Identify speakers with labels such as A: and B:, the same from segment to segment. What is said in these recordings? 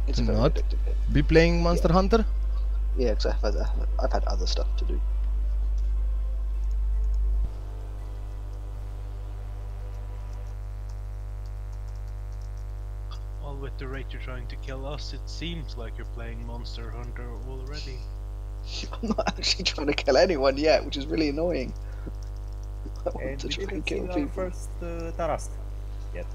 A: It's
B: Do
A: a very
B: not
A: addictive game.
B: be playing Monster Hunter?
A: Yeah, because I've had other stuff to do.
C: Well, with the rate you're trying to kill us, it seems like you're playing Monster Hunter already.
A: I'm not actually trying to kill anyone yet, which is really annoying. I want
D: And
A: to
D: we
A: try and
D: didn't see
A: kill
D: our
A: people.
D: first Tarask yet.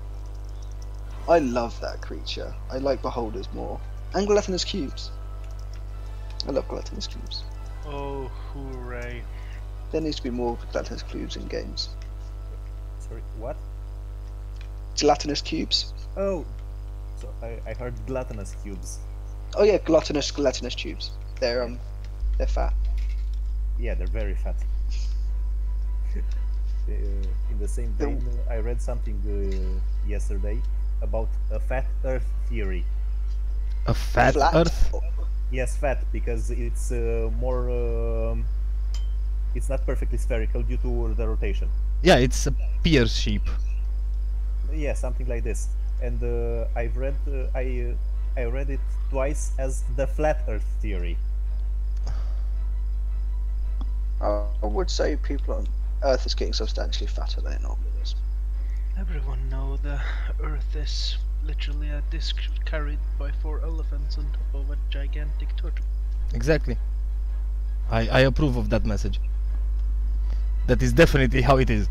A: I love that creature. I like beholders more. And gelatinous cubes. I love gelatinous cubes.
C: Oh, hooray.
A: There needs to be more gelatinous cubes in games.
D: Sorry, what?
A: Gelatinous cubes.
D: Oh, so I heard gelatinous cubes.
A: Oh yeah, gelatinous tubes. They're fat.
D: Yeah, they're very fat. In the same vein, I read something yesterday about a fat Earth theory.
B: A fat
A: Flat?
B: Earth?
D: Yes, fat, because it's more. It's not perfectly spherical due to the rotation.
B: Yeah, it's a pear shape.
D: Yeah, something like this. And I've read I read it twice as the flat Earth theory.
A: I would say people on Earth is getting substantially fatter than it normally is.
C: Everyone know the Earth is literally a disc carried by 4 elephants on top of a gigantic turtle.
B: Exactly. I approve of that message. That is definitely how it is.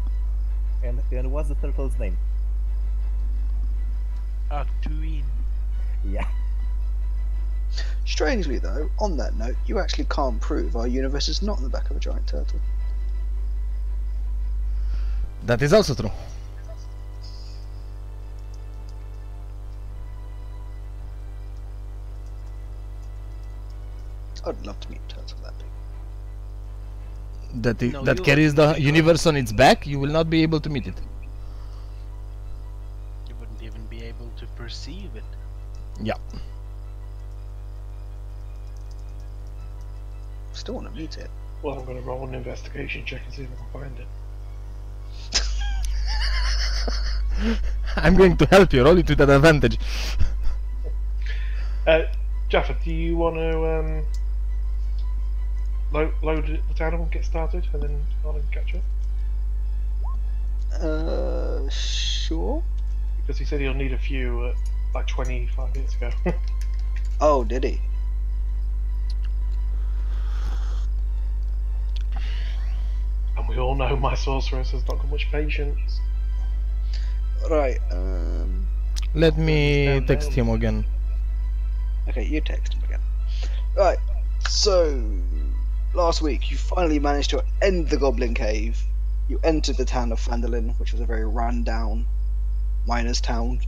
D: And what's the turtle's name?
C: Actuine.
D: Yeah.
A: Strangely though, on that note, you actually can't prove our universe is not in the back of a giant turtle.
B: That is also true.
A: I'd love to meet a turtle that big.
B: That carries the universe on its back, you will not be able to meet it.
C: You wouldn't even be able to perceive it.
B: Yeah.
A: Still want to meet it.
E: Well, I'm going to roll an investigation check and see if I can find it.
B: I'm going to help you, roll it with an advantage.
E: Jaffa, do you want to load the town and get started, and then I'll catch up?
A: Sure.
E: Because he said he'll need a few like 25 minutes ago.
A: Oh, did he?
E: And we all know my sorceress has not got much patience.
A: Right,
B: Let me text him again.
A: Okay, you text him again. Right, so last week you finally managed to end the Goblin Cave. You entered the town of Fandolin, which was a very run-down miners' town.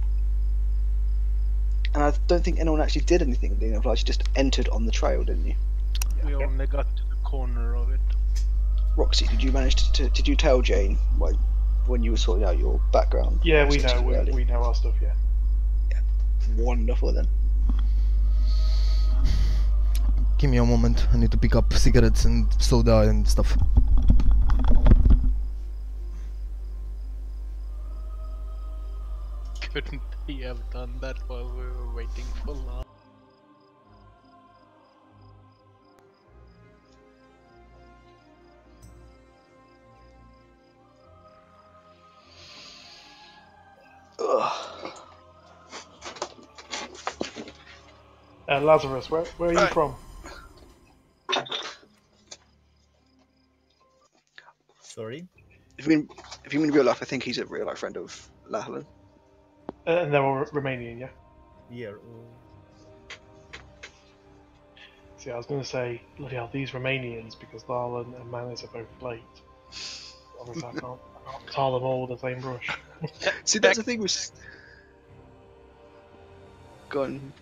A: And I don't think anyone actually did anything. You just entered on the trail, didn't you?
C: We only got to the corner of it.
A: Roxy, did you manage to did you tell Jane when you were sorting out your background?
E: Yeah, we know our stuff. Yeah.
A: Wonderful then.
B: Give me a moment, I need to pick up cigarettes and soda and stuff.
C: Couldn't he have done that while we were waiting for long?
E: Lazarus, where are you from?
D: Sorry?
A: If you mean real life, I think he's a real life friend of Lahalan.
E: And they're all Romanian, yeah?
D: Yeah.
E: See, I was going to say, bloody hell, these Romanians, because Lahalan and Manis are both late. Obviously, I can't tar them all with the same brush.
A: See, that's the thing with... Go on.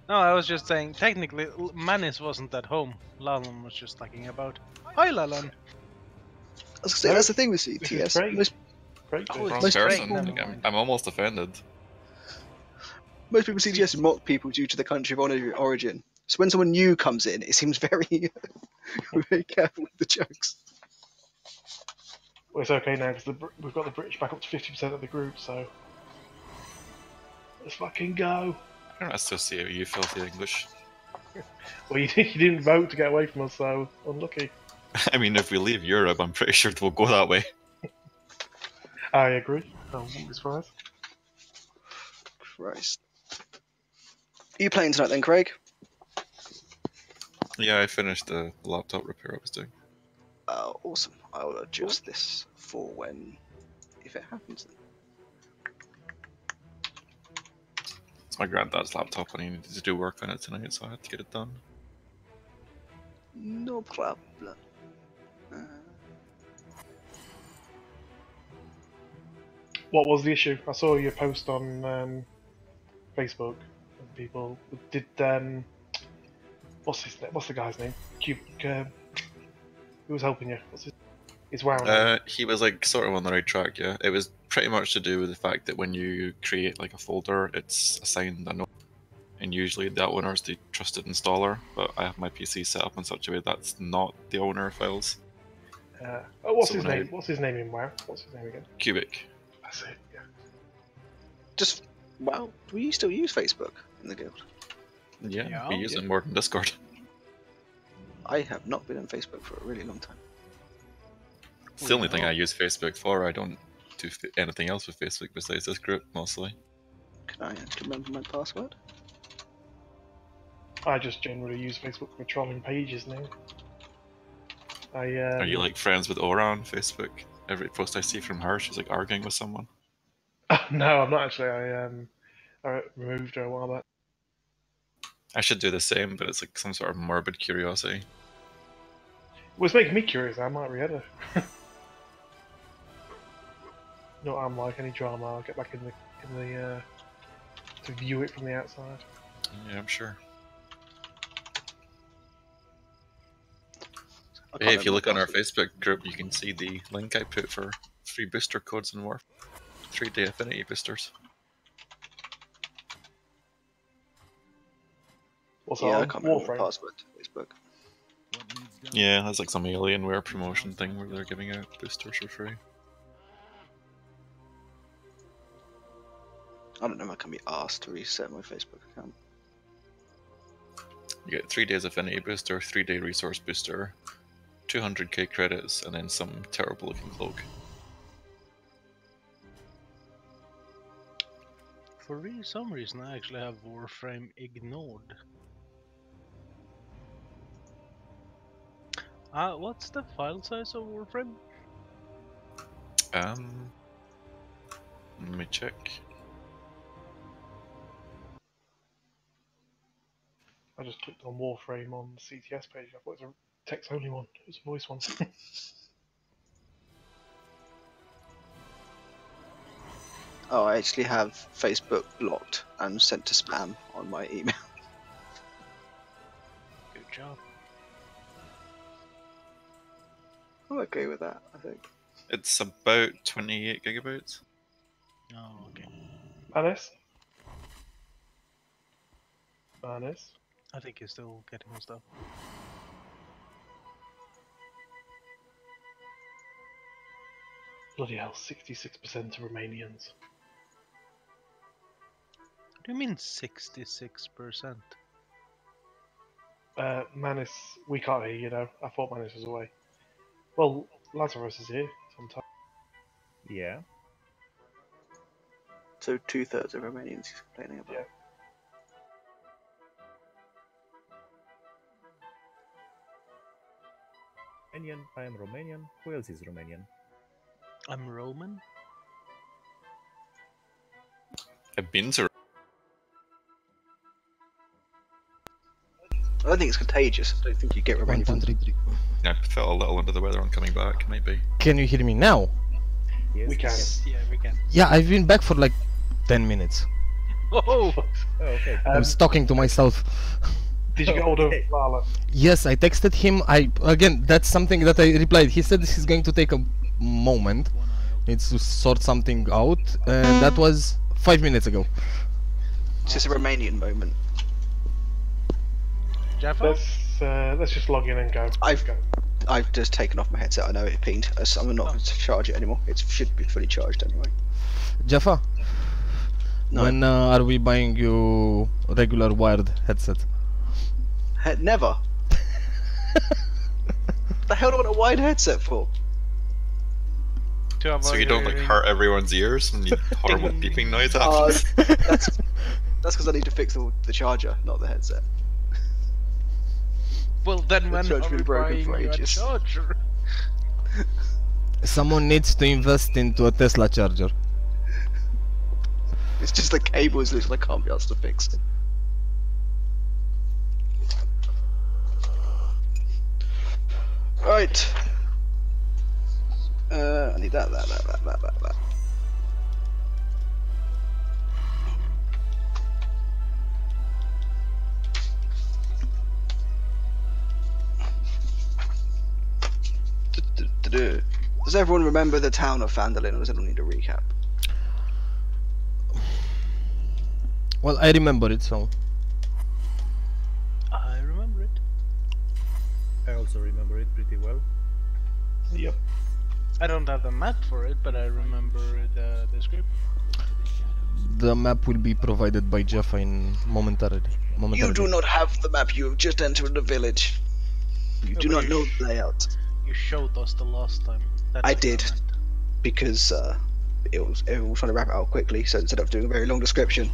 C: No, I was just saying, technically, Manis wasn't at home. Lalan was just talking about, hi Lalan.
A: I was gonna say, that's the thing with CTS.
E: Great.
F: I'm almost offended.
A: Most people in CTS mock people due to the country of origin. So when someone new comes in, it seems very, very careful with the jokes.
E: Well, it's okay now because we've got the British back up to 50% of the group, so let's fucking go.
F: I don't associate with you filthy English.
E: Well, you didn't vote to get away from us, so unlucky.
F: I mean, if we leave Europe, I'm pretty sure it will go that way.
E: I agree. I wouldn't be surprised.
A: Christ. Are you playing tonight then, Craig?
F: Yeah, I finished the laptop repair I was doing.
A: Awesome. I will adjust this for when, if it happens. Then.
F: It's my granddad's laptop and he needed to do work on it tonight, so I had to get it done.
A: No problem.
E: What was the issue? I saw your post on Facebook. People did. What's the guy's name? Who was helping you? What's his WoW?
F: He was like sort of on the right track, yeah. It was pretty much to do with the fact that when you create like a folder, it's assigned a node, and usually that owner is the trusted installer. But I have my PC set up in such a way that's not the owner files.
E: What's his name? What's his name in WoW? What's his name again?
F: Cubic.
E: That's it. Yeah.
A: Just wow. Do we still use Facebook in the guild?
F: Yeah, we use it more than Discord.
A: I have not been on Facebook for a really long time.
F: It's the only thing I use Facebook for. I don't do anything else with Facebook besides this group, mostly.
A: Can I remember my password?
E: I just generally use Facebook for trolling pages now.
F: Are you like friends with Aura on Facebook? Every post I see from her, she's like arguing with someone.
E: No, I'm not actually. I removed her a while back.
F: I should do the same, but it's like some sort of morbid curiosity.
E: Well, it's making me curious. I might read her. You know what I'm like, any drama, I'll get back in the to view it from the outside.
F: Yeah, I'm sure.
A: I
F: Hey, if you look on our Facebook group, you can see the link I put for free booster codes in Warcraft. 3-day affinity boosters.
E: What's
A: Yeah, I
E: that?
A: can't remember
E: Warframe?
A: my password to Facebook.
F: Yeah, that's like some Alienware promotion thing where they're giving out boosters for free.
A: I don't know if I can be asked to reset my Facebook account.
F: You get 3 days affinity booster, 3-day resource booster, 200k credits, and then some terrible looking cloak.
C: For some reason, I actually have Warframe ignored. What's the file size of Warframe?
F: Let me check.
E: I just clicked on Warframe on the CTS page. I thought it was a text-only one. It was a voice one.
A: Oh, I actually have Facebook blocked and sent to spam on my email.
C: Good job.
A: I'm okay with that, I think.
F: It's about 28 gigabytes.
C: Oh, okay.
E: Anis? Anis?
C: I think you're still getting stuff.
E: Bloody hell, 66% are Romanians.
C: What do you mean 66%?
E: Manis, we can't hear you now. I thought Manis was away. Well, Lazarus is here sometime.
D: Yeah.
A: So 2/3 of Romanians he's complaining about.
E: Yeah.
D: Romanian, I am Romanian. Who else is Romanian?
C: I'm Roman?
F: I've been to.
A: I don't think it's contagious. I don't think you get Romanian.
B: 1, 2, 3, 3.
F: I felt a little under the weather on coming back, might be.
B: Can you hear me now?
D: Yes.
E: We can.
C: Yeah, we can.
B: Yeah, I've been back for like 10 minutes.
C: Oh!
D: Oh, okay.
B: I was talking to myself.
E: Did you get hold of
D: Okay.
E: Lala?
B: Yes, I texted him. Again, that's something that I replied. He said this is going to take a moment. Needs to sort something out, and that was 5 minutes ago.
A: It's just a Romanian moment.
C: Jaffa?
E: Let's just log in and go.
A: I've-
E: Go.
A: I've just taken off my headset. I know it pinged. I'm not going to charge it anymore. It should be fully charged anyway.
B: Jaffa,
A: No.
B: When are we buying you regular wired headset?
A: Never. The hell do I want a wide headset for?
C: To avoid
F: So you don't like
C: hearing
F: hurt everyone's ears when you horrible
C: Ding.
F: beeping noise
A: Uh,
F: happens?
A: that's because I need to fix the charger, not the headset.
C: Well, then
A: The
C: when
A: charger's
C: are
A: been
C: we
A: broken
C: buying
A: for
C: you a
A: ages.
C: charger?
B: Someone needs to invest into a Tesla charger.
A: It's just the cable is loose and I can't be asked to fix it. Right. I need that. Does everyone remember the town of Phandalin, or does anyone need a recap?
B: Well, I remember it, so
C: I remember it.
D: I also remember it pretty well.
E: Yep.
C: I don't have the map for it, but I remember the script.
B: the map will be provided by Jeff in momentarily.
A: You do not have the map. You have just entered the village. You do
C: but
A: not
C: you
A: know the layout.
C: You showed us the last time. That's
A: I
C: what
A: did.
C: meant.
A: Because everyone was trying to wrap it out quickly, so instead of doing a very long description,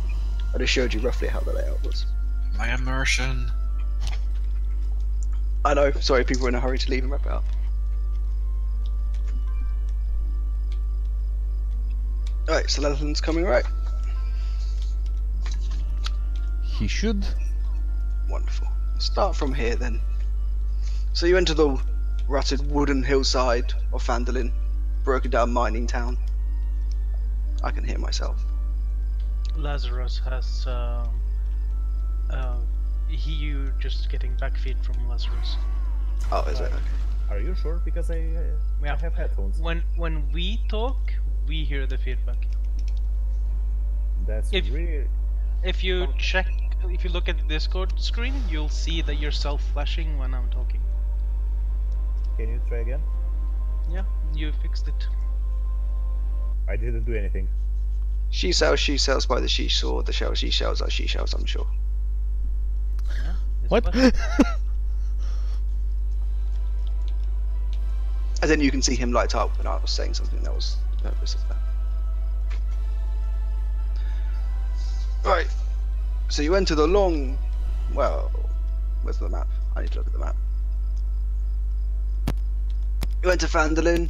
A: I just showed you roughly how the layout was.
F: My immersion.
A: I know, sorry, people were in a hurry to leave and wrap it up. Alright, so Leatherland's coming right.
B: He should.
A: Wonderful. Start from here then. So you enter the rutted wooden hillside of Phandalin, broken down mining town. I can hear myself.
C: Lazarus has. You just getting backfeed from Lazarus.
A: Oh, is it? Okay.
D: Are you sure? Because I have headphones.
C: When we talk, we hear the feedback.
D: That's
C: If-
D: really.
C: If you if you look at the Discord screen, you'll see that you're self-flashing when I'm talking.
D: Can you try again?
C: Yeah, you fixed it.
D: I didn't do anything.
A: She sells by the she saw, the shells she sells are she shells, I'm sure.
C: Yeah, it's
B: What?
C: fine.
A: And then you can see him light up when I was saying something. That was the purpose of that. Right. So you enter the long. Well, where's the map? I need to look at the map. You enter Phandalin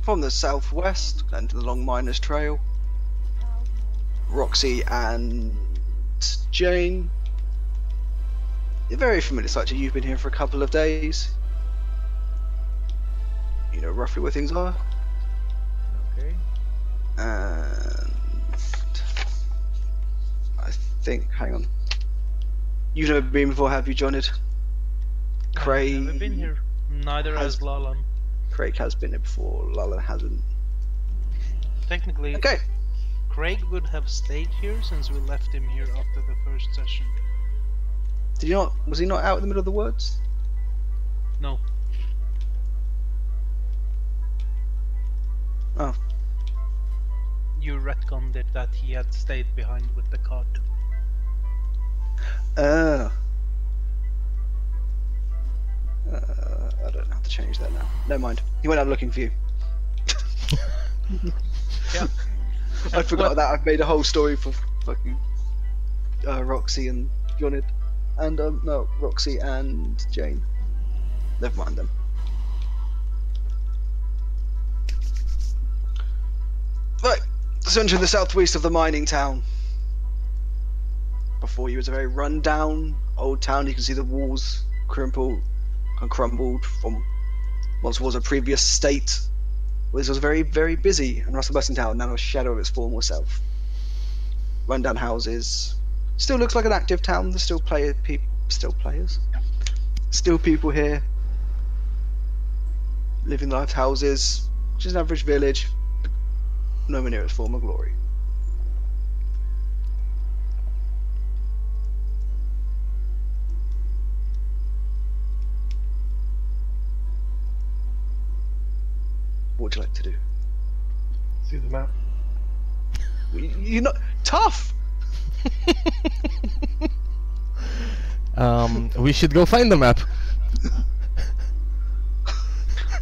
A: from the southwest, enter the long miners' trail. Roxy and Jane. You're very familiar sight to you. You've been here for a couple of days. You know roughly where things are.
D: Okay.
A: And I think, hang on. You've never been before, have you, Jonid? Craig.
C: I've never been here. Neither has Lalan.
A: Craig has been here before. Lala hasn't.
C: Technically,
A: Okay.
C: Craig would have stayed here since we left him here after the first session.
A: Did he not? Was he not out in the middle of the woods?
C: No.
A: Oh.
C: You retconned it that he had stayed behind with the cart.
A: Oh. I don't have to change that now. Never mind. He went out looking for you.
C: Yeah.
A: I forgot that. I've made a whole story for fucking Roxy and Jonid. And, no, Roxy and Jane. Never mind them. Right. So entering the southwest of the mining town. Before you is a very run-down old town. You can see the walls crumpled and crumbled from once was a previous state. This was very, very busy and rustle-bustling town, now a shadow of its former self. Run-down houses. Still looks like an active town. There's still players. Still people here. Living life houses. Just an average village. Nowhere near its former glory. What would you like to do?
E: See the map.
A: You're not tough.
B: We should go find the map.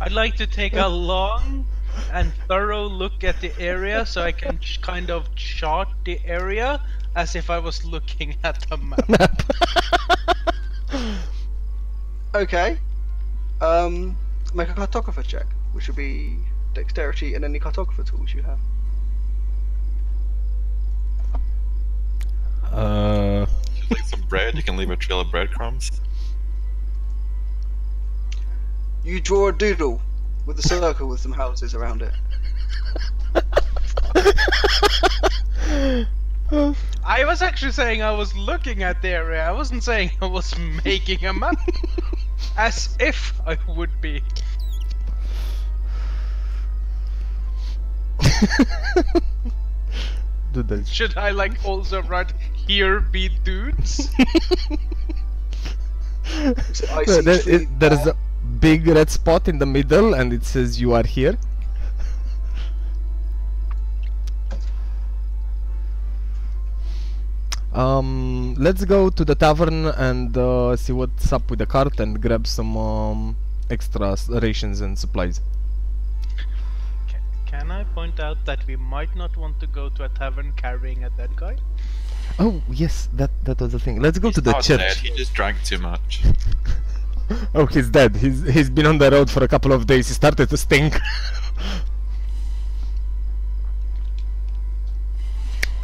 C: I'd like to take a long and thorough look at the area so I can kind of chart the area as if I was looking at the map.
A: Okay. Make a cartographer check, which would be dexterity and any cartographer tools you have.
F: Like some bread, you can leave a trail of breadcrumbs.
A: You draw a doodle with a circle with some houses around it.
C: I was actually saying I was looking at the area. I wasn't saying I was making a map. As if I would be.
B: Dude, that's...
C: Should I like also write here be dudes?
A: I see three
B: There's a big red spot in the middle and it says you are here. Let's go to the tavern and see what's up with the cart and grab some extra rations and supplies.
C: Can I point out that we might not want to go to a tavern carrying a dead guy?
B: Oh yes, that was the thing. Let's go to the
F: Not
B: church.
F: dead, he just drank too much.
B: Oh, he's dead. He's been on the road for a couple of days. He started to stink.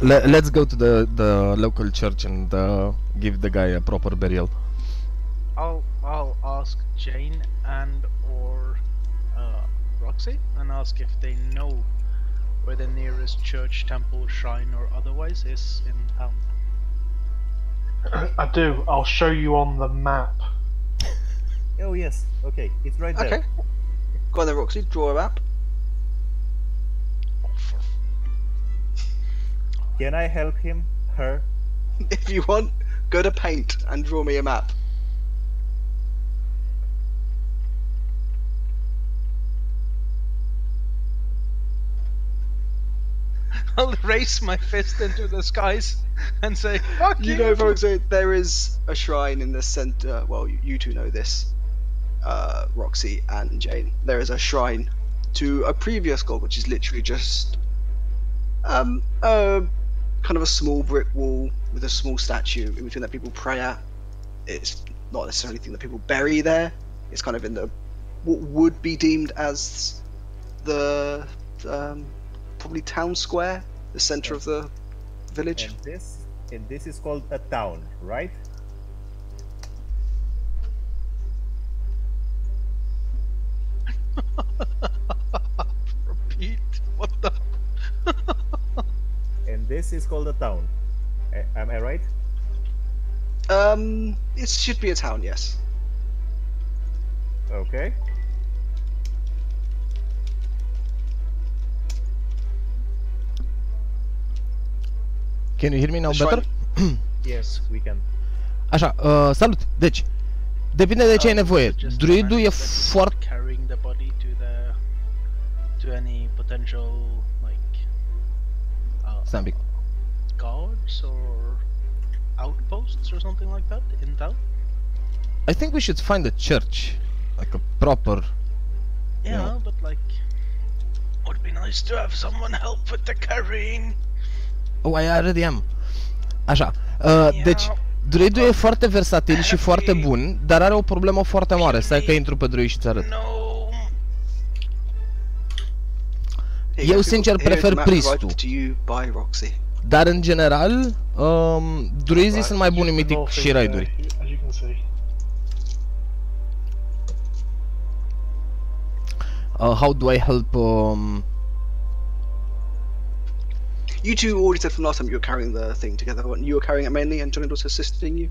B: Let's go to the local church and give the guy a proper burial.
C: I'll ask Jane and or Roxy and ask if they know where the nearest church, temple, shrine, or otherwise is in town.
E: I do. I'll show you on the map.
D: Oh yes, okay, it's right there.
A: Okay. Go on then, Roxy, draw a map.
D: Can I help him? Her?
A: If you want, go to paint and draw me a map.
C: I'll raise my fist into the skies and say, "Fuck you!"
A: You know, Roxy, there is a shrine in the center. Well, you two know this, Roxy and Jane. There is a shrine to a previous god, which is literally just kind of a small brick wall with a small statue in between that people pray at. It's not necessarily anything that people bury there. It's kind of in the what would be deemed as the probably town square, the center of the village.
D: And this is called a town, right?
C: Repeat. What the?
D: And this is called a town. Am I right?
A: It should be a town, yes.
D: Okay.
B: Can you hear me now
A: The
B: better?
D: Yes, we can.
B: Așa, salut! Deci, depinde de ce ai nevoie.
C: Just
B: Druidul e
C: imagine that
B: foarte...
C: carrying the body to any potential like
B: Stai un pic.
C: guards or outposts or something like that in town.
B: I think we should find a church. Like a proper...
C: Yeah,
B: Yeah.
C: but like, would be nice to have someone help with the carrying.
B: Oh, I already am. Așa, deci, druidul e foarte versatil și foarte bun, dar are o problemă foarte mare. Stai că intru pe druid și ți arăt.
C: No.
B: Eu sincer prefer priestul.
A: To you by Roxy.
B: Dar în general, druizii sunt mai buni în Mythic
E: North
B: și
E: is,
B: raiduri.
E: as you can see.
B: How do I help?
A: You two already said from last time you were carrying the thing together. You were carrying it mainly, and Johnny was assisting you,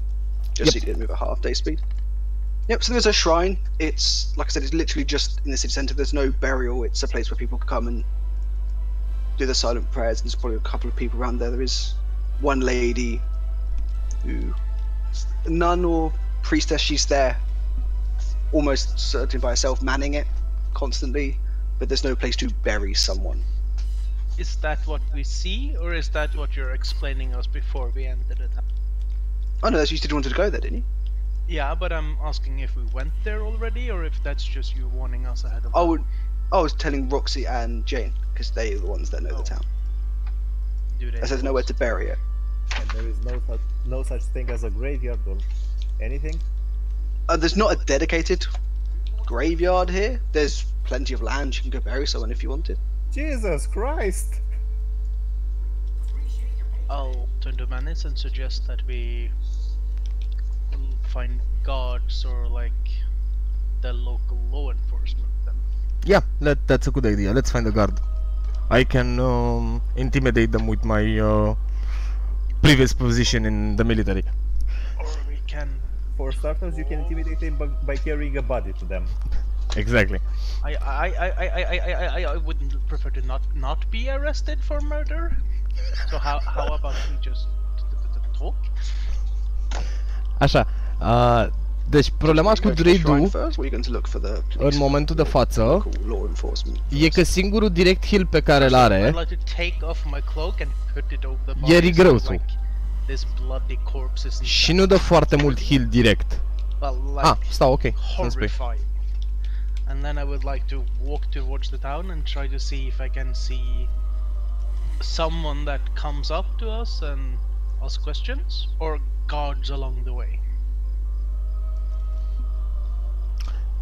A: just so you didn't move at half day speed. Yep. So there's a shrine. It's like I said, it's literally just in the city centre. There's no burial. It's a place where people can come and do the silent prayers. And there's probably a couple of people around there. There is one lady who, nun or priestess, she's there, almost certainly by herself, manning it constantly. But there's no place to bury someone.
C: Is that what we see, or is that what you're explaining us before we entered the town?
A: Oh no, you said you wanted to go there, didn't you?
C: Yeah, but I'm asking if we went there already, or if that's just you warning us ahead of time.
A: I was telling Roxy and Jane, because they are the ones that know the town.
C: Do they?
A: I said nowhere to bury it.
D: And there is no such thing as a graveyard or anything?
A: There's not a dedicated graveyard here. There's plenty of land. You can go bury someone if you wanted.
D: Jesus Christ!
C: I'll turn to Manis and suggest that we find guards or like the local law enforcement then.
B: Yeah, that's a good idea. Let's find a guard. I can intimidate them with my previous position in the military.
C: Or we can...
D: For starters, you can intimidate them by carrying a body to them.
B: Exactly.
C: I wouldn't prefer to not be arrested for murder. So how about we just talk?
B: Așa, deci problema cu Dreadu în momentul de față e că singurul direct heal pe care îl are e regresul și nu dă foarte mult heal direct. Stau, ok, să-mi spui.
C: And then I would like to walk towards the town and try to see if I can see someone that comes up to us and ask questions, or guards along the way.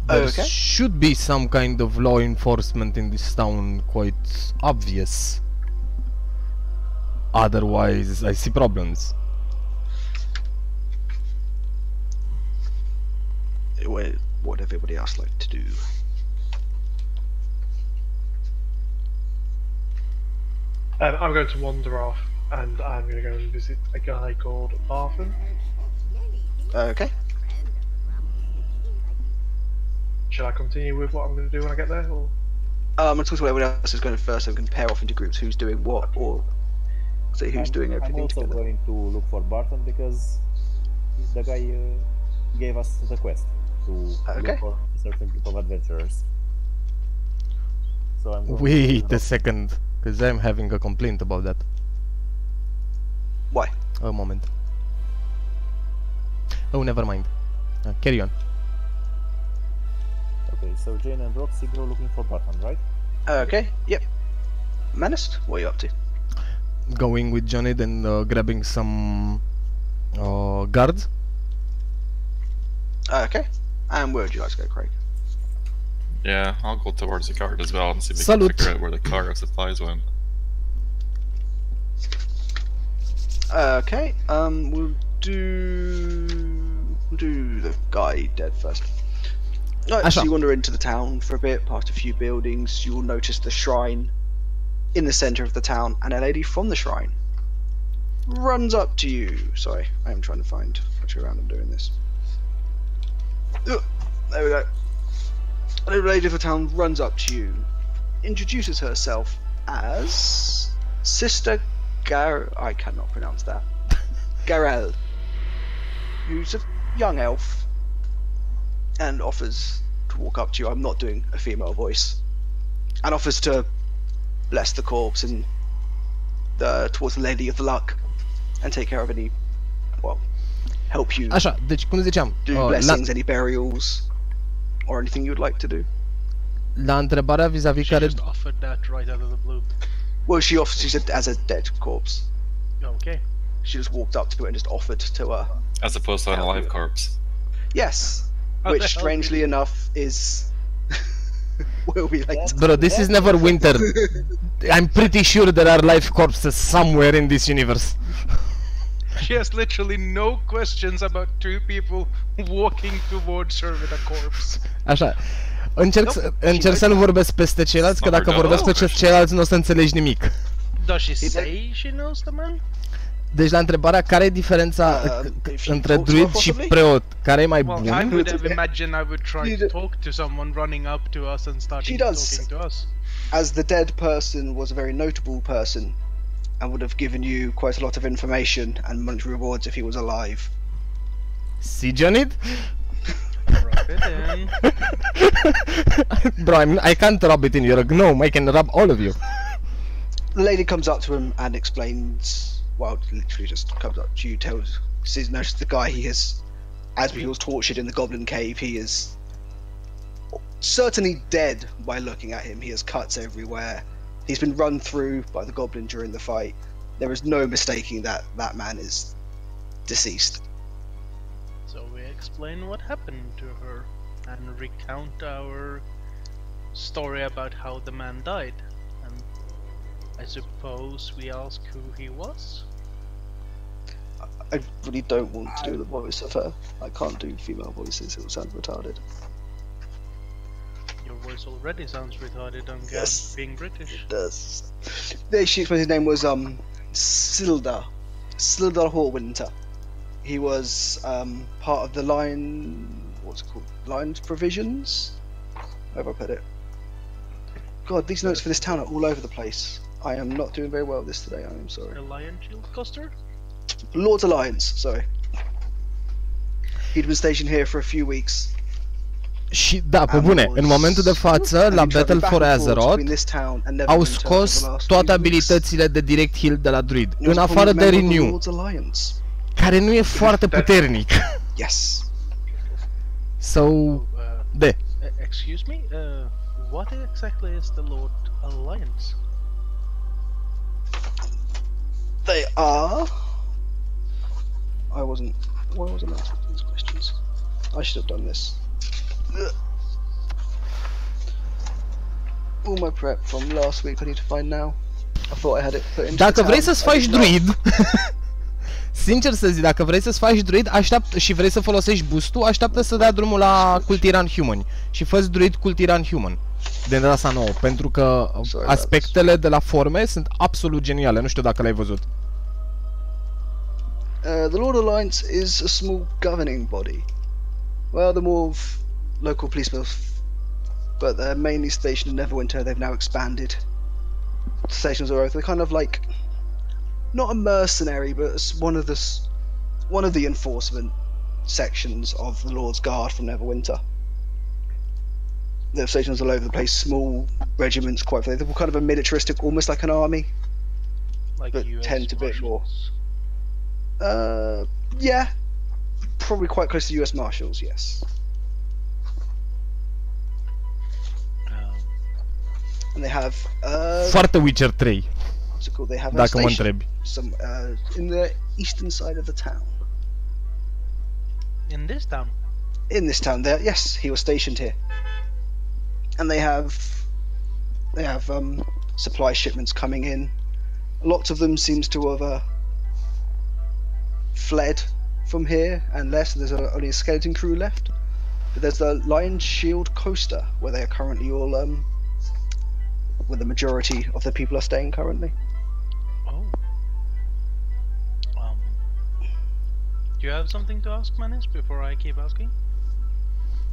B: There should be some kind of law enforcement in this town, quite obvious. Otherwise, I see problems.
A: What everybody else like to do.
E: I'm going to wander off, and I'm going to go and visit a guy called Barthen.
A: Okay.
E: Shall I continue with what I'm going to do when I get there, or?
A: I'm going to talk to everyone else who's going first, so we can pair off into groups who's doing what, or say who's doing everything
D: I'm also
A: together.
D: going to look for Barton because the guy gave us the quest to look for a certain group of adventurers. So I'm going
B: Wait a second, because I'm having a complaint about that.
A: Why?
B: A moment. Oh, never mind. Carry on.
D: Okay, so Jane and Roxy go looking for Barton, right?
A: Okay, yep. Menace, what are you up to?
B: Going with Johnny, then grabbing some guards.
A: Okay. And where would you like to go, Craig?
F: Yeah, I'll go towards the guard as well and see if we
B: Salute.
F: can figure out where the car of supplies went.
A: Okay, we'll do the guy dead first. Right, so you wander into the town for a bit, past a few buildings. You will notice the shrine in the center of the town, and a lady from the shrine runs up to you. Sorry, I am trying to find which way around I'm doing this. There we go. A lady of the town runs up to you, introduces herself as Sister I cannot pronounce that. Garel, who's a young elf, and offers to walk up to you. I'm not doing a female voice. And offers to bless the corpse and towards the Lady of the Luck and take care of any, well, help you.
B: Așa, deci cum ziceam,
A: do blessings, any burials, or anything you'd like to do.
B: La întrebarea vis-a-vis care...
C: She just offered that right out of the blue.
A: Well, she said as a dead corpse.
C: Okay.
A: She just walked up to it and just offered to her.
F: As opposed to an alive corpse.
A: Yes. Which, strangely enough, is where we like to...
B: Bro, this is never winter. I'm pretty sure there are live corpses somewhere in this universe.
C: She has literally no questions about two people walking towards her with a corpse.
B: Așa, încerc să nu vorbesc peste ceilalți, că dacă vorbesc peste ceilalți nu o să înțelegi nimic.
C: Does she say she knows the man?
B: Deci la întrebarea care e diferența între druid și preot, care e mai bun?
C: I would have imagined I would try to talk to someone running up to us and starting talking to us.
A: As the dead person was a very notable person and would have given you quite a lot of information and monetary rewards if he was alive.
B: See, Johnny?
C: Rub it in.
B: Bro, I can't rub it in. You're a gnome. I can rub all of you.
A: The lady comes up to him and explains. Well, literally just comes up to you, tells. Sees notice the guy he has, as he was tortured in the Goblin Cave. He is certainly dead by looking at him. He has cuts everywhere. He's been run through by the Goblin during the fight. There is no mistaking that that man is deceased.
C: So we explain what happened to her and recount our story about how the man died. And I suppose we ask who he was?
A: I really don't want to do the voice of her. I can't do female voices, it will sound retarded.
C: Your voice already sounds retarded on
A: Yes.
C: being British.
A: It does. She explained his name was Sildar Hallwinter. He was part of the what's it called? Lion's Provisions? How have I put it? God, these notes for this town are all over the place. I am not doing very well with this today, I am sorry.
C: A lion shield coaster?
A: Lord's Alliance, sorry. He'd been stationed here for a few weeks.
B: Și da, pe bune, în momentul de față, la Battle for Azeroth, au scos toate abilitățile de direct heal de la druid, în afară de Renew, care nu e foarte puternic.
A: Yes.
B: So, de.
C: Excuse me? What exactly is the Lord Alliance?
A: They are... Why wasn't I answering these questions? I should have done this. All my prep from last week I need to find now. I thought I had it put into
B: Dacă
A: the
B: vrei
A: town.
B: să-ți faci druid, sincer să zic, dacă vrei să-ți faci druid, așteaptă și vrei să folosești boost-ul, așteaptă să dea drumul la Cultiran Human și fă-ți druid Cultiran Human de rasa nouă, pentru că aspectele de la forme sunt absolut geniale, nu știu dacă l-ai văzut.
A: The Lord Alliance is a small governing body. Well, they're more of local policemen, but they're mainly stationed in Neverwinter. They've now expanded. Stations are over. They're kind of like not a mercenary, but it's one of the enforcement sections of the Lord's Guard from Neverwinter. They have stations all over the place, small regiments, quite. They're kind of a militaristic, almost like an army,
C: Like
A: but
C: US
A: tend to be a bit more.
C: Marshals?
A: Yeah, probably quite close to US Marshals. Yes. And they have
B: Foarte Witcher 3,
A: what's it called? They have a
B: dacă mă
A: station
B: întrebi.
A: some in the eastern side of the town.
C: In this town?
A: In this town, there, yes, he was stationed here, and they have supply shipments coming in. Lots of them seems to have fled from here and left. So there's only a skeleton crew left. But there's the Lion Shield Coaster where they are currently all where the majority of the people are staying currently.
C: Oh. Do you have something to ask, Manis, before I keep asking?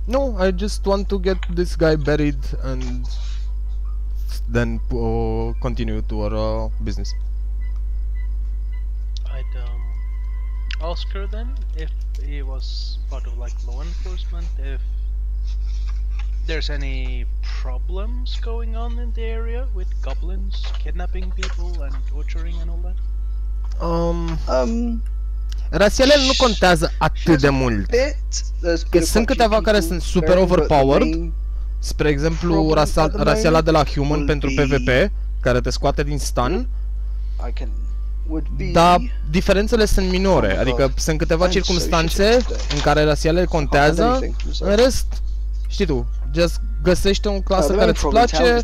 B: No, I just want to get this guy buried and then continue to our business.
C: I'd ask her then if he was part of like law enforcement, if there's any problems going on in the area with goblins kidnapping people and torturing and all that.
B: Rasialele nu contează atât de mult. Că sunt câteva care sunt super overpowered. Spre exemplu, rasiala de la Human pentru PvP, care te scoate din stun. Dar diferențele sunt minore, adică sunt câteva circumstanțe în care rasialele contează. În rest, știi tu, just găsește o clasă care îți place,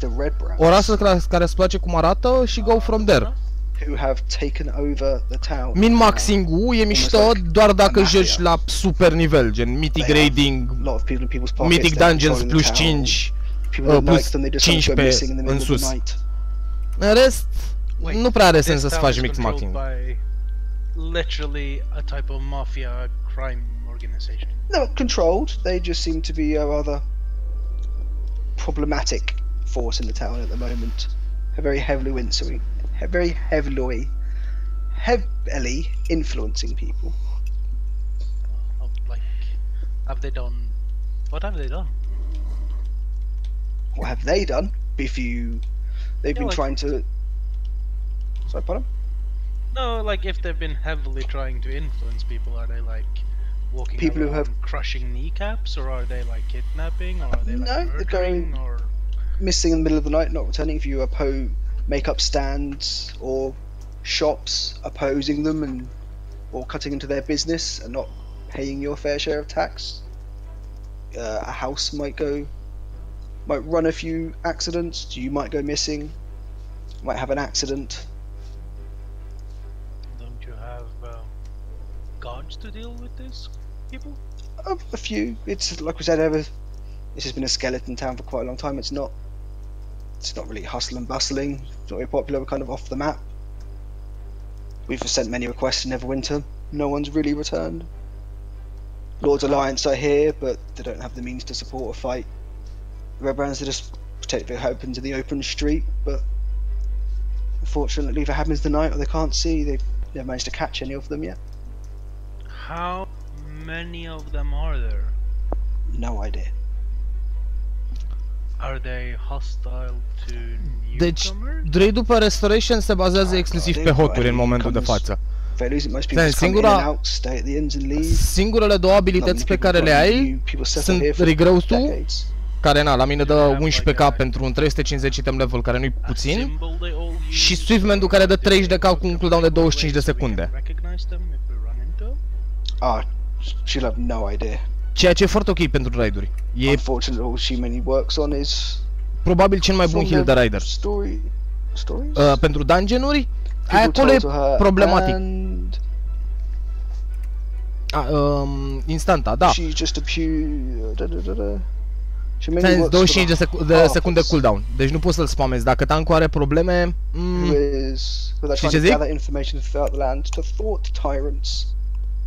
B: o rasă care îți place cum arată și go from there. Min-maxing-ul e mișto doar dacă joci la super nivel, gen Mythic Raiding, Mythic Dungeons plus 5, plus 15 în sus. În rest, nu prea are sens să-ți faci mix-maxing.
C: Literally a type of mafia crime organization.
A: No, controlled. They just seem to be a rather problematic force in the town at the moment. Very heavily influencing people.
C: Like, have they done? What have they done?
A: What have they done? They've been
C: like,
A: trying to. Sorry, pardon?
C: No, like if they've been heavily trying to influence people, are they like walking
A: People who
C: around
A: have-
C: crushing kneecaps, or are they like kidnapping, or are they like
A: No, they're
C: murdering,
A: going-
C: or
A: Missing in the middle of the night, not returning. If you make-up stands or shops opposing them or cutting into their business and not paying your fair share of tax. A house might run a few accidents. You might go missing. Might have an accident.
C: don't you have guards to deal with this people?
A: A few. It's like we said, this has been a skeleton town for quite a long time. It's not really hustle and bustling. It's not very popular. We're kind of off the map. We've sent many requests in Neverwinter. No one's really returned. Lord's Alliance are here, but they don't have the means to support a fight. The Red Brands are just protect their hope into the open street, but unfortunately, if it happens tonight or they can't see, they've never managed to catch any of them yet.
C: How many of them are there?
A: No idea.
C: Are they hostile to
B: Deci,
C: newcomers?
B: druidul pe Restoration se bazează exclusiv pe hoturi în momentul de față.
A: If they lose it, most people just come in and out, stay at the inns and leave.
B: Singurele două abilități pe care le ai sunt Regrowth-ul, care la mine dă 11k pentru un 350 item level, care nu-i puțin, și Swiftman-ul care dă 30 de k cu un cooldown de 25 de secunde.
A: She'll have no idea.
B: Ceea ce e foarte ok pentru raiduri. E
A: Unfortunately, all she mainly works on is
B: probabil cel mai bun heal de rider.
A: Stories?
B: Pentru dungeon-uri, acolo e problematic. Instanta, da.
A: She's just a pure... She mainly
B: Ți-am zis,
A: works
B: 25 de secunde
A: half
B: cooldown. Deci nu poți să-l spamezi. Dacă tankul are probleme...
A: who is they're
B: Știi
A: trying
B: ce
A: to
B: zic?
A: gather information throughout the land to thwart tyrants,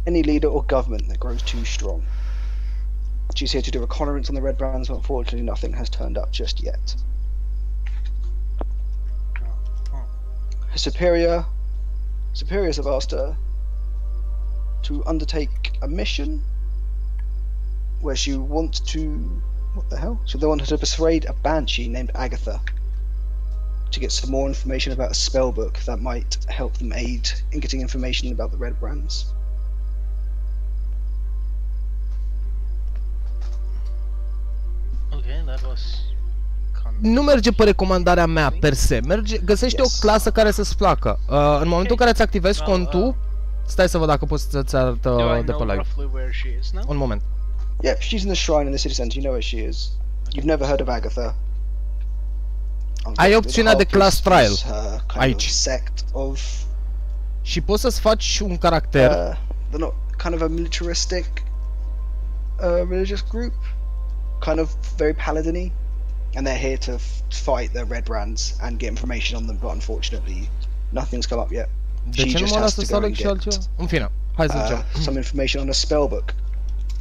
A: any leader or government that grows too strong. She's here to do reconnaissance on the Red Brands, but unfortunately nothing has turned up just yet. Her superiors have asked her to undertake a mission where she wants to... what the hell? So they want her to persuade a banshee named Agatha to get some more information about a spell book that might help them aid in getting information about the Red Brands.
C: Okay, that was
B: Nu merge pe recomandarea mea per se, găsește o clasă care să-ți placă. În momentul în care îți activezi contul, stai să văd dacă poți să-ți arătă de pe live. Un moment.
A: Yep, she's in the shrine in the city centre, you know where she is. You've never heard of Agatha.
B: Ai opțiunea de class trial aici.
A: Sect of,
B: și poți să-ți faci un caracter.
A: they're not kind of a militaristic religious group, kind of very paladin-y, and they're here to fight the Red Brands and get information on them, but unfortunately nothing's come up yet.
B: De ce nu mă lasă să aleg și altceva? În fine, hai să zicem.
A: Some information on a spellbook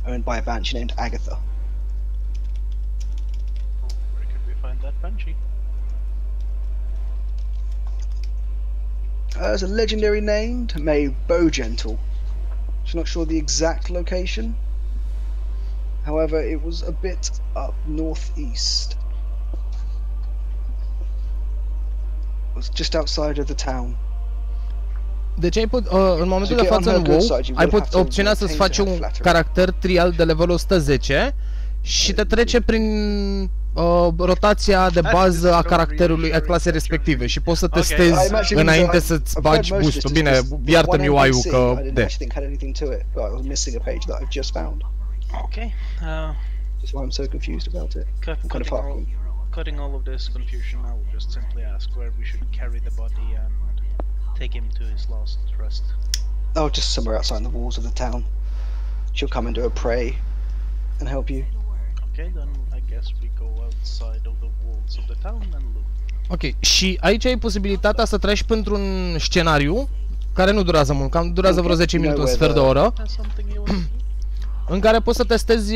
A: owned by a banshee named Agatha.
C: Where could we find that banshee?
A: There's a legendary named May Bowgentle. She's not sure the exact location. However, it was a bit up northeast. It was just outside of the town.
B: Deci ai în momentul de față în WoW, ai opțiunea să-ți faci un caracter trial de level 110 și te trece prin rotația de bază a caracterului, a clasei respective și poți să testezi înainte să-ți bagi boost-ul. Bine, iartă-mi UI-ul că...
C: Okay,
A: that's why I'm so confused about it.
C: Cutting all of this confusion, I will just simply ask where we should carry the body and take him to his last rest.
A: Oh, just somewhere outside the walls of the town. She'll come and do a pray and help you.
C: Okay, then I guess we go outside of the walls of the town and look.
B: Ok, și aici ai posibilitatea să treci pentru-un scenariu care nu durează mult, cam durează vreo 10 minute, un sfert de oră, în care poți să testezi,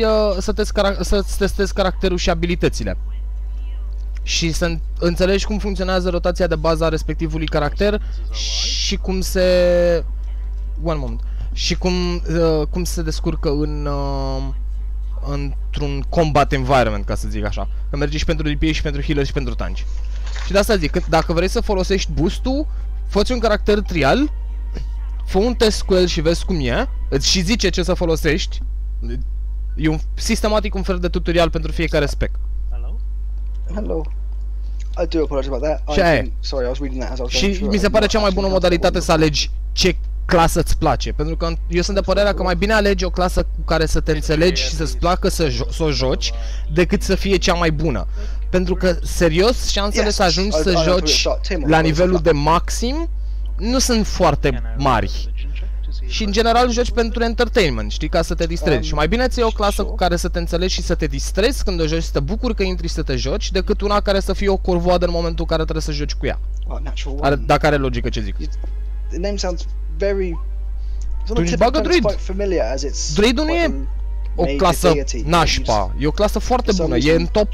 B: să-ți testezi caracterul și abilitățile. Și să înțelegi cum funcționează rotația de bază a respectivului caracter și cum se... One moment. Și cum se descurcă într-un combat environment, ca să zic așa. Că mergi și pentru DPS și pentru healer și pentru tanci. Și de asta zic, dacă vrei să folosești boost-ul, fă-ți un caracter trial, fă un test cu el și vezi cum e, îți și zice ce să folosești. E sistematic un fel de tutorial pentru fiecare spec.
C: Hello?
A: Hello. I do apologize about that.
B: Și aia e.
A: Sorry, I was reading that as I was going
B: Și
A: through
B: mi
A: it.
B: se
A: I'm
B: pare
A: not
B: cea mai bună
A: actually
B: modalitate
A: comfortable
B: să alegi ce clasă îți place. Pentru că eu sunt de părerea că mai bine alegi o clasă cu care să te înțelegi și să-ți placă să o joci, decât să fie cea mai bună. Pentru că, serios, șansele să ajungi să joci la nivelul de maxim nu sunt foarte mari. Și în general joci pentru entertainment, știi, ca să te distrezi. Și mai bine ți iei o clasă cu care să te înțelegi și să te distrezi când o joci, să te bucuri că intri și să te joci, decât una care să fie o corvoadă în momentul în care trebuie să joci cu ea. Dacă are logică ce zic.
A: The name sounds very...
B: Atunci bagă druid. Druidul nu e o clasă nașpa, e o clasă foarte bună, e în top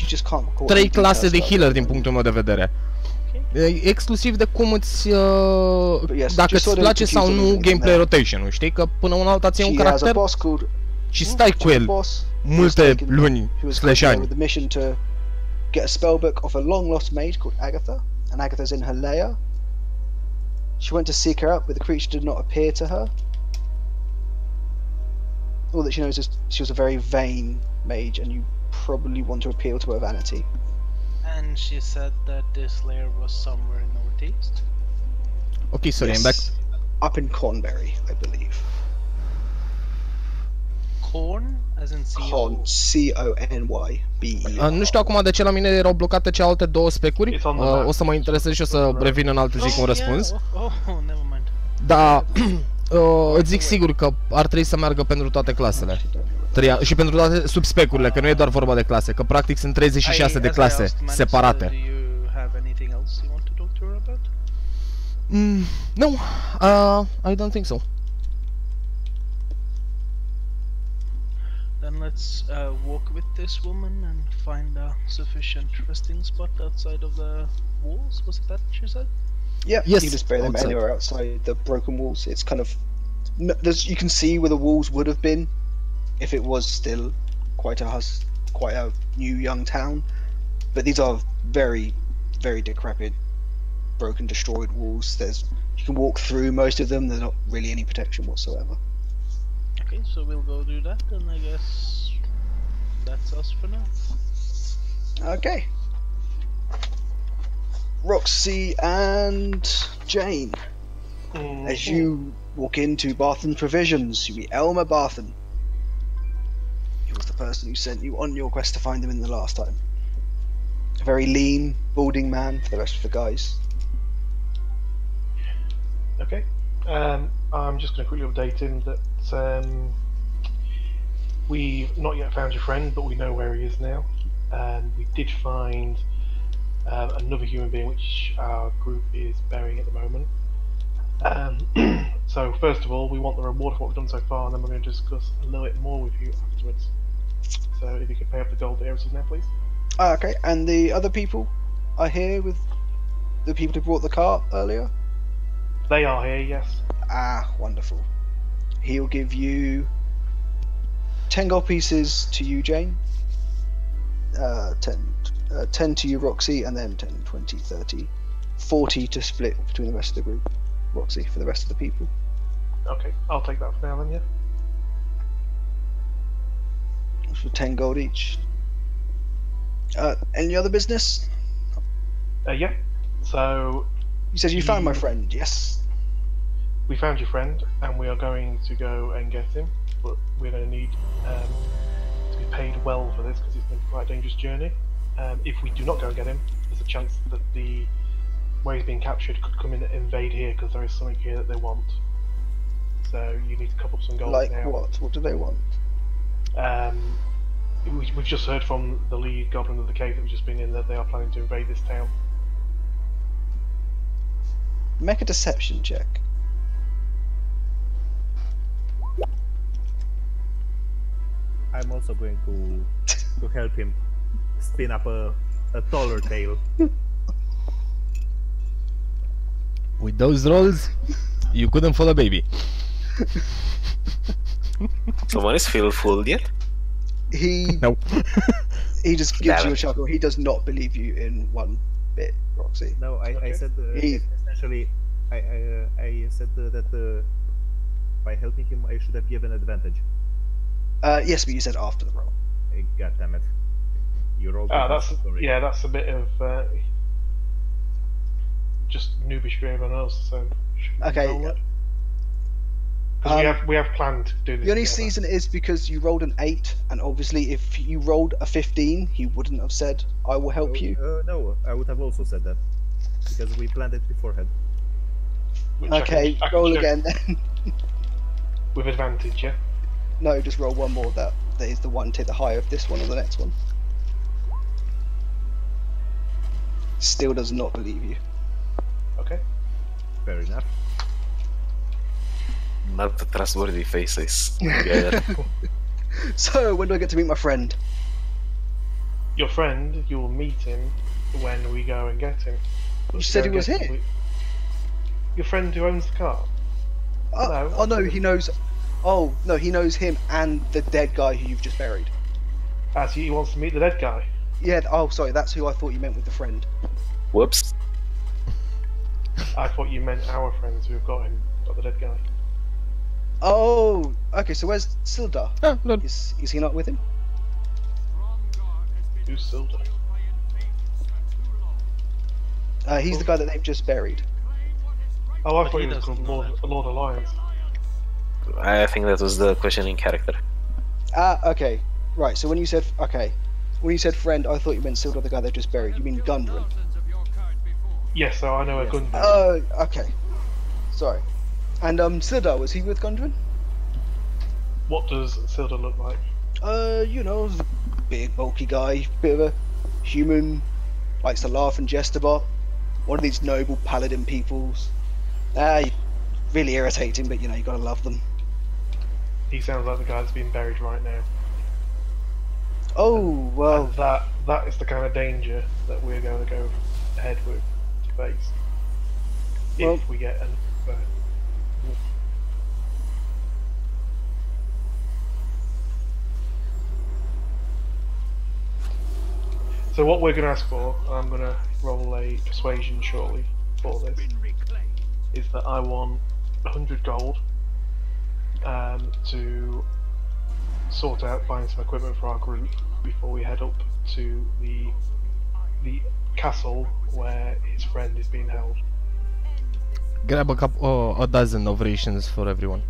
B: 3 clase de healer din punctul meu de vedere. E exclusiv de cum îți... dacă îți place sau nu gameplay rotation-ul, știi? Că până una alta ți-e un caracter și stai cu el multe luni / ani.
A: Get a spellbook of a long lost mage called Agatha, and Agatha's in her lair. She went to seek her out, but the creature did not appear to her. All that she knows is she was a very vain mage, and you probably want to appeal to her vanity.
C: And she said that this lair was somewhere northeast?
B: Okay, sorry, I'm back.
A: Up in Cornbury, I believe.
C: Corn? As in
A: Con, C-O-N-Y-B-E-R.
B: Nu știu acum de ce la mine erau blocate celelalte două specuri. O să mă interesez și o să revin în altă zi cu un răspuns.
C: Never mind.
B: Dar îți zic sigur că ar trebui să meargă pentru toate clasele. Și pentru toate subspecurile, că nu e doar vorba de clase, că practic sunt 36 de clase separate. No, I don't think so.
C: Then let's walk with this woman and find a sufficient resting spot outside of the walls. Was it that she said?
A: Yeah,
B: yes,
A: you just bury them
B: outside.
A: anywhere outside the broken walls. It's kind of... you can see where the walls would have been if it was still quite a new young town, but these are very, very decrepit, broken, destroyed walls. You can walk through most of them. There's not really any protection whatsoever.
C: Okay, so we'll go do that, and I guess that's us for now.
A: Okay. Roxy and Jane, as you walk into Barthen's Provisions, you meet Elmer Barthen. He was the person who sent you on your quest to find him in the last time. A very lean, balding man for the rest of the guys.
E: Okay. I'm just going to quickly update him that we've not yet found your friend, but we know where he is now. We did find another human being which our group is burying at the moment. So first of all, we want the reward for what we've done so far, and then we're going to discuss a little bit more with you afterwards. So if you could pay up the gold heiresses now, please.
A: Okay, and the other people are here with the people who brought the cart earlier?
E: They are here, yes.
A: Ah, wonderful. He'll give you 10 gold pieces to you, Jane. 10 to you, Roxy, and then 10, 20, 30, 40 to split between the rest of the group. Roxy, for the rest of the people.
E: Okay, I'll take that for now then, yeah.
A: For 10 gold each. Any other business?
E: Yeah. So...
A: You said you found my friend, yes?
E: We found your friend, and we are going to go and get him, but we're going to need to be paid well for this, because it's been quite a dangerous journey. If we do not go and get him, there's a chance that the where he's being captured could come in and invade here, because there is something here that they want. So you need to cup up some gold now.
A: Like what? What do they want?
E: We've just heard from the lead goblin of the cave that we've just been in that they are planning to invade this town.
A: Make a deception check.
D: I'm also going to help him spin up a taller tail.
B: With those rolls, you couldn't fall a baby.
G: Someone is feel fooled yet?
B: No.
A: He just gives you a chuckle. He does not believe you in one bit, Roxy.
D: No, I said essentially I said that by helping him, I should have given advantage.
A: Yes, but you said after the roll.
D: God damn it! You rolled.
E: That's a bit of just noobish for everyone else. So
A: Okay.
E: Because we have planned to do this.
A: The only
E: together.
A: season is because you rolled an 8, and obviously if you rolled a 15, he wouldn't have said, "I will help you."
D: No, I would have also said that because we planned it beforehand.
E: Which I
A: Okay,
E: can
A: roll
E: check
A: again then.
E: with advantage, yeah.
A: No, just roll one more. That is the one. Take the higher of this one or the next one. Still does not believe you.
E: Okay.
D: Fair enough.
G: Not the trustworthy faces. Yeah.
A: So when do I get to meet my friend?
E: Your friend, you will meet him when we go and get him.
A: You said he was here.
E: Your friend who owns the car.
A: Oh no, he knows. Oh no, he knows him and the dead guy who you've just buried.
E: So he wants to meet the dead guy.
A: Yeah. Oh, sorry. That's who I thought you meant with the friend.
G: Whoops.
E: I thought you meant our friends who have got the dead guy.
A: Oh, okay. So where's Sildar?
B: Ah, lol.
A: Is he not with him?
E: Who's Silda?
A: He's the guy that they've just buried.
E: Oh, I
C: But
E: thought
C: he
E: he was
C: doesn't
E: called
C: know
E: Lord Alliance.
G: I think that was the question in character.
A: Okay. Right. So when you said friend, I thought you meant Sildar, the guy they've just buried. You mean Gundren?
E: Yes, so I know a gun.
A: Oh, okay. Sorry. And Sildar, was he with Gundren?
E: What does Silda look like?
A: You know, the big bulky guy, bit of a human, likes to laugh and jest about. One of these noble paladin peoples. Really irritating, but you know, you gotta love them.
E: He sounds like the guy that's being buried right now.
A: Oh, well,
E: And that is the kind of danger that we're going to go ahead with to face.
A: Well-
E: If we get an So what we're going to ask for, and I'm going to roll a persuasion shortly for this, is that I want 100 gold to sort out buying some equipment for our group before we head up to the castle where his friend is being held.
B: Grab a dozen of rations for everyone.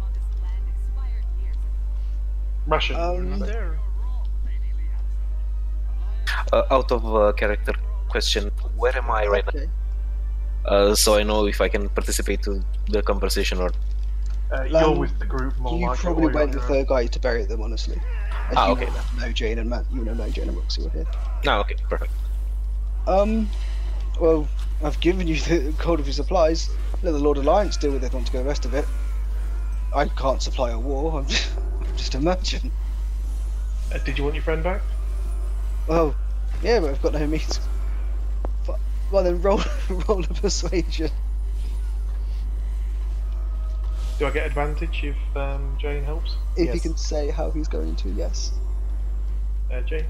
E: Ration.
C: There.
G: Out of character question, where am I right
A: okay.
G: now? So I know if I can participate to the conversation or.
E: You're with the group more
A: You
E: likely.
A: probably
E: or you're
A: went with
E: on your
A: the guy to bury them, honestly. As
G: Ah,
A: you
G: okay.
A: know Jane and Matt, you know Jane and Roxy were here.
G: No, okay, perfect.
A: Well, I've given you the code of your supplies. Let the Lord Alliance deal with it, want to go the rest of it. I can't supply a war, I'm just a merchant.
E: Did you want your friend back?
A: Well, yeah, but I've got no means. Well then, roll a persuasion.
E: Do I get advantage if Jane helps?
A: If
D: Yes.
A: he can say how he's going to, yes.
E: Jane?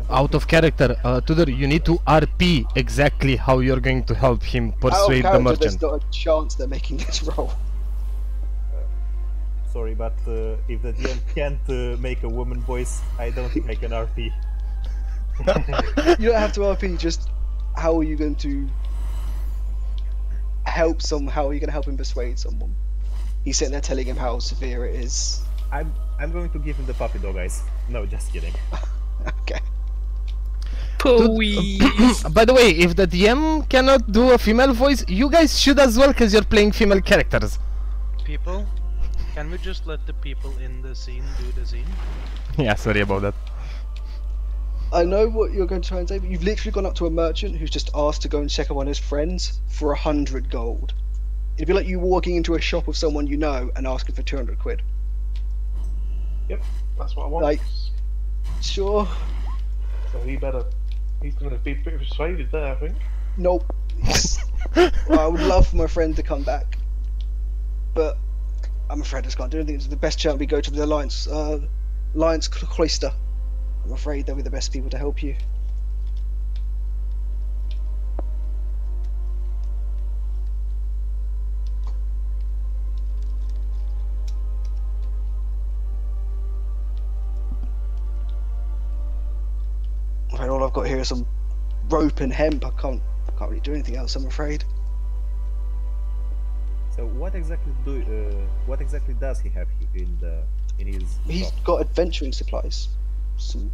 B: Out of character, Tudor, you need to RP exactly how you're going to help him persuade
A: Out
B: the
A: of character,
B: merchant.
A: there's not a chance they're making this roll.
D: Sorry, but if the DM can't make a woman voice, I don't think I can RP.
A: You don't have to RP, just how are you going to help how are you going to help him persuade someone? He's sitting there telling him how severe it is.
D: I'm going to give him the puppy dog eyes. No, just kidding.
A: Okay.
B: By the way, if the DM cannot do a female voice, you guys should as well, because you're playing female characters.
C: People, can we just let the people in the scene do the scene?
B: Yeah, sorry about that.
A: I know what you're going to try and say, but you've literally gone up to a merchant who's just asked to go and check on one of his friends for 100 gold. It'd be like you walking into a shop of someone you know and asking for 200 quid.
E: Yep, that's what I want.
A: Like- Sure.
E: So he's going to be pretty persuaded there, I think.
A: Nope. I would love for my friend to come back, but I'm afraid I just can't do anything. It's the best chance we go to the Alliance Cloister. I'm afraid they'll be the best people to help you. I've got here is some rope and hemp. I can't really do anything else, I'm afraid.
D: So what exactly does he have in his
A: He's
D: shop?
A: got adventuring supplies, some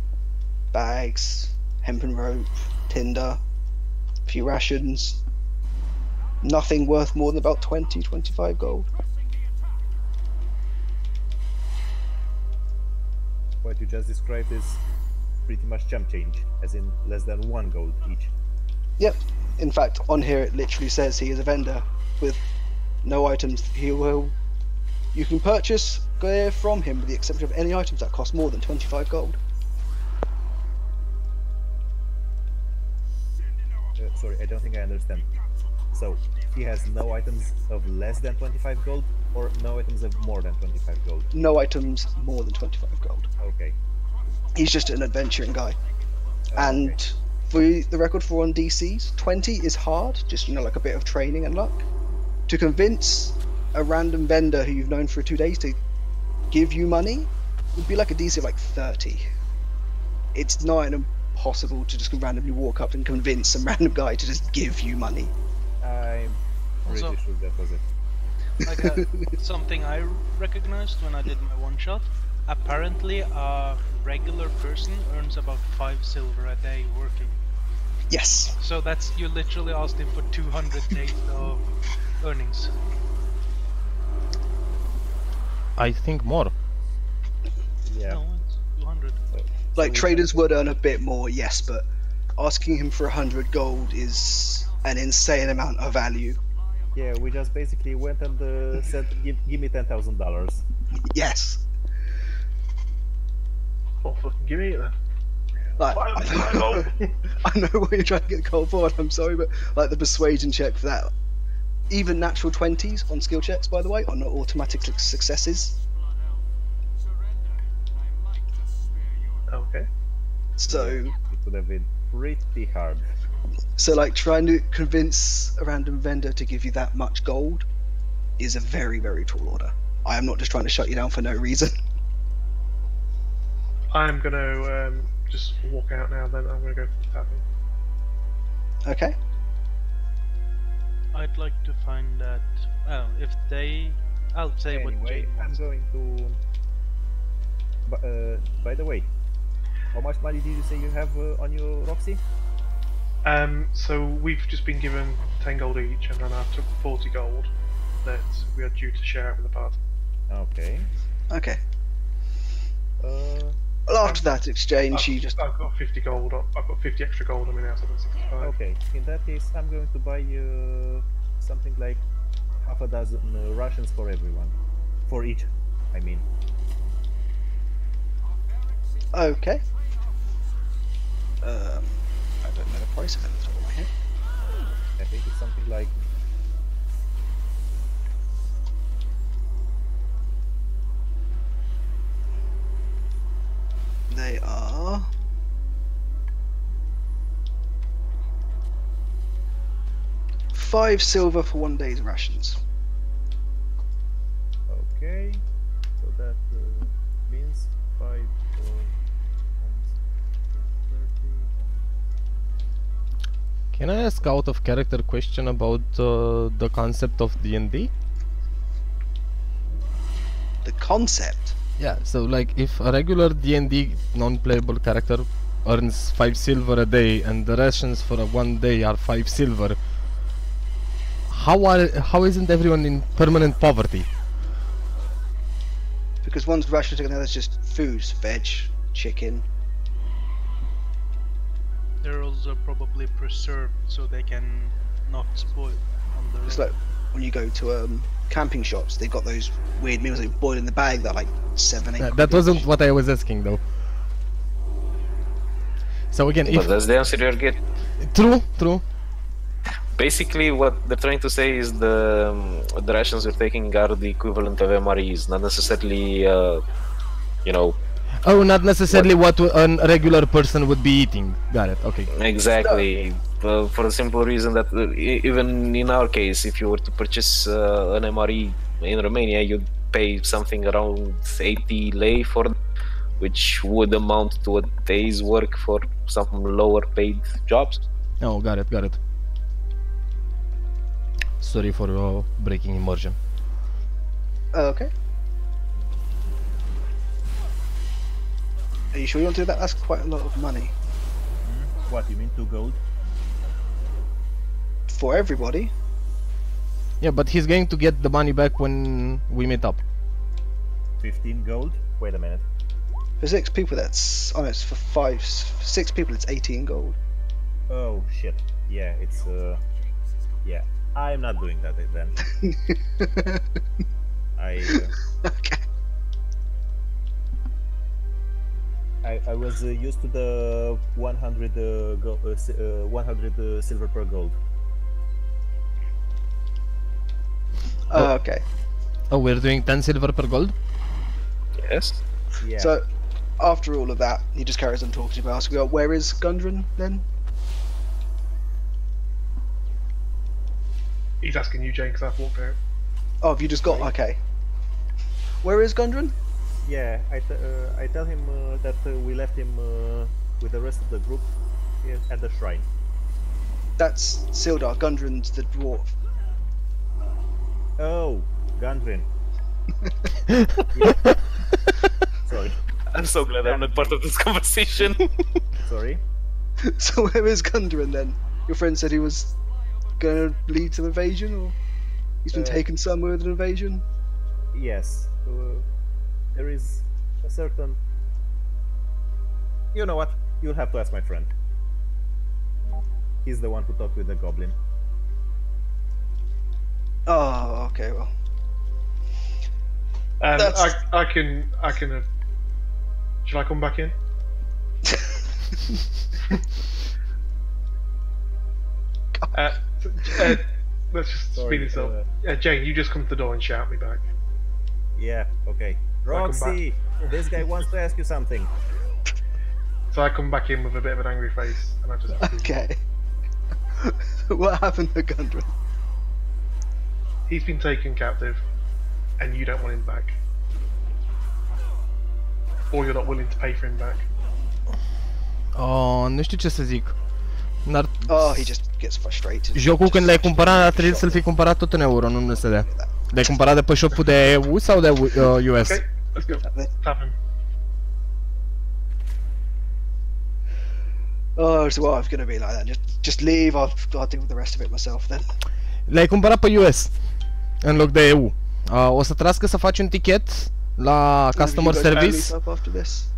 A: bags, hemp and rope, tinder, a few rations. Nothing worth more than about 20-25 gold.
D: What you just described is pretty much chump change, as in less than 1 gold each.
A: Yep. In fact, on here it literally says he is a vendor with no items. You can purchase gear from him with the exception of any items that cost more than 25 gold.
D: Sorry, I don't think I understand. So, he has no items of less than 25 gold, or no items of more than 25 gold?
A: No items more than 25 gold.
D: Okay.
A: He's just an adventuring guy.
D: Okay.
A: And for the record for on DCs, 20 is hard, just, like a bit of training and luck. To convince a random vendor who you've known for 2 days to give you money would be like a DC of like 30. It's not impossible to just randomly walk up and convince some random guy to just give you money.
D: I'm pretty
C: Also-
D: sure that was it.
C: Like something I recognized when I did my one shot. Apparently, a regular person earns about 5 silver a day working.
A: Yes.
C: So that's, you literally asked him for 200 days of earnings.
B: I think more.
D: Yeah.
C: No, it's 200.
A: Like
D: we-
A: traders would earn a bit more, yes, but asking him for 100 gold is an insane amount of value.
D: Yeah, we just basically went and said, give me $10,000.
A: Yes.
E: Well, fucking give me it then.
A: Like, I know what you're trying to get the gold for, and I'm sorry, but like the persuasion check for that. Even natural 20s on skill checks, by the way, are not automatic successes.
E: Okay.
A: So,
D: It would have been pretty hard.
A: like trying to convince a random vendor to give you that much gold is a very, very tall order. I am not just trying to shut you down for no reason.
E: I'm gonna just walk out now. Then I'm gonna go to the tavern.
A: Okay.
C: I'd like to find that. Oh, if they. I'll say what
D: Anyway,
C: Jane
D: I'm
C: wants.
D: going to... by the way, how much money did you say you have on your Roxy?
E: So we've just been given 10 gold each, and then I took 40 gold that we are due to share out with the party.
D: Okay.
A: Okay.
D: Uh,
A: Well, after that exchange, you just.
E: I've got 50 gold. I've got 50 extra gold on me now, so that's 65.
D: okay, in that case, I'm going to buy something like half a dozen rations for everyone. For each, I mean.
A: Okay. I don't know the price of it at the top of my head.
D: I think it's something like...
A: They are. $5 silver for 1 day's rations.
D: Okay, so that means 5 for 30.
B: Can I ask out of character question about the concept of D&D?
A: The concept.
B: Yeah, so like if a regular D&D non-playable character earns 5 silver a day and the rations for 1 day are 5 silver, how isn't everyone in permanent poverty?
A: Because one's rations and the other's just foods, veg, chicken.
C: They're also probably preserved so they can not spoil on the
A: It's
C: road.
A: like when you go to camping shops, they've got those weird meals they boil in the bag that are like 7, 8
B: That
A: quid
B: wasn't
A: each.
B: what I was asking though. So again,
G: But
B: if
G: that's the answer you're getting.
B: true.
G: Basically, what they're trying to say is the rations you're taking are the equivalent of MREs, not necessarily, you know,
B: Oh, not necessarily what a regular person would be eating. Got it. Okay.
G: exactly. For the simple reason that even in our case, if you were to purchase an MRE in Romania, you'd pay something around 80 lei for. which would amount to a day's work for some lower paid jobs.
B: Oh, got it. Sorry for breaking immersion.
A: Okay. Are you sure you want to do that? That's quite a lot of money.
D: What, you mean 2 gold?
A: For everybody.
B: Yeah, but he's going to get the money back when we meet up.
D: 15 gold? Wait a minute.
A: For 6 people, that's... Oh, no, it's for 6 people, it's 18 gold.
D: Oh shit. Yeah, it's yeah. I'm not doing that then.
A: Okay.
D: I was used to the 100 100 silver per gold.
A: Okay.
B: Oh, we're doing 10 silver per gold?
G: Yes.
D: Yeah.
A: So, after all of that, he just carries on talking about us. We go, where is Gundren then?
E: He's asking you, Jane, because I've walked out.
A: Oh, have you just got... Okay. Where is Gundren?
D: Yeah, I tell him that we left him with the rest of the group at the shrine.
A: That's Sildar. Gundren's the dwarf.
D: Oh, Gundren. Sorry.
G: I'm so glad I'm not part of this conversation.
D: Sorry.
A: So where is Gundren then? Your friend said he was going to lead some invasion, or he's been taken somewhere with an invasion?
D: Yes. There is a certain... You know what? You'll have to ask my friend. He's the one who talked with the goblin.
A: Oh, okay, well.
E: I can. Shall I come back in? Let's just speed this up. Jane, you just come to the door and shout me back.
D: Yeah, okay. Roxy, this guy wants to ask you something.
E: So I come back in with a bit of an angry face, and I just...
A: Okay. What happened to Gundren?
E: He's been taken captive, and you don't want him back. Or you're not willing to pay for him back.
B: Oh, nu știu ce să zic.
A: Oh, he just gets frustrated.
B: Jocul când l-ai cumpărat a trebuit să-l fi cumpărat tot în euro, nu în USD. L-ai cumpărat de pe shop-ul de EU sau de US?
E: Okay, let's go. Tap him.
A: Oh, so well, I'm gonna be like that. Just leave. I'll deal with the rest of it myself then.
B: L-ai cumpărat pe US în loc de EU. O să trească să faci un tichet la customer service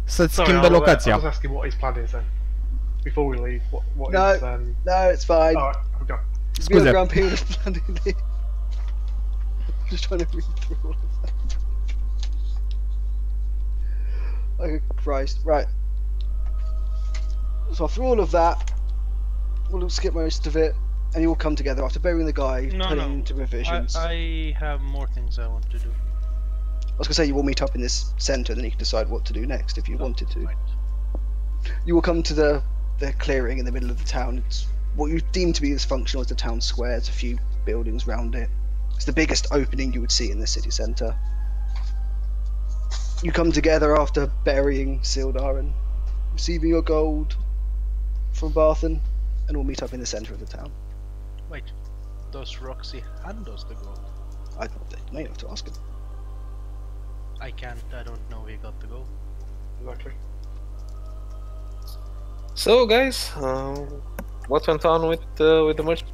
B: să-ți schimbe locația.
E: I'll just ask him what his plan is then. Before we leave, what
A: no,
E: is
A: no, it's fine.
E: Alright, we go.
A: Scuze. Around period of planning. I'm just trying to read through all of that. Oh Christ, right. So after all of that, we'll skip most of it, and you all come together after burying the guy, turning into revisions.
C: I have more things I want to do.
A: I was going to say, you will meet up in this centre, then you can decide what to do next if you wanted to.
C: Right.
A: You will come to the clearing in the middle of the town. It's what you deem to be as functional as the town square. There's a few buildings round it. It's the biggest opening you would see in the city centre. You come together after burying Sildar and receiving your gold from Barthen, and we'll meet up in the centre of the town.
C: Wait, does Roxy hand us the gold?
A: I may have to ask him.
C: I can't, I don't know he got the gold.
E: Exactly.
G: So guys, what went on with the merchant?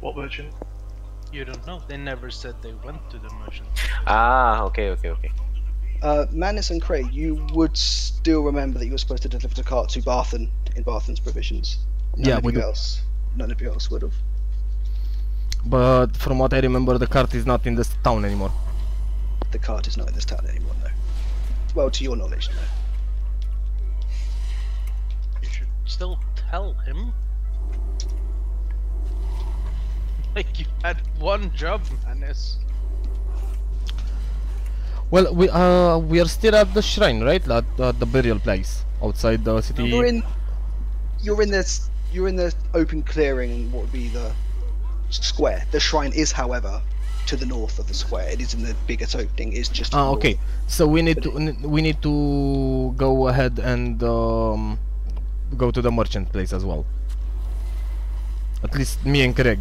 E: What merchant?
C: You don't know. They never said they went to the merchant.
G: Ah, okay.
A: Manus and Craig, you would still remember that you were supposed to deliver the cart to Barthen in Barthen's provisions.
B: None
A: of you else would have.
B: But from what I remember, the cart is not in this town anymore.
A: The cart is not in this town anymore, no. Well, to your knowledge, no.
C: You should still tell him. Like you had one job, Manus.
B: Well, we are still at the shrine, right? At the burial place outside the city.
A: You're in the open clearing in what would be the square. The shrine is, however, to the north of the square. It isn't the biggest opening. It's just. To the
B: Okay.
A: north.
B: So we need to go ahead and go to the merchant place as well. At least me and Craig.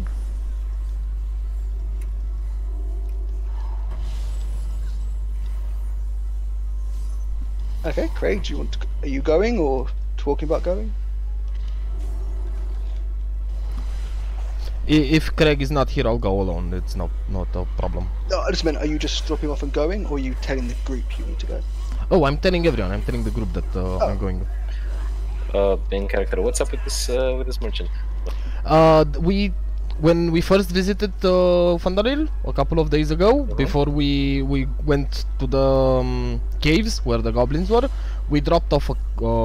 A: Okay, Craig, do you want to, are you going or talking about going?
B: If Craig is not here, I'll go alone. It's not a problem.
A: No, I just meant, are you just dropping off and going, or are you telling the group you need to go?
B: Oh, I'm telling everyone. I'm telling the group that I'm going.
G: In character, what's up with this merchant?
B: When we first visited Fandalil a couple of days ago, before we went to the caves where the goblins were, we dropped off a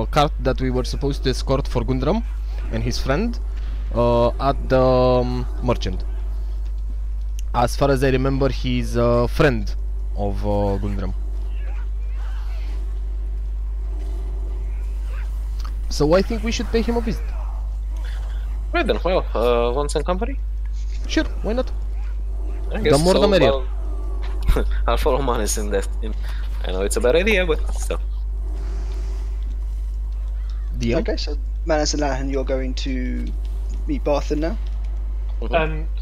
B: cart that we were supposed to escort for Gundram and his friend at the merchant. As far as I remember, he's a friend of Gundram. So I think we should pay him a visit.
G: Right then, well, want some company?
B: Sure, why not?
G: I guess
B: The more
G: so.
B: the merrier.
G: I'll follow Manus in that. I know it's a bad idea, but still.
B: Deal?
A: Okay, so Manus and Lanahan, you're going to meet Barthen now?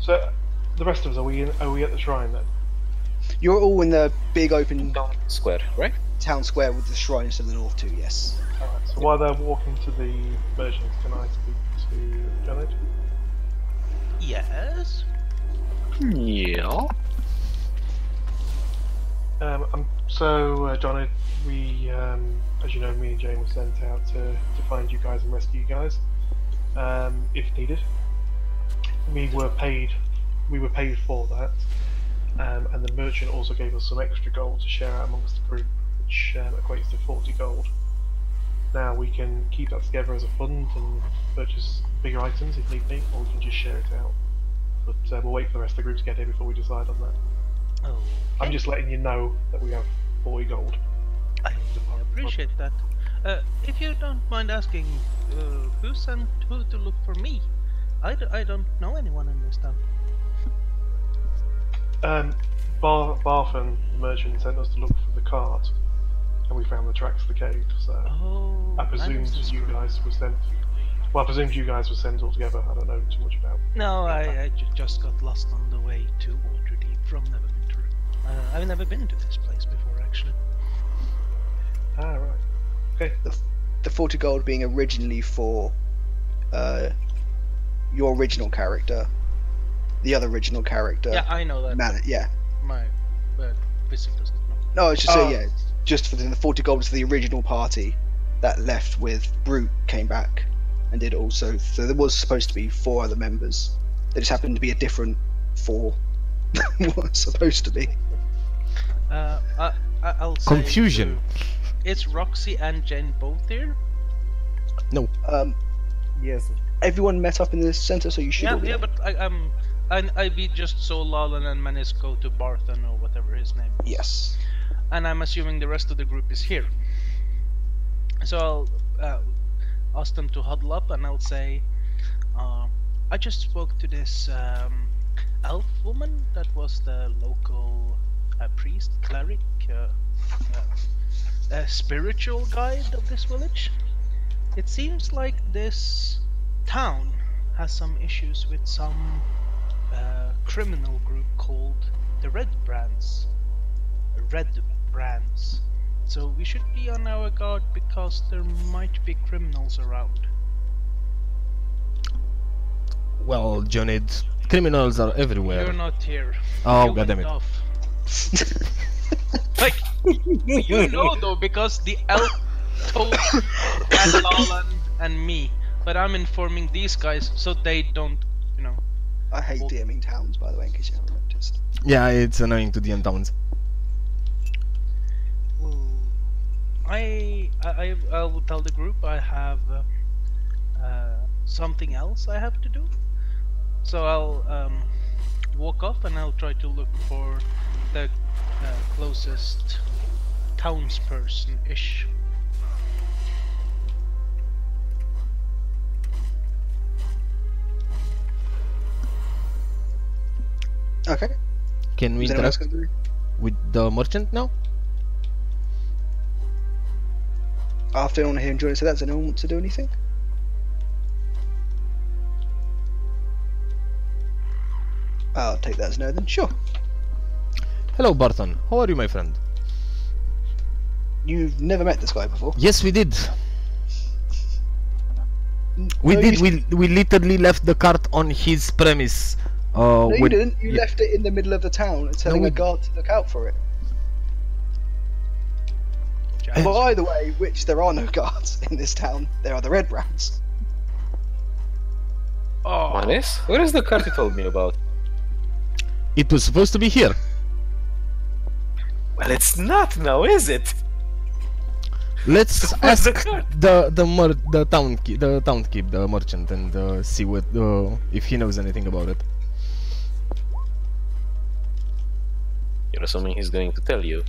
E: So the rest of us, are we at the shrine then?
A: You're all in the big open
G: Square, right?
A: town square with the shrines to the north too, yes.
E: Alright, so while they're walking to the merchants, can I speak to Janet?
C: Yes.
G: Yeah.
E: Johnny, we, as you know, me and Jane were sent out to find you guys and rescue you guys, if needed. We were paid for that, and the merchant also gave us some extra gold to share out amongst the group, which equates to 40 gold. Now we can keep that together as a fund and purchase bigger items if need be, or we can just share it out. But we'll wait for the rest of the group to get here before we decide on that.
C: Oh.
E: I'm just letting you know that we have 40 gold.
C: I appreciate that. If you don't mind asking, who sent who to look for me? I don't know anyone in this town.
E: Barthen, the merchant, sent us to look for the cart, and we found the tracks to the cave, so I presumed you guys were sent. Well, I presumed you guys were sent all together. I don't know too much about.
C: No, I just got lost on the way to Waterdeep from Neverwinter. I've never been to this place before, actually.
E: Ah, right. Okay.
A: The 40 gold being originally for your original character, the other original character.
C: Yeah, I know that.
A: Yeah.
C: My visit doesn't know.
A: No, it's just just for the 40 gold is for the original party that left with Brute came back and did also. So there was supposed to be 4 other members. They just happened to be a different 4 than what it's supposed to be.
C: I'll say
B: Confusion.
C: It's Roxy and Jen both here.
B: No.
D: Yes.
A: Everyone met up in the center, so you should. all be
C: Yeah,
A: there.
C: but I be just so Lalan and Manis go to Barthen or whatever his name is.
A: Yes.
C: And I'm assuming the rest of the group is here. So I'll ask them to huddle up, and I'll say, I just spoke to this elf woman that was the local priest, cleric, spiritual guide of this village. It seems like this town has some issues with some criminal group called the Red Brands. So we should be on our guard because there might be criminals around.
B: Well, Jonid, criminals are everywhere.
C: You're not here.
B: Oh,
C: You
B: goddammit.
C: went off. Like, you know though, because the elf told and Lalan and me, but I'm informing these guys so they don't, you know.
A: I hate DMing towns, by the way, in case you haven't noticed.
B: Yeah, it's annoying to DM towns.
C: I will tell the group I have something else I have to do, so I'll walk off and I'll try to look for the closest townsperson-ish.
A: Okay.
B: Can we
A: Is anyone else
B: interact
A: going to do?
B: with the merchant now?
A: After anyone here enjoying that, does anyone want to do anything? I'll take that as no then. Sure.
B: Hello, Barton. How are you, my friend?
A: You've never met this guy before.
B: Yes, we did. We
A: No,
B: did.
A: you-
B: We literally left the cart on his premise.
A: No, you
B: with-
A: didn't. You
B: yeah.
A: left it in the middle of the town and telling
B: we-
A: a guard to look out for it.
C: James,
A: By the way, which there are no guards in this town. There are the red rats.
C: Oh,
G: Manis? Where is the card you told me about?
B: It was supposed to be here.
G: Well, it's not now, is it?
B: Let's
G: Where's
B: ask
G: the cart?
B: the townkeep, the merchant, and see what if he knows anything about it.
G: You're assuming he's going to tell you.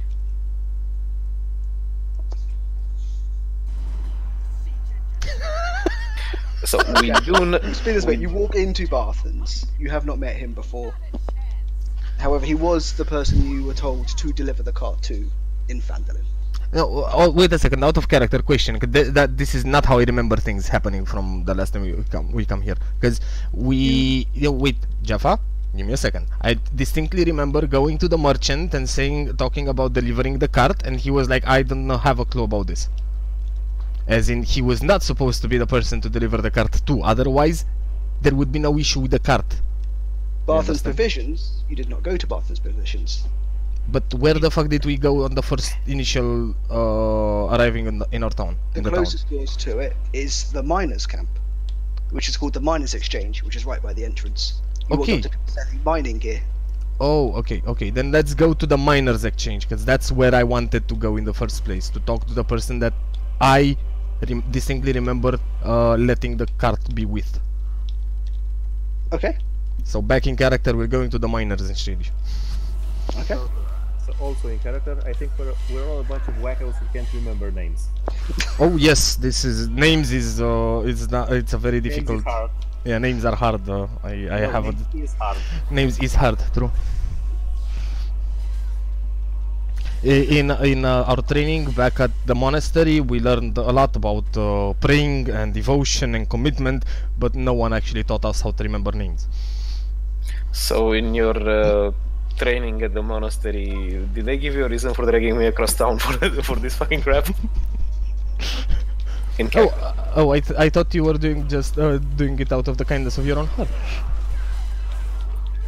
G: So we do not.
A: Let's put it this way, you walk into Barthen's. You have not met him before. However, he was the person you were told to deliver the cart to in Phandalin.
B: No, wait a second. Out of character question. 'Cause that this is not how I remember things happening from the last time we come here. Because wait, Jaffa, give me a second. I distinctly remember going to the merchant and talking about delivering the cart, and he was like, I don't have a clue about this. As in, he was not supposed to be the person to deliver the cart to. Otherwise, there would be no issue with the cart.
A: Barthen's
B: understand?
A: provisions, you did not go to Barthen's provisions.
B: But where the fuck did we go on the first initial arriving in our town?
A: The
B: In the
A: closest doors to it is the miners' camp, which is called the Miners' Exchange, which is right by the entrance. You walk
B: Okay.
A: up to people selling mining gear.
B: Oh, okay. Then let's go to the miners' exchange, because that's where I wanted to go in the first place, to talk to the person that I distinctly remember letting the cart be with.
A: Okay.
B: So back in character, we're going to the miners' exchange.
A: Okay.
D: So also in character, I think we're all a bunch of wackos who can't remember names.
B: Oh yes, this is names is it's a very difficult.
D: Names is hard.
B: Yeah, names are hard. I
D: No,
B: have
D: names is hard.
B: names is hard. True. In our training back at the monastery, we learned a lot about praying and devotion and commitment, but no one actually taught us how to remember names.
G: So in your training at the monastery, did they give you a reason for dragging me across town for this fucking crap? In character.
B: I thought you were doing it out of the kindness of your own heart.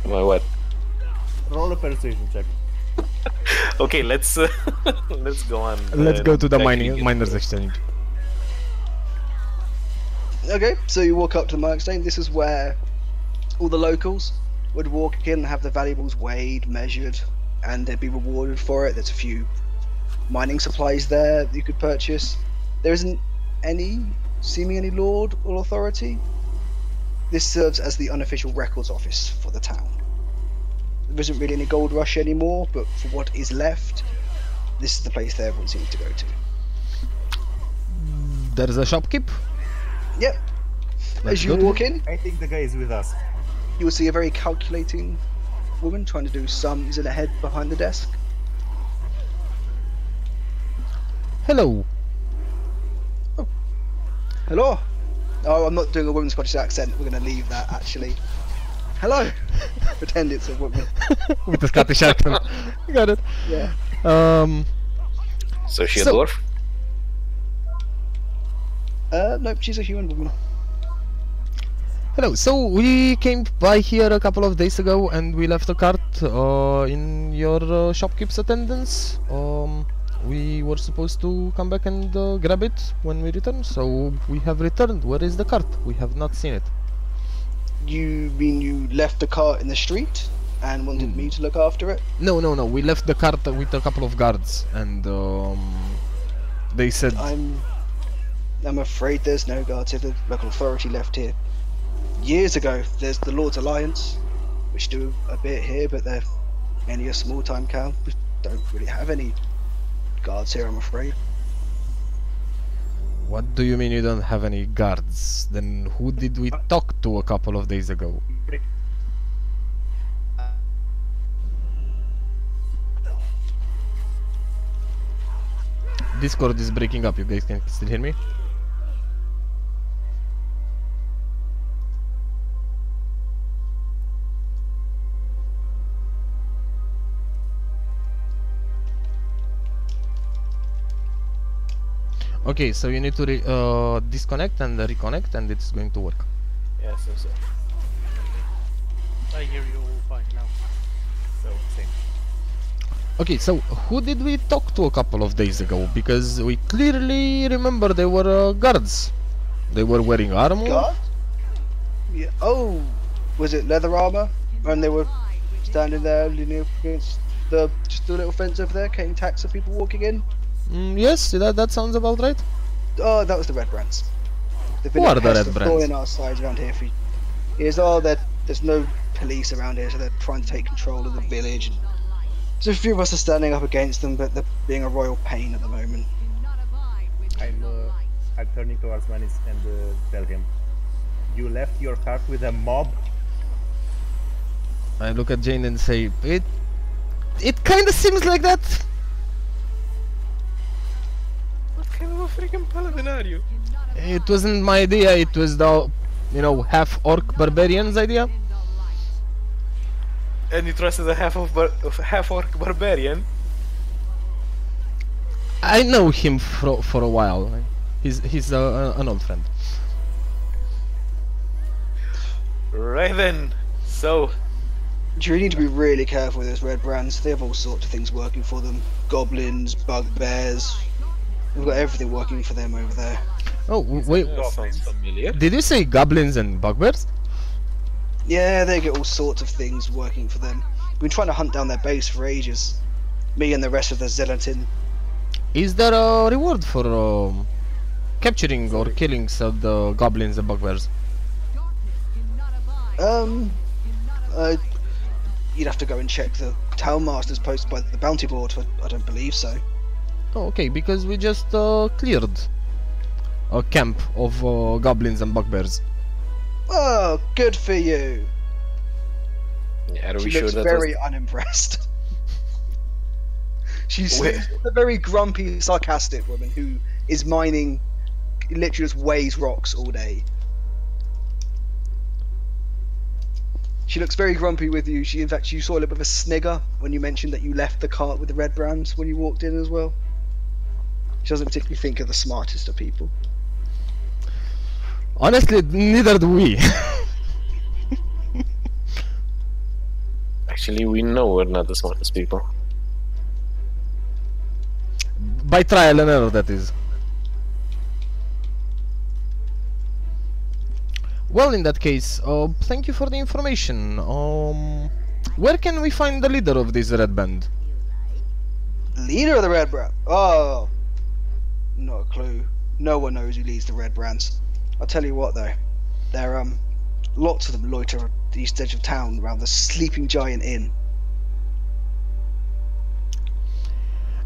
G: My what?
D: Roll a persuasion check.
G: Okay, let's let's go on.
B: Let's go to the
G: actually get
B: miners
G: to it.
B: exchange.
A: Okay, so you walk up to the Miners' Exchange. This is where all the locals would walk in and have the valuables weighed, measured, and they'd be rewarded for it. There's a few mining supplies there that you could purchase. There isn't seeming any lord or authority. This serves as the unofficial records office for the town. There isn't really any gold rush anymore, but for what is left, this is the place that everyone seems to go to.
B: There's a shopkeep.
A: Yep.
B: Let's
A: As you
B: go to
A: walk in,
D: I think the guy is with us.
A: you will see a very calculating woman trying to do sums in her head behind the desk.
B: Hello.
A: Hello. Oh, I'm not doing a woman's Scottish accent. We're going to leave that actually. Hello. Pretend it's a woman.
B: With the Scottish accent. Got it.
A: Yeah.
G: So she a
B: So-
G: dwarf?
A: Nope, she's a human woman.
B: Hello. So we came by here a couple of days ago, and we left a cart in your shopkeep's attendance. We were supposed to come back and grab it when we returned, so we have returned. Where is the cart? We have not seen it.
A: You mean you left the cart in the street and wanted me to look after it?
B: No. We left the cart with a couple of guards, and they said
A: I'm afraid there's no guards here. The local authority left here years ago. There's the Lord's Alliance, which do a bit here, but they're only a small time camp. We don't really have any guards here, I'm afraid.
B: What do you mean you don't have any guards? Then who did we talk to a couple of days ago? Discord is breaking up. You guys can still hear me? Okay, so you need to disconnect and reconnect, and it's going to work.
D: Yes, so.
C: I hear you all fine now.
D: So, same.
B: Okay, so who did we talk to a couple of days ago? Because we clearly remember they were guards. They were wearing armor.
A: God? Yeah. Oh, was it leather armor? And they were standing there leaning up against just the little fence over there, getting attacks of people walking in.
B: Yes, that sounds about right.
A: Oh, that was the Red Brands.
B: Who are the Red Brands?
A: In our sides around here for years. Oh, there's no police around here, so they're trying to take control of the village. So a few of us are standing up against them, but they're being a royal pain at the moment.
D: I'm turning towards Manis and tell him, you left your cart with a mob?
B: I look at Jane and say, it kind of seems like that.
G: What kind of a freaking paladin are you?
B: It wasn't my idea. It was the, half-orc barbarian's idea.
G: And you trusted a half-orc barbarian?
B: I know him for a while. He's an old friend.
G: Right then. So,
A: You need to be really careful with those Red Brands. They have all sorts of things working for them. Goblins, bugbears. We've got everything working for them over there.
B: Oh, wait.
G: sounds familiar.
B: Did you say goblins and bugbears?
A: Yeah, they get all sorts of things working for them. We've been trying to hunt down their base for ages. Me and the rest of the Zelatin.
B: Is there a reward for capturing or killing some of the goblins and bugbears?
A: You'd have to go and check the town master's posted by the bounty board. I don't believe so.
B: Oh, okay, because we just cleared a camp of goblins and bugbears.
A: Oh, good for you.
G: Yeah, are we
A: She
G: sure
A: looks
G: that
A: very unimpressed. She's a very grumpy, sarcastic woman who is mining, literally just weighs rocks all day. She looks very grumpy with you. In fact, you saw a little bit of a snigger when you mentioned that you left the cart with the Red Brands when you walked in as well. She doesn't particularly think you're the smartest of people.
B: Honestly, neither do we.
G: Actually, we know we're not the smartest people.
B: By trial and error, that is. Well, in that case, thank you for the information. Where can we find the leader of this red band?
A: Leader of the Red Brand? Oh, not a clue. No one knows who leads the Red Brands. I'll tell you what though, there lots of them loiter at the east edge of town around the Sleeping Giant Inn.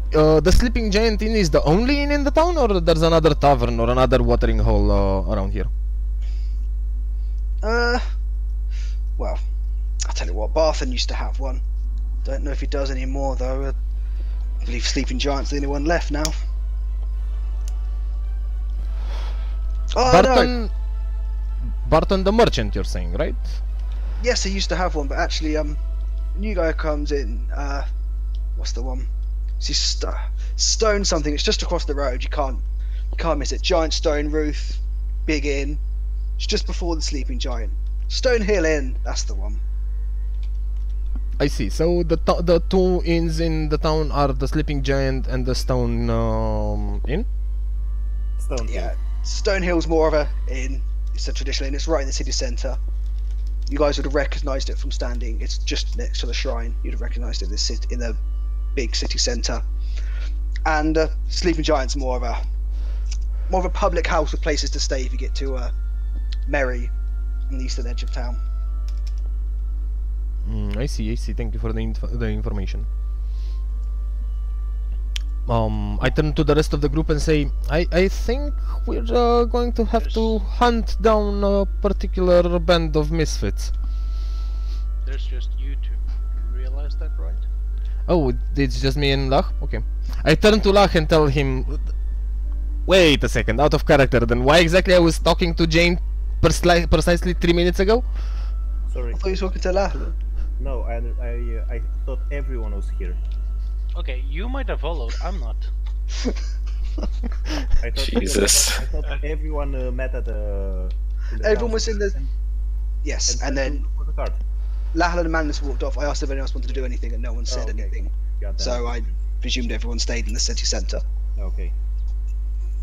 B: The Sleeping Giant Inn is the only inn in the town, or there's another tavern or another watering hole around here?
A: Well, I'll tell you what, Barthen used to have one. Don't know if he does anymore though. I believe Sleeping Giant's the only one left now. Oh, no.
B: Barton the merchant, you're saying, right?
A: Yes, he used to have one, but actually, a new guy comes in. What's the one? It's Stone something. It's just across the road. You can't miss it. Giant stone roof, big inn. It's just before the Sleeping Giant. Stone Hill Inn. That's the one.
B: I see. So the two inns in the town are the Sleeping Giant and the Stone Inn.
D: Stone.
A: Yeah. Stone Hill's more of a inn. It's a traditional inn. It's right in the city centre. You guys would have recognised it from standing. It's just next to the shrine. You'd have recognised it in the big city centre. And Sleeping Giant's more of a public house with places to stay if you get to Merry on the eastern edge of town.
B: I see. Thank you for the information. I turn to the rest of the group and say, I think we're going to have to hunt down a particular band of misfits.
C: There's just you two. You realize that, right?
B: Oh, it's just me and Lach? Okay. I turn to Lach and tell him... Wait a second, out of character then. Why exactly I was talking to Jane precisely 3 minutes ago?
D: Sorry.
A: I thought you were talking to Lahla.
D: No, I thought everyone was here.
C: Okay, you might have followed. I'm not.
D: I thought
G: Jesus.
D: I thought everyone met at the...
A: Everyone was in the... Yes, and then
D: for the card.
A: Lahla and Magnus walked off. I asked if anyone else wanted to do anything and no one said
D: okay.
A: anything.
D: Got that.
A: So I presumed everyone stayed in the city centre.
D: Okay.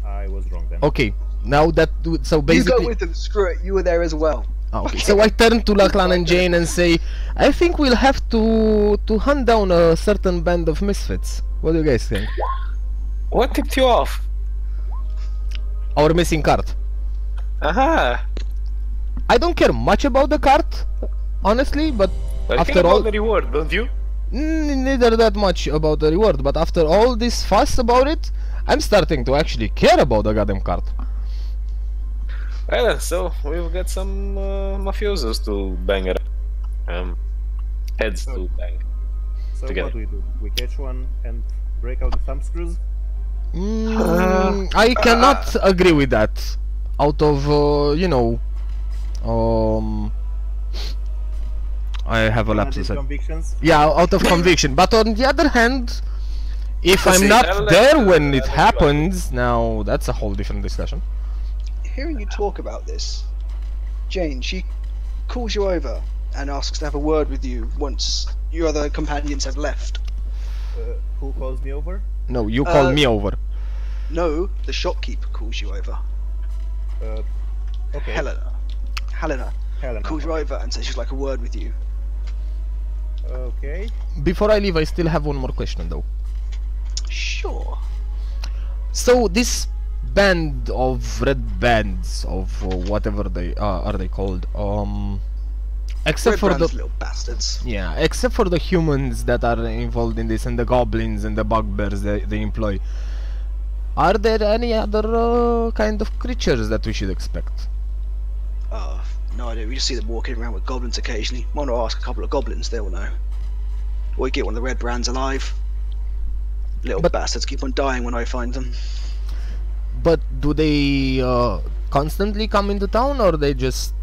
D: I was wrong then.
B: Okay, now that... So basically...
A: You go with them, screw it, you were there as well.
B: Oh, okay. So I turn to Lachlan and Jane and say, I think we'll have to hunt down a certain band of misfits. What do you guys think?
G: What tipped you off?
B: Our missing cart.
G: Aha!
B: I don't care much about the cart, honestly, but
G: I
B: after
G: care
B: all...
G: about the reward, don't you?
B: Neither that much about the reward, but after all this fuss about it, I'm starting to actually care about the goddamn cart.
G: Well, so we've got some mafiosos to bang around. Heads to bang.
D: So
G: together.
D: what do we do? We catch one and break out the thumb screws?
B: I cannot agree with that. Out of, you know... I have a lapsus.
D: Convictions?
B: Yeah, out of conviction. But on the other hand, if
G: Let's
B: I'm
G: see,
B: not
G: I'll let,
B: there when
G: I'll
B: it
G: let you
B: happens, now that's a whole different discussion.
A: Hearing you talk about this, Jane, she calls you over and asks to have a word with you once your other companions have left.
D: Who calls me over?
B: No, you call me over.
A: No, the shopkeeper calls you over.
D: Okay.
A: Helena calls you over and says she'd like a word with you.
D: Okay.
B: Before I leave, I still have one more question though.
A: Sure.
B: So this band of red bands of whatever they are they called? Except
A: Red
B: for
A: Brand's
B: the
A: little bastards.
B: yeah, except for the humans that are involved in this and the goblins and the bugbears they employ. Are there any other kind of creatures that we should expect?
A: No idea. We just see them walking around with goblins occasionally. Why not ask a couple of goblins? They'll know. Or you get one of the red brands alive. Little bastards keep on dying when I find them.
B: But do they constantly come into town, or they just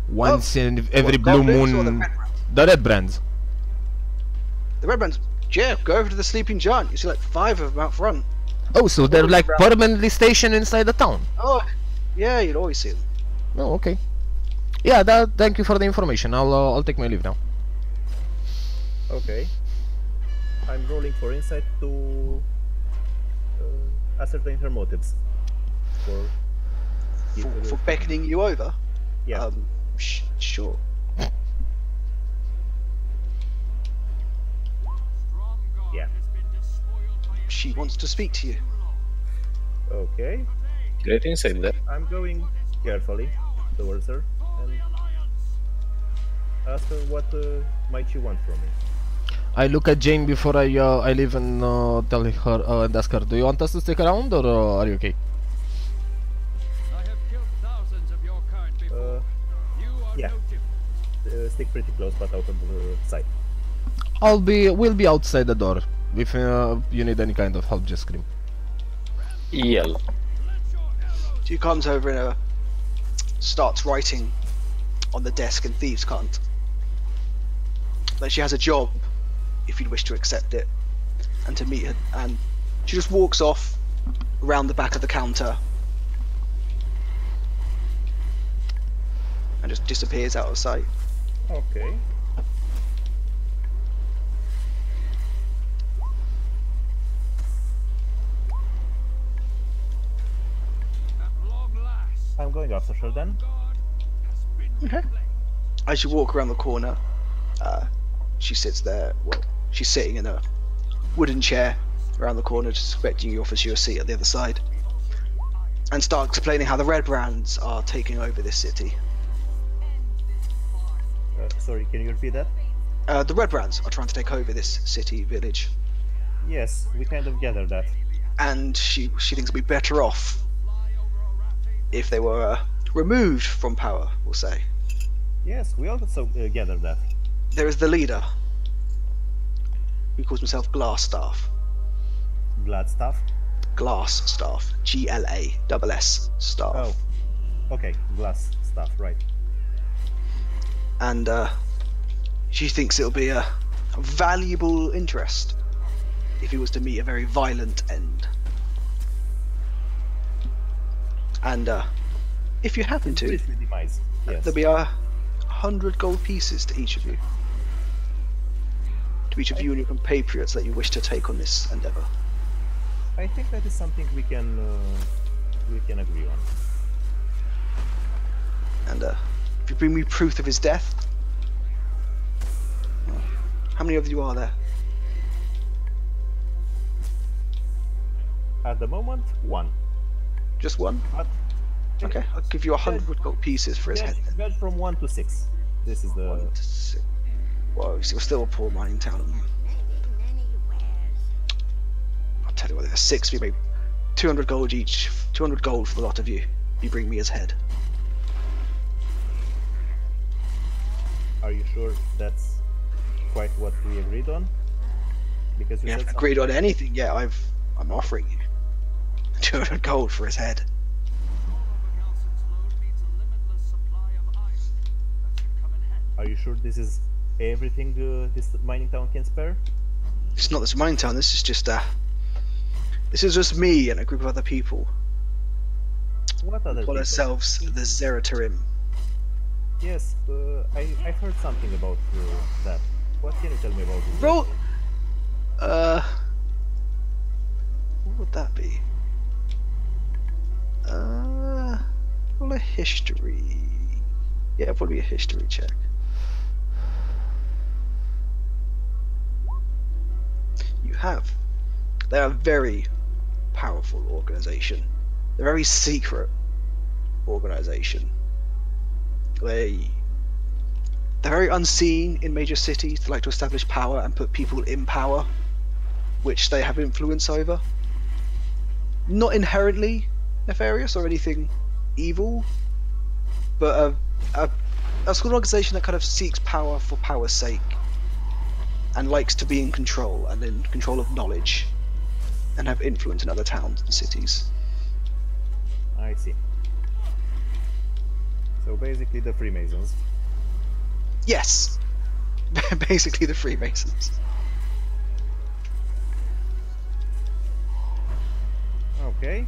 B: once in every blue
A: Goblins or
B: moon?
A: the red brands?
B: The red brands.
A: The red brands. Yeah, go over to the Sleeping Giant. You see like 5 of them out front.
B: Oh, so they're
A: Always
B: like
A: around.
B: permanently stationed inside the town.
A: Oh, yeah, you'd always see them.
B: Oh, okay. Yeah, thank you for the information. I'll take my leave now.
D: Okay. I'm rolling for insight to ascertain her motives.
A: For beckoning you over?
D: Yeah.
A: Sure.
D: Yeah.
A: She wants to speak to you.
D: Okay.
G: Great insight there.
D: I'm going carefully towards her and ask her what might she want from me.
B: I look at Jane before I leave and tell her and ask her, do you want us to stick around, or are you okay?
D: Yeah. Stick pretty close, but out of the sight.
B: We'll be outside the door. If you need any kind of help, just scream.
G: Yell.
A: She comes over and starts writing on the desk in Thieves' Cant. That she has a job, if you'd wish to accept it, and to meet her. And she just walks off around the back of the counter and just disappears out of sight.
D: Okay. I'm going after her then.
A: Okay. As you walk around the corner, she sits there. Well, she's sitting in a wooden chair around the corner, just expecting you offers you a seat at the other side, and starts explaining how the Red Brands are taking over this city.
D: Sorry, can you repeat that?
A: The Red Brands are trying to take over this city village,
D: Yes, we kind of gathered that.
A: and she thinks we'd be better off if they were removed from power, we'll say.
D: Yes, we also gathered that.
A: There is the leader, He calls himself Glass Staff.
D: Glad stuff.
A: Glass Staff. GLASS Staff.
D: Oh, okay, glass stuff, right.
A: And she thinks it'll be a valuable interest if he was to meet a very violent end. And if you happen to,
D: Briefly demise. Yes.
A: there'll be 100 gold pieces to each of you. To each of you and your compatriots that you wish to take on this endeavor.
D: I think that is something we can agree on.
A: And if you bring me proof of his death, well, how many of you are there?
D: At the moment, one.
A: Just one?
D: But
A: Okay, I'll give you 100 gold pieces for his head.
D: Judge from 1 to 6. This is the.
A: 1 to 6. Well, we're still a poor mining town. I'll tell you what, there's 6 we make 200 gold each. 200 gold for the lot of you. You bring me his head.
D: Are you sure that's quite what we agreed on? Because
A: We
D: you
A: haven't
D: said
A: agreed on anything yet. I'm offering you 200 gold for his head.
D: Are you sure this is everything this mining town can spare?
A: It's not this mining town. This is just me and a group of other people.
D: What other
A: We call
D: people?
A: ourselves the Zeratarim.
D: Yes, I heard something about that. What can you tell me about this?
A: Roll. What would that be? Roll a history. Yeah, probably a history check. You have. They're a very powerful organization. They're a very secret organization. They're very unseen in major cities. They like to establish power and put people in power, which they have influence over. Not inherently nefarious or anything evil, but a sort of organization that kind of seeks power for power's sake and likes to be in control and in control of knowledge and have influence in other towns and cities.
D: I see. So basically the Freemasons.
A: Yes, basically the Freemasons.
D: Okay.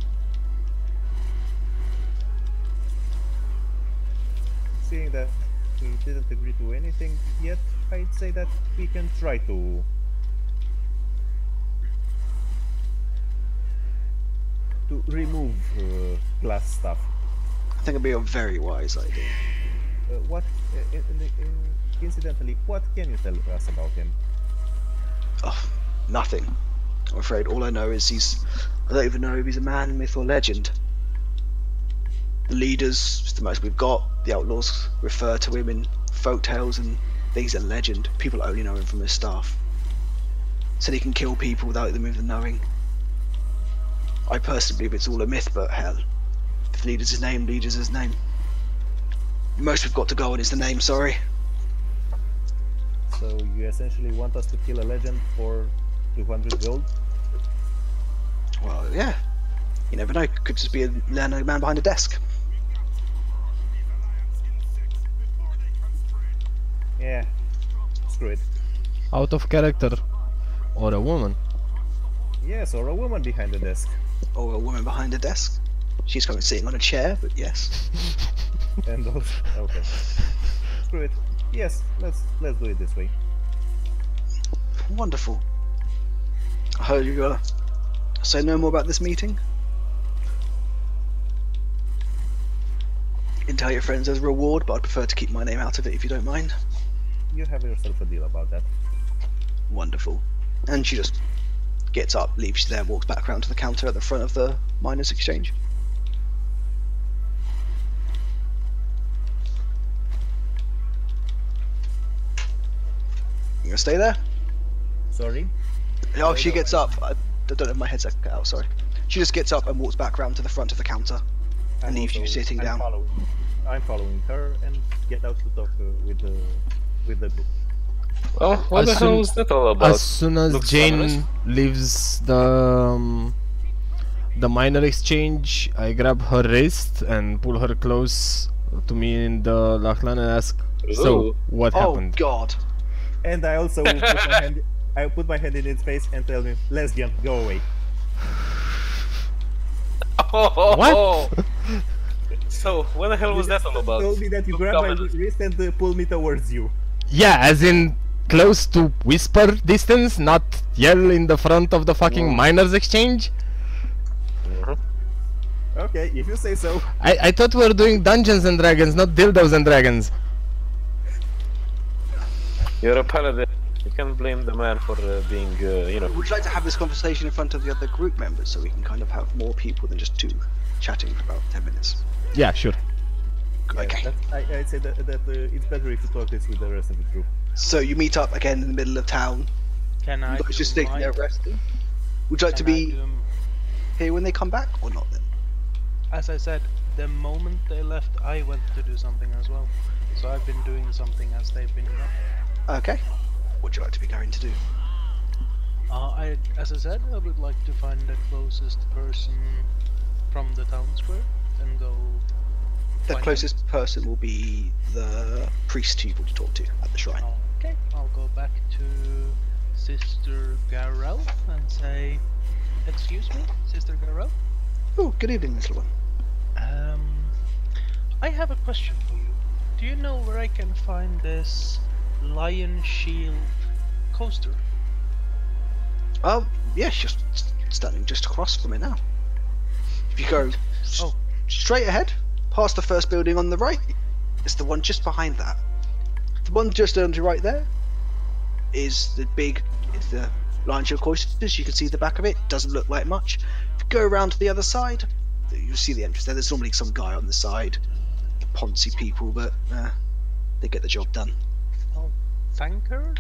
D: Seeing that we didn't agree to anything yet, I'd say that we can try to remove glass stuff.
A: I think it'd be a very wise idea.
D: Incidentally, what can you tell us about him?
A: Oh, nothing. I'm afraid all I know is I don't even know if he's a man, myth or legend. The leaders, it's the most we've got. The outlaws refer to him in folk tales and he's a legend. People only know him from his staff. Said he can kill people without them even knowing. I personally believe it's all a myth, but hell, if leader's his name, leader's his name. Most we've got to go on is the name, sorry.
D: So you essentially want us to kill a legend for 200 gold?
A: Well, yeah. You never know, could just be a man behind a desk.
D: Yeah, screw it.
B: Out of character. Or a woman.
D: Yes, or a woman behind the desk.
A: Or a woman behind a desk. She's kind of sitting on a chair, but yes.
D: And also, okay. Screw it. Yes, let's do it this way.
A: Wonderful. I heard you say no more about this meeting. You can tell your friends there's a reward, but I'd prefer to keep my name out of it if you don't mind.
D: You have yourself a deal about that.
A: Wonderful. And she just gets up, leaves you there, walks back around to the counter at the front of the Miners' Exchange. You gonna stay there?
D: Sorry?
A: Oh, she gets up. I don't have my headset out, sorry. She just gets up and walks back around to the front of the counter and leaves you sitting down.
D: I'm following her and get out to talk with the group.
G: Well, what the hell was that all about?
B: As soon as
G: Looks
B: Jane
G: ominous.
B: leaves the minor exchange, I grab her wrist and pull her close to me in the Lachlan and ask, "So,
G: Ooh.
B: what
A: Oh
B: happened?"
A: God.
D: And I also put my hand in its face and tell him, lesbian, go away.
B: What?
G: So, what the hell was that all about?
D: Told me that you
G: Look
D: grab my
G: ominous.
D: wrist and pull me towards you.
B: Yeah, as in close to whisper distance, not yell in the front of the fucking minors exchange.
D: Okay, if you say so.
B: I thought we were doing Dungeons and Dragons, not Dildos and Dragons.
G: You're a paladin. You can't blame the man for being, you know.
A: Would you like to have this conversation in front of the other group members so we can kind of have more people than just two chatting for about 10 minutes?
B: Yeah, sure.
A: Okay.
D: I'd say that it's better if you talk this with the rest of the group.
A: So you meet up again in the middle of town.
C: Can I
A: You guys
C: do
A: just sitting there
C: my-
A: resting. Would you like to
C: can I
A: be
C: do m-
A: here when they come back or not then?
C: As I said, the moment they left, I went to do something as well. So I've been doing something as they've been gone.
A: Okay. What would you like to be going to do?
C: As I said, I would like to find the closest person from the town square and go.
A: The
C: find
A: closest person will be the priest you want to talk to at the shrine.
C: them. Okay, I'll go back to Sister Garel and say, "Excuse me, Sister Garel.
A: Oh, good evening, little one.
C: I have a question for you. Do you know where I can find this Lion Shield coaster?"
A: Oh, yes, just standing just across from it now. If you go
C: Oh.
A: straight ahead, past the first building on the right, it's the one just behind that. The one just on your right there is it's the Lion Shield coaster. You can see the back of it. Doesn't look like much. If you go around to the other side, you'll see the entrance there. There's normally some guy on the side. Poncy people, but they get the job done.
C: I'll thank her,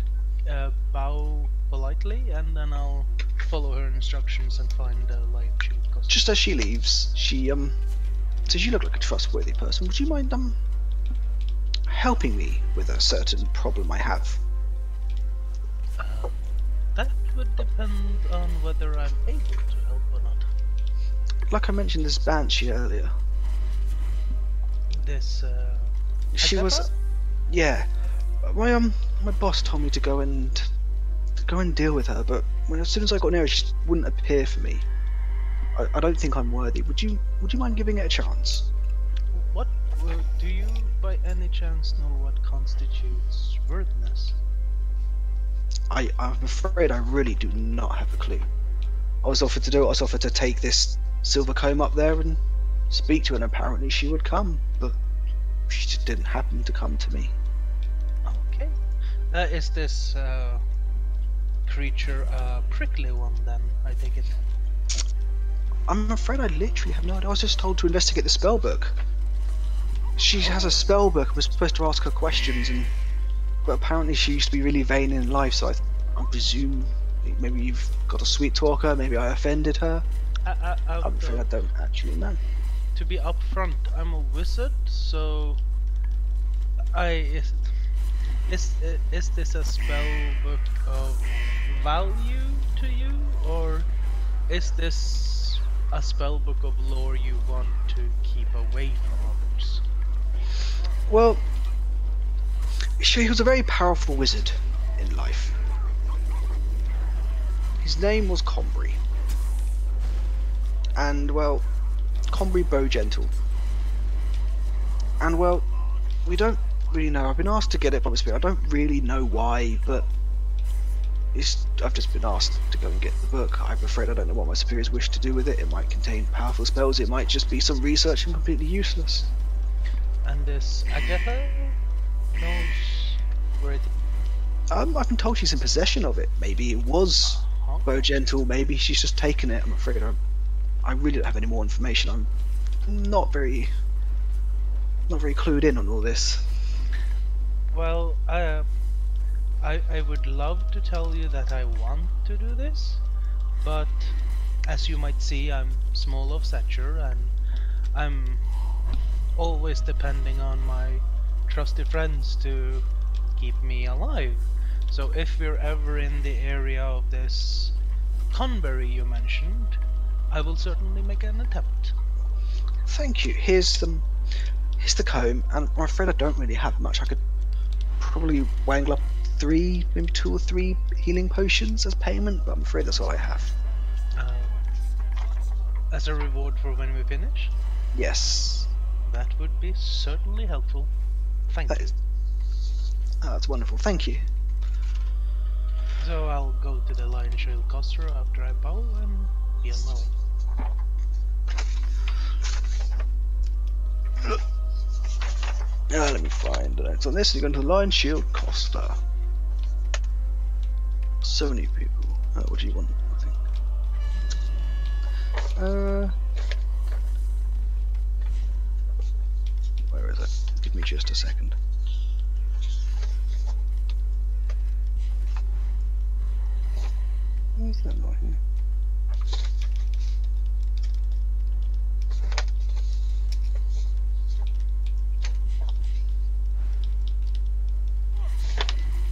C: bow politely, and then I'll follow her instructions and find the Lion Shield coaster.
A: Just as she leaves, she says, "You look like a trustworthy person. Would you mind helping me with a certain problem I have?"
C: That would depend on whether I'm able to help or not.
A: Like I mentioned this Banshee earlier.
C: This,
A: She
C: Agatha?
A: was, yeah. My boss told me to go and deal with her, but as soon as I got near her, she wouldn't appear for me. I don't think I'm worthy. Would you mind giving it a chance?
C: What do you, by any chance, know what constitutes worthiness?
A: I'm afraid I really do not have a clue. I was offered to do it. I was offered to take this silver comb up there and speak to her, and apparently she would come, but she just didn't happen to come to me.
C: Okay. Is this creature a prickly one then, I take it?
A: I'm afraid I literally have no idea. I was just told to investigate the spell book. She has a spell book. I was supposed to ask her questions, but apparently she used to be really vain in life, so I presume maybe you've got a sweet talker, maybe I offended her. I'm afraid I don't actually know.
C: To be upfront, I'm a wizard, so is this a spell book of value to you, or is this a spell book of lore you want to keep away from others?
A: Well, he was a very powerful wizard in life. His name was Combry. And, well, Combry Bowgentle. And, well, we don't really know. I've been asked to get it from his spirit. I don't really know why, but I've just been asked to go and get the book. I'm afraid I don't know what my superiors wish to do with it. It might contain powerful spells. It might just be some research and completely useless.
C: And this Agatha knows where it is?
A: I've been told she's in possession of it. Maybe it was Bowgentle. Maybe she's just taken it. I'm afraid I really don't have any more information. I'm not very clued in on all this.
C: Well, I would love to tell you that I want to do this, but as you might see, I'm small of stature and I'm always depending on my trusty friends to keep me alive. So if we're ever in the area of this Conbury you mentioned, I will certainly make an attempt.
A: Thank you. Here's the comb, and I'm afraid I don't really have much. I could probably wangle up 3, maybe 2 or 3 healing potions as payment, but I'm afraid that's all I have.
C: As a reward for when we finish?
A: Yes.
C: That would be certainly helpful. Thank you.
A: That's wonderful. Thank you.
C: So I'll go to the Lion Shield Coster after I bow and be on my way.
A: Let me find the notes on this. You're going to the Lion Shield Coster. So many people. What do you want? I think. Where is it? Give me just a second. Where's that not here?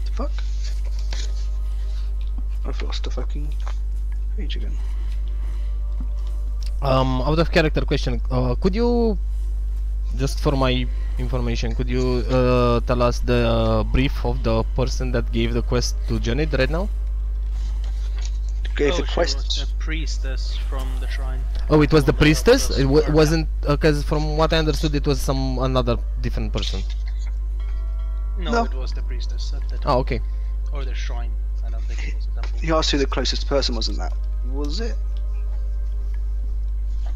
A: The fuck? I've lost the fucking page again.
B: Out of character question, could you, just for my information, could you tell us the brief of the person that gave the quest to Janet right now?
A: Gave the
C: She
A: quest.
C: was the priestess from the shrine.
B: Oh, it was the priestess? It
C: Yeah.
B: wasn't, because from what I understood it was another different person.
C: No, it was the priestess at the time.
B: Oh, okay.
C: Or the shrine. I don't think it was a temple.
A: He asked who the closest person was, and that was it.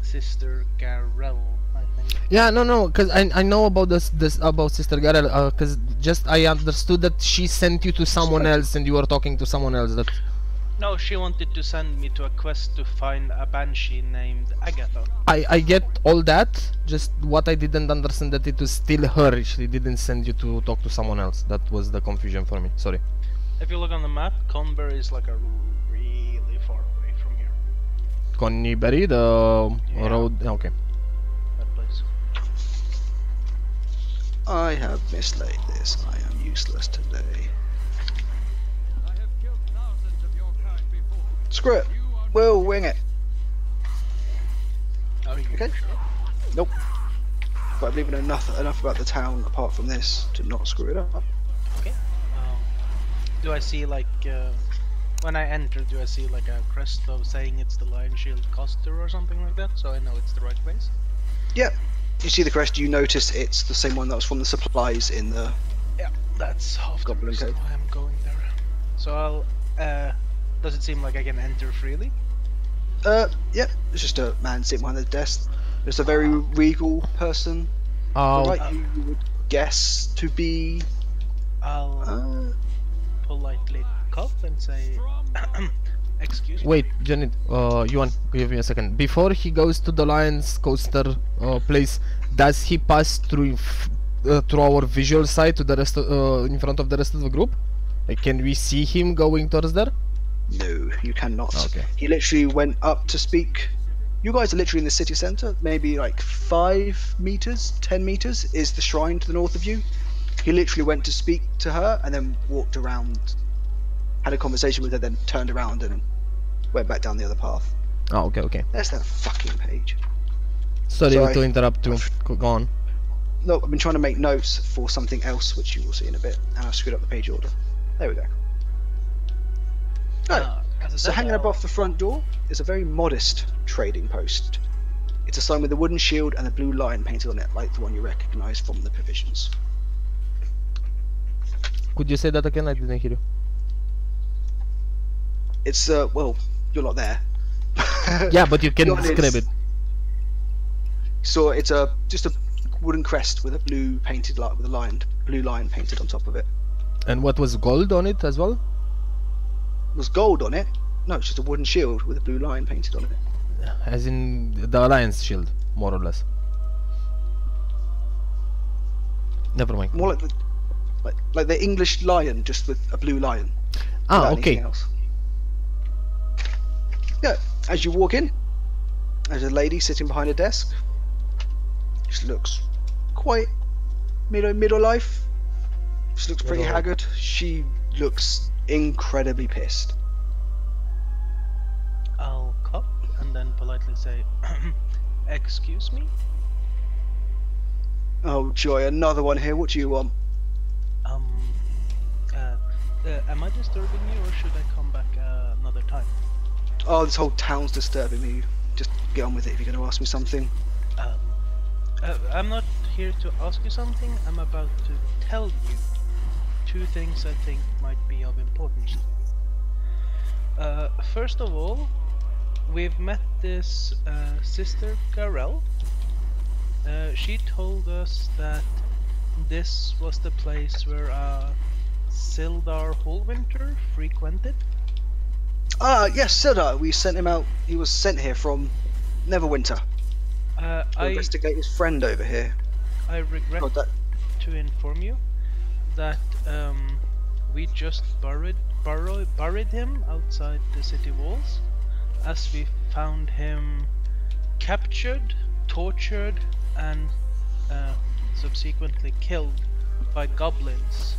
C: Sister Garel, I think.
B: Yeah, no, because I know about this about Sister Garel, because just I understood that she sent you to someone else and you were talking to someone else. That
C: No, she wanted to send me to a quest to find a banshee named Agatha.
B: I get all that. Just what I didn't understand that it was still her. She didn't send you to talk to someone else. That was the confusion for me. Sorry.
C: If you look on the map, Conbury is like a really far away from here.
B: Connyberry, the
C: Yeah.
B: road. Okay.
C: That place.
A: I have mislaid this. I am useless today. Screw it. We'll wing it.
C: Are you
A: Okay.
C: sure?
A: Nope. But I believe in enough about the town apart from this to not screw it up.
C: Okay. Do I see like when I enter? Do I see like a crest of saying it's the Lion Shield Coster or something like that? So I know it's the right place.
A: Yep. You see the crest. You notice it's the same one that was from the supplies in the.
C: Yeah, that's half the
A: Goblin
C: reason
A: Cave.
C: why I'm going there. So I'll. Does it seem like I can enter freely?
A: Yep. It's just a man sitting behind the desk. Just a very regal person. Right, you would guess to be.
C: I'll politely cough and say, "Excuse me."
B: Wait, Janet, Yuan, give me a second. Before he goes to the Lion's Coaster place, does he pass through our visual side to the rest in front of the rest of the group? Like, can we see him going towards there?
A: No, you cannot.
B: Okay.
A: He literally went up to speak. You guys are literally in the city centre. Maybe like 5 meters, 10 meters is the shrine to the north of you. He literally went to speak to her and then walked around, had a conversation with her, then turned around and went back down the other path.
B: Oh, okay.
A: There's that fucking page.
B: Sorry
A: Sorry.
B: to interrupt you. Go on.
A: No, I've been trying to make notes for something else, which you will see in a bit, and I screwed up the page order. There we go. Right.
C: As I
A: So
C: said,
A: hanging
C: I'll-
A: above the front door is a very modest trading post. It's a sign with a wooden shield and a blue lion painted on it, like the one you recognise from the provisions.
B: Could you say that again? I didn't hear you.
A: It's well, you're not there.
B: Yeah, but you can
A: You're on
B: describe
A: its-
B: it.
A: So it's just a wooden crest with a blue painted with a blue lion painted on top of it.
B: And what was gold on it as well?
A: Was gold on it? No, it's just a wooden shield with a blue lion painted on it.
B: As in the Alliance shield, more or less. Never mind.
A: More like the English lion, just with a blue lion.
B: Ah,
A: without anything
B: okay.
A: else. Yeah, as you walk in, there's a lady sitting behind a desk. She looks quite middle life. She looks pretty
D: Middle.
A: haggard. She looks incredibly pissed.
C: I'll cop and then politely say, "Excuse me?
A: Oh joy, another one here. What do you want?
C: Um, am I disturbing you, or should I come back another time?"
A: Oh, this whole town's disturbing me. Just get on with it if you're going to ask me something.
C: I'm not here to ask you something. I'm about to tell you 2 things I think might be of importance. First of all, we've met this Sister Garel. She told us that this was the place where Sildar Hallwinter frequented.
A: Ah, yes, Sildar. We sent him out. He was sent here from Neverwinter to investigate his friend over here.
C: I regret to inform you that we just buried him outside the city walls, as we found him captured, tortured, and subsequently killed by goblins.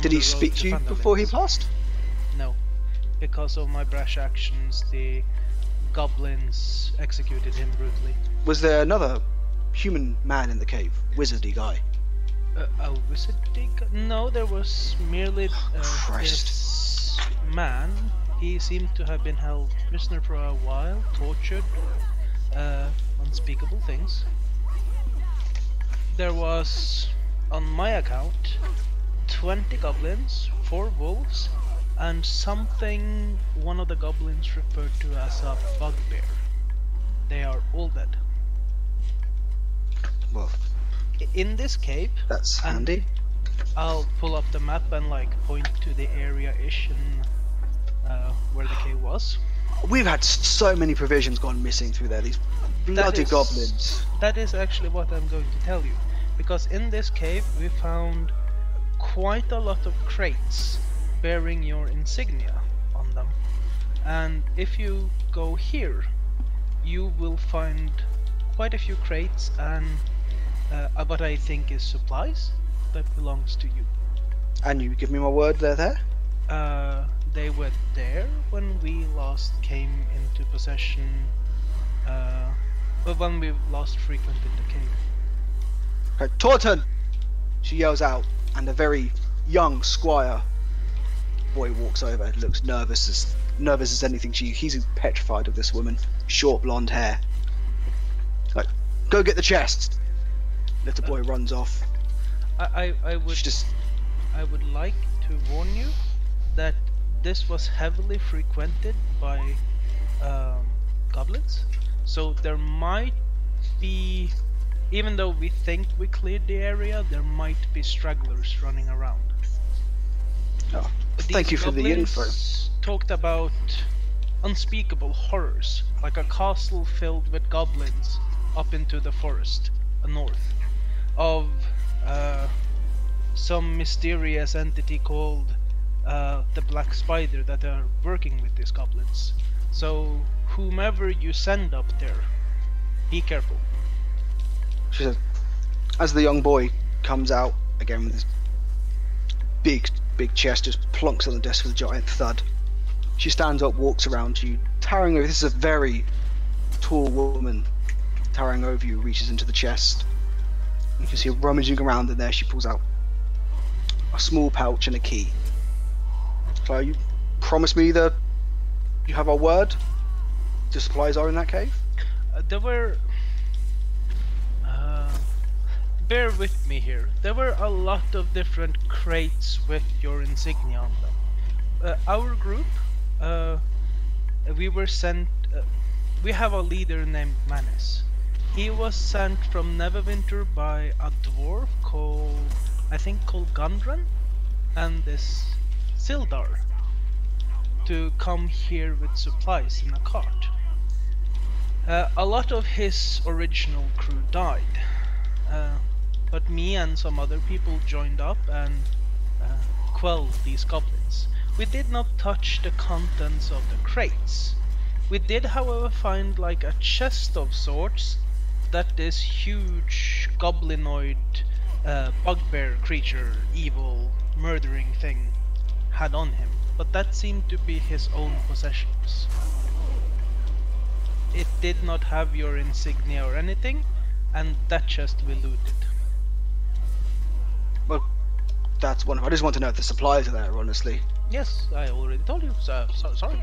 A: Did he speak to you before he passed?
C: No. Because of my brash actions, the goblins executed him brutally.
A: Was there another human man in the cave? Wizardy guy?
C: A wizardy guy? No, there was merely this man. He seemed to have been held prisoner for a while, tortured, unspeakable things. There was, on my account, 20 goblins, 4 wolves, and something one of the goblins referred to as a bugbear. They are all dead.
A: Well,
C: in this cave,
A: that's handy.
C: I'll pull up the map and like point to the area-ish and where the cave was.
A: We've had so many provisions gone missing through there. These bloody goblins.
C: That is actually what I'm going to tell you, because in this cave we found quite a lot of crates bearing your insignia on them, and if you go here you will find quite a few crates and what I think is supplies that belongs to you.
A: And you give me my word they're there?
C: They were there when we last came into possession, but when we last frequented the cave.
A: Okay, Torton! She yells out, and a very young squire boy walks over, looks nervous as anything. He's petrified of this woman. Short blonde hair. Like, go get the chest! Little boy runs off.
C: I would like to warn you that this was heavily frequented by goblins, so there might be, even though we think we cleared the area, there might be stragglers running around.
A: Oh, thank you for the info.
C: Talked about unspeakable horrors, like a castle filled with goblins up into the forest north, of some mysterious entity called the Black Spider that are working with these goblins. So whomever you send up there, be careful.
A: She says, as the young boy comes out again with his big chest, just plonks on the desk with a giant thud. She stands up, walks around to you, towering over. This is a very tall woman, towering over you, reaches into the chest. You can see her rummaging around in there. She pulls out a small pouch and a key. So you promise me that you have our word? The supplies are in that cave?
C: There were... bear with me here. There were a lot of different crates with your insignia on them. Our group, we were sent... we have a leader named Manis. He was sent from Neverwinter by a dwarf called Gundren, and this Sildar, to come here with supplies in a cart. A lot of his original crew died, but me and some other people joined up and quelled these goblins. We did not touch the contents of the crates. We did, however, find like a chest of sorts that this huge goblinoid bugbear creature, evil, murdering thing, had on him. but that seemed to be his own possessions. It did not have your insignia or anything, and that chest we looted.
A: Well, that's wonderful. I just want to know if the supplies are there, honestly.
C: Yes, I already told you, so sorry.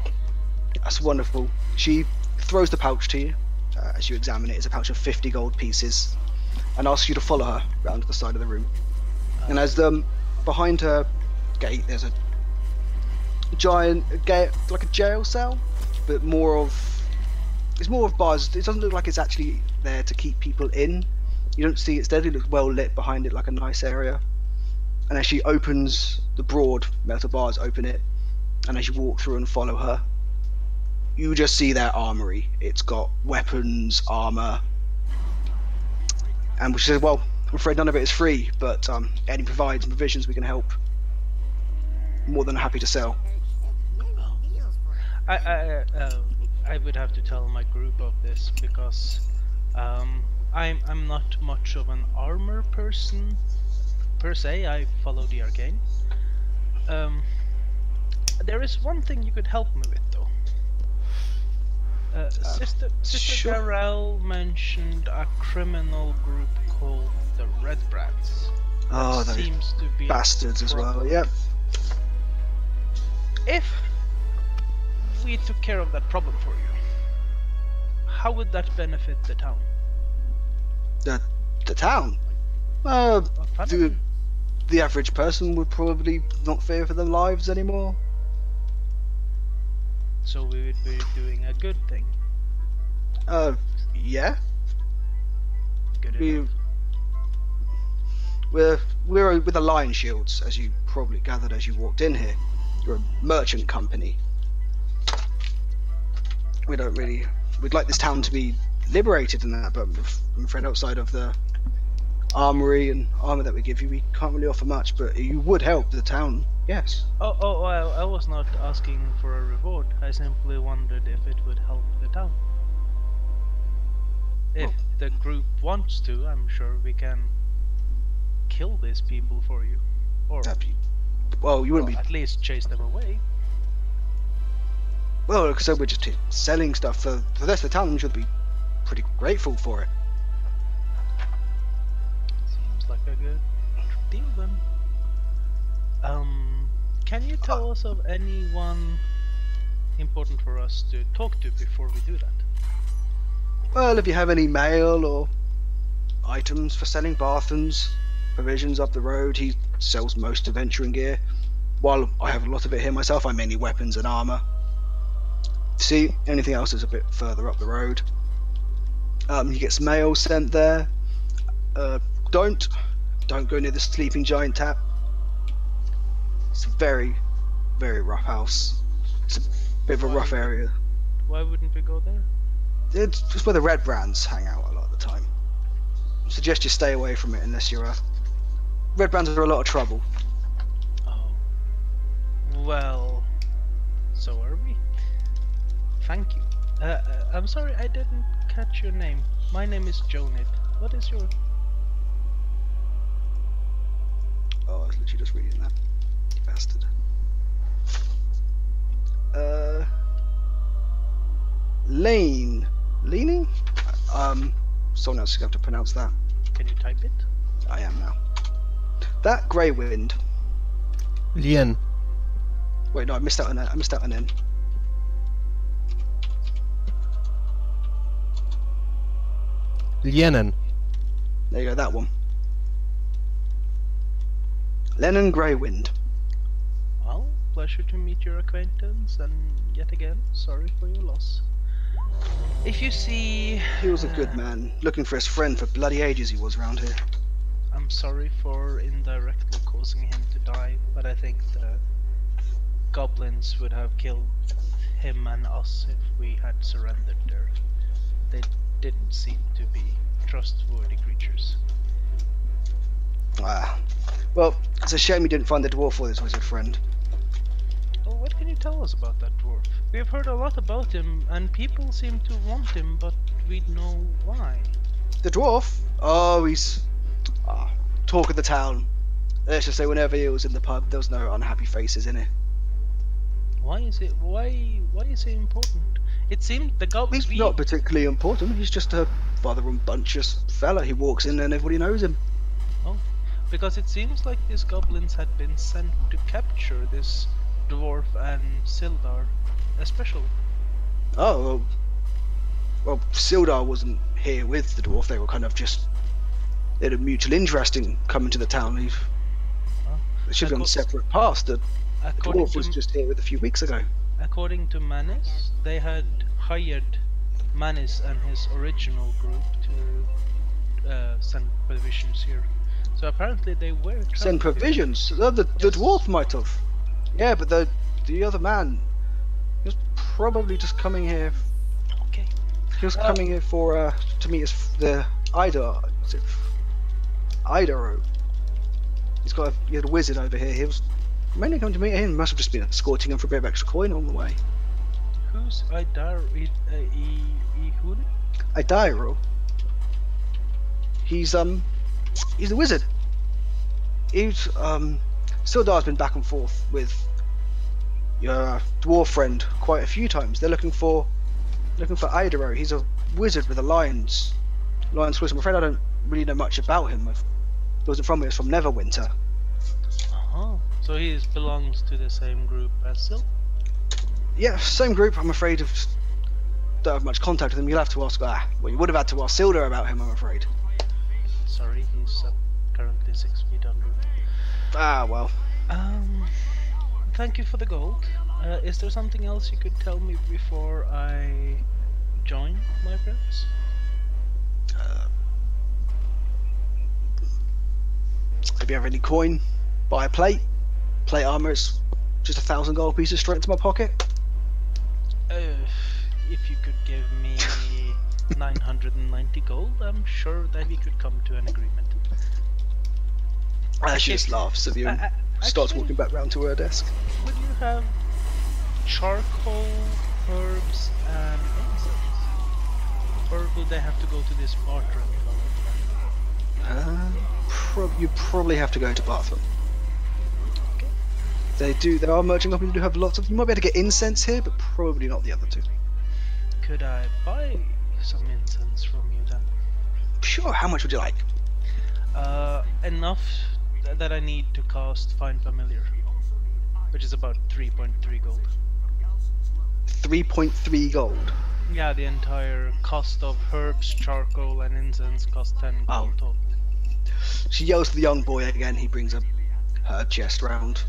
A: That's wonderful. She throws the pouch to you. As you examine it, it's a pouch of 50 gold pieces, and asks you to follow her round to the side of the room. And as behind her gate, there's a giant gate, like a jail cell, but it's more of bars. It doesn't look like it's actually there to keep people in. You don't see it steadily. It looks well lit behind it, like a nice area. And as she opens the broad metal bars, open it, and as you walk through and follow her, you just see their armory. It's got weapons, armor, and she says, "Well, I'm afraid none of it is free, but Eddie provides provisions we can help. More than happy to sell."
C: I would have to tell my group of this because I'm not much of an armor person per se. I follow the arcane. There is one thing you could help me with though. Sister
A: sure.
C: Garel mentioned a criminal group called the Red Brands.
A: Oh,
C: That
A: those
C: seems to be a
A: bastards as well.
C: problem.
A: Yep.
C: If we took care of that problem for you, how would that benefit the town?
A: The town. The average person would probably not fear for their lives anymore.
C: So we would be doing a good thing.
A: Yeah.
C: Good
A: We-
C: enough.
A: We're with the Lion Shields, as you probably gathered as you walked in here. You're a merchant company. We don't really. We'd like this town to be liberated in that, but I'm afraid outside of the armory and armor that we give you, we can't really offer much. But you would help the town, yes.
C: I was not asking for a reward. I simply wondered if it would help the town. If the group wants to, I'm sure we can kill these people for you. Or
A: Well, you wouldn't be.
C: at least chase them away.
A: Well, like I said, we're just here selling stuff for the rest of the town. Should be pretty grateful for it.
C: Seems like a good deal then. Can you tell us of anyone important for us to talk to before we do that?
A: Well, if you have any mail or items for selling Barthans, provisions up the road, he sells most adventuring gear. While I have a lot of it here myself, I mainly weapons and armor. See, anything else is a bit further up the road. He gets mail sent there. Don't go near the sleeping giant tap. It's a very, very rough house. It's a bit of a rough area.
C: Why wouldn't we go there?
A: It's just where the Red Brands hang out a lot of the time. I suggest you stay away from it unless you're Red Brands are a lot of trouble.
C: Oh. Well, so are we. Thank you. I'm sorry I didn't catch your name. My name is Jonit. What is your...
A: Oh, I was literally just reading that. You bastard. Lane. Leaning? Someone else is going to have to pronounce that.
C: Can you type it?
A: I am now. That Grey Wind.
B: Lien.
A: Wait, no, I missed out an N.
B: Lienen.
A: There you go, that one. Lennon Greywind.
C: Well, pleasure to meet your acquaintance, and yet again, sorry for your loss. If you see...
A: He was a good man, looking for his friend for bloody ages he was around here.
C: I'm sorry for indirectly causing him to die, but I think the goblins would have killed him and us if we had surrendered there. They didn't seem to be trustworthy creatures.
A: Ah. Well, it's a shame you didn't find the dwarf or his wizard friend.
C: Oh, what can you tell us about that dwarf? We've heard a lot about him, and people seem to want him, but we know why.
A: The dwarf? Oh, he's... talk of the town. Let's just say whenever he was in the pub, there was no unhappy faces in it.
C: Why is it? Why is it important? It seemed the goblins.
A: He's not particularly important. He's just a rather rambunctious fella. He walks in and everybody knows him.
C: Oh, because it seems like these goblins had been sent to capture this dwarf and Sildar, especially.
A: Oh, well, Sildar wasn't here with the dwarf. They were kind of just, they had a mutual interest in coming to the town. They should be on separate paths. The dwarf was just here with a few weeks ago.
C: According to Manis, they had hired Manis and his original group to send provisions here. So apparently they were
A: send provisions. The dwarf might have. Yeah, but the other man, he was probably just coming here.
C: Okay.
A: He was coming here for to meet the Idaro. He had a wizard over here. He was mainly coming to meet him. Must have just been escorting him for a bit of extra coin on the way.
C: Who's Idaro?
A: Idaro. He's the wizard. He's Sildar's been back and forth with your dwarf friend quite a few times. They're looking for Idaro. He's a wizard with a lion's wisdom. I'm afraid I don't really know much about him. He wasn't from here. He was from Neverwinter.
C: Oh, so he belongs to the same group as Sil?
A: Yeah, same group. I'm afraid of. Don't have much contact with him. You'll have to ask. Well, you would have had to ask Sildar about him. I'm afraid.
C: Sorry, he's currently 6 feet under.
A: Ah, well.
C: Thank you for the gold. Is there something else you could tell me before I join my friends?
A: If you have any coin, buy a plate. Plate armor is just 1,000 gold pieces straight into my pocket.
C: If you could give me 990 gold, I'm sure that we could come to an agreement.
A: She just laughs at you and starts walking back round to her desk.
C: Would you have charcoal, herbs, and incense? Or would they have to go to this barter?
A: You probably have to go to Bartham.
C: Okay.
A: There are merchant companies who do have lots of. You might be able to get incense here, but probably not the other two.
C: Could I buy some incense from you then?
A: Sure. How much would you like?
C: Enough that I need to cast Find Familiar, which is about 3.3 gold.
A: 3.3 gold.
C: Yeah, the entire cost of herbs, charcoal, and incense cost 10 gold total.
A: She yells to the young boy again. He brings her chest round.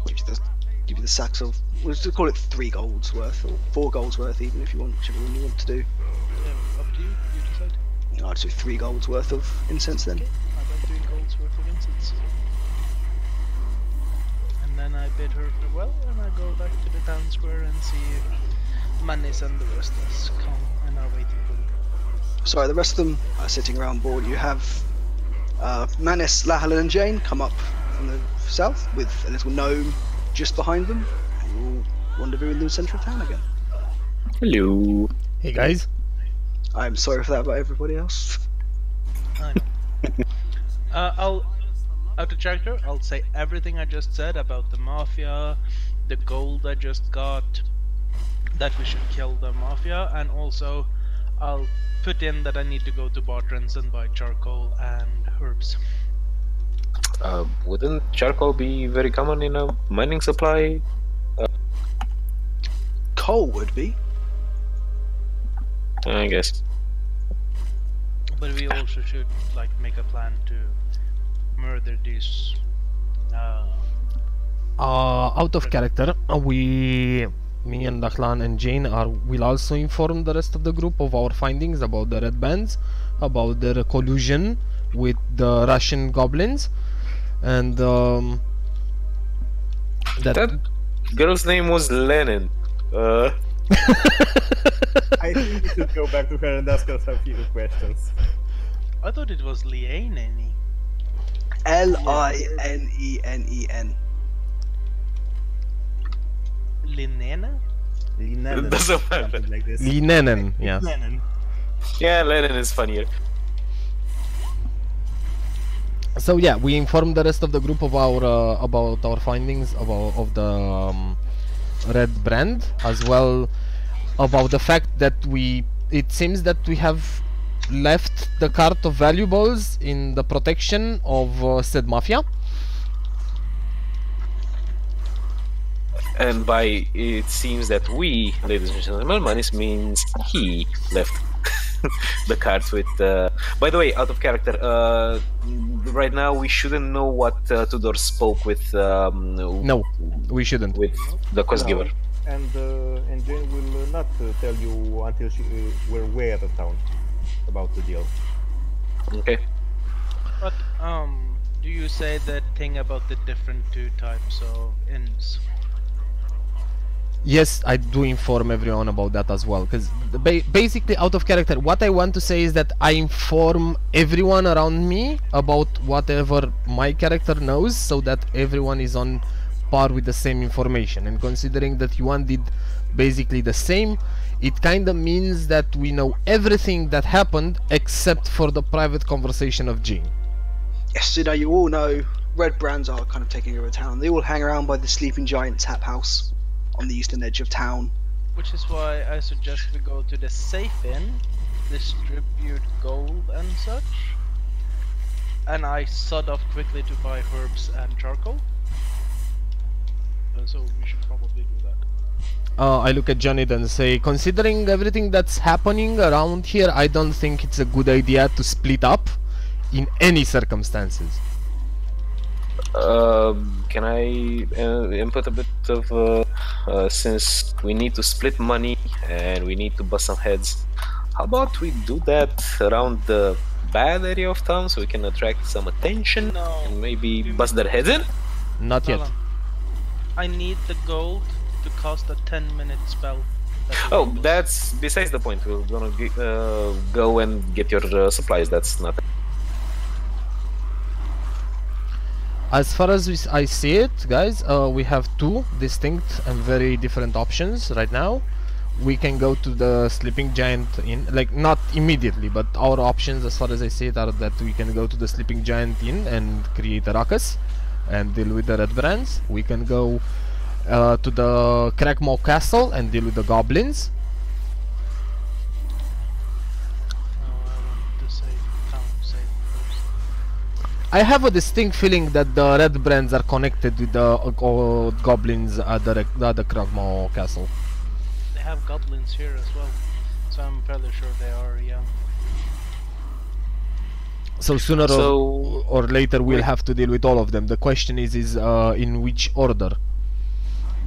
A: Give you the sacks of. We'll just call it 3 golds worth, or 4 golds worth, even if you want, whichever one you want to do.
C: Yeah, up to you. You decide.
A: I'd do 3 golds worth of incense then.
C: Okay, how about 3 golds worth of incense? And then I bid her farewell, and I go back to the town square and see Manis and the rest has come and are waiting for me.
A: Sorry, the rest of them are sitting around board. You have Manis, Lahalin, and Jane come up from the south with a little gnome just behind them. And you all rendezvous in the centre of town again.
G: Hello.
B: Hey guys.
A: I'm sorry for that about everybody else.
C: I know. I'll out of character. I'll say everything I just said about the mafia, the gold I just got, that we should kill the mafia, and also I'll put in that I need to go to Bartrans and buy charcoal and herbs.
G: Wouldn't charcoal be very common in a mining supply?
A: Coal would be.
G: I guess.
C: But we also should make a plan to murder this.
B: Out of character, me and Dahlan and Jane will also inform the rest of the group of our findings about the red bands, about their collusion with the Russian goblins, and
G: that girl's name was Lenin.
D: I think we should go back to her and ask her a few questions.
C: I thought it was Lienen.
A: Linenen.
C: Linena?
D: Lenin.
G: Doesn't matter.
D: Something like this.
B: Linenen, yeah.
D: Lenin.
G: Yeah, Lenin is funnier.
B: So yeah, we informed the rest of the group of our about our findings of the red brand, as well about the fact that it seems that we have left the cart of valuables in the protection of said mafia.
G: And by it seems that we, ladies and gentlemen, Manis means he left the cards with. By the way, out of character, right now we shouldn't know what Tudor spoke with.
B: No, we shouldn't.
G: With the quest giver.
D: And Jane will not tell you until we're way out of town about the deal.
G: Okay.
C: But do you say that thing about the different two types of inns?
B: Yes, I do inform everyone about that as well, because basically, out of character, what I want to say is that I inform everyone around me about whatever my character knows, so that everyone is on par with the same information. And considering that Yuan did basically the same, it kind of means that we know everything that happened except for the private conversation of Jean.
A: Yes, you know, you all know red brands are kind of taking over town. They all hang around by the Sleeping Giant tap house on the eastern edge of town.
C: Which is why I suggest we go to the safe inn, distribute gold and such. And I sod off quickly to buy herbs and charcoal. So we should probably do that.
B: I look at Johnny and say, considering everything that's happening around here, I don't think it's a good idea to split up in any circumstances.
G: Can I input a bit of since we need to split money and we need to bust some heads, how about we do that around the bad area of town so we can attract some attention and maybe bust their heads in?
B: Not yet.
C: I need the gold to cast a 10-minute spell.
G: Oh, that's besides the point. We're gonna go and get your supplies. That's nothing.
B: As far as I see it, guys, we have two distinct and very different options right now. We can go to the Sleeping Giant Inn, like not immediately, but our options as far as I see it are that we can go to the Sleeping Giant Inn and create a ruckus and deal with the red brands. We can go to the Crackmaw Castle and deal with the goblins. I have a distinct feeling that the red brands are connected with the goblins at the Crackmaw Castle.
C: They have goblins here as well, so I'm fairly sure they are, yeah.
B: So sooner or later we'll have to deal with all of them. The question is in which order?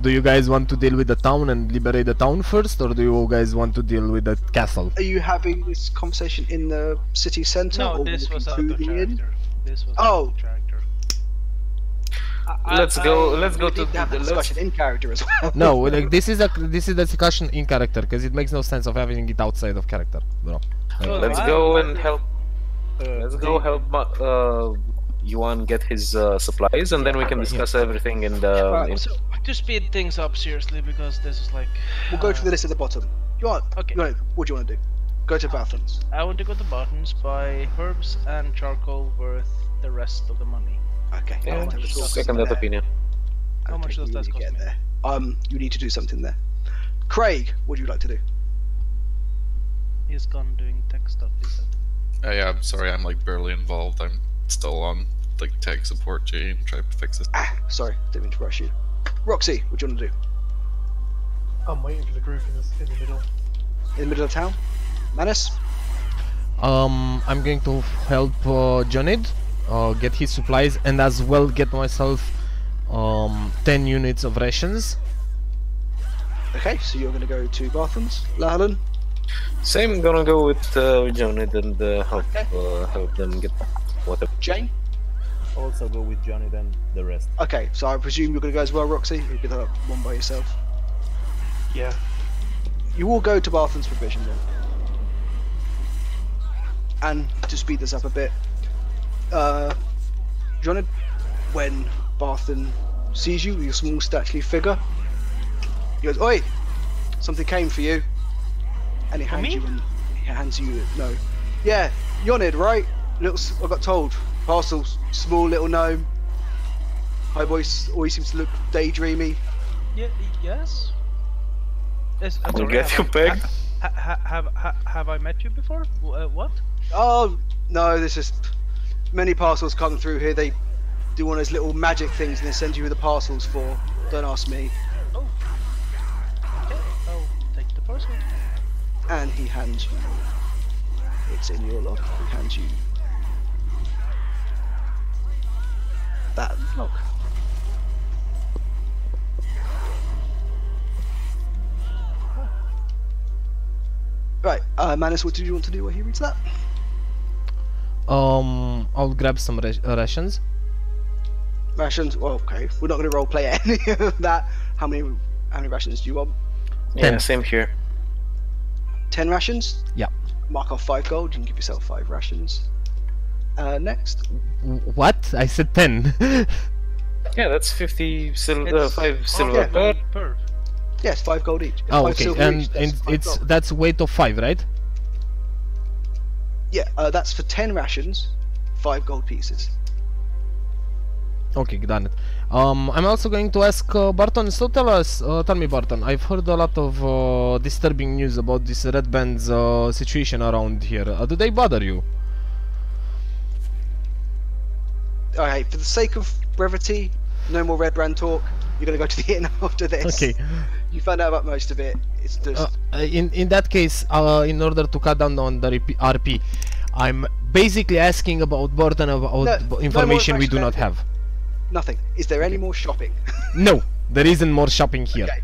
B: Do you guys want to deal with the town and liberate the town first, or do you guys want to deal with the castle?
A: Are you having this conversation in the city centre?
C: No,
A: or
C: this was out
A: through
C: of
A: the inn?
C: character. This was
A: Oh.
C: out of character.
G: Let's go to
A: the discussion in character as well.
B: No, like this is the discussion in character, because it makes no sense of having it outside of character, bro.
G: Let's go and help. Let's go help Yuan get his supplies, and then we can discuss everything in the.
A: Right,
C: So, to speed things up seriously, because this is like.
A: we'll go through the list at the bottom.
C: Okay.
A: What do you want to do? Go to Bathans.
C: I want to go to Barton's, buy herbs and charcoal worth the rest of the money.
A: Okay.
G: Yeah,
A: I'll take the
G: second that
A: there.
G: opinion.
C: How much does that cost
A: get
C: me?
A: there? You need to do something there. Craig, what would you like to do?
C: He's gone doing tech stuff, he said.
F: Yeah, I'm sorry, I'm like barely involved. I'm still on like tech support Jane, trying to fix this.
A: Sorry, didn't mean to rush you. Roxy, what do you want to do?
E: I'm waiting for the group in the middle.
A: In the middle of town? Manus?
B: I'm going to help Jonid get his supplies, and as well get myself 10 units of rations.
A: Okay, so you're going to go to Bathans. Lahalan?
G: Same, gonna go with Jonid and help them get whatever.
A: Jane?
D: Also go with Johnny then the rest.
A: Okay, so I presume you're going to go as well, Roxy? You'll get that up one by yourself.
E: Yeah.
A: You will go to Bathans provision then. And to speed this up a bit, Jonid, when Barthen sees you, your small stately figure, he goes, "Oi, something came for you," and he hands
C: me?
A: you. Yeah, Jonid, right? I got told Parcels, small little gnome. Hi boys, always seems to look daydreamy.
C: Yes. Yes. I'm
G: We'll
C: sorry,
G: get you pegged.
C: Have I met you before? What?
A: Oh, no, there's just many parcels come through here. They do one of those little magic things and they send you who the parcels for. Don't ask me.
C: Oh. Okay. I'll take the parcel.
A: And he hands you. It's in your log. He hands you that log. Right, Manus, what did you want to do while he reads that?
B: I'll grab some rations.
A: Rations? Well, okay. We're not going to roleplay any of that. How many rations do you want?
G: Yeah,
B: 10.
G: same here.
A: 10 rations?
B: Yeah.
A: Mark off 5 gold. You can give yourself 5 rations. Next.
B: What? I said 10.
G: Yeah, that's 50 silver,
C: It's
G: 5 silver
A: yeah.
G: per.
C: Per.
A: Yes, 5 gold each.
B: Oh,
A: 5
B: okay.
A: silver
B: And
A: each, that's 5
B: it's
A: gold.
B: that's weight of 5, right?
A: Yeah, that's for 10 rations, 5 gold pieces.
B: Okay, done it. I'm also going to ask Barton. So tell me, Barton. I've heard a lot of disturbing news about this red band's situation around here. Do they bother you?
A: Alright, for the sake of brevity, no more red brand talk. You're gonna go to the inn after this.
B: Okay.
A: You found out about most of it. It's just
B: In that case, in order to cut down on the RP, I'm basically asking about Barton about
A: No
B: information
A: more
B: we do not
A: information.
B: have.
A: nothing. Is there any more shopping?
B: No, there isn't more shopping here.
A: Okay.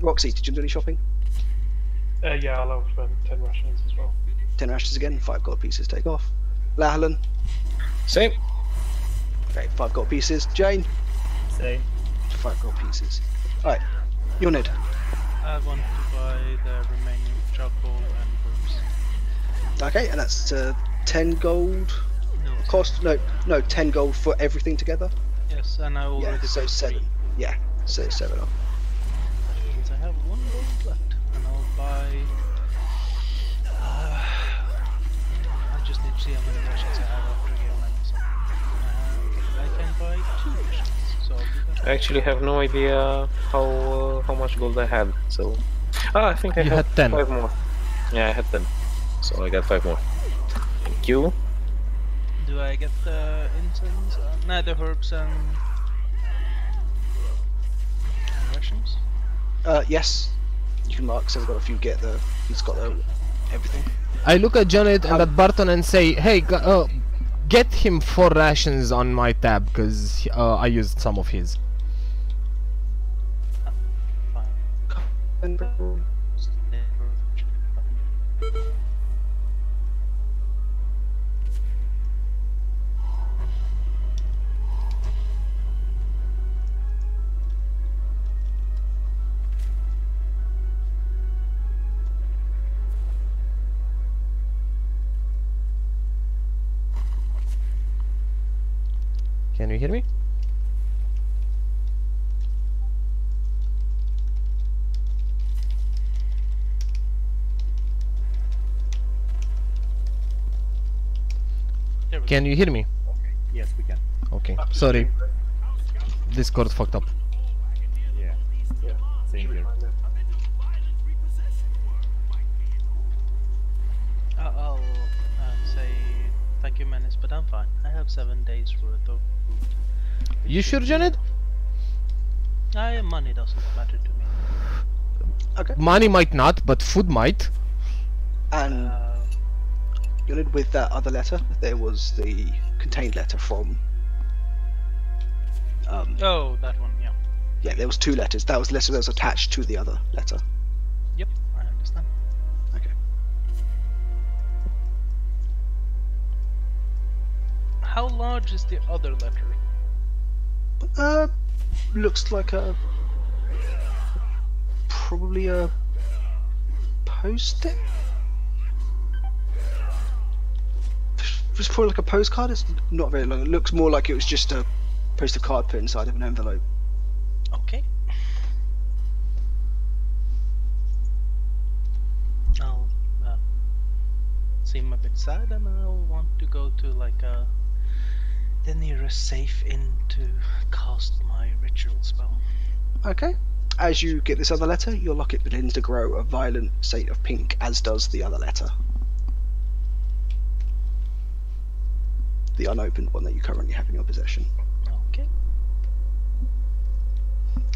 A: Roxy, did you do any shopping?
E: Yeah, I'll have 10 rations as well.
A: 10 rations again, 5 gold pieces take off. Lahalan,
G: Same.
A: okay, 5 gold pieces. Jane,
D: Same.
A: 5 gold pieces. Alright, Unid,
C: I want to buy the remaining charcoal and herbs.
A: okay, and that's 10 gold
C: No.
A: cost. No, 10 gold for everything together.
C: Yes, and I already
A: Yeah, so
C: paid
A: 7.
C: 3.
A: Yeah, so 7 off.
C: That means I have 1 gold left, and I'll buy. I just need to see how many rations I have after game ends. I can buy 2 rations, so I'll do that.
G: I actually have no idea how much gold I had. So, I think I
B: You
G: had
B: had 10.
G: 5 more. Yeah, I had 10. So I got 5 more. Thank you.
C: Do I get the incense? The herbs and rations?
A: Yes. You can mark, so we've got a few he's got everything.
B: I look at Janet and at Barton and say, hey, get him 4 rations on my tab, because I used some of his.
C: Fine.
B: Can you hear me?
C: There we
B: Can you hear me?
D: Yes, we can.
B: Okay, sorry. Discord fucked up.
D: Yeah.
E: Yeah,
D: Same
E: should be
D: here.
E: fine then.
C: I'll say thank you, Menace, but I'm fine. I have 7 days worth of food.
B: You sure, Janet?
C: Money doesn't matter to me.
A: Okay.
B: Money might not, but food might.
A: And Unid, with that other letter, there was the contained letter from.
C: Oh, that one, yeah.
A: Yeah, there was 2 letters. That was the letter that was attached to the other letter.
C: Yep, I understand.
A: Okay.
C: How large is the other letter?
A: Looks like probably a post-it. It's probably like a postcard. It's not very long. It looks more like it was just a postal card put inside of an envelope.
C: Okay. I'll seem a bit sad, and I'll want to go to like a the nearest safe inn to cast my ritual spell.
A: Okay. As you get this other letter, your locket begins to grow a violent state of pink, as does the other letter. The unopened one that you currently have in your possession.
C: Okay.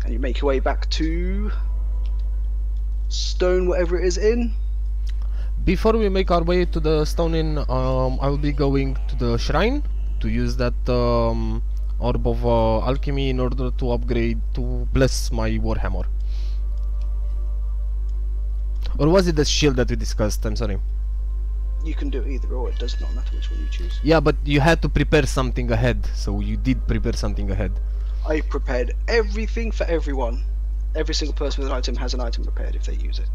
A: And you make your way back to Stone, whatever it is in.
B: Before we make our way to the stone inn, I will be going to the shrine to use that orb of alchemy in order to upgrade, to bless my warhammer. Or was it the shield that we discussed? I'm sorry.
A: You can do either or, it does not matter which one you choose.
B: Yeah, but you had to prepare something ahead, so you did prepare something ahead.
A: I prepared everything for everyone. Every single person with an item has an item prepared if they use it.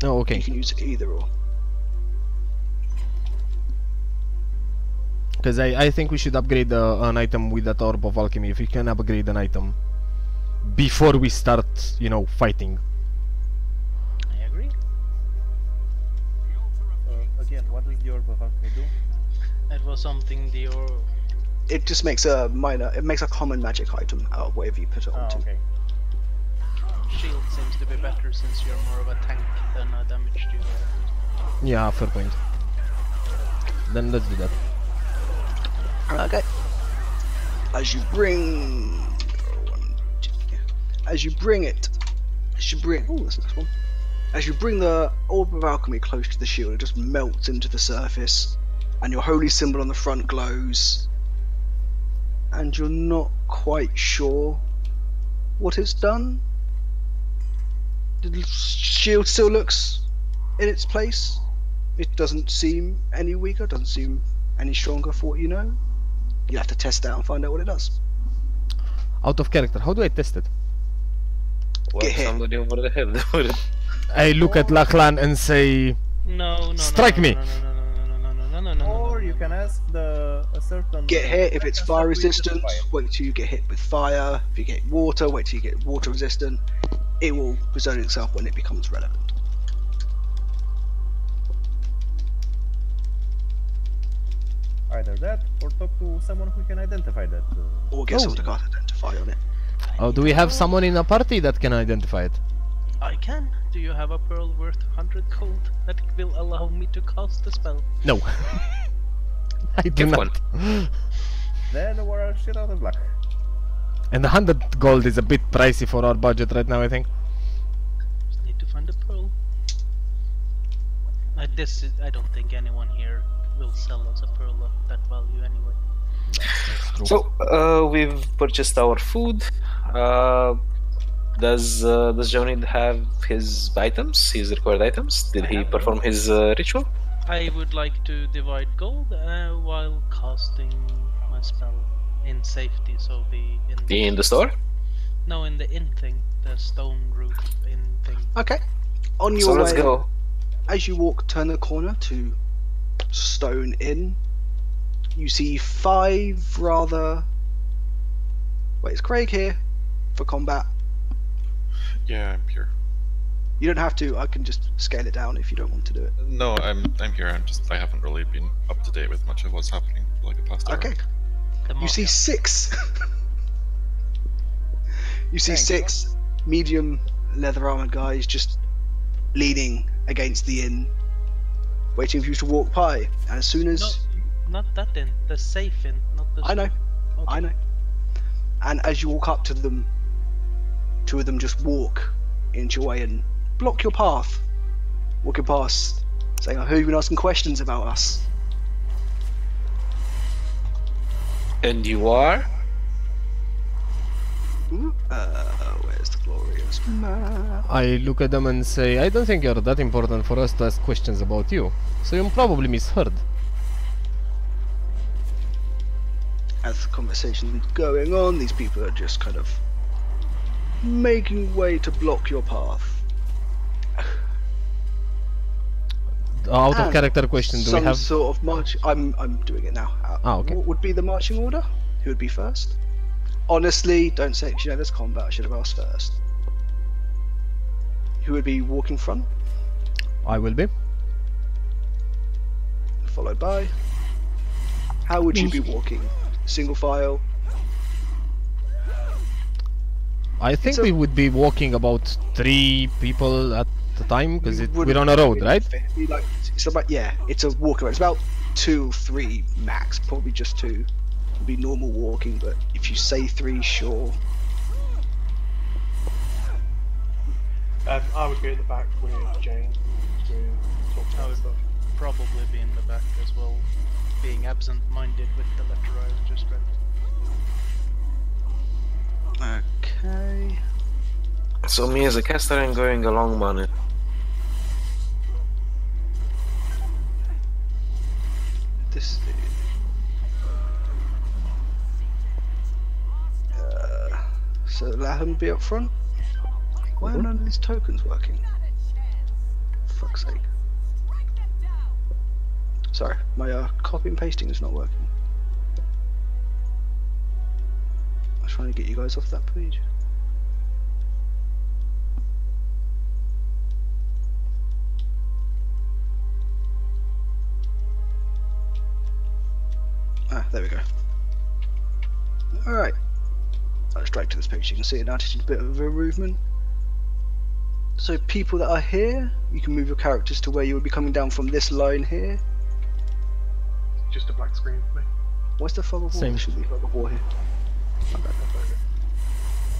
B: Oh, okay.
A: You can use either or.
B: Because I think we should upgrade an item with that orb of alchemy, if we can upgrade an item before we start, you know, fighting.
C: I agree.
D: Again, what does the orb of alchemy do?
C: That was something the
A: It just makes a common magic item out of whatever you put it
D: Oh,
A: onto.
D: okay.
C: shield seems to be better since you're more of a tank than a damage dealer.
B: Yeah, fair point. Then let's do that.
A: Okay. As you bring it, oh, that's the next one. As you bring the orb of alchemy close to the shield, it just melts into the surface, and your holy symbol on the front glows. And you're not quite sure what it's done. The shield still looks in its place. It doesn't seem any weaker, doesn't seem any stronger for what you know. You have to test it out and find out what it does.
B: Out of character, how do I test it?
G: Whack
A: Get hit.
G: somebody over the head with it.
B: I look at Lachlan and say,
C: No.
B: Strike me.
C: No.
D: Or you can ask a certain...
A: Get hit if it's fire resistant,
D: Fire.
A: wait till you get hit with fire. If you get water, wait till you get water resistant. It will present itself when it becomes relevant.
D: Either that, or talk to someone who can identify that.
A: Or get someone to cast identify on it.
B: oh, do we have someone in a party that can identify it?
C: I can. Do you have a pearl worth 100 gold that will allow me to cast the spell?
B: No. I do
G: Give
B: not.
D: Then we're a shit out of luck.
B: And 100 gold is a bit pricey for our budget right now, I think.
C: Just need to find a pearl. I don't think anyone here will sell us a pearl of that value anyway.
B: True.
G: So, we've purchased our food. Does Johnny have his items, his required items? Did he perform his ritual?
C: I would like to divide gold while casting my spell in safety, so
G: In the store?
C: No, in the inn thing, the stone roof inn thing.
A: Okay. On your
G: So
A: way,
G: let's go.
A: as you turn the corner to Stone Inn, you see 5 rather... Wait, is Craig here for combat?
F: Yeah, I'm here.
A: You don't have to, I can just scale it down if you don't want to do it.
F: No, I'm here. I haven't really been up to date with much of what's happening for like the past hour.
A: Okay.
C: The
A: You see
C: mafia.
A: 6. You see
D: Thank you.
A: 6 medium leather armored guys just leaning against the inn, waiting for you to walk by. And as soon as
C: No, not that inn, the safe inn, not the...
A: I know,
C: Okay.
A: I know. And as you walk up to them, 2 of them just walk into your way and block your path, walking past, saying, "I heard you've been asking questions about us."
G: And you are?
A: Where's the glorious map?
B: I look at them and say, I don't think you're that important for us to ask questions about you, so you probably misheard.
A: As the conversation's going on, these people are just kind of making way to block your path.
B: Out of
A: And
B: character question, do we
A: some
B: have...
A: sort of march? I'm doing it now.
B: Okay.
A: What would be the marching order? Who would be first? Honestly, don't say it 'cause you know there's combat. I should have asked first. Who would be walking front,
B: I will be.
A: followed by How would you be walking? Single file?
B: I think we would be walking about 3 people at the time because we're on a road, right?
A: It's about, yeah, it's a walk around. It's about 2 or 3 max, probably just 2. Would be normal walking, but if you say 3, sure.
E: I would be at the back with Jane to talk
C: I
E: about
C: would
E: stuff.
C: probably be in the back as well, being absent-minded with the letter I just read.
A: Okay.
G: So me as a caster, I'm going along money.
A: This. So let him be up front. Why are none of these tokens working? For fuck's sake. Sorry, my copy and pasting is not working. I was trying to get you guys off that page. Ah, there we go. Alright. Let's drag to this page. You can see it now. It's a bit of a movement. So people that are here, you can move your characters to where you would be coming down from this line here.
E: Just a black screen for me.
A: What's the fog of war?
B: Same.
A: There should be fog of war here.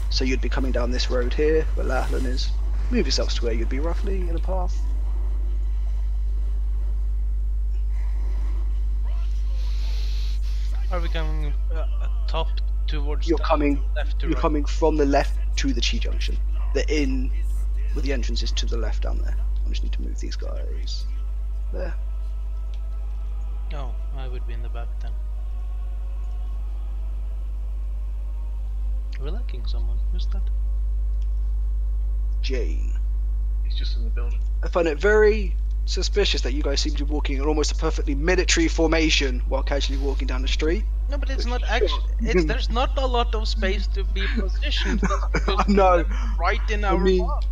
A: So you'd be coming down this road here, where Lachlan is. Move yourselves to where you'd be roughly in a path.
C: Are we coming top towards
A: You're
C: the
A: coming.
C: left to
A: You're
C: right?
A: coming from the left to the Chi junction. The inn, with the entrance is to the left down there. I just need to move these guys there.
C: Oh, I would be in the back then. We're lacking someone. Who's that?
A: Jane.
E: He's just in the building.
A: I find it very suspicious that you guys seem to be walking in almost a perfectly military formation while casually walking down the street.
C: No, but it's not actually. There's not a lot of space to be positioned.
A: No,
C: Right in our path.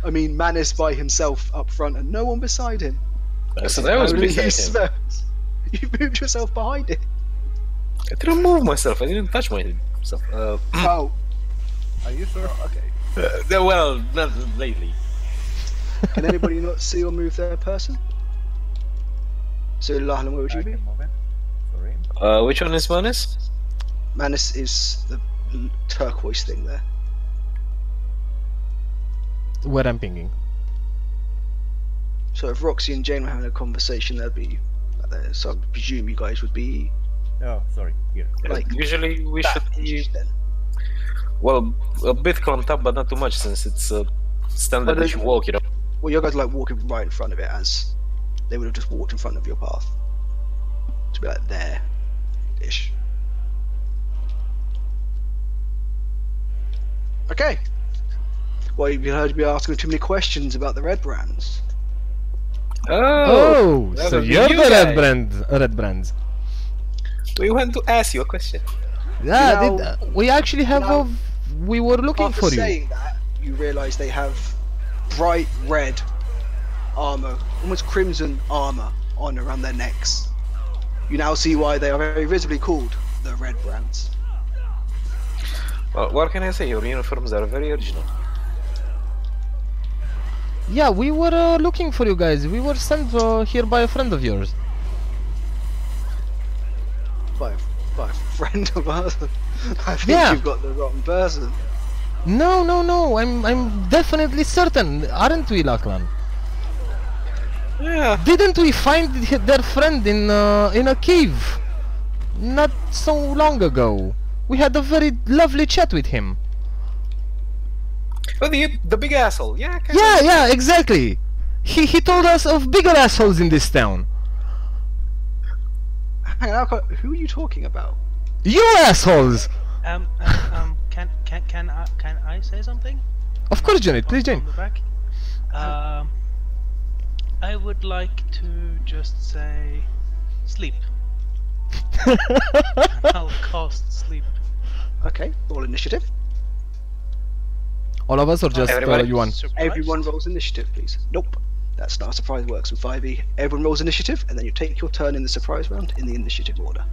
A: I mean, Manus by himself up front and no one beside him.
G: So that was
A: Only
G: beside
A: you
G: him.
A: smokes. You moved yourself behind it.
G: I didn't move myself. I didn't touch myself.
A: Oh,
D: Are you sure?
A: okay.
G: Well, not lately.
A: Can anybody not see or move their person? So, Lachlan, where would you
D: I
A: be?
D: can move it. Sorry.
G: Which one is Manus?
A: Manus is the turquoise thing there.
B: Where I'm pinging.
A: So if Roxy and Jane were having a conversation, that'd be there. So I presume you guys would be
D: Oh, sorry. Here.
A: like
G: Usually we
A: that
G: should be,
A: ish then.
G: well, a bit clumped up, but not too much since it's standard that you walk, you know.
A: Well, you guys are like walking right in front of it, as they would have just walked in front of your path. To be like there, ish. Okay. Well, you heard me asking too many questions about the red brands.
B: Oh,
G: that
B: so
G: would be
B: you're
G: you
B: the
G: guys.
B: red brands.
G: We want to ask you a question.
B: Yeah,
A: You know-
B: we actually have
A: you know,
B: we were looking
A: After
B: for you.
A: saying that, you realise they have bright red armor, almost crimson armor on around their necks. You now see why they are very visibly called the Red Brands.
G: Well, what can I say? Your uniforms are very original.
B: Yeah, we were looking for you guys. We were sent here by a friend of yours.
A: By a friend of ours. I think
B: Yeah.
A: you've got the wrong person.
B: No. I'm definitely certain, aren't we, Lachlan?
G: Yeah.
B: Didn't we find their friend in a cave not so long ago? We had a very lovely chat with him.
G: Oh, the big asshole. Yeah.
B: Yeah, exactly. He told us of bigger assholes in this town.
A: Hang on, who are you talking about?
B: You assholes!
C: Can I say something?
B: Of course, Janet. Please, Jane.
C: From the back. I would like to just say sleep. I'll cast sleep.
A: Okay, roll initiative.
B: All of us or just
G: Everybody.
B: you one?
C: Surprise?
A: Everyone rolls initiative, please. Nope. That's not how surprise works in 5e. Everyone rolls initiative, and then you take your turn in the surprise round in the initiative order.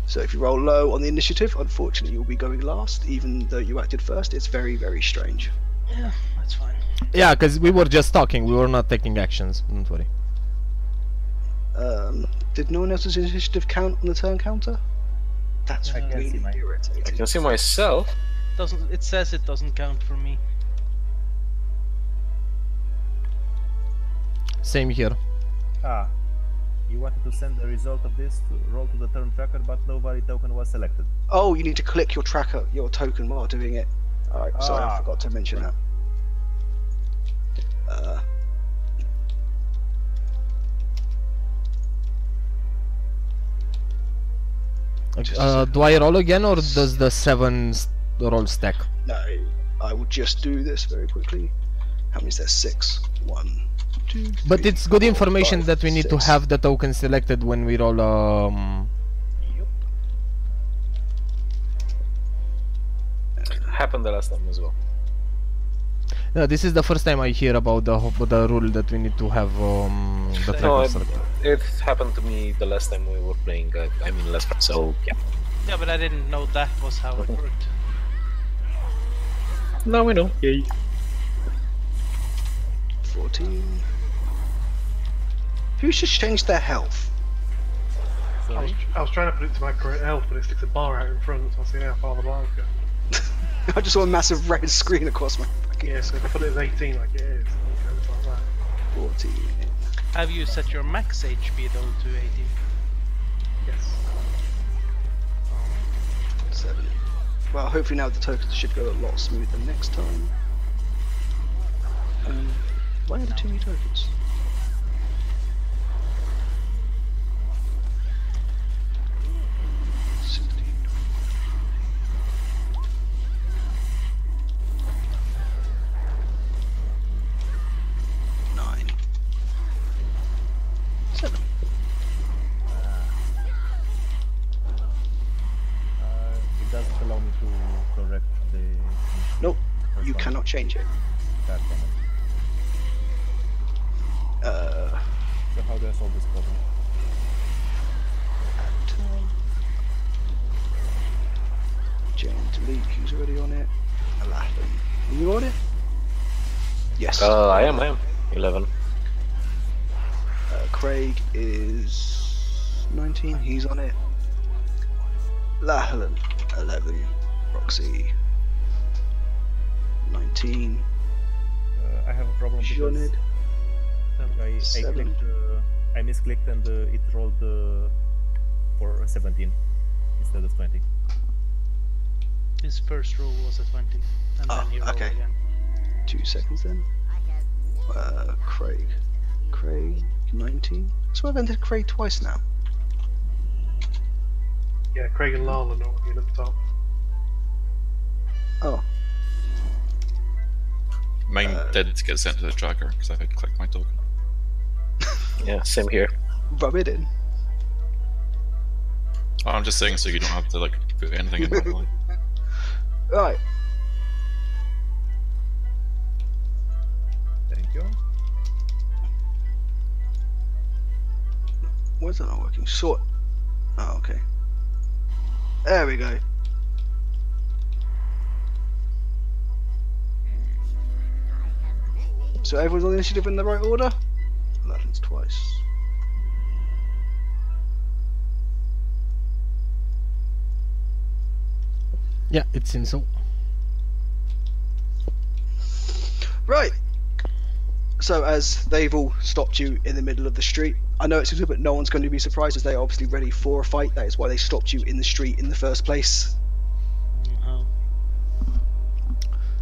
A: So if you roll low on the initiative, unfortunately you'll be going last, even though you acted first. It's very, very strange.
C: Yeah, that's fine.
B: Yeah, because we were just talking, we were not taking actions, don't worry.
A: Did no one else's initiative count on the turn counter? That's
C: I can
A: really
D: see mine.
A: irritating.
G: I can see myself.
C: Doesn't it says it doesn't count for me?
B: Same here.
D: Ah, you wanted to send the result of this to roll to the turn tracker, but no valid token was selected.
A: Oh, you need to click your tracker, your token while doing it. Alright, sorry, I forgot to mention that.
B: Do I roll again or does the 7 roll stack?
A: No, I will just do this very quickly. How many is there? 6. 1, 2,
B: But
A: 3,
B: it's good
A: 4,
B: information
A: 5,
B: that we need to
A: 6.
B: have the token selected when we roll
G: Happened the last time as well.
B: No, this is the first time I hear about the rule that we need to have the
G: No,
B: tracker selected.
G: it happened to me the last time we were playing. I mean, last time. So yeah.
C: Yeah, but I didn't know that was how it worked.
G: Now we know. Yay.
A: 14. Who's just changed their health?
E: I was trying to put it to my current health, but it sticks a bar out in front, so I see how far the bars go.
A: I just saw a massive red screen across my fucking
E: Yeah, so if I put it as 18 like it is, it goes like that.
A: 14.
C: Have you set your max HP though to 18?
E: Yes.
A: 7. Well, hopefully now the tokens should go a lot smoother next time. Why are there too many tokens?
D: It doesn't allow me to correct the...
A: Nope,
D: first
A: you
D: one.
A: cannot change it.
D: God damn it. So how do I solve this problem?
A: Jane delete, who's already on it? Aladdin. Are you on it? Yes.
G: I am. 11.
A: Craig is 19, he's on it. Lahlan, 11. Roxy, 19.
D: I have a problem because
A: Jonid,
D: I
A: 7.
D: clicked, I misclicked and it rolled for 17 instead of 20.
C: His first roll was a 20, and
A: Oh,
C: then he rolled
A: okay.
C: again.
A: 2 seconds then. Craig, 19. So I've entered Craig twice now.
E: Yeah, Craig and Lala are already at the top.
A: Oh,
F: Mine did get sent to the tracker because I had clicked my token.
G: Yeah, same here.
A: rub it in.
F: Oh, I'm just saying so you don't have to like put anything in manually.
A: Right,
D: Thank you.
A: why is that not working? Sort. Oh, okay. There we go. So everyone's on the initiative in the right order? Aladdin's twice.
B: Yeah, it seems so.
A: Right. So as they've all stopped you in the middle of the street, I know it's stupid, but no one's going to be surprised as they are obviously ready for a fight. That is why they stopped you in the street in the first place.
C: Uh-huh.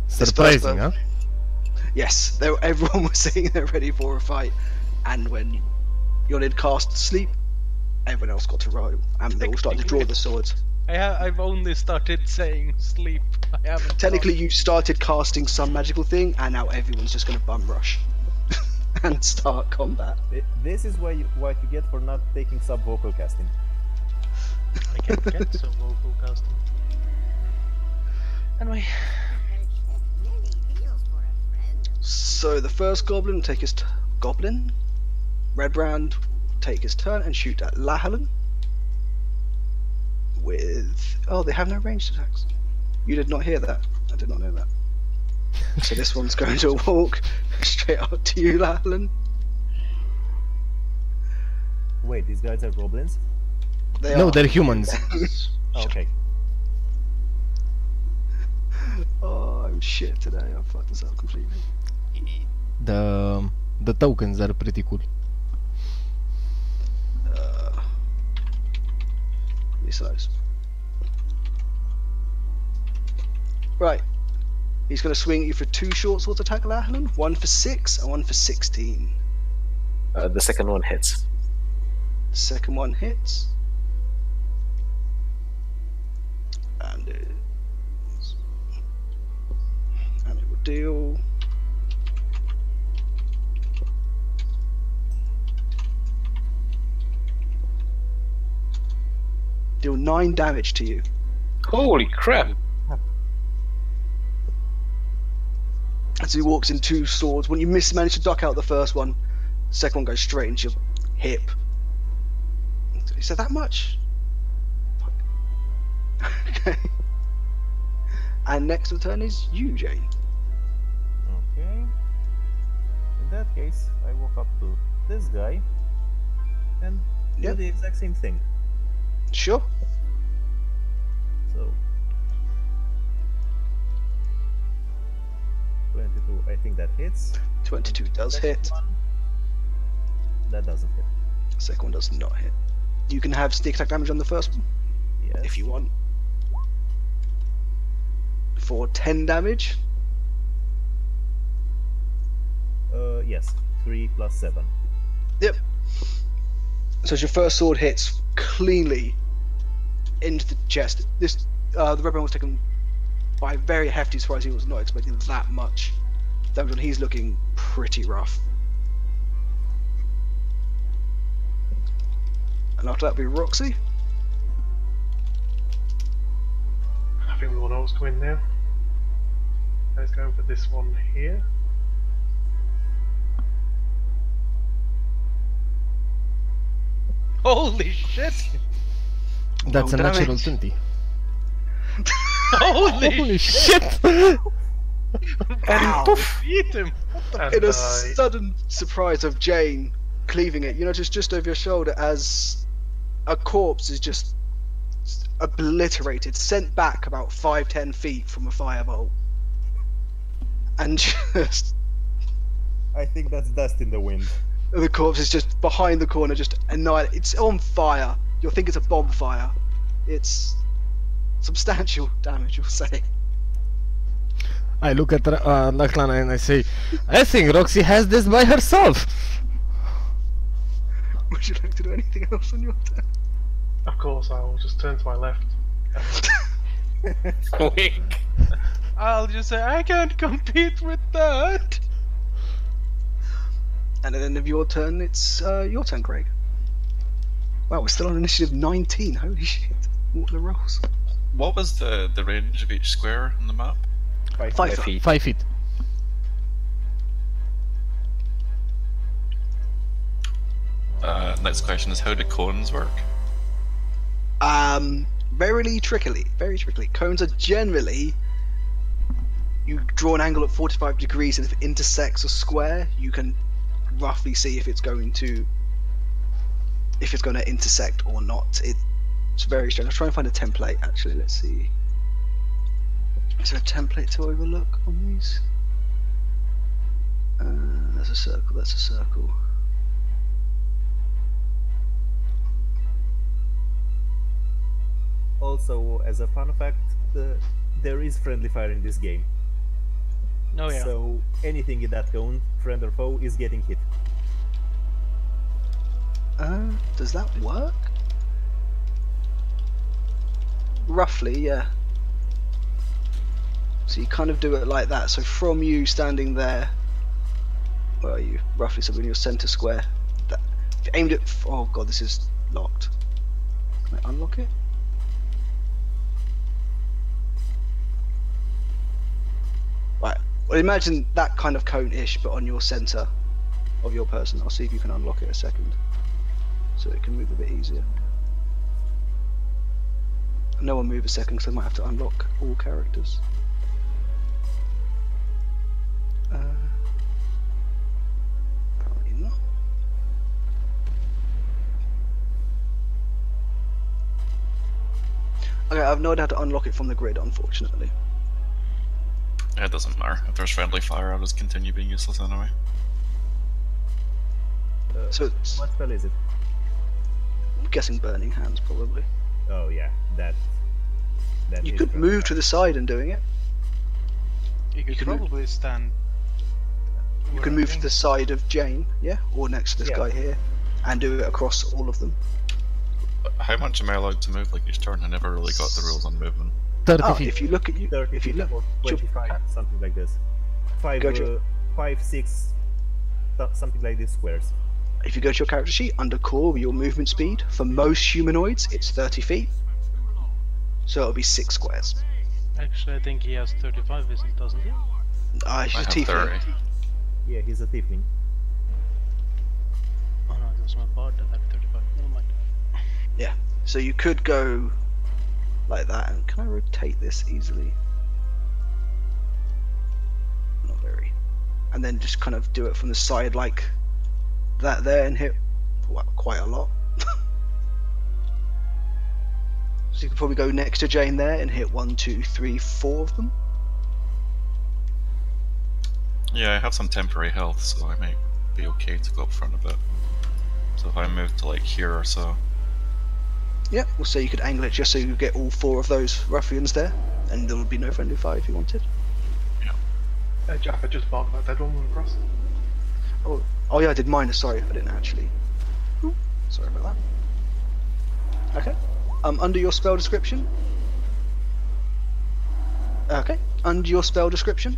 B: Surprising, huh?
A: Yes, everyone was saying they're ready for a fight, and when Yonid cast sleep, everyone else got to roll, and they all started to draw the swords.
C: I've only started saying sleep. I haven't.
A: Technically, you started casting some magical thing, and now everyone's just going to bum rush and start combat.
D: This is what you get for not taking sub-vocal casting.
C: I can't get so vocal casting. Anyway,
A: So the first goblin will take his goblin. Redbrand take his turn and shoot at Lahalan. with... Oh, they have no ranged attacks. You did not hear that. I did not know that. So this one's going to walk straight up to you, Lachlan.
D: Wait, these guys are goblins?
B: No, they're humans.
D: Okay.
A: Oh, I'm shit today. I fucked this up completely.
B: The tokens are pretty cool.
A: Size. Right. He's going to swing at you for 2 short swords attack, Lachlan. 1 for 6 and 1 for 16.
G: The second one hits.
A: The second one hits. And it will deal... Deal 9 damage to you.
G: Holy crap!
A: As he walks in 2 swords, when you manage to duck out the first one, the second one goes straight into your hip. He said that much? Okay. And next turn is you, Jane.
D: Okay. In that case, I walk up to this guy and do the exact same thing.
A: Sure.
D: So 22, I think that hits.
A: 22 does
D: Second
A: hit.
D: one, that doesn't hit.
A: Second one does not hit. You can have sneak attack damage on the first one
D: Yes.
A: if you want. For 10 damage.
D: Yes. 3 plus 7.
A: Yep. So as your first sword hits cleanly into the chest, this the red man was taken by a very hefty surprise. He was not expecting that much damage, and he's looking pretty rough. And after that, will be Roxy.
E: I think we all know what's coming now. Let's go for this one here.
C: Holy shit!
B: That's a
A: damage.
B: natural 20.
C: Holy
B: shit!
A: Wow.
C: Eat him! What the
E: And
A: In a
E: I-
A: sudden surprise of Jane cleaving it, you notice just over your shoulder as a corpse is just obliterated, sent back about 5-10 feet from a firebolt, and just
D: I think that's dust in the wind.
A: the corpse is just behind the corner, just annihilated. It's on fire. You'll think it's a bonfire. It's substantial damage, you'll say.
B: I look at Lachlan and I say, I think Roxy has this by herself.
A: Would you like to do anything else on your turn?
E: Of course, I'll just turn to my left.
G: Wink.
C: I'll just say, I can't compete with that!
A: And at the end of your turn, it's your turn, Craig. Wow, we're still on initiative 19. Holy shit! What are the rolls?
F: What was the range of each square on the map?
A: 5 feet.
B: 5 feet.
F: Next question is, how do cones work?
A: Very trickily. Cones are generally, you draw an angle at 45 degrees, and if it intersects a square, you can roughly see if it's going to intersect or not. It's very strange. I'm trying to find a template. Actually, let's see. Is there a template to overlook on these? That's a circle. That's a circle.
D: Also, as a fun fact, there is friendly fire in this game.
C: Oh yeah.
D: So anything in that cone, friend or foe, is getting hit.
A: Does that work? Roughly, yeah. So you kind of do it like that. So from you standing there, where are you? Roughly, so in your center square. That, if you aimed it. Oh god, this is locked. Can I unlock it? Right. Well, imagine that kind of cone-ish, but on your center of your person. I'll see if you can unlock it a second, so it can move a bit easier. No one move a second because I might have to unlock all characters. Probably not. Okay, I've no idea how to unlock it from the grid, unfortunately.
F: It doesn't matter. If there's friendly fire, I'll just continue being useless anyway.
A: So
D: what spell is it?
A: I'm guessing Burning Hands, probably.
D: Oh yeah, that.
A: You
D: is
A: could
D: friendly
A: move to
D: fire.
A: the side and doing it.
C: You could
A: can move-
C: probably stand.
A: You
C: where
A: can
C: I
A: move to
C: think-
A: the side of Jane, yeah, or next to this
D: Yeah.
A: guy here, and do it across all of them.
F: How much am I allowed to move like each turn? I never really got the rules on movement.
B: 30
A: Ah,
B: feet.
A: if you look at you,
D: 30
A: if you
D: feet
A: look,
D: or 25, something like this. 5,
A: Go to-
D: 5, 6, something like this squares.
A: if you go to your character sheet under core, your movement speed for most humanoids, it's 30 feet. So it'll be 6 squares.
C: Actually, I think he has 35, doesn't he?
A: He's
F: I
A: a
F: have
A: tiefling.
F: 30.
D: Yeah, he's a tiefling.
C: Oh no, it was my bard that had 35. Never mind.
A: So you could go like that. And can I rotate this easily? Not very. And then just kind of do it from the side like that there and hit quite a lot. So you could probably go next to Jane there and hit 1, 2, 3, 4 of them.
F: Yeah, I have some temporary health, so I might be okay to go up front a bit. So if I move to like here or so.
A: Yeah, we'll say you could angle it just so you get all 4 of those ruffians there, and there would be no friendly fire if you wanted.
E: Jaffa just marked that dead one across.
A: Oh yeah, I did minus, sorry, I didn't actually. Ooh, sorry about that. Okay. Under your spell description. Okay. Under your spell description,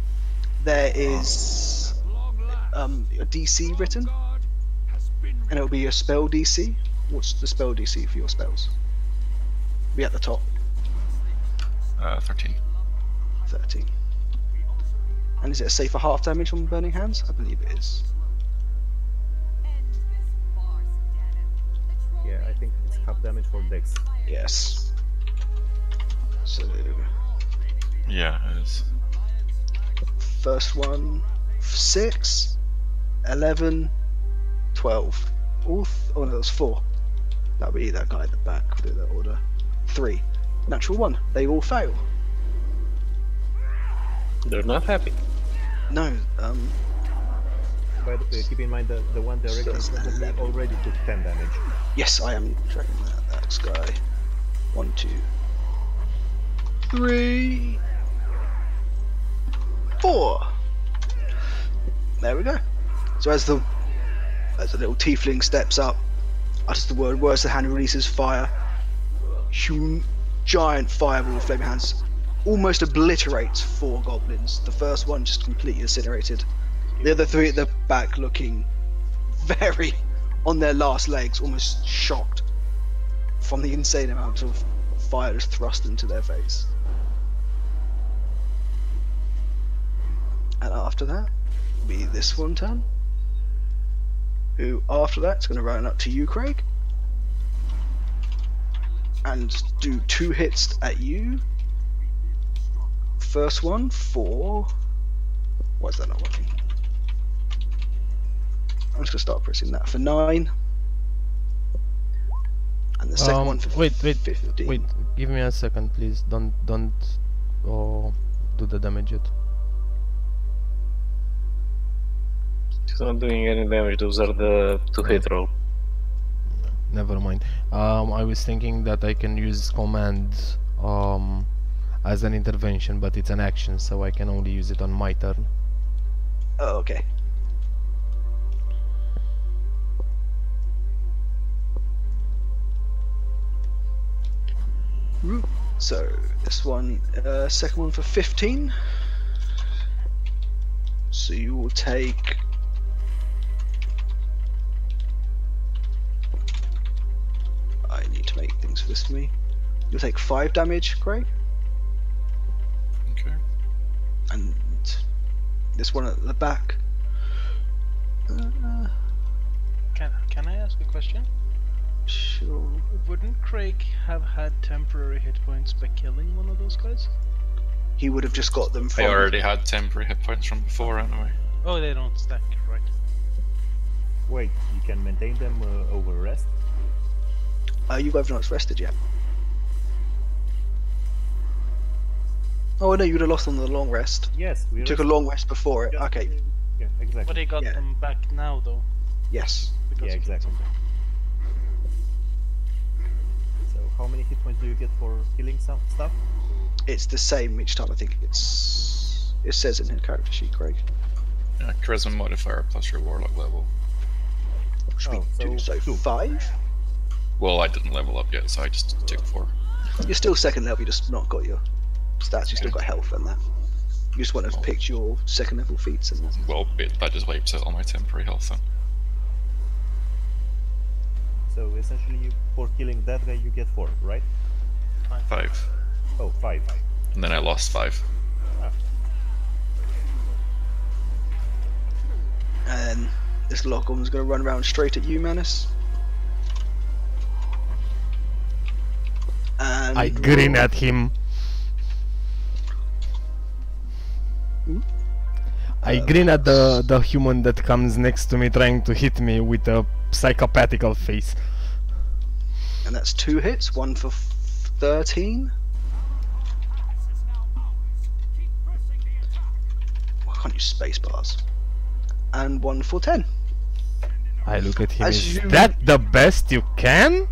A: there is a DC written, and it'll be your spell DC. What's the spell DC for your spells? Be at the top.
F: 13.
A: 13. And is it a safer half damage on Burning Hands? I believe it is.
D: Yeah, I think it's half damage for Dex.
A: Yes. So
F: Yeah, it is.
A: first one, 6, 11, 12. Oh no, that's 4. That'll be that guy at the back. We'll do that order. 3. Natural 1. They all fail.
G: They're not happy.
A: No,
D: By the way, keep in mind that the one directly in front of me already took 10 damage.
A: yes, I am tracking that. That's guy. 1, 2, 3, 4. There we go. So as the little tiefling steps up, utters the word, words the hand, releases fire. Giant fireball with flaming hands almost obliterates 4 goblins. The first one just completely incinerated. The other 3 at the back looking very on their last legs, almost shocked from the insane amount of fire just thrust into their face. And after that will be this one turn. Who after that's going to run up to you, Craig, and do 2 hits at you. First one for... why is that not working? I'm just going to start pressing that for 9. And the second one for
B: wait,
A: 15.
B: wait, give me a second, please. Don't do the damage yet.
G: He's not doing any damage. Those are the 2-hit roll.
B: Never mind. I was thinking that I can use command as an intervention, but it's an action, so I can only use it on my turn.
A: Oh, okay. So this one, second one for 15. So you will take... I need to make things for this for me. You'll take 5 damage, Craig.
F: Okay.
A: And this one at the back.
C: Can I ask a question?
A: sure.
C: Wouldn't Craig have had temporary hit points by killing one of those guys?
A: He would have just got them from.
F: I already had temporary hit points from before anyway.
C: Oh, they don't stack, right?
D: Wait, you can maintain them over rest?
A: You guys have not rested yet. Oh no, you'd have lost on the long rest.
D: Yes, we
A: You took a long rest before it.
D: Yeah,
A: Okay.
D: Yeah, exactly.
C: But he got
A: Yeah.
C: them back now, though.
A: Yes.
C: Because
D: Yeah,
C: he killed
D: exactly.
C: something.
D: So how many hit points do you get for killing some stuff?
A: It's the same each time. I think it says in the character sheet, Craig.
F: Yeah, charisma modifier plus your warlock level.
A: Should we do so?
D: two.
A: 5?
F: Well, I didn't level up yet, so I just took 4.
A: You're still second level. You just not got your stats. You still got health and that. You just want to pick your second level feats and that.
F: Well, that just wipes out all my temporary health then.
D: So essentially, for killing that guy, you get 4, right?
F: 5.
D: Oh, 5.
F: And then I lost 5.
A: And this Logom's going to run around straight at you, Manus. And
B: I grin at him. I grin at the human that comes next to me trying to hit me with a psychopathical face.
A: And that's 2 hits, 1 for 13. I can't use space bars. And 1 for 10.
B: I look at him,
A: As
B: is
A: you-
B: that the best you can?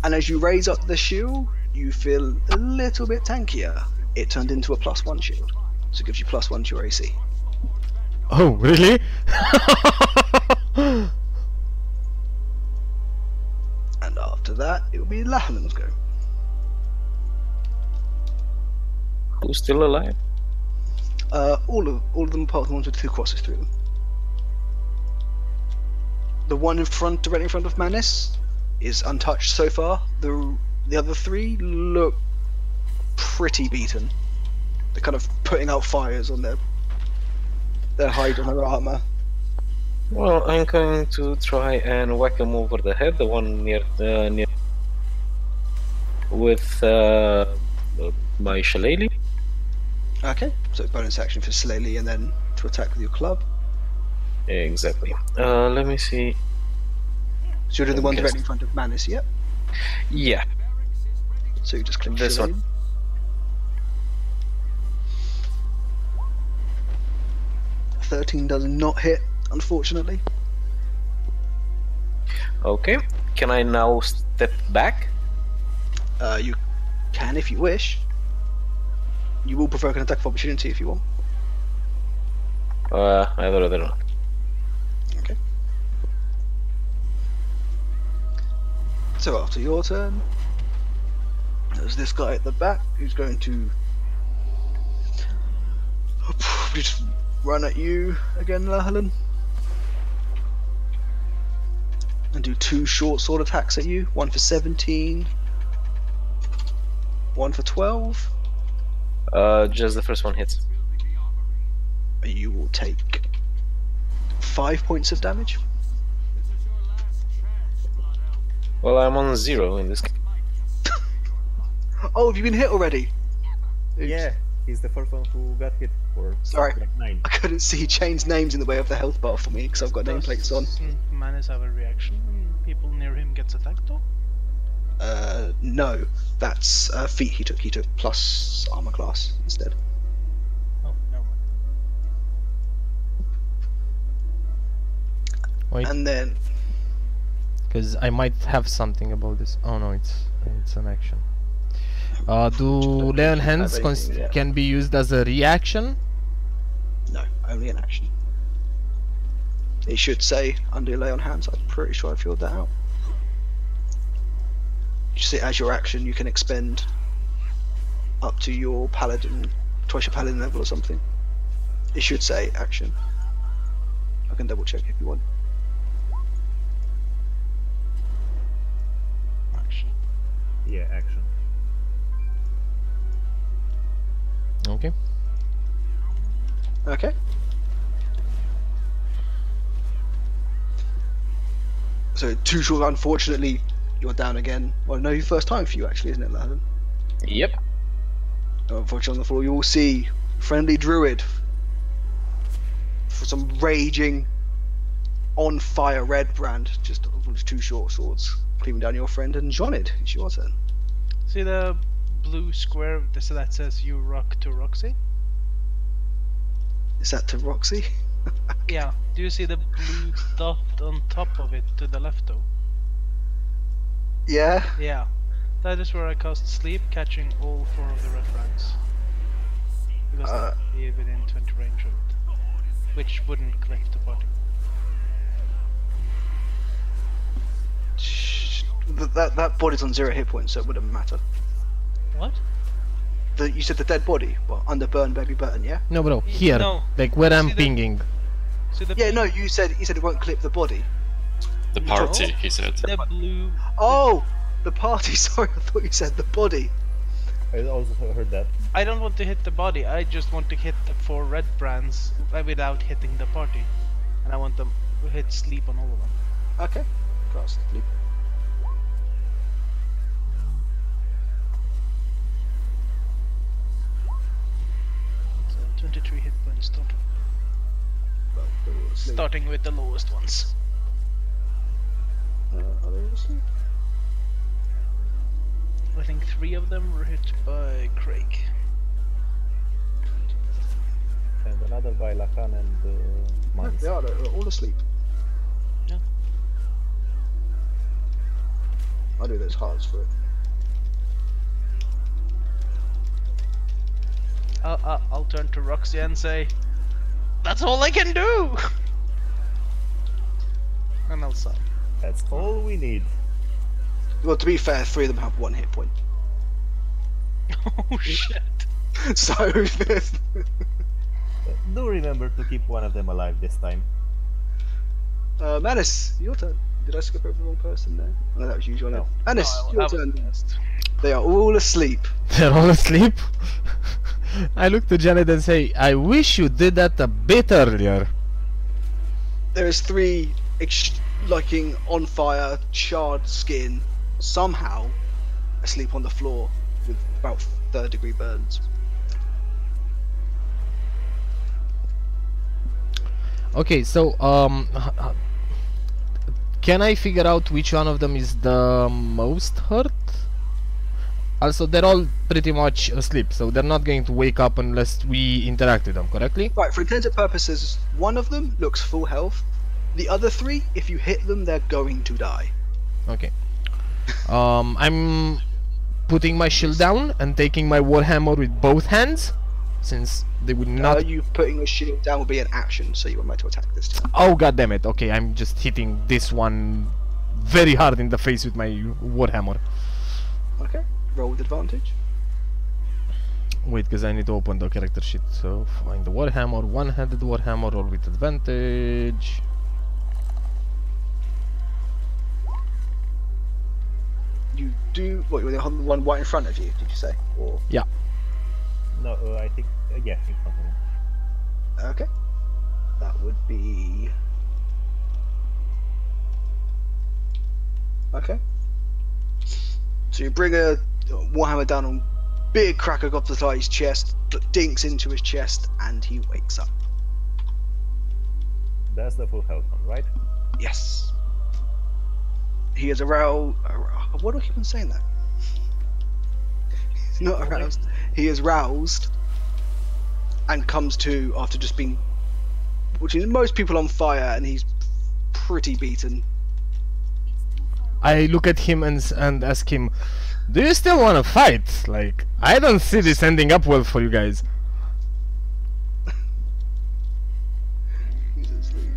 A: And as you raise up the shield, you feel a little bit tankier. It turned into a +1 shield. So it gives you +1 to your AC.
B: Oh, really?
A: And after that, it will be Lahalen's go.
G: Who's still alive?
A: All of them apart from the ones with 2 crosses through them. The one in front, directly in front of Manus, is untouched so far. The other 3 look pretty beaten. They're kind of putting out fires on their hide and their armor.
G: Well, I'm going to try and whack him over the head, the one near with my shillelagh.
A: Okay, so bonus action for Shillelagh and then to attack with your club.
G: Exactly. Let me see.
A: So you're doing the one
G: Okay.
A: directly in front of Manus, yep.
G: Yeah,
A: So you just click
G: This
A: Shillelagh.
G: one.
A: 13 does not hit, unfortunately.
G: okay. Can I now step back?
A: You can if you wish. You will provoke an attack of opportunity if you want.
G: I'd rather not.
A: Okay. So after your turn, there's this guy at the back who's going to just run at you again, Lahalan. And do 2 short sword attacks at you. 1 for 17. 1 for 12.
G: Just the first one hits.
A: You will take 5 points of damage.
G: Well, I'm on 0 in this case.
A: Oh, have you been hit already? Oops.
D: Yeah, he's the first one who got hit for
A: Sorry.
D: like 9.
A: I couldn't see Chain's names in the way of the health bar for me because I've got nameplates on.
C: Does Manus have a reaction when people near him gets attacked, though?
A: No, that's feat he took. He took plus armor class instead.
C: Oh, never mind.
B: Wait,
A: And then
B: because I might have something about this. Oh no, it's an action. Do lay on hands
A: have anything yet.
B: can be used as a reaction?
A: no, only an action. It should say under lay on hands. I'm pretty sure I filled that out. You see, as your action, you can expend up to your paladin, twice your paladin level or something. It should say action. I can double check if you want.
C: Action.
D: Yeah, action.
B: Okay.
A: Okay. So 2 short, unfortunately, you're down again. Well, no, first time for you actually, isn't it, Laden?
G: Yep.
A: Unfortunately, on the floor, you will see friendly druid for some raging, on fire red brand, just with 2 short swords, cleaving down your friend. And Jonid, it's your turn.
C: See the blue square that says "You rock" to Roxy?
A: Is that to Roxy?
C: Yeah. Do you see the blue dot on top of it to the left though?
A: Yeah.
C: Yeah. That is where I cast Sleep, catching all 4 of the red ranks. Because they're within 20 range of it. Which wouldn't click the body.
A: That body's on 0 hit points, so it wouldn't matter.
C: What?
A: You said the dead body, well, under burn, baby burn, yeah?
B: No, bro. Here,
C: No.
B: like where I'm
C: See the-
B: pinging.
C: See the
A: Yeah, no, you said it won't clip the body.
F: The party, he said.
C: The blue.
A: Oh, the party. Sorry, I thought you said the body.
D: I also heard that.
C: I don't want to hit the body. I just want to hit the 4 red brands without hitting the party, and I want them to hit Sleep on all of them.
A: Okay, cast sleep.
C: So 23 hit points total. Starting with the lowest ones.
A: Are they all asleep?
C: I think 3 of them were hit by Craig.
D: And another by Lacan and
A: No,
D: Mines.
A: they're all asleep.
C: Yeah.
A: I'll do those hearts for it.
C: I'll turn to Roxy and say, "That's all I can do!" And I'll sign.
D: That's all we need.
A: Well, to be fair, 3 of them have 1 hit point.
C: Oh shit.
A: So,
D: Do remember to keep one of them alive this time.
A: Manus, your turn. Did I skip over the wrong person there? No, that was you, John.
D: No.
A: Manus,
C: No,
A: your
C: I was
A: turn.
C: first.
A: They are all asleep.
B: They're all asleep. I look to Janet and say, I wish you did that a bit earlier.
A: There is 3 looking on fire, charred skin, somehow asleep on the floor with about 3rd degree burns.
B: Okay, so can I figure out which one of them is the most hurt? Also, they're all pretty much asleep, so they're not going to wake up unless we interact with them, correctly?
A: Right, for intended purposes, one of them looks full health. The other 3, if you hit them, they're going to die.
B: Okay. I'm putting my shield down and taking my warhammer with both hands, since they would not.
A: You putting a shield down will be an action, so you were meant to attack this time.
B: Oh god damn it! Okay, I'm just hitting this one very hard in the face with my warhammer.
A: Okay, roll with advantage.
B: Wait, because I need to open the character sheet. So find the warhammer, one-handed warhammer, roll with advantage.
A: You do what? You're the one right in front of you. Did you say? Or
B: Yeah.
D: No, I think, yeah, in front of him.
A: okay, that would be okay. So you bring a warhammer down on big crack of the guy's chest, dinks into his chest, and he wakes up.
D: That's the full health one, right?
A: Yes. He is aroused. What do I keep on saying that? He's not aroused. He is roused and comes to after just being, which is most people on fire, and he's pretty beaten.
B: I look at him and ask him, do you still want to fight? Like, I don't see this ending up well for you guys.
A: He's asleep.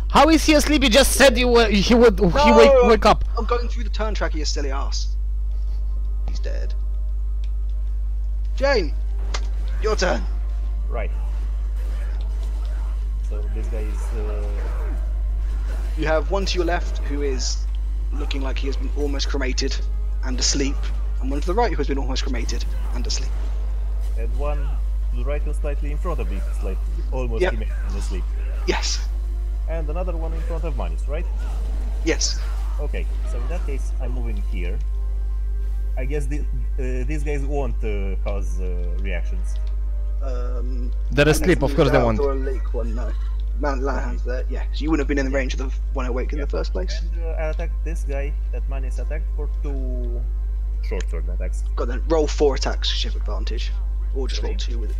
B: How is he asleep? You just said he would
A: No,
B: wake up.
A: I'm going through the turn tracker, you silly ass. He's dead. Jane, your turn.
D: Right. So this guy is...
A: You have one to your left who is looking like he has been almost cremated and asleep, and one to the right who has been almost cremated and asleep.
D: and one to the right and slightly in front of me, like almost
A: Yep.
D: asleep.
A: Yes.
D: And another one in front of Manis, right?
A: Yes.
D: Okay, so in that case, I'm moving here. I guess these guys won't cause reactions.
B: They're asleep, of course they won't.
A: Or a leak one, no. Landhand's there, yeah. So you wouldn't have been in the range of the one awake in the first place.
D: And I attacked this guy. That man is attacked for 2 short sword attacks.
A: Got then roll 4 attacks, you have advantage. Or just roll 2 with it.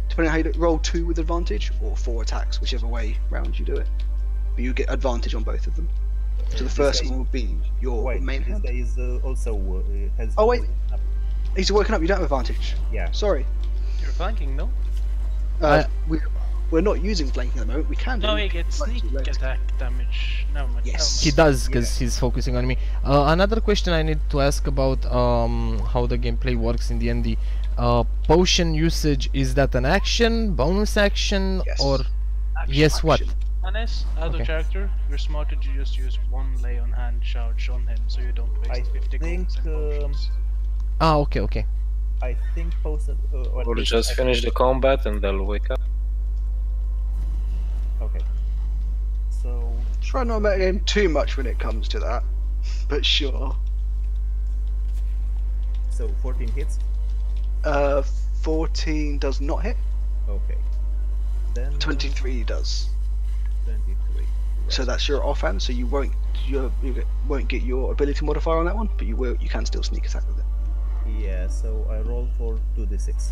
A: Depending on how you do it, roll 2 with advantage, or 4 attacks, whichever way round you do it. But you get advantage on both of them. So the first one would be your main hand.
D: This guy is also has...
A: Oh wait! He's woken up, you don't have advantage.
D: Yeah.
A: Sorry.
C: You're flanking, no?
A: We're not using flanking at the moment, we can do.
C: No, he gets sneak attack damage. Never mind.
A: Yes.
B: He does, because he's focusing on me. Another question I need to ask about how the gameplay works in D&D. Potion usage, is that an action, bonus action,
A: Yes.
B: or...
C: Action.
B: Yes, what?
C: Unless, out of character, you're smarter to just use 1 lay on hand charge on him, so you don't waste 50 golds and potions.
B: Ah, okay.
D: I think potion...
G: We'll just finish the combat and they'll wake up.
D: Okay. So...
A: Try not to metagame too much when it comes to that. But sure.
D: So 14 hits?
A: 14 does not hit.
D: Okay. Then
A: 23 does.
D: 23.
A: So that's your offhand. So you won't won't get your ability modifier on that one, but you can still sneak attack with it.
D: Yeah. So I roll for 2d6.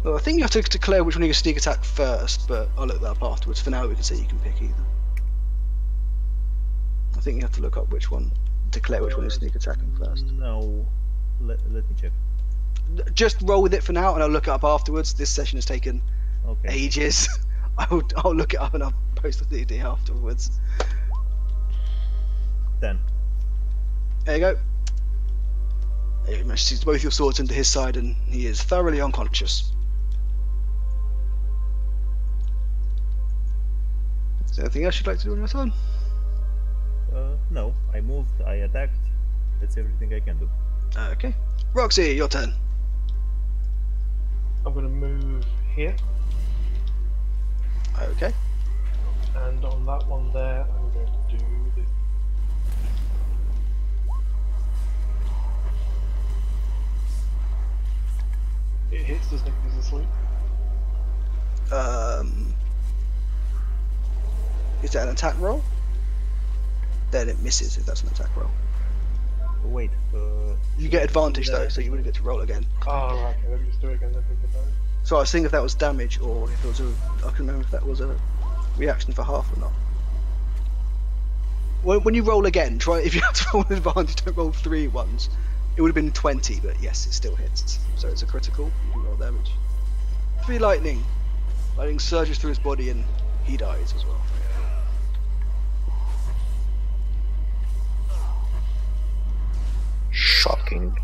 A: Well, I think you have to declare which one you can sneak attack first, but I'll look that up afterwards. For now, we can say you can pick either. I think you have to look up which one, declare which one is sneak attacking first.
D: No. Let me check.
A: Just roll with it for now, and I'll look it up afterwards. This session has taken
D: Okay.
A: ages. I'll look it up and I'll post the DD afterwards.
D: 10.
A: There you go. You managed to see both your swords into his side, and he is thoroughly unconscious. Is there anything else you'd like to do on your turn?
D: No. I moved, I attacked. That's everything I can do.
A: Okay. Roxy, your turn.
E: I'm going to move here,
A: Okay.
E: and on that one there, I'm going to do this. It hits, doesn't it, because he's asleep?
A: Is that an attack roll? Then it misses if that's an attack roll.
D: Wait.
A: You get advantage though, so you wouldn't get to roll again.
E: Oh, right, okay, let me just do it again then. Think about it.
A: So I was thinking if that was damage or if it was I can remember if that was a reaction for half or not. When you roll again, try if you have to roll an advantage, don't roll 3 ones. It would have been 20, but yes, it still hits. So it's a critical. You can roll damage. 3 lightning. Lightning surges through his body and he dies as well.
G: Shocking.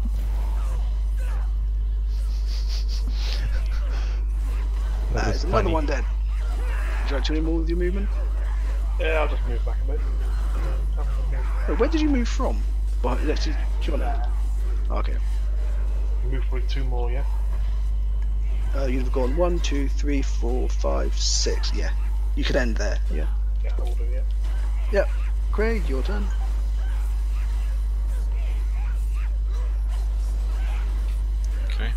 A: There's another one dead. Would you like to do any more with your movement?
E: Yeah, I'll just move back a bit.
A: Wait, where did you move from? Behind next to John. Okay.
E: Move for 2 more, yeah?
A: You'd have gone 1, 2, 3, 4, 5, 6. Yeah. You could end there. Yeah.
E: Yeah, I'll do, yeah.
A: Yep. Craig, your turn.
F: Okay.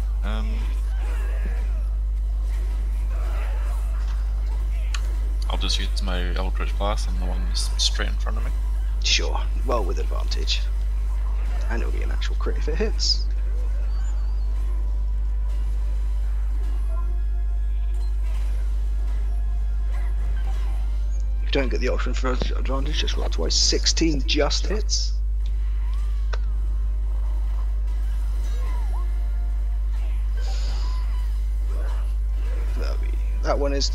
F: I'll just use my Eldritch Blast on the one that's straight in front of me.
A: Sure. Well, with advantage. And it'll be an actual crit if it hits. If you don't get the option for advantage, just roll twice. 16 just hits. That one is,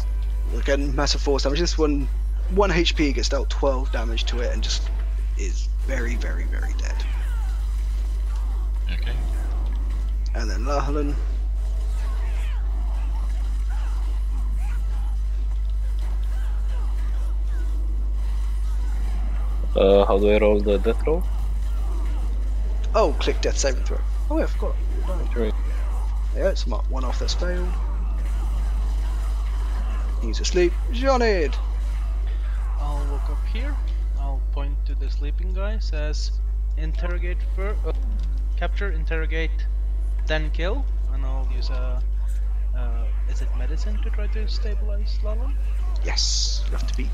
A: again, massive force damage. This one, 1 HP gets dealt 12 damage to it and just is very, very, very dead.
F: Okay.
A: And then Lahalan.
G: How do I roll the death roll?
A: Oh, click death saving throw. Oh yeah, I forgot.
G: Right.
A: Yeah, it's marked 1 off that's failed. He's asleep. Johnny!
C: I'll walk up here. I'll point to the sleeping guy. Says, interrogate first, capture, interrogate, then kill. And I'll use a, is it medicine to try to stabilize Lala?
A: Yes, you have to beat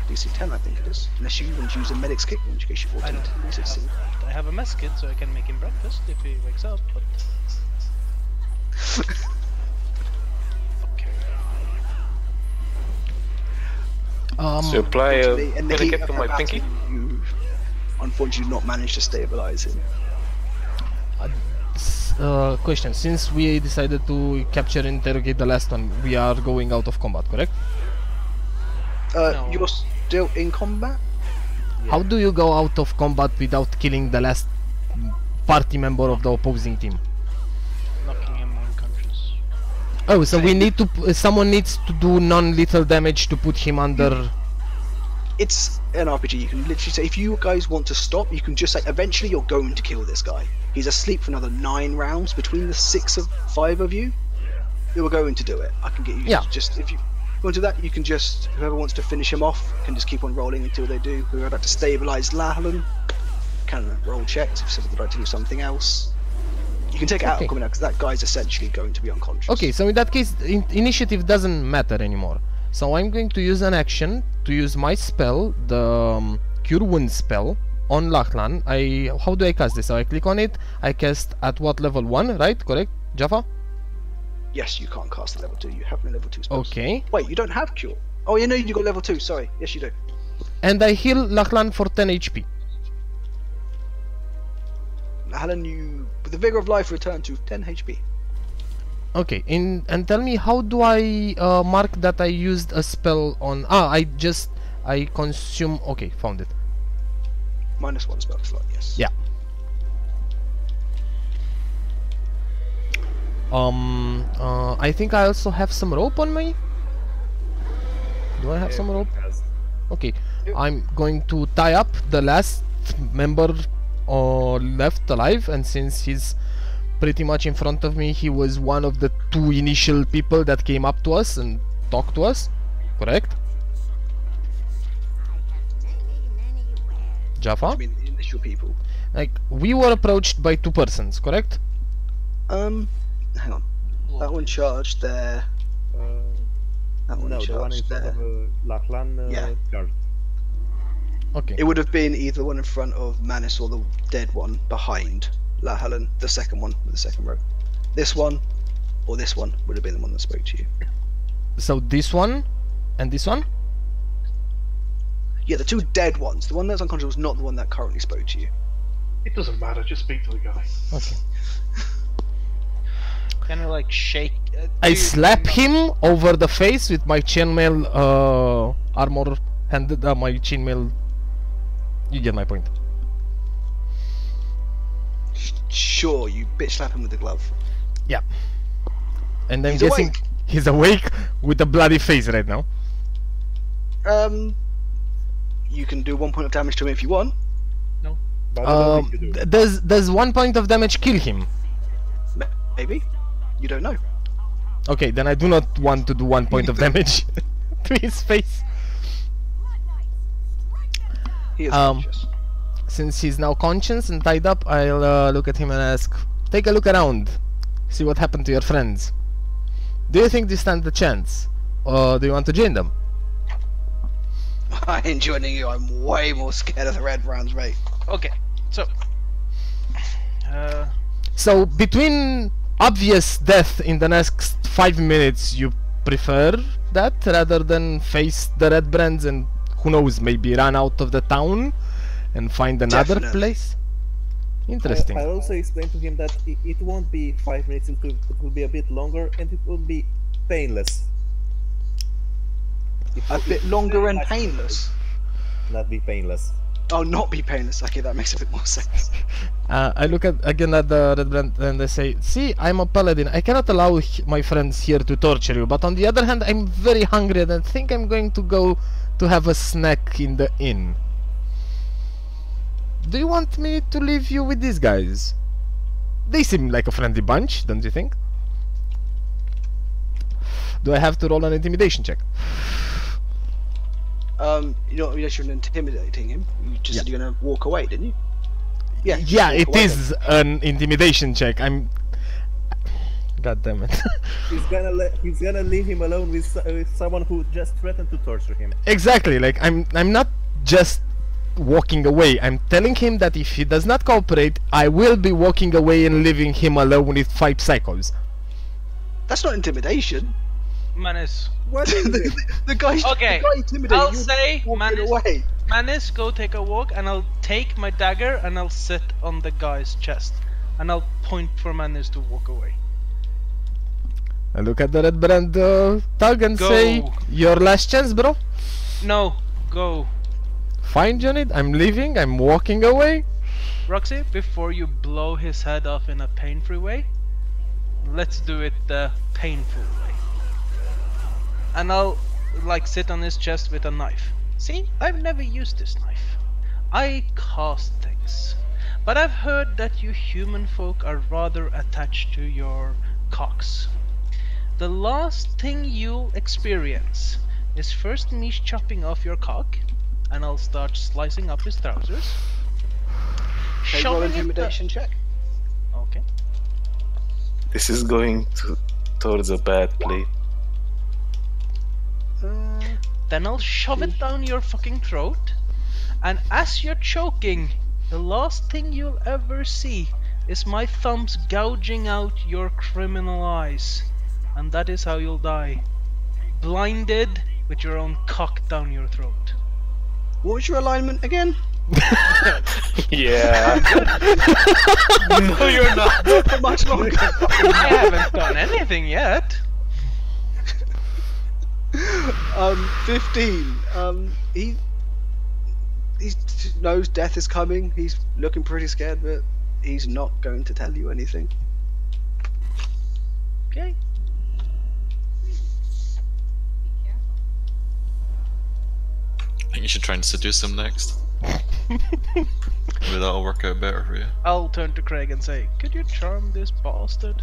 A: DC 10, I think it is. Unless you want to use a medic's kit, in which case you
C: I
A: want
C: don't
A: to succeed.
C: I have a mess kit, so I can make him breakfast if he wakes up, but... okay.
G: So apply a
A: In the heat
G: medikit
A: of
G: to
A: the
G: my
A: battle,
G: pinky.
A: you unfortunately not managed to stabilize him.
B: Question, since we decided to capture and interrogate the last one, we are going out of combat, correct?
C: No.
A: You're still in combat?
B: How do you go out of combat without killing the last party member of the opposing team?
C: Knocking him unconscious.
B: Oh, so we need to... someone needs to do non-lethal damage to put him under...
A: It's an RPG, you can literally say, if you guys want to stop, you can just say, eventually you're going to kill this guy. He's asleep for another 9 rounds between the 5 of you. You were going to do it. I can get you just, if you want to do that, you can just, whoever wants to finish him off, can just keep on rolling until they do. Whoever would like to stabilize Lahalan, can roll checks if someone would like to do something else. You can take it out of combat now, because that guy's essentially going to be unconscious.
B: Okay, so in that case, initiative doesn't matter anymore. So I'm going to use an action to use my spell, the Cure Wound spell, on Lachlan. How do I cast this? So I click on it, I cast at what level? 1, right? Correct, Jaffa?
A: Yes, you can't cast at level 2, you have no level 2 spells.
B: Okay.
A: Wait, you don't have Cure? Oh, you know you got level 2, sorry. Yes, you do.
B: And I heal Lachlan for 10 HP.
A: Helen, you, with the Vigor of Life, return to 10 HP.
B: Okay, and tell me, how do I mark that I used a spell on... I consume... Okay, found it.
A: -1 spell slot, yes.
B: Yeah. I think I also have some rope on me. Do I have some rope? Okay, I'm going to tie up the last member left alive, and since he's pretty much in front of me, he was one of the 2 initial people that came up to us and talked to us, correct? Jaffa?
A: I mean, the initial people.
B: Like, we were approached by 2 persons, correct?
A: Hang on. That one charged there. That one
D: No, the one in
A: charged
D: front
A: there.
D: of Lachlan
A: Yeah.
D: charged.
B: Okay.
A: It would have been either the one in front of Manus or the dead one behind La Helen, the second one with the second row. This one or this one would have been the one that spoke to you.
B: So this one and this one?
A: Yeah, the 2 dead ones. The one that's unconscious was not the one that currently spoke to you.
E: It doesn't matter, just speak to the guy.
B: Okay.
C: Can I like shake?
B: I slap him over the face with my chainmail armor handed my chainmail. You get my point.
A: Sure, you bitch slap him with the glove.
B: Yeah. And I'm
A: He's
B: guessing
A: awake.
B: he's awake with a bloody face right now.
A: You can do 1 point of damage to him if you want.
D: But I don't think you do.
B: Does 1 point of damage kill him?
A: Maybe. You don't know.
B: Okay, then I do not want to do 1 point of damage to his face.
A: He is
B: Um,
A: conscious.
B: Since he's now conscious and tied up, I'll look at him and ask, take a look around, see what happened to your friends. Do you think they stand a chance? Or do you want to join them?
A: I ain't joining you, I'm way more scared of the Red Browns, mate.
C: Okay, so
B: So, between obvious death in the next 5 minutes, you prefer that rather than face the Red Brands and, who knows, maybe run out of the town and find another
A: Definitely.
B: place? Interesting.
D: I also explained to him that it won't be 5 minutes, it will be a bit longer and it will be painless.
A: A bit longer and painless.
D: Not be painless.
A: Oh, not be painless. Okay, that makes a bit more sense.
B: I look again at the Red Brand and I say, see, I'm a paladin. I cannot allow my friends here to torture you, but on the other hand, I'm very hungry and I think I'm going to go to have a snack in the inn. Do you want me to leave you with these guys? They seem like a friendly bunch, don't you think? Do I have to roll an intimidation check?
A: You shouldn't intimidating him. You just said you're gonna walk away, didn't you? Yeah.
B: Yeah,
A: walk
B: it
A: away
B: is an intimidation check. God damn it.
D: He's gonna leave him alone with someone who just threatened to torture him.
B: Exactly. Like I'm not just walking away. I'm telling him that if he does not cooperate, I will be walking away and leaving him alone with 5 psychos.
A: That's not intimidation.
C: Manus.
D: What is it?
A: The guy.
C: Okay,
A: The guy intimidated
C: I'll
A: you,
C: say
A: walking
C: Manus.
A: away.
C: Manus, go take a walk, and I'll take my dagger and I'll sit on the guy's chest, and I'll point for Manus to walk away.
B: I look at the red brand thug and
C: Go.
B: say, "Your last chance, bro."
C: No, go.
B: Fine, Johnny. I'm leaving. I'm walking away.
C: Roxy, before you blow his head off in a pain-free way, let's do it the painful way. And I'll like sit on his chest with a knife. See, I've never used this knife. I cast things. But I've heard that you human folk are rather attached to your cocks. The last thing you'll experience is first me chopping off your cock, and I'll start slicing up his trousers.
A: Okay, roll
C: shoving it
A: intimidation check.
C: Okay.
G: This is going towards a bad place.
C: Then I'll shove it down your fucking throat, and as you're choking, the last thing you'll ever see is my thumbs gouging out your criminal eyes. And that is how you'll die. Blinded with your own cock down your throat.
A: What was your alignment again?
G: Yeah.
C: No, you're not.
A: Not for much longer.
C: I haven't done anything yet.
A: 15. He knows death is coming. He's looking pretty scared, but he's not going to tell you anything.
C: Okay.
F: I think you should try and seduce him next. Maybe that'll work out better for you.
C: I'll turn to Craig and say, could you charm this bastard?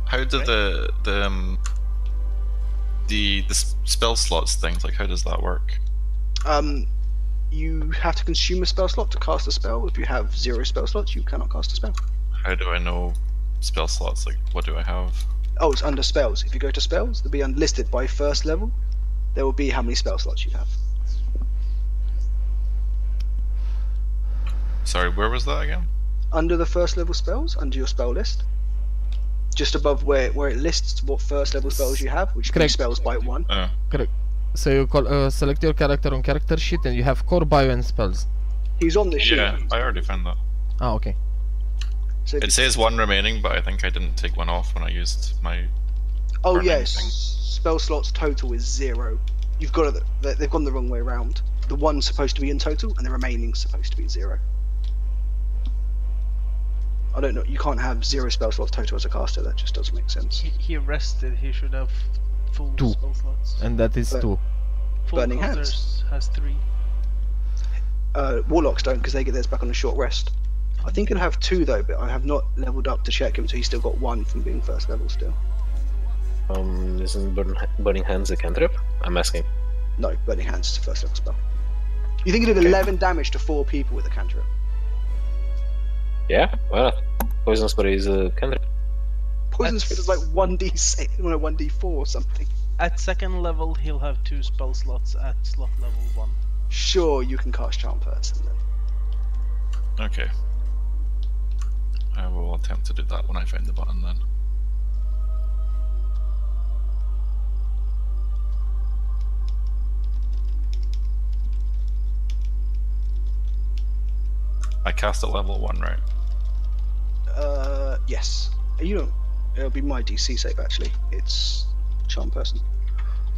F: How do the spell slots things, like how does that work?
A: You have to consume a spell slot to cast a spell. If you have 0 spell slots, you cannot cast a spell.
F: How do I know spell slots? Like, what do I have?
A: Oh, it's under spells. If you go to spells, they'll be unlisted by first level. There will be how many spell slots you have.
F: Sorry, where was that again?
A: Under the first level spells, under your spell list. Just above where it lists what first level spells you have, which can be
B: Correct.
A: spells by 1.
F: Oh,
B: Correct. So you select your character on character sheet and you have core, bio and spells.
A: He's on the sheet.
F: yeah, I already found that.
B: Ah, okay.
A: So
F: It says 1 remaining, but I think I didn't take 1 off when I used my.
A: oh
F: burning
A: yes,
F: thing.
A: spell slots total is 0. You've got it. They've gone the wrong way around. The 1's supposed to be in total, and the remaining supposed to be 0. I don't know. You can't have 0 spell slots total as a caster. That just doesn't make sense.
C: He rested, he should have full
B: 2.
C: spell slots.
B: And that is
A: But-
B: 2.
C: Full
A: Burning
C: casters has 3.
A: Warlocks don't, because they get theirs back on a short rest. I think he'll have 2 though, but I have not leveled up to check him, so he's still got 1 from being first level still.
G: Isn't Burning Hands a cantrip? I'm asking.
A: No, Burning Hands is a first level spell. You think he did 11 damage to 4 people with a cantrip?
G: Yeah, why not? Poison Spray is a cantrip.
A: Poison Spit is like 1d6, no, 1d4 or something.
C: At second level, he'll have 2 spell slots at slot level 1.
A: Sure, you can cast Charm Person then.
F: Okay. I will attempt to do that when I find the button then. I cast at level 1, right?
A: Yes. You don't. It'll be my DC save actually. It's Charm Person.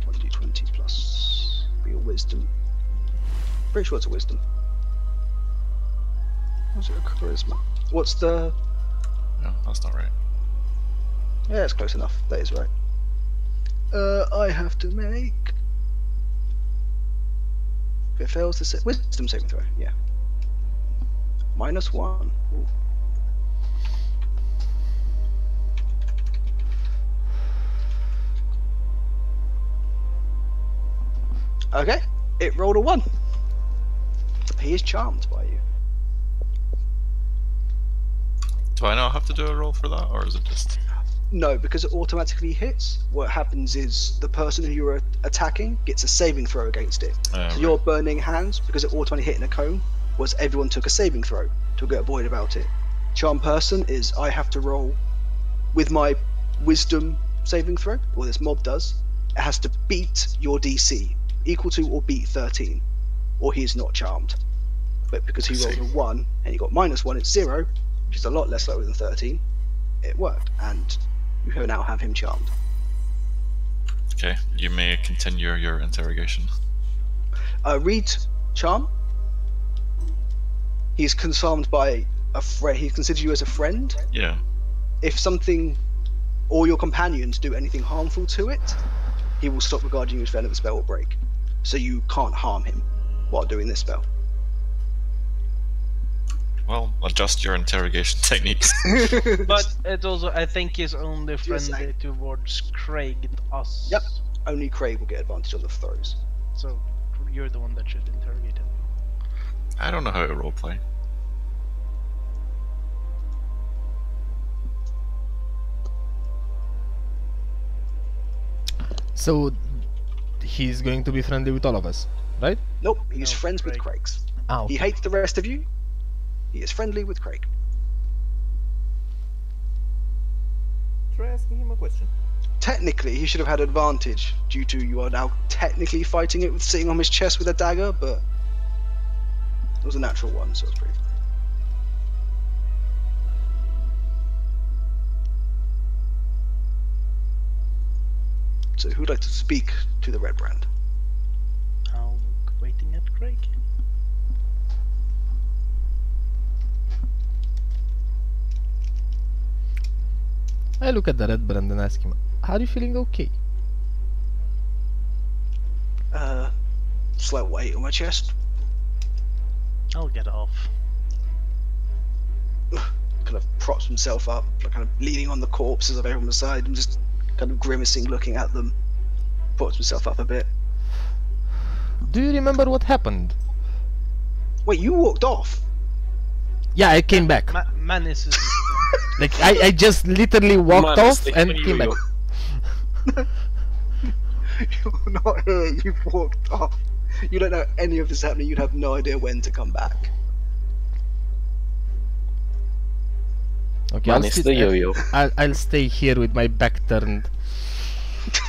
A: 1d20 plus be a Wisdom. Pretty sure it's a Wisdom. Was it a Charisma? What's the?
F: No, that's not right.
A: Yeah, it's close enough. That is right. I have to make. If it fails, the Wisdom saving throw. Yeah. -1. Ooh. Okay, it rolled a 1. He is charmed by you.
F: Do I not have to do a roll for that, or is it just...
A: No, because it automatically hits, what happens is the person who you're attacking gets a saving throw against it. So
F: right.
A: your burning hands, because it automatically hit in a cone, was everyone took a saving throw to get avoid about it. Charm person is I have to roll with my wisdom saving throw, or this mob does. It has to beat your DC, equal to or beat 13, or he is not charmed. But because he rolled a 1 and he got -1, it's 0, which is a lot less lower than 13. It worked, and you now have him charmed.
F: Okay, you may continue your interrogation.
A: Read charm. He's confirmed by a friend. He considers you as a friend.
F: Yeah.
A: If something or your companions do anything harmful to it, he will stop regarding you as friend if the spell will break. So you can't harm him while doing this spell.
F: Well, adjust your interrogation techniques.
C: But it also, I think, he's only friendly towards Craig and us.
A: Yep. Only Craig will get advantage on the throws.
C: So you're the one that should interrogate him.
F: I don't know how to roleplay.
B: So he's going to be friendly with all of us, right?
A: Nope, he's
C: No,
A: friends with
C: Craig.
A: Craig's.
B: Ah, okay.
A: He hates the rest of you. He is friendly with Craig.
D: Try asking him a question.
A: Technically, he should have had advantage due to you are now technically fighting it with sitting on his chest with a dagger, but it was a natural one, so it's pretty fine. So who'd like to speak to the Red Brand?
C: I'll waiting at Craig.
B: I look at the Red Brand and ask him, "Are you feeling okay?"
A: Slight weight on my chest.
C: I'll get off.
A: Kind of props himself up, like kind of leaning on the corpses of everyone beside him, just kind of grimacing, looking at them. Props himself up a bit.
B: Do you remember what happened?
A: Wait, you walked off?
B: Yeah, I came back.
C: Manis is...
B: Like I just literally walked
G: Man,
B: off
G: stick
B: and
G: on
B: came back.
A: You're not here, you've walked off. You don't know any of this happening, you'd have no idea when to come back.
B: Okay,
G: Man, it's the yo-yo.
B: I'll stay here with my back turned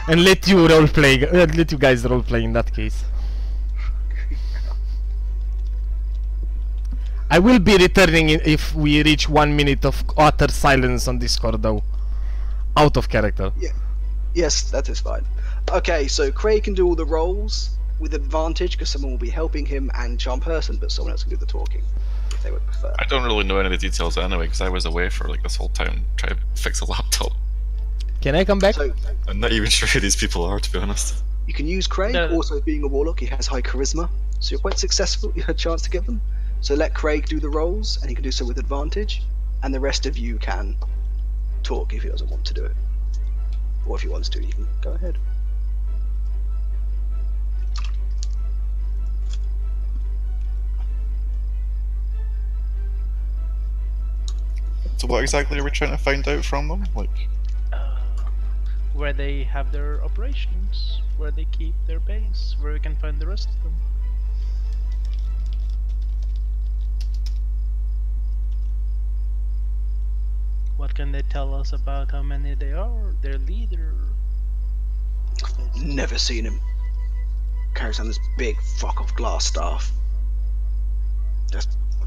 B: and let you roleplay. Let you guys roleplay in that case. I will be returning if we reach 1 minute of utter silence on Discord, though. Out of character.
A: Yeah. Yes, that is fine. Okay, so Craig can do all the roles with advantage because someone will be helping him and charm person, but someone else can do the talking if they would prefer.
F: I don't really know any of the details anyway, because I was away for like this whole time trying to fix a laptop.
B: Can I come back?
A: So
F: I'm not even sure who these people are, to be honest.
A: you can use Craig.
C: No.
A: Also, being a warlock, he has high charisma, so you're quite successful. You had a chance to get them. So let Craig do the roles, and he can do so with advantage, and the rest of you can talk if he doesn't want to do it, or if he wants to, you can go ahead.
F: So what exactly are we trying to find out from them? Like,
C: where they have their operations, where they keep their base, where we can find the rest of them. What can they tell us about how many they are, their leader?
A: Never seen him. Carries on this big fuck off glass staff. Just, I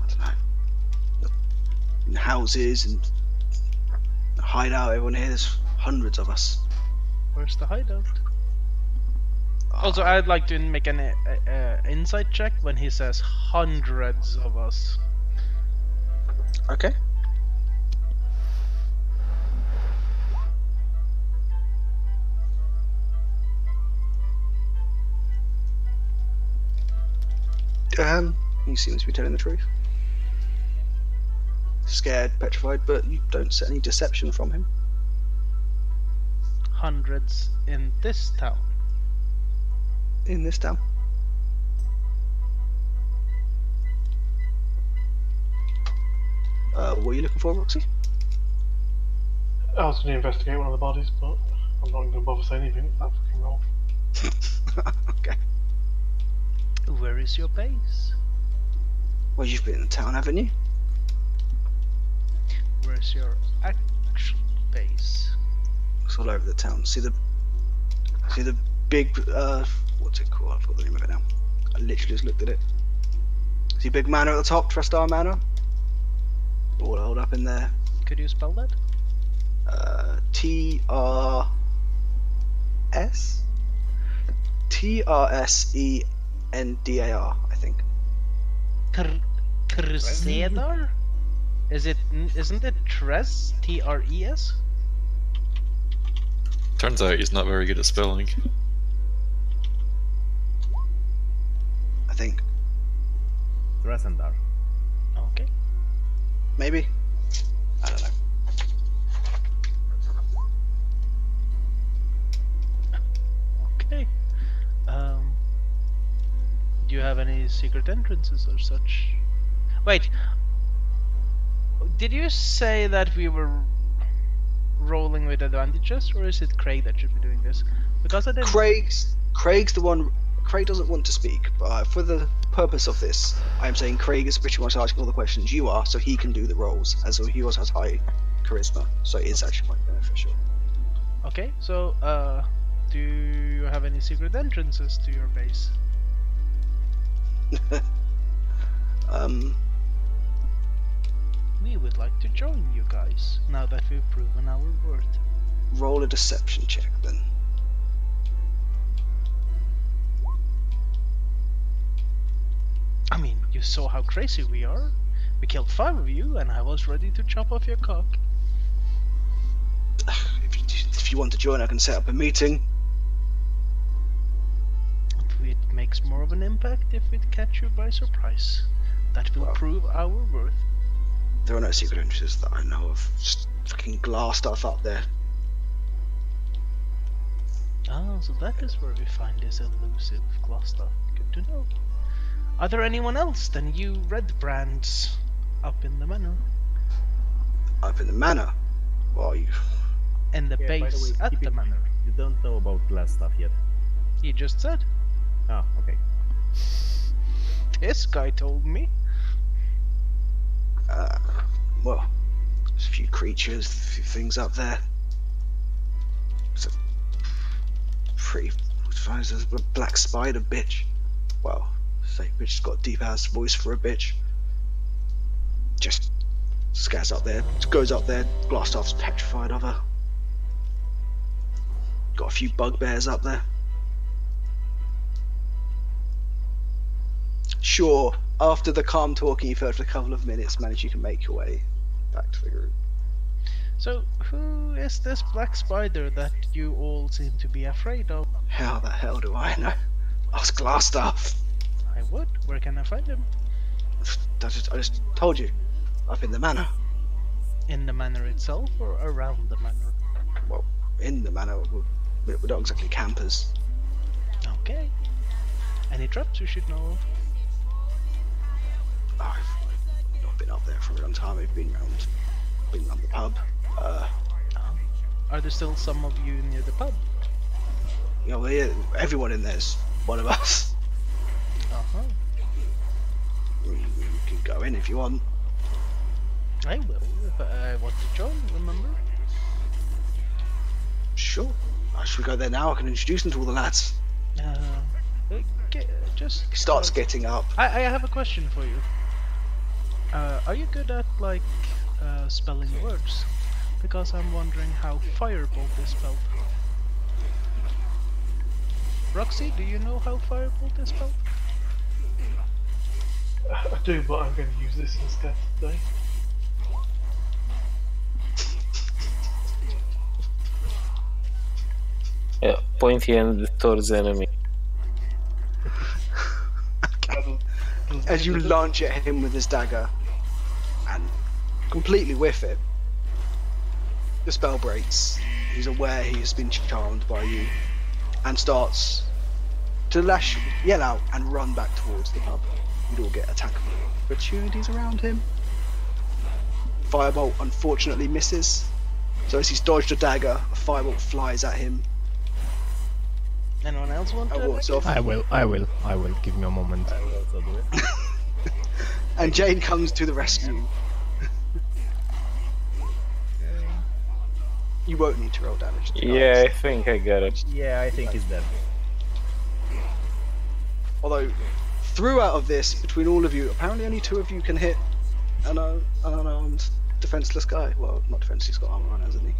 A: don't know. In houses and the hideout, everyone here, there's hundreds of us.
C: Where's the hideout? Also, I'd like to make an insight check when he says hundreds of us.
A: Okay. He seems to be telling the truth. scared, petrified, but you don't see any deception from him.
C: Hundreds in this town.
A: In this town. What are you looking for, Roxy?
E: I was going to investigate one of the bodies, but I'm not going to bother saying anything. That fucking roll.
A: Okay.
C: Where is your base?
A: Well, you've been in the town, haven't you?
C: Where's your actual base?
A: It's all over the town. See the big what's it called? I forgot the name of it now. I literally just looked at it. See big manor at the top, Trestar Manor? All held up in there.
C: Could you spell that?
A: TRS? TRSENDAR, I think.
C: Crusader? Isn't it Tres? TRES?
F: Turns out he's not very good at spelling.
A: I think.
D: Tresendar.
C: Okay.
A: Maybe? I don't know.
C: Okay. Do you have any secret entrances or such? Wait. Did you say that we were rolling with advantages, or is it Craig that should be doing this? Because I didn't.
A: Craig's the one. Craig doesn't want to speak, but for the purpose of this, I'm saying Craig is pretty much asking all the questions you are, so he can do the roles, as he also has high charisma, so it's actually quite beneficial.
C: Okay, so do you have any secret entrances to your base? We would like to join you guys, now that we've proven our worth.
A: Roll a deception check then.
C: I mean, you saw how crazy we are. We killed 5 of you, and I was ready to chop off your cock.
A: If you want to join, I can set up a meeting.
C: It makes more of an impact if we catch you by surprise. That will prove our worth.
A: There are no secret entrances that I know of. Just fucking glass stuff up there.
C: Ah, so that is where we find this elusive glass stuff. Good to know. Are there anyone else than you red brands up in the manor?
A: Up in the manor? Well, you...
C: In the base
D: by the way,
C: at the manor.
D: You don't know about glass stuff yet.
C: You just said.
D: Ah, okay.
C: This guy told me.
A: Well, there's a few creatures, a few things up there. It's a pretty... There's a black spider bitch. Well, say bitch's got a deep ass voice for a bitch. Just scares up there, goes up there, Glassstaff's petrified of her. Got a few bugbears up there. Sure, after the calm talking you've heard for a couple of minutes, manage you can make your way back to the group.
C: So, who is this black spider that you all seem to be afraid of?
A: How the hell do I know? Ask Glassstaff.
C: I would. Where can I find him?
A: I just told you. Up in the manor.
C: In the manor itself or around the manor?
A: Well, in the manor, we're not exactly campers.
C: Okay. Any traps we should know of?
A: I've not been up there for a long time. I've been around the pub.
C: Are there still some of you near the pub?
A: You know, everyone in there's one of us.
C: Uh-huh.
A: We can go in if you want.
C: I will, if I want to join, remember?
A: Sure. Should we go there now? I can introduce them to all the lads.
C: Just...
A: Starts getting up.
C: I have a question for you. Are you good at, like, spelling words? Because I'm wondering how firebolt is spelled. Roxy, do you know how firebolt is spelled?
E: I do, but I'm going to use this instead today.
G: Yeah, pointy end towards enemy.
A: As you launch at him with his dagger, and completely whiff it. The spell breaks. He's aware he has been charmed by you, and starts to yell out, and run back towards the pub. You'd all get attack opportunities around him. Firebolt unfortunately misses. So as he's dodged a dagger, a firebolt flies at him.
C: Anyone else want to?
A: Walks off.
B: I will. Give me a moment.
D: I will also do it.
A: And Jane comes to the rescue. You won't need to roll damage.
G: Yeah, I think I got it.
D: Yeah, I think he's dead.
A: Although, throughout of this, between all of you, apparently only 2 of you can hit an unarmed, defenseless guy. Well, not defenseless, he's got armor on, hasn't he?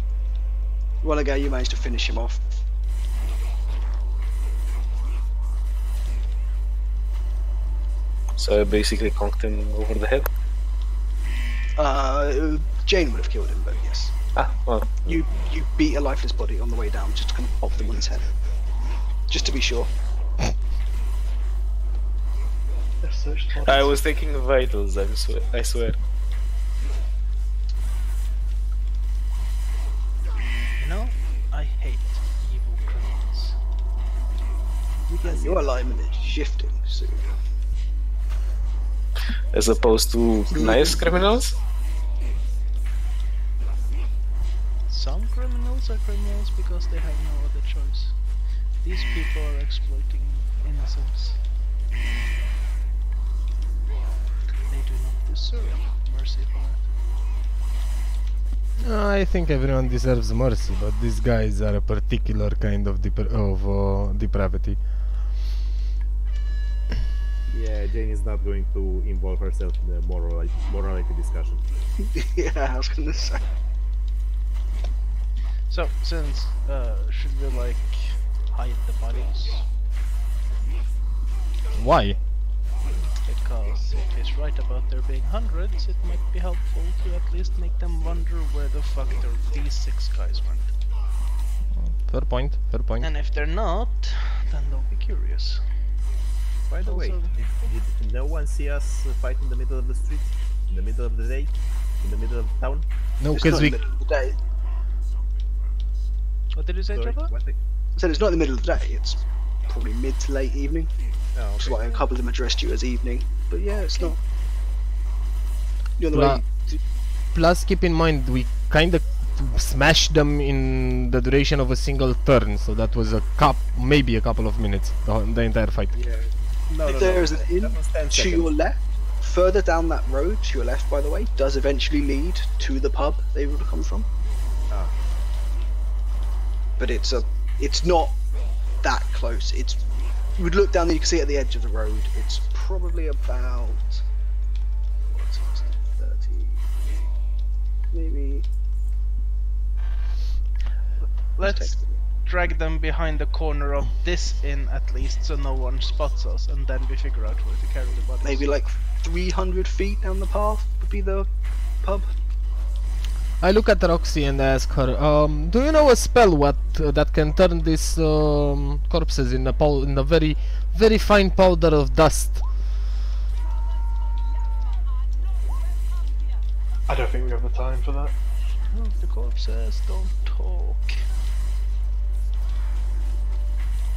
A: One guy, you managed to finish him off.
G: So I basically conked him over the head.
A: Jane would have killed him, but yes.
G: Ah, well.
A: You beat a lifeless body on the way down, just to kind of pop them on his head. Just to be sure.
E: Let's search the
G: I
E: bodies.
G: was taking vitals, I swear.
C: You know, I hate evil criminals.
A: Your alignment is shifting soon.
G: As opposed to nice criminals?
C: Some criminals are criminals because they have no other choice. These people are exploiting innocence. They do not deserve mercy for that.
B: I think everyone deserves mercy, but these guys are a particular kind of depravity.
D: Yeah, Jane is not going to involve herself in a morality discussion.
A: Yeah, I was gonna say.
C: So, since, should we like hide the bodies?
B: Why?
C: Because if he's right about there being hundreds, it might be helpful to at least make them wonder where the fuck these 6 guys went.
B: Fair point.
C: And if they're not, then they'll be curious.
D: By the way, did no one see us fight in the middle of the street? In the middle of the day? In the middle of town?
B: No,
A: It's
B: because
A: not
B: we.
A: in the middle of the day.
C: What did you say,
D: Sorry,
C: Trevor?
D: what?
A: I said it's not in the middle of the day, it's probably mid to late evening.
D: Oh,
A: Which is
D: okay.
A: why a couple of them addressed you as evening. But yeah, it's not. You're the
B: Pla-
A: way.
B: Plus, keep in mind, we kind of smashed them in the duration of a single turn, so that was maybe a couple of minutes, the entire fight.
D: Yeah. No,
A: If there is an inn
D: that was 10
A: to
D: seconds.
A: your left, further down that road to your left, by the way, does eventually lead to the pub they would have come from.
D: Ah.
A: But it's not that close. You would look down there, you can see it at the edge of the road. It's probably about 30, maybe.
C: Let's drag them behind the corner of this inn at least, so no one spots us, and then we figure out where to carry the bodies.
A: Maybe like 300 feet down the path would be the pub.
B: I look at Roxy and ask her, do you know a spell that can turn these corpses in a very, very fine powder of dust?
E: I don't think we have the time for that.
C: Oh, the corpses don't talk.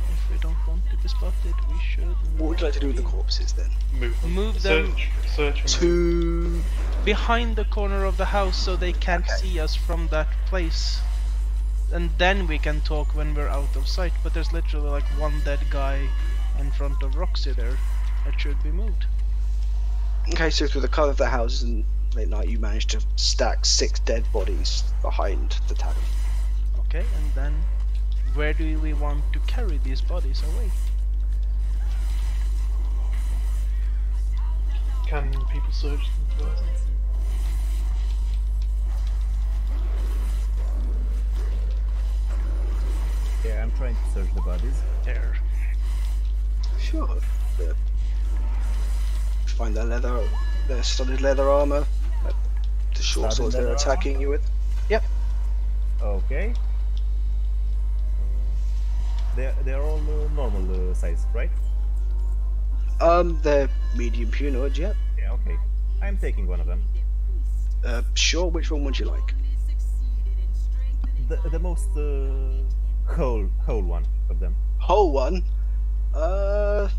C: If we don't want to be spotted, we should.
A: What would you like to do with the corpses then?
E: Move them.
C: Move them
E: Search and move.
A: To
C: behind the corner of the house so they can't
A: Okay.
C: see us from that place. And then we can talk when we're out of sight, but there's literally like one dead guy in front of Roxy there that should be moved.
A: okay, so through the cover of the houses and late night, you managed to stack 6 dead bodies behind the tavern.
C: Okay, and then where do we want to carry these bodies away?
E: Can people search them first?
D: Yeah, I'm trying to search the bodies.
C: There.
A: Sure. Find their studded leather armor, the short
D: Studded
A: swords they're
D: leather
A: attacking you with.
D: Okay. They're all normal size, right?
A: They're medium punard, yeah.
D: Yeah, okay. I'm taking one of them.
A: Sure. Which one would you like?
D: The most whole one of them.
A: Whole one. I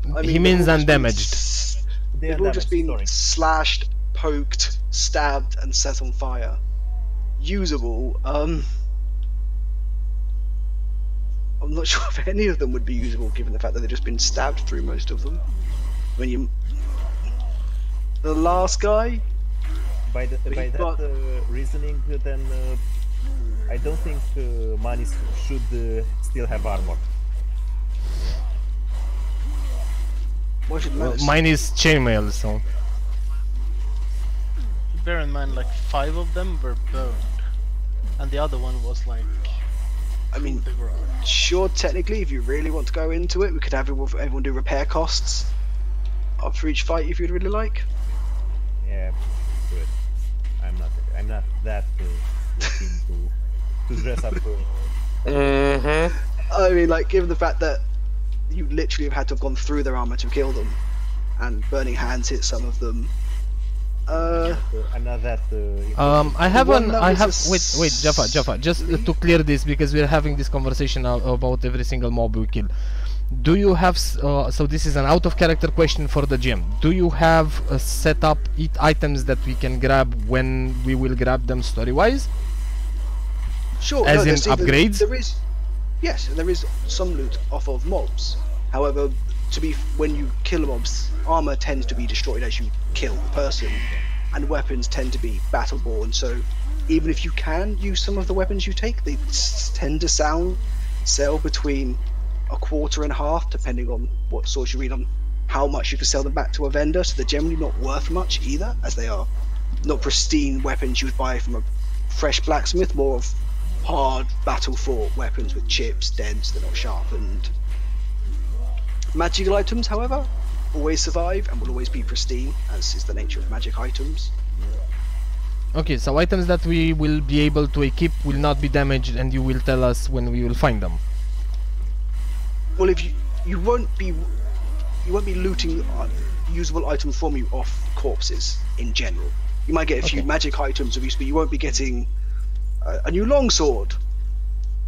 A: mean,
B: He means
A: they've all just been
B: undamaged.
A: They've all just been slashed, poked, stabbed, and set on fire. Usable. I'm not sure if any of them would be usable, given the fact that they've just been stabbed through most of them. When you, the last guy.
D: By that reasoning, then I don't think Manis should still have armor.
A: Why should Manis?
B: Mine is chainmail, so.
C: Bear in mind, like 5 of them were burned, and the other one was like.
A: I mean,
C: the ground.
A: sure. Technically, if you really want to go into it, we could have everyone do repair costs after each fight, if you'd really like.
D: Yeah, good. I'm not that keen to dress up.
A: I mean, like, given the fact that you literally have had to have gone through their armor to kill them, and burning hands hit some of them.
D: I'm not that.
B: Wait, Jaffa, just to clear this, because we're having this conversation about every single mob we kill. Do you have, so this is an out of character question for the GM. Do you have set up items that we can grab when we will grab them story-wise?
A: Sure.
B: As in upgrades?
A: Yes, there is some loot off of mobs. However, when you kill mobs, armor tends to be destroyed as you kill the person, and weapons tend to be battle-born. So even if you can use some of the weapons you take, they tend to sell between a quarter and half, depending on what source you read on how much you can sell them back to a vendor. So they're generally not worth much either, as they are not pristine weapons you would buy from a fresh blacksmith, more of hard battle-fought weapons with chips, dents, they're not sharpened. Magical items, however, always survive and will always be pristine, as is the nature of magic items.
B: Okay, so items that we will be able to equip will not be damaged, and you will tell us when we will find them.
A: Well, if you won't be looting usable items from you off corpses in general. You might get a few magic items of use, but you won't be getting a new longsword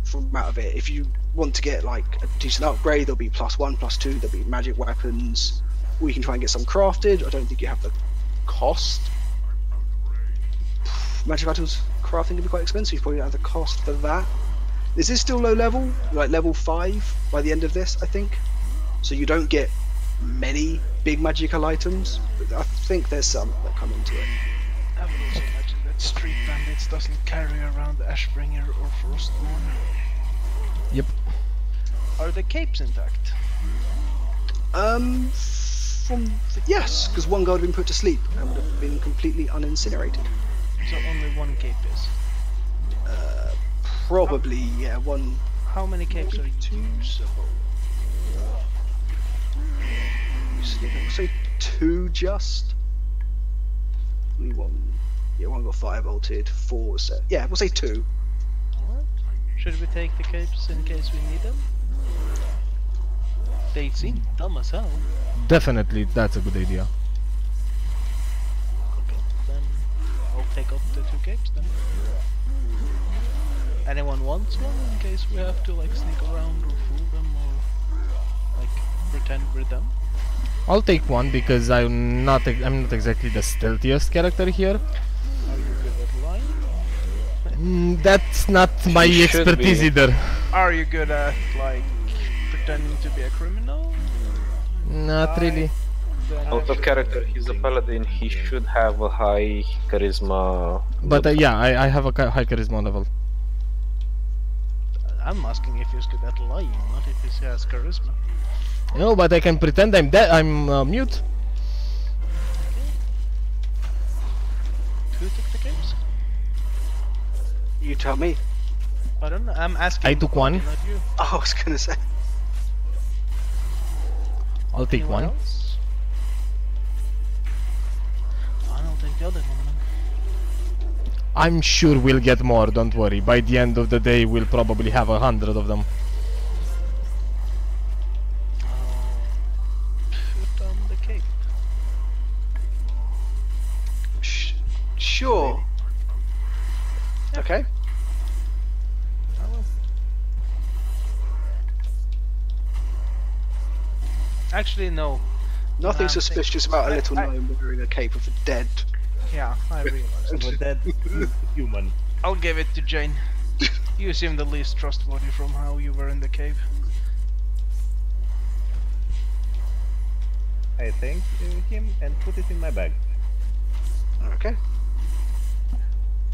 A: from out of it. If you want to get like a decent upgrade, there'll be +1, +2. There'll be magic weapons. Or you can try and get some crafted. I don't think you have the cost. Magic items crafting can be quite expensive. You probably don't have the cost for that. This is still low level, like level 5 by the end of this, I think. So you don't get many big magical items, but I think there's some that come into it.
C: I would also imagine that Street Bandits doesn't carry around Ashbringer or Frostmourne.
B: Yep.
C: Are the capes intact?
A: Yes, because one guard had been put to sleep and would have been completely unincinerated.
C: So only one cape is?
A: Probably, yeah, one.
C: How many capes are usable?
A: We'll say 2 just. Only one. Yeah, one got fire-bolted, 4 set. Yeah, we'll say 2.
C: Alright. Should we take the capes in case we need them? They seem dumb as hell.
B: Definitely, that's a good idea.
C: Okay, then I'll take up the 2 capes then. Anyone wants one in case we have to like sneak around or fool them or like pretend we're them?
B: I'll take one because I'm not exactly the stealthiest character here.
C: Are you good at lying?
B: That's not my expertise either.
C: Are you good at like pretending to be a criminal?
B: Not really.
G: Out of character, he's a paladin, he should have a high charisma.
B: But yeah, I have a high charisma level.
C: I'm asking if he's good at lying, not if he has charisma.
B: No, but I can pretend I'm dead. I'm mute.
C: Who took the capes?
A: You tell me.
C: I don't know. I'm asking.
B: I took one.
C: Not you.
A: Oh, I was gonna say.
B: I'll take
C: Anyone
B: one.
C: else? I'll take the other one then.
B: I'm sure we'll get more, don't worry. By the end of the day, we'll probably have 100 of them.
C: Put on the cape.
A: Okay.
C: Actually, no.
A: Nothing suspicious about a little gnome wearing a cape of the dead.
C: Yeah, I realized.
D: Of a dead human.
C: I'll give it to Jane. You seem the least trustworthy from how you were in the cave.
D: I thank him and put it in my bag.
A: Okay.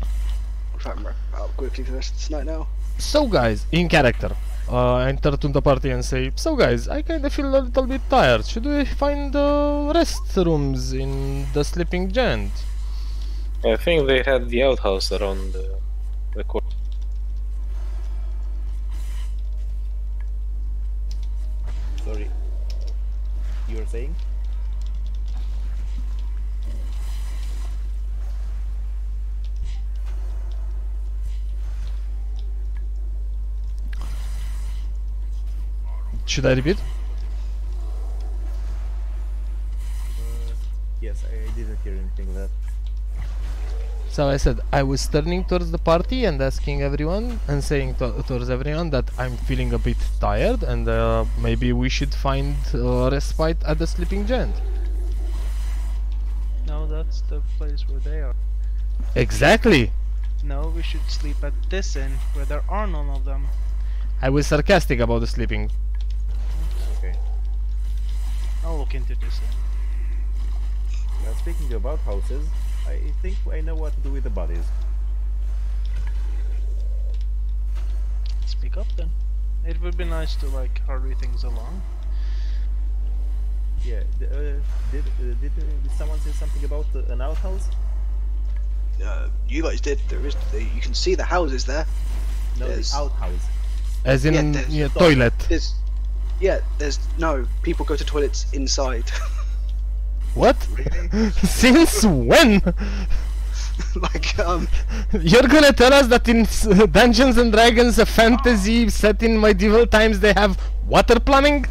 A: I'll try and wrap it up quickly for the rest of this night now.
B: So guys, in character, enter to the party and say, so guys, I kinda feel a little bit tired. Should we find restrooms in the sleeping giant?
G: I think they had the outhouse around the court.
D: Sorry. You were saying?
B: Should I repeat?
D: Yes, I didn't hear anything of that.
B: So I said I was turning towards the party and asking everyone and saying towards everyone that I'm feeling a bit tired and maybe we should find respite at the sleeping giant.
C: No, that's the place where they are.
B: Exactly!
C: No, we should sleep at this inn, where there are none of them.
B: I was sarcastic about the sleeping.
D: Okay.
C: I'll look into this inn.
D: Now speaking about houses, I think I know what to do with the bodies.
C: Speak up then. It would be nice to like hurry things along.
D: Yeah, did someone say something about an outhouse?
A: You guys did. You can see the houses there.
D: No,
A: There's-
D: the outhouse.
B: As in,
A: there's-
B: toilet.
A: There's no people go to toilets inside.
B: What?
D: Really?
B: Since when?
A: Like
B: You're gonna tell us that in Dungeons and Dragons, a fantasy set in medieval times, they have water plumbing?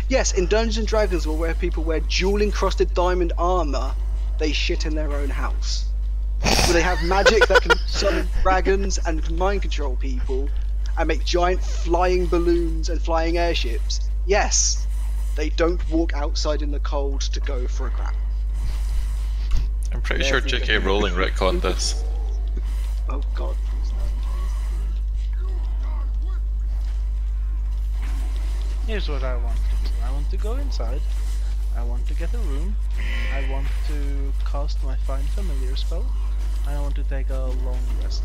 A: yes, in Dungeons and Dragons, where people wear jewel encrusted diamond armor, they shit in their own house. Where they have magic that can summon dragons and mind control people, and make giant flying balloons and flying airships. Yes, they don't walk outside in the cold to go for a crap.
F: I'm pretty sure J.K. Rowling retconned this.
A: Oh god.
C: Here's what I want to do. I want to go inside. I want to get a room. I want to cast my Find Familiar spell. And I want to take a long rest.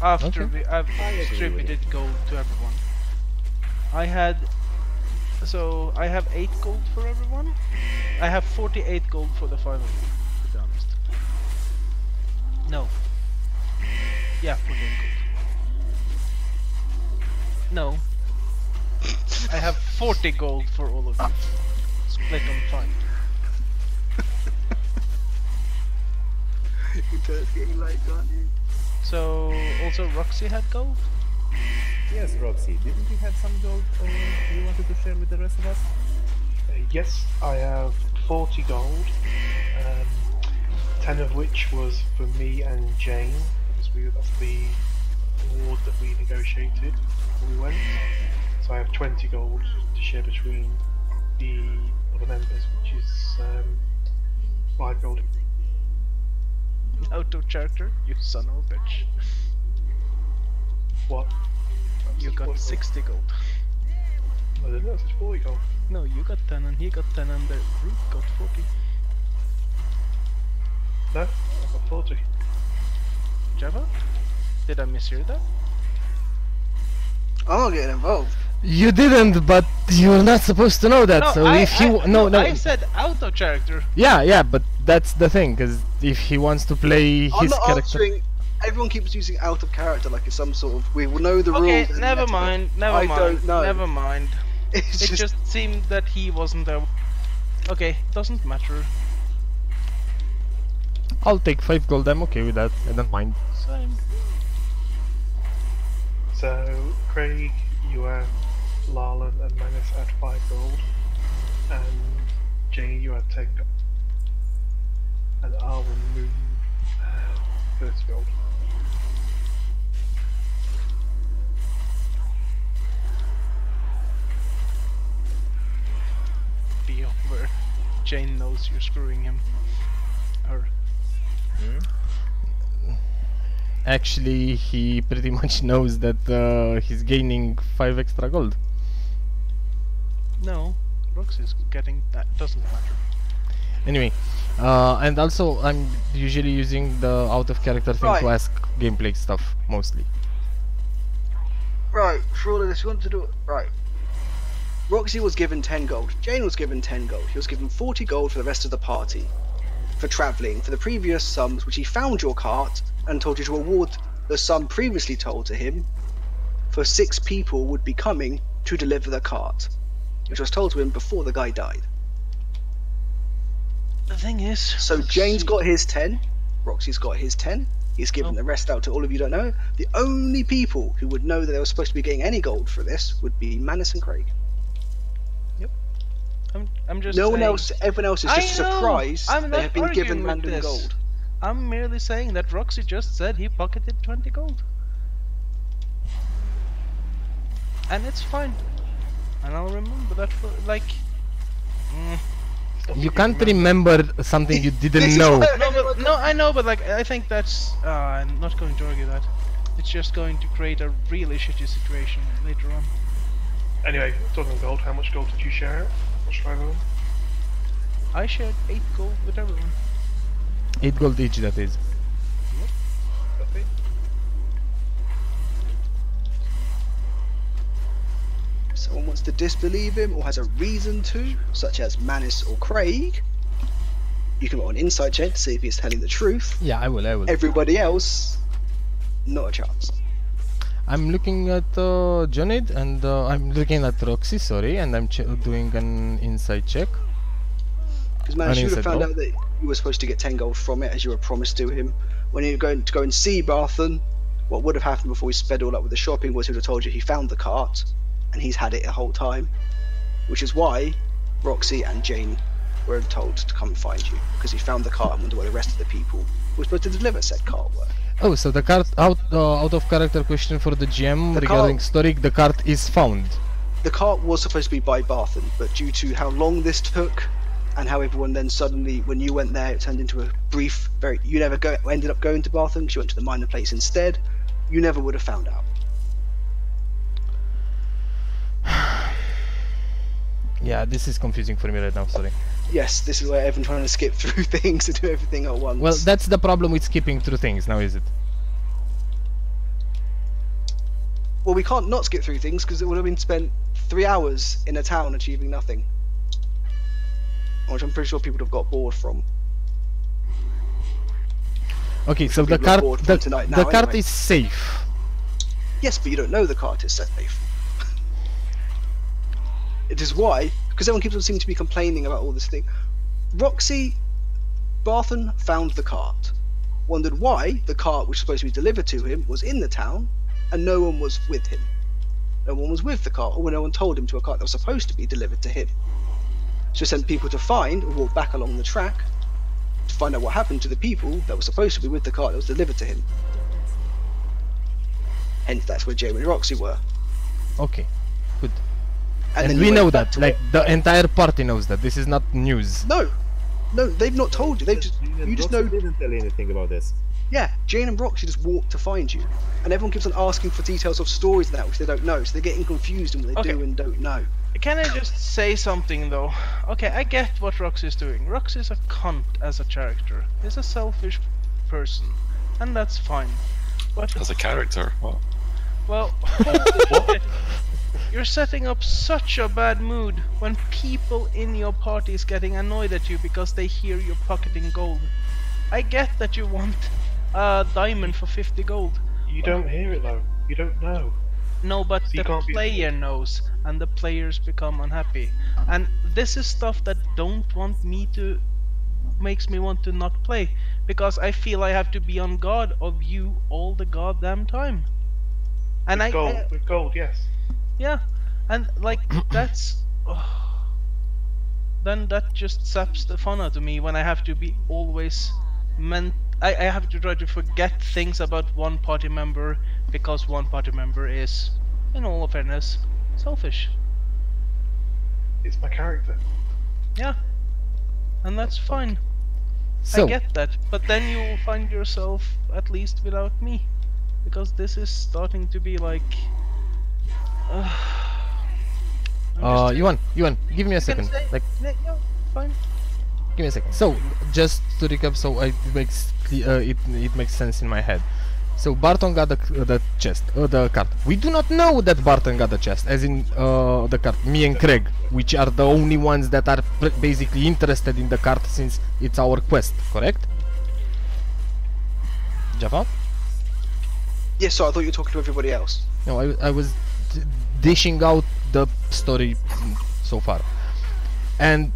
C: After I've distributed gold to everyone. I have 8 gold for everyone. I have 48 gold for the 5 of you, to be honest. No. Yeah, 48 gold. No. I have 40 gold for all of you. Split on 5.
A: You're just getting late, aren't you?
C: So, also Roxy had gold?
D: Yes, Roxy, didn't you have some gold you wanted to share with the rest of us?
E: Yes, I have 40 gold, 10 of which was for me and Jane, because that's the reward that we negotiated before we went. So I have 20 gold to share between the other members, which is 5 gold.
C: Out of character, you son of a bitch.
E: What?
C: You got 60 gold.
E: I didn't know, it's 40 gold.
C: No, you got 10 and he got 10 and the group got 40.
E: No, I got 40.
C: Java? Did I mishear that?
A: I'm not getting involved.
B: You didn't, but you're not supposed to know that. So if you
C: I said out of character.
B: Yeah, but that's the thing, because if he wants to play
A: I'm
B: his
A: not
B: character,
A: answering. Everyone keeps using out of character like it's some sort of. We will know the
C: Okay,
A: rules. and
C: never
A: that's it.
C: mind.
A: I don't know.
C: Never mind.
A: It's
C: It just seemed that he wasn't there. Okay, doesn't matter.
B: I'll take 5 gold. I'm okay with that. I don't mind.
C: Same.
E: So, Craig, you have Larlan and Manus at 5 gold, and Jane, you had 10 gold. And I will move 30 gold.
C: Jane knows you're screwing him. Her.
B: Actually, he pretty much knows that he's gaining 5 extra gold.
C: No, Roxy's getting that. Doesn't matter.
B: Anyway, and also I'm usually using the out of character thing to ask gameplay stuff mostly.
A: Right, for all of this, we want to do it. Right. Roxy was given 10 gold. Jane was given 10 gold. He was given 40 gold for the rest of the party. For travelling, for the previous sums, which he found your cart and told you to award the sum previously told to him, for 6 people would be coming to deliver the cart, which was told to him before the guy died.
C: The thing is...
A: So Jane's got his 10, Roxy's got his 10, he's given the rest out to all of you don't know. The only people who would know that they were supposed to be getting any gold for this would be Manus and Craig.
C: I'm just
A: no
C: saying,
A: one else, everyone else is just surprised they have been given random gold.
C: I'm merely saying that Roxy just said he pocketed 20 gold. And it's fine. And I'll remember that for, like...
B: You can't remember something you didn't know.
C: No, I know, but like, I think that's... I'm not going to argue that. It's just going to create a really shitty situation later on.
E: Anyway, talking of gold, how much gold did you share out? What's everyone?
C: I shared 8 gold with everyone.
B: 8 gold each, that is.
E: Copy.
A: If someone wants to disbelieve him or has a reason to, such as Manus or Craig, you can put an inside check to see if he's telling the truth.
B: Yeah, I will.
A: Everybody else, not a chance.
B: I'm looking at Janet and I'm looking at Roxy, sorry, and I'm doing an inside check.
A: Because Manus, you would have found out that you were supposed to get 10 gold from it as you were promised to him. When you were going to go and see Barthen, what would have happened before he sped all up with the shopping was he would have told you he found the cart and he's had it the whole time. Which is why Roxy and Jane were told to come and find you, because he found the cart and wondered where the rest of the people were supposed to deliver said cart were.
B: Oh, so the cart out of character question for the GM regarding story, the cart is found.
A: The cart was supposed to be by Barthen, but due to how long this took and how everyone then suddenly, when you went there, it turned into a brief, you never ended up going to Barthen because you went to the minor place instead. You never would have found out.
B: Yeah, this is confusing for me right now, sorry.
A: Yes, this is where everyone's trying to skip through things and do everything at once.
B: Well, that's the problem with skipping through things, now is it?
A: Well, we can't not skip through things because it would have been spent 3 hours in a town achieving nothing. Which I'm pretty sure people have got bored from.
B: Okay, so the cart is safe.
A: Yes, but you don't know the cart is safe. It is why, because everyone keeps on seeming to be complaining about all this thing. Roxy, Barthen found the cart, wondered why the cart which was supposed to be delivered to him was in the town, and no one was with him. No one was with the cart, or no one told him to a cart that was supposed to be delivered to him. So he sent people to find, or walk back along the track, to find out what happened to the people that were supposed to be with the cart that was delivered to him. Hence, that's where Jamie and Roxy were.
B: Okay, good.
A: And
B: we know that, like, the entire party knows that. This is not news.
A: No, they've not told you. They've just, you just know.
D: They didn't tell you anything about this.
A: Yeah, Jane and Roxy just walked to find you, and everyone keeps on asking for details of stories now, which they don't know. So they're getting confused in what they do and don't know.
C: Can I just say something though? Okay, I get what Roxy's doing. Roxy's a cunt as a character. He's a selfish person, and that's fine. But
F: as a character, what?
C: Well, you're setting up such a bad mood when people in your party is getting annoyed at you because they hear you're pocketing gold. I get that you want a diamond for 50 gold.
E: You don't hear it though. You don't know.
C: No, but
E: So
C: the player knows, and the players become unhappy. And this is stuff that makes me want to not play, because I feel I have to be on guard of you all the goddamn time. And
E: with gold, yes.
C: Yeah, and like that's then that just saps the fun out of me when I have to be always I have to try to forget things about one party member because one party member is, in all fairness, selfish.
E: It's my character.
C: Yeah. and that's fine.
B: So
C: I get that, but then you will find yourself at least without me, because this is starting to be like.
B: Yuan, give me a second. Like,
C: Yeah, fine.
B: give me a second. So, just to recap, so it makes it makes sense in my head. So Barton got the chest, the card. We do not know that Barton got the chest, as in the card. Me and Craig, which are the only ones that are basically interested in the card since it's our quest, correct? Jaffa?
A: Yes, so I thought you were talking to everybody else.
B: No, I was dishing out the story so far. And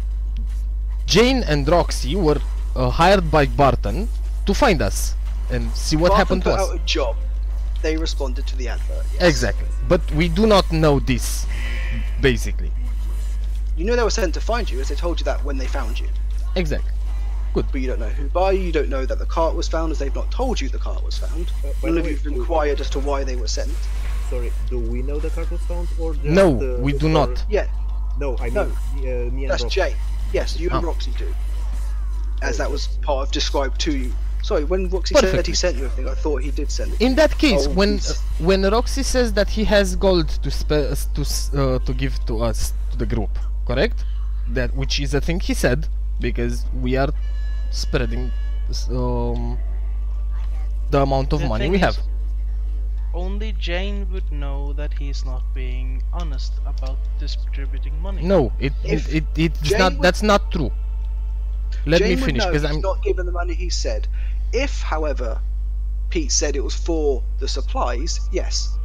B: Jane and Roxy were hired by Barton to find us and see what happened to
A: Barton
B: us.
A: put out a job. They responded to the advert. Yes.
B: Exactly. But we do not know this, basically.
A: You know they were sent to find you, as they told you that when they found you.
B: Exactly.
A: But you don't know who by you. You don't know that the cart was found, as they've not told you the cart was found. None of you've inquired as to why they were sent.
D: Sorry, do we know the cart was found or just,
B: No, we do not.
A: Yeah,
D: No, I mean
A: No.
D: me and
A: that's
D: Rob.
A: Jay. Yes, you and
B: Oh.
A: Roxy do. As that was part of described to you. Sorry, when Roxy said that
B: Perfectly.
A: he sent you everything, I thought he did send it.
B: In that case,
A: Oh,
B: when
A: please.
B: Roxy says that he has gold to give to us, to the group, correct? That, which is a thing he said, because we are spreading the amount of
C: The
B: money
C: thing
B: we
C: is,
B: have.
C: Only Jane would know that he's not being honest about distributing money.
B: No, it's
A: Jane
B: not.
A: would-
B: That's not true. Let
A: Jane
B: me
A: would
B: finish,
A: know
B: because
A: he's
B: I'm.
A: not given the money he said. If, however, Pete said it was for the supplies, yes.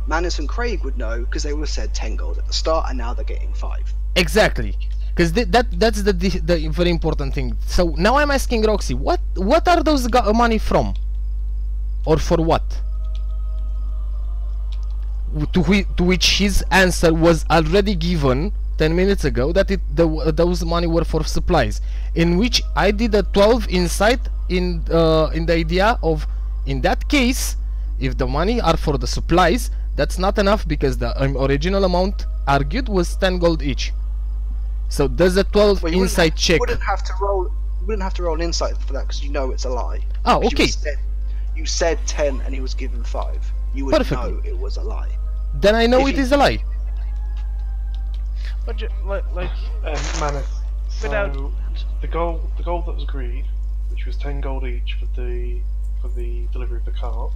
A: Manus and Craig would know because they would have said 10 gold at the start, and now they're getting 5.
B: Exactly, because that's the very important thing. So now I'm asking Roxy, what are those money from, or for what? To which his answer was already given 10 minutes ago, that those money were for supplies. In which I did a 12 insight in the idea of, in that case, if the money are for the supplies, that's not enough, because the original amount argued was 10 gold each. So there's a 12
A: Well, you wouldn't
B: insight
A: have-
B: check.
A: You wouldn't have to roll an insight for that because you know it's a lie.
B: Oh,
A: Because
B: okay.
A: You said 10 and he was given 5. You would
B: Perfectly.
A: know it was a lie.
B: Then I know
A: If
B: it
A: you-
B: is a lie.
C: But like
E: Manus, so
C: Without-
E: the gold that was agreed, which was 10 gold each for the delivery of the cart.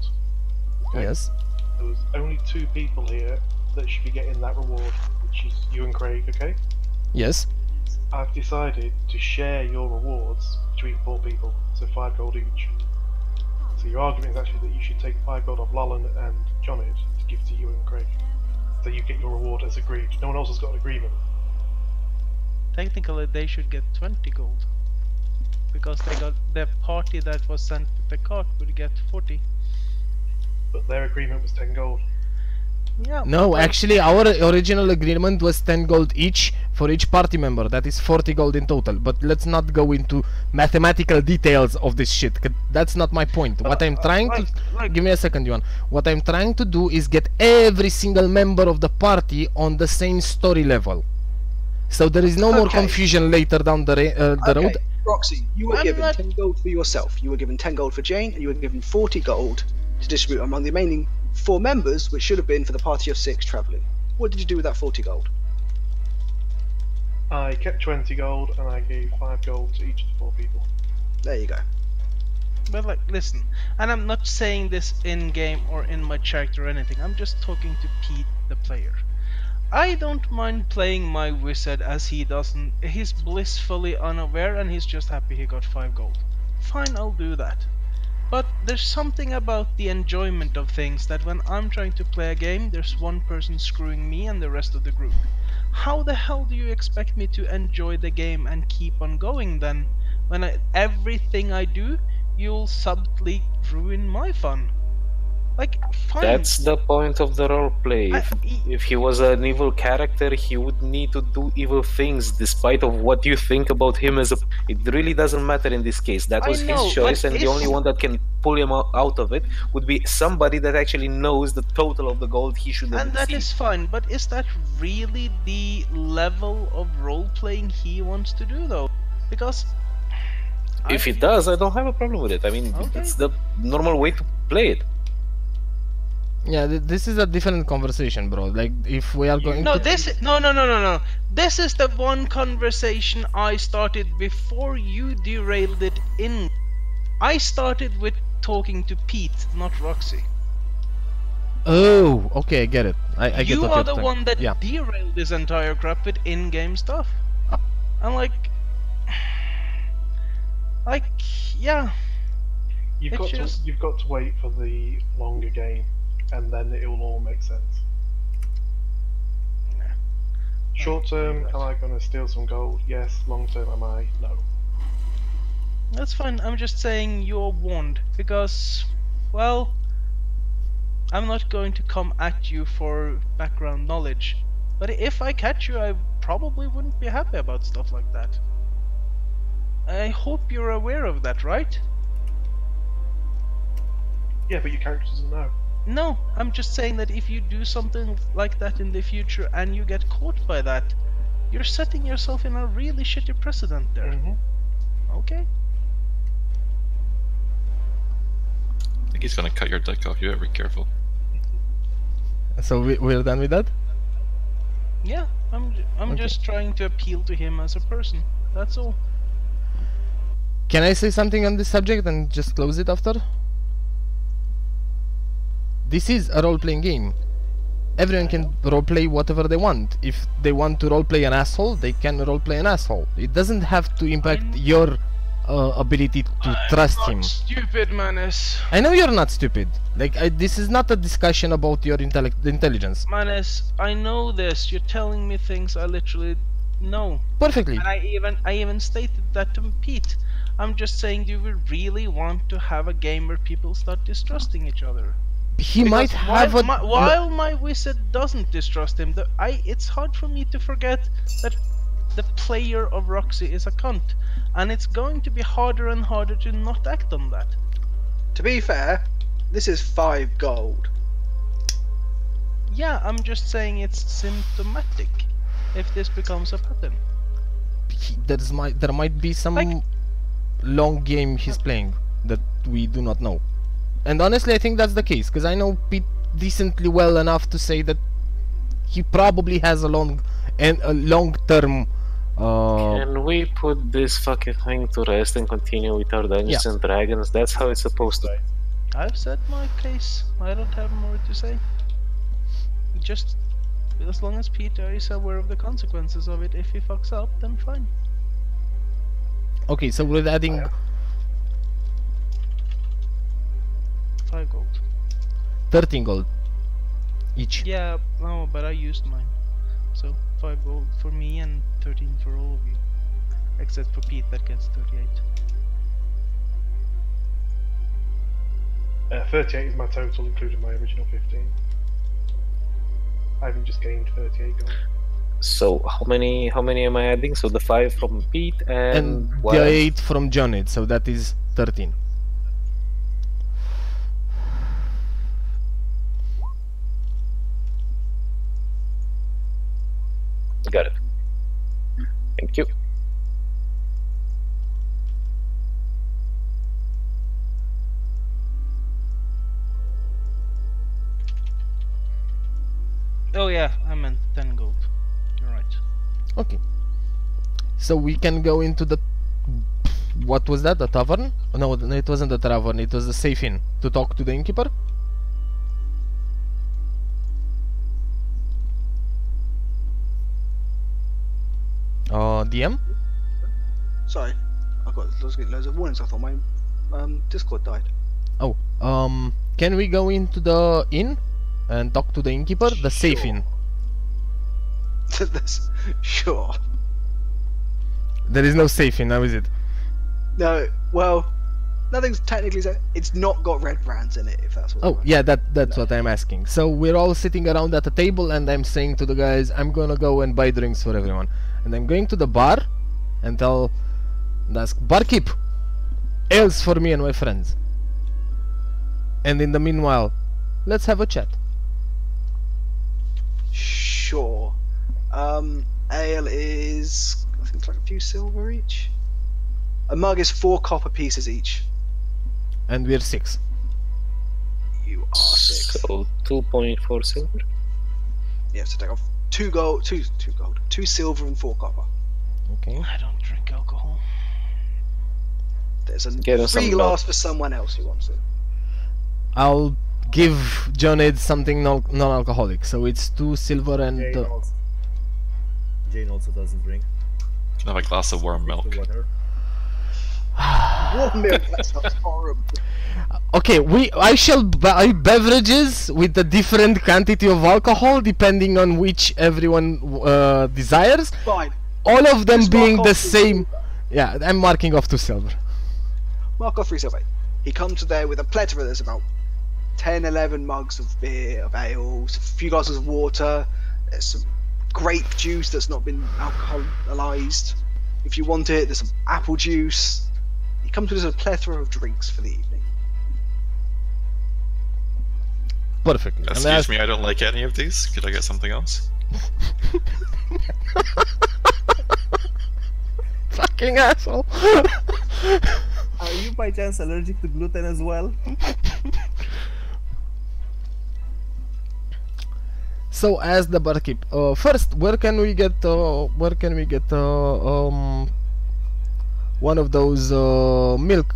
E: Okay?
B: Yes.
E: There was only 2 people here that should be getting that reward, which is you and Craig. Okay.
B: Yes.
E: I've decided to share your rewards between 4 people, so 5 gold each. So your argument is actually that you should take 5 gold off Lalan and Jonid to give to you and Craig. So you get your reward as agreed. No one else has got an agreement.
C: technically they should get 20 gold, because they got the party that was sent with the cart would get 40.
E: But their agreement was 10 gold.
C: Yeah.
B: No,
C: but-
B: actually our original agreement was 10 gold each for each party member. That is 40 gold in total. But let's not go into mathematical details of this shit, 'cause that's not my point. What I'm trying to... Give me a second, Yuan. What I'm trying to do is get every single member of the party on the same story level. So there is no more
A: Okay.
B: confusion later down the road.
A: Roxy, you were
C: I'm
A: given
C: not-
A: 10 gold for yourself. You were given 10 gold for Jane, and you were given 40 gold to distribute among the remaining 4 members, which should have been for the party of 6 travelling. What did you do with that 40 gold?
E: I kept 20 gold and I gave 5 gold to each of the 4 people.
A: There you go.
C: But like, listen, and I'm not saying this in game or in my character or anything. I'm just talking to Pete, the player. I don't mind playing my wizard as he doesn't. He's blissfully unaware and he's just happy he got 5 gold. Fine, I'll do that. But there's something about the enjoyment of things that when I'm trying to play a game, there's one person screwing me and the rest of the group. How the hell do you expect me to enjoy the game and keep on going then? When everything I do, you'll subtly ruin my fun. Like, fine.
G: That's the point of the roleplay. If he was an evil character, he would need to do evil things despite of what you think about him as a... It really doesn't matter in this case. That
C: I
G: was
C: know,
G: his choice,
C: but
G: and the only one that can pull him out of it would be somebody that actually knows the total of the gold he should have
C: And that
G: received.
C: is fine, but is that really the level of role-playing he wants to do though? Because
G: If it does, I don't have a problem with it. I mean,
C: Okay.
G: it's the normal way to play it.
B: Yeah, this is a different conversation, bro. Like, if we are going
C: No,
B: to...
C: no. This is the one conversation I started before you derailed it in. I started with talking to Pete, not Roxy.
B: Oh, okay, I get it. I get
C: You
B: what
C: are
B: you're
C: the
B: saying.
C: one that
B: Yeah.
C: derailed this entire crap with in-game stuff. I'm like, yeah.
E: You've
C: It's
E: got
C: just-
E: to wait for the longer game, and then it will all make sense. Short term, am I going to steal some gold? Yes. Long term, am I? No.
C: That's fine. I'm just saying you're warned because, well, I'm not going to come at you for background knowledge. But if I catch you, I probably wouldn't be happy about stuff like that. I hope you're aware of that, right?
E: Yeah, but your character doesn't know.
C: No, I'm just saying that if you do something like that in the future and you get caught by that, you're setting yourself in a really shitty precedent there.
E: Mm-hmm.
C: Okay?
F: I think he's gonna cut your dick off. You better be careful.
B: So we're done with that?
C: Yeah, I'm
B: Okay.
C: just trying to appeal to him as a person. That's all.
B: Can I say something on this subject and just close it after? This is a role-playing game. Everyone can roleplay whatever they want. If they want to roleplay an asshole, they can roleplay an asshole. It doesn't have to impact your ability to trust him.
C: Stupid, Manus.
B: I know you're not stupid. Like, this is not a discussion about your intelligence.
C: Manus, I know this. You're telling me things I literally know.
B: Perfectly.
C: And I even stated that to Pete. I'm just saying, do we really want to have a game where people start distrusting each other?
B: He might have
C: while my wizard doesn't distrust him, it's hard for me to forget that the player of Roxy is a cunt, and it's going to be harder and harder to not act on that.
A: To be fair, this is 5 gold.
C: Yeah, I'm just saying it's symptomatic if this becomes a pattern.
B: there might be some
C: Like-
B: long game he's playing that we do not know. And honestly, I think that's the case, because I know Pete decently well enough to say that he probably has a long-term.
G: Can we put this fucking thing to rest and continue with our Dungeons and Dragons? That's how it's supposed to.
C: I've said my case. I don't have more to say. Just as long as Peter is aware of the consequences of it, if he fucks up, then fine.
B: Okay, so we're adding
C: 5 gold.
B: 13 gold each.
C: Yeah, no, but I used mine. So 5 gold for me and 13 for all of you. Except for Pete, that gets 38.
E: 38 is my total, including my original 15. I haven't just gained 38 gold.
G: So how many am I adding? So the 5 from Pete
B: And
G: what
B: the
G: else?
B: 8 from Jonid, so that is 13.
G: Got it. Thank you.
C: Oh yeah, I meant 10 gold. You're right.
B: Okay. So we can go into the... What was that? The tavern? No, it wasn't the tavern, it was the safe inn. To talk to the innkeeper? DM?
A: Sorry, I got loads of warnings. I thought my Discord died.
B: Oh, can we go into the inn and talk to the innkeeper? The safe
A: Sure.
B: inn.
A: That's, sure.
B: There is no safe inn, now is it?
A: No, well, nothing's technically said. It's not got red brands in it, if that's what.
B: Oh, yeah, that's what I'm asking. So we're all sitting around at a table and I'm saying to the guys, I'm gonna go and buy drinks for everyone. And I'm going to the bar and ask, barkeep, ales for me and my friends. And in the meanwhile, let's have a chat.
A: A mug is 4 copper pieces each.
B: And we're 6.
A: You are 6.
G: So 2.4 silver.
A: Yeah, so take off 2 silver and 4 copper.
B: Okay.
C: I don't drink alcohol.
A: There's a
G: Get us
A: free
G: some
A: glass for someone else who wants it.
B: I'll give Joned something non-alcoholic, so it's 2 silver and...
D: Jane also doesn't drink.
F: Can I have a glass of warm milk?
D: The water.
A: Warm milk, that sounds horrible.
B: Okay, I shall buy beverages with a different quantity of alcohol depending on which everyone desires.
A: Fine.
B: All of them
A: Just
B: being
A: mark
B: the
A: off 3
B: same.
A: silver.
B: Yeah, I'm marking off 2 silver.
A: Mark off 3 silver. He comes there with a plethora. There's about 10, 11 mugs of beer, of ale, a few glasses of water. There's some grape juice that's not been alcoholized. If you want it, there's some apple juice. He comes with a plethora of drinks for the evening.
B: Perfect.
F: Excuse me, I don't like any of these. Could I get something else?
B: Fucking asshole.
D: Are you by chance allergic to gluten as well?
B: So as the barkeep, first, where can we get one of those milk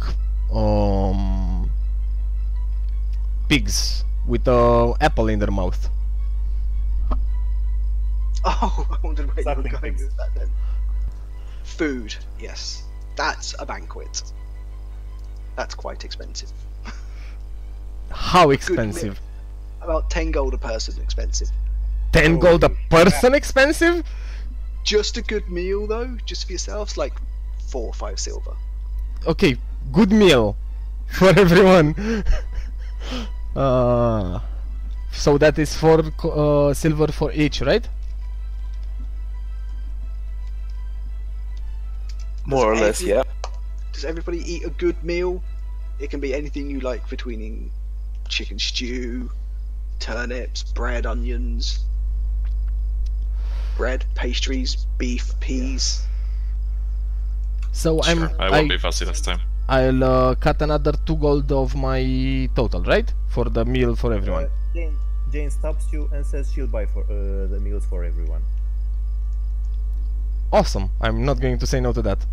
B: pigs with apple in their mouth?
A: Oh, I wondered where you were
D: Something
A: going
D: things.
A: with that then. Food, yes. That's a banquet. That's quite expensive.
B: How expensive?
A: About 10 gold a person expensive.
B: 10 gold a person expensive?
A: Just a good meal though, just for yourselves, like 4 or 5 silver.
B: Okay, good meal for everyone. So that is 4 silver for each, right?
G: More or less, yeah.
A: Does everybody eat a good meal? It can be anything you like, between chicken stew, turnips, bread, onions, bread, pastries, beef, peas.
B: So
F: Sure, I won't be fussy this time.
B: I'll cut another 2 gold of my total, right? For the meal for everyone.
D: Jane stops you and says she'll buy for the meals for everyone.
B: Awesome. I'm not going to say no to that.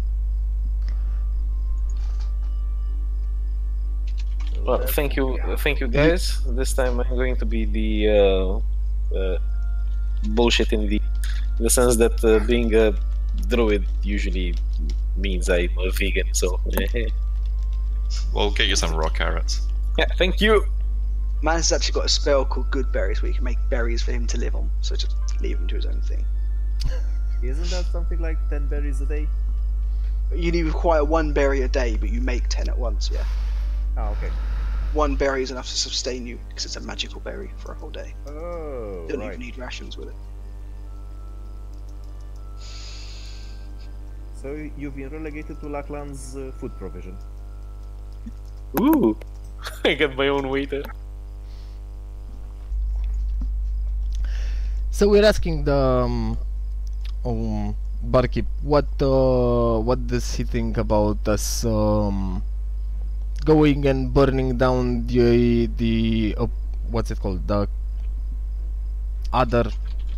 G: Well, thank you guys. This time I'm going to be the bullshit in the sense that being a druid usually means I'm a vegan, so
F: We'll get you some raw carrots.
G: yeah, thank you.
A: Man's actually got a spell called Good Berries where you can make berries for him to live on, so just leave him to his own thing.
D: Isn't that something like 10 berries a day?
A: You need to require 1 berry a day, but you make 10 at once, yeah.
D: Ah, okay.
A: 1 berry is enough to sustain you, because it's a magical berry for a whole day.
D: Oh,
A: You don't
D: right.
A: even need rations with it.
D: So you've been relegated to Lachlan's food provision.
G: Ooh, I got my own waiter.
B: So we're asking the barkeep what does he think about us going and burning down the what's it called, the other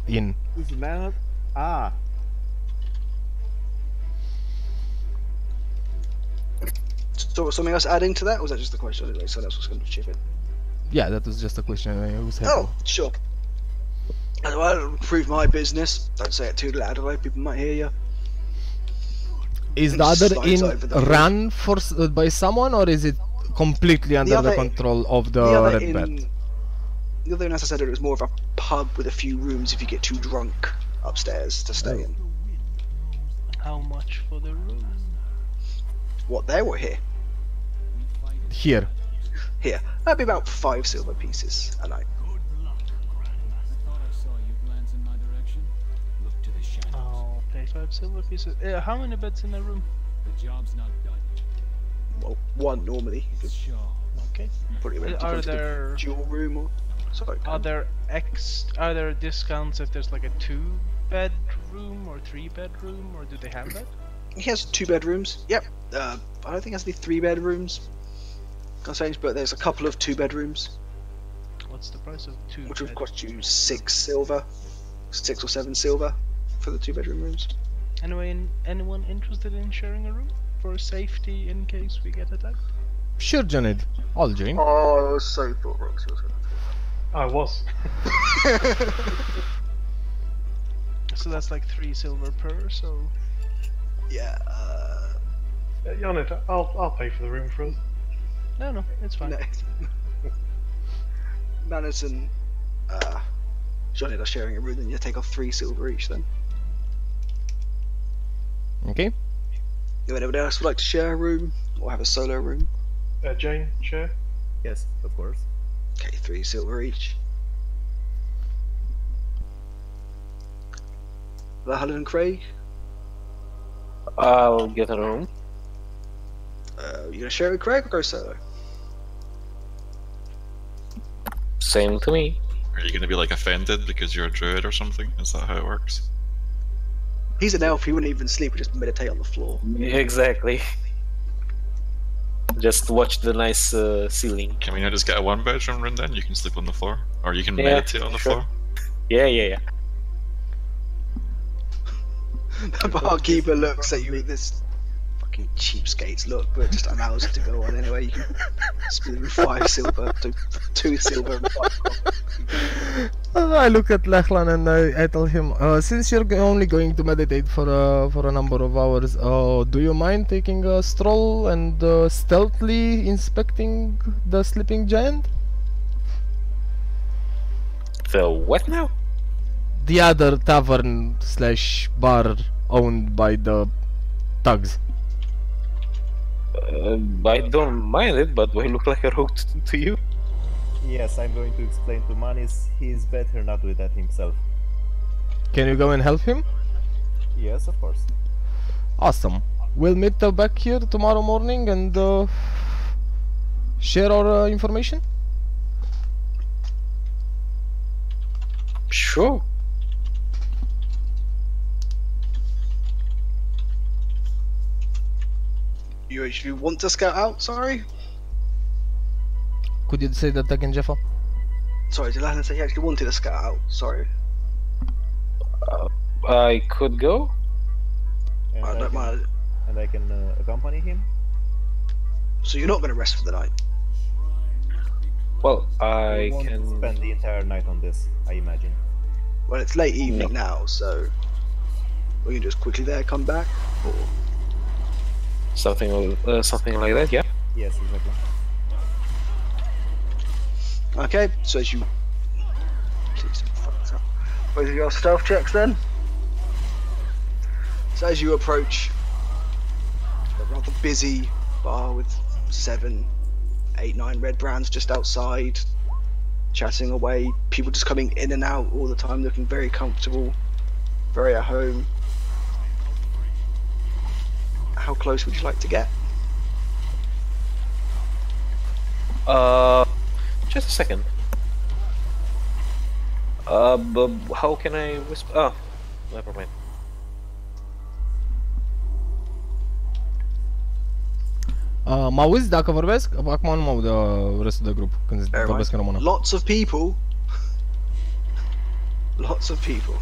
B: inn?
D: Who's man? Ah,
A: So something else adding to that, or was that just the question? Like someone else was going to chip in.
B: Yeah, that was just a question. I was happy.
A: Oh, sure. I'll improve my business. Don't say it too loud, otherwise people might hear you.
B: Is the other
A: Slides
B: inn
A: over the
B: run by someone, or is it completely under the
A: other-
B: control of the
A: The other
B: Red Bat?
A: inn, the other inn, as I said, it was more of a pub with a few rooms if you get too drunk upstairs to stay in.
C: How much for the room?
A: What, they were here?
B: Here.
A: Here. That'd be about 5 silver pieces a night.
C: I'll pay 5 silver pieces. How many beds in a room?
A: Well, 1 normally. You could
C: Okay.
A: probably rent
C: Are
A: a
C: there
A: dual room or... Sorry.
C: are there discounts if there's like a 2-bed room or 3-bed room, or do they have that?
A: He has 2 bedrooms. Yep. I don't think he has any 3 bedrooms. Can't but there's a couple of 2 bedrooms.
C: What's the price of 2?
A: Which would cost you 6 silver, 6 or 7 silver for the 2 bedroom rooms.
C: Anyway, anyone interested in sharing a room for safety in case we get attacked?
B: Sure, Janet. I'll join.
A: Oh, I was so thought Roxy was
E: I was.
C: So that's like 3 silver per. So
A: yeah.
E: Yonit, I'll pay for the room for us.
C: no, it's fine.
A: No. Manners and Johnny are sharing a room, then you take off 3 silver each then.
B: Okay.
A: If anyone else would like to share a room or have a solo room?
E: Jane, share?
D: Yes, of course.
A: Okay, 3 silver each. Valhalla and Craig?
G: I'll get a room.
A: You gonna share with Craig or go solo?
G: Same to me.
F: Are you gonna be like offended because you're a druid or something? Is that how it works?
A: He's an elf, he wouldn't even sleep, he'd just meditate on the floor.
G: Exactly. Just watch the nice ceiling.
F: Can we not just get a 1-bedroom room then? You can sleep on the floor, or you can
G: Yeah,
F: meditate on the
G: sure.
F: floor.
G: Yeah.
A: The barkeeper looks at you with this fucking cheapskates look, but just allows it to go on anyway. You can spend 5 silver, 2 silver and 5 copper.
B: I look at Lachlan and I tell him, since you're only going to meditate for a number of hours, do you mind taking a stroll and stealthily inspecting the sleeping giant?
G: The what now?
B: The other tavern slash bar owned by the thugs.
G: I don't mind it, but do I look like a rogue to you?
D: Yes, I'm going to explain to Manis. He's better not do that himself.
B: Can you go and help him?
D: Yes, of course.
B: Awesome. We'll meet back here tomorrow morning and share our information.
G: Sure.
A: You actually want to scout out, sorry?
B: Could you say that again, Jeffa?
A: Sorry, did Lachlan say he actually wanted to scout out? Sorry.
G: I could go.
D: And
A: I don't mind.
D: And I can accompany him.
A: So you're not going to rest for the night?
G: Well,
D: We
G: I
D: won't
G: can.
D: spend the entire night on this, I imagine.
A: Well, it's late evening now, so we can just quickly there, come back, or
G: Something like that, yeah.
D: Yes, exactly.
A: okay. So as you please don't fuck this up. Both of your stealth checks then. So as you approach a rather busy bar with 7, 8, 9 red brands just outside, chatting away, people just coming in and out all the time, looking very comfortable, very at home. How close would you like to get?
G: Just a second. But how can I whisper? Oh, never mind.
B: Mă auzi dacă vorbesc? Acum nu mă aud restul de grup când vorbesc în română.
A: Lots of people. Lots of people.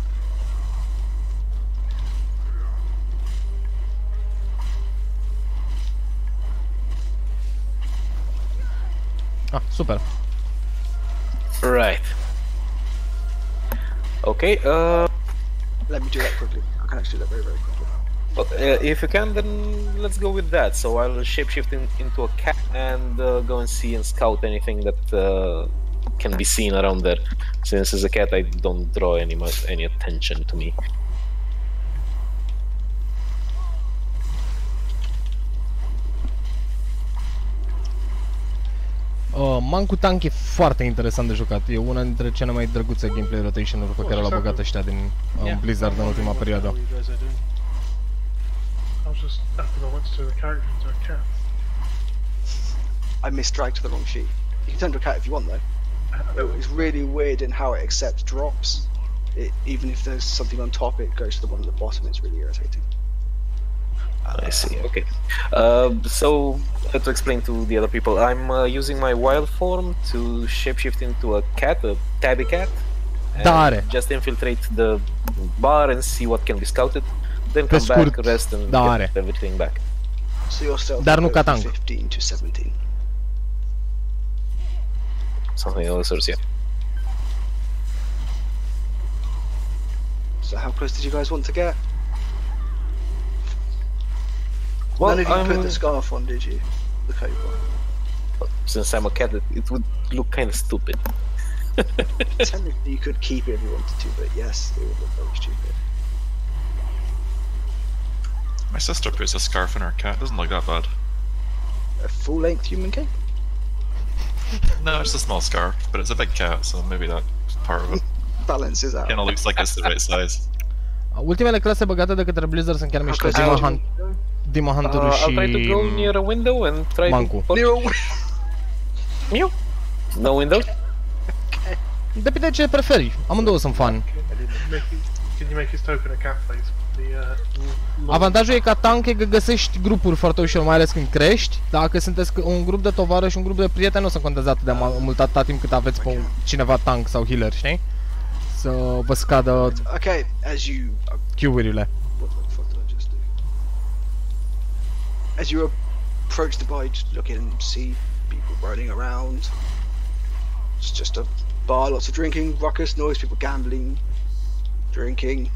B: Ah, super.
G: Right. Okay.
A: Let me do that quickly. I can actually do that very, very quickly.
G: But, if you can, then let's go with that. So I'll shapeshift into a cat and go and see and scout anything that can be seen around there. Since as a cat, I don't draw any attention to me.
B: Mancu Tank e foarte interesant de jucat. E una dintre cele mai drăguțe gameplay rotation-uri pe care l-au băgat ăștia din Blizzard în ultima perioadă.
E: I was just after I went to the character into a cat.
A: I misdragged to the wrong sheet. You can turn to a cat if you want though. It's really weird in how it accepts drops. Even if there's something on top, it goes to the one at the bottom. It's really irritating.
G: I see. Okay. So to explain to the other people, I'm using my wild form to shapeshift into a cat, a tabby cat, and just infiltrate the bar and see what can be scouted. Then come back, rest, and get everything back.
A: So your stealth
B: Dar nu ca
A: from
B: tank.
A: 15 to 17.
G: Something of the sort, yeah.
A: So how close did you guys want to get?
G: Well,
A: None of you put the scarf on, did you? The coat one.
G: Since I'm a cat, it would look kind of stupid.
A: Technically, you could keep it if you wanted to, but yes, it would look very stupid.
F: My sister puts a scarf on her cat. Doesn't look that bad.
A: A full-length human cape?
F: No, it's a small scarf, but it's a big cat, so maybe that's part of it.
A: Balances out.
F: Kinda looks like it's the right size.
B: Ultimele clase băgate de către Blizzard sunt chiar mișto. Demon Hunter-ul și
G: I'll try to go near a window and try
B: Mancu.
G: to Mew. No window?
B: Depinde ce preferi. Amândouă sunt fun.
E: Can you make his token a cat, please?
B: Avantajul e ca tank e că găsești grupuri foarte ușor, mai ales când crești. Dacă sunteți un grup de tovarăși și un grup de prieteni, nu o să contează atât de mult atâta timp cât aveți pe cineva tank sau healer, știi? Să vă scadă Q-urile.
A: As you approach the bar, you just look in and see people running around. It's just a bar, lots of drinking, ruckus, noise, people gambling, drinking.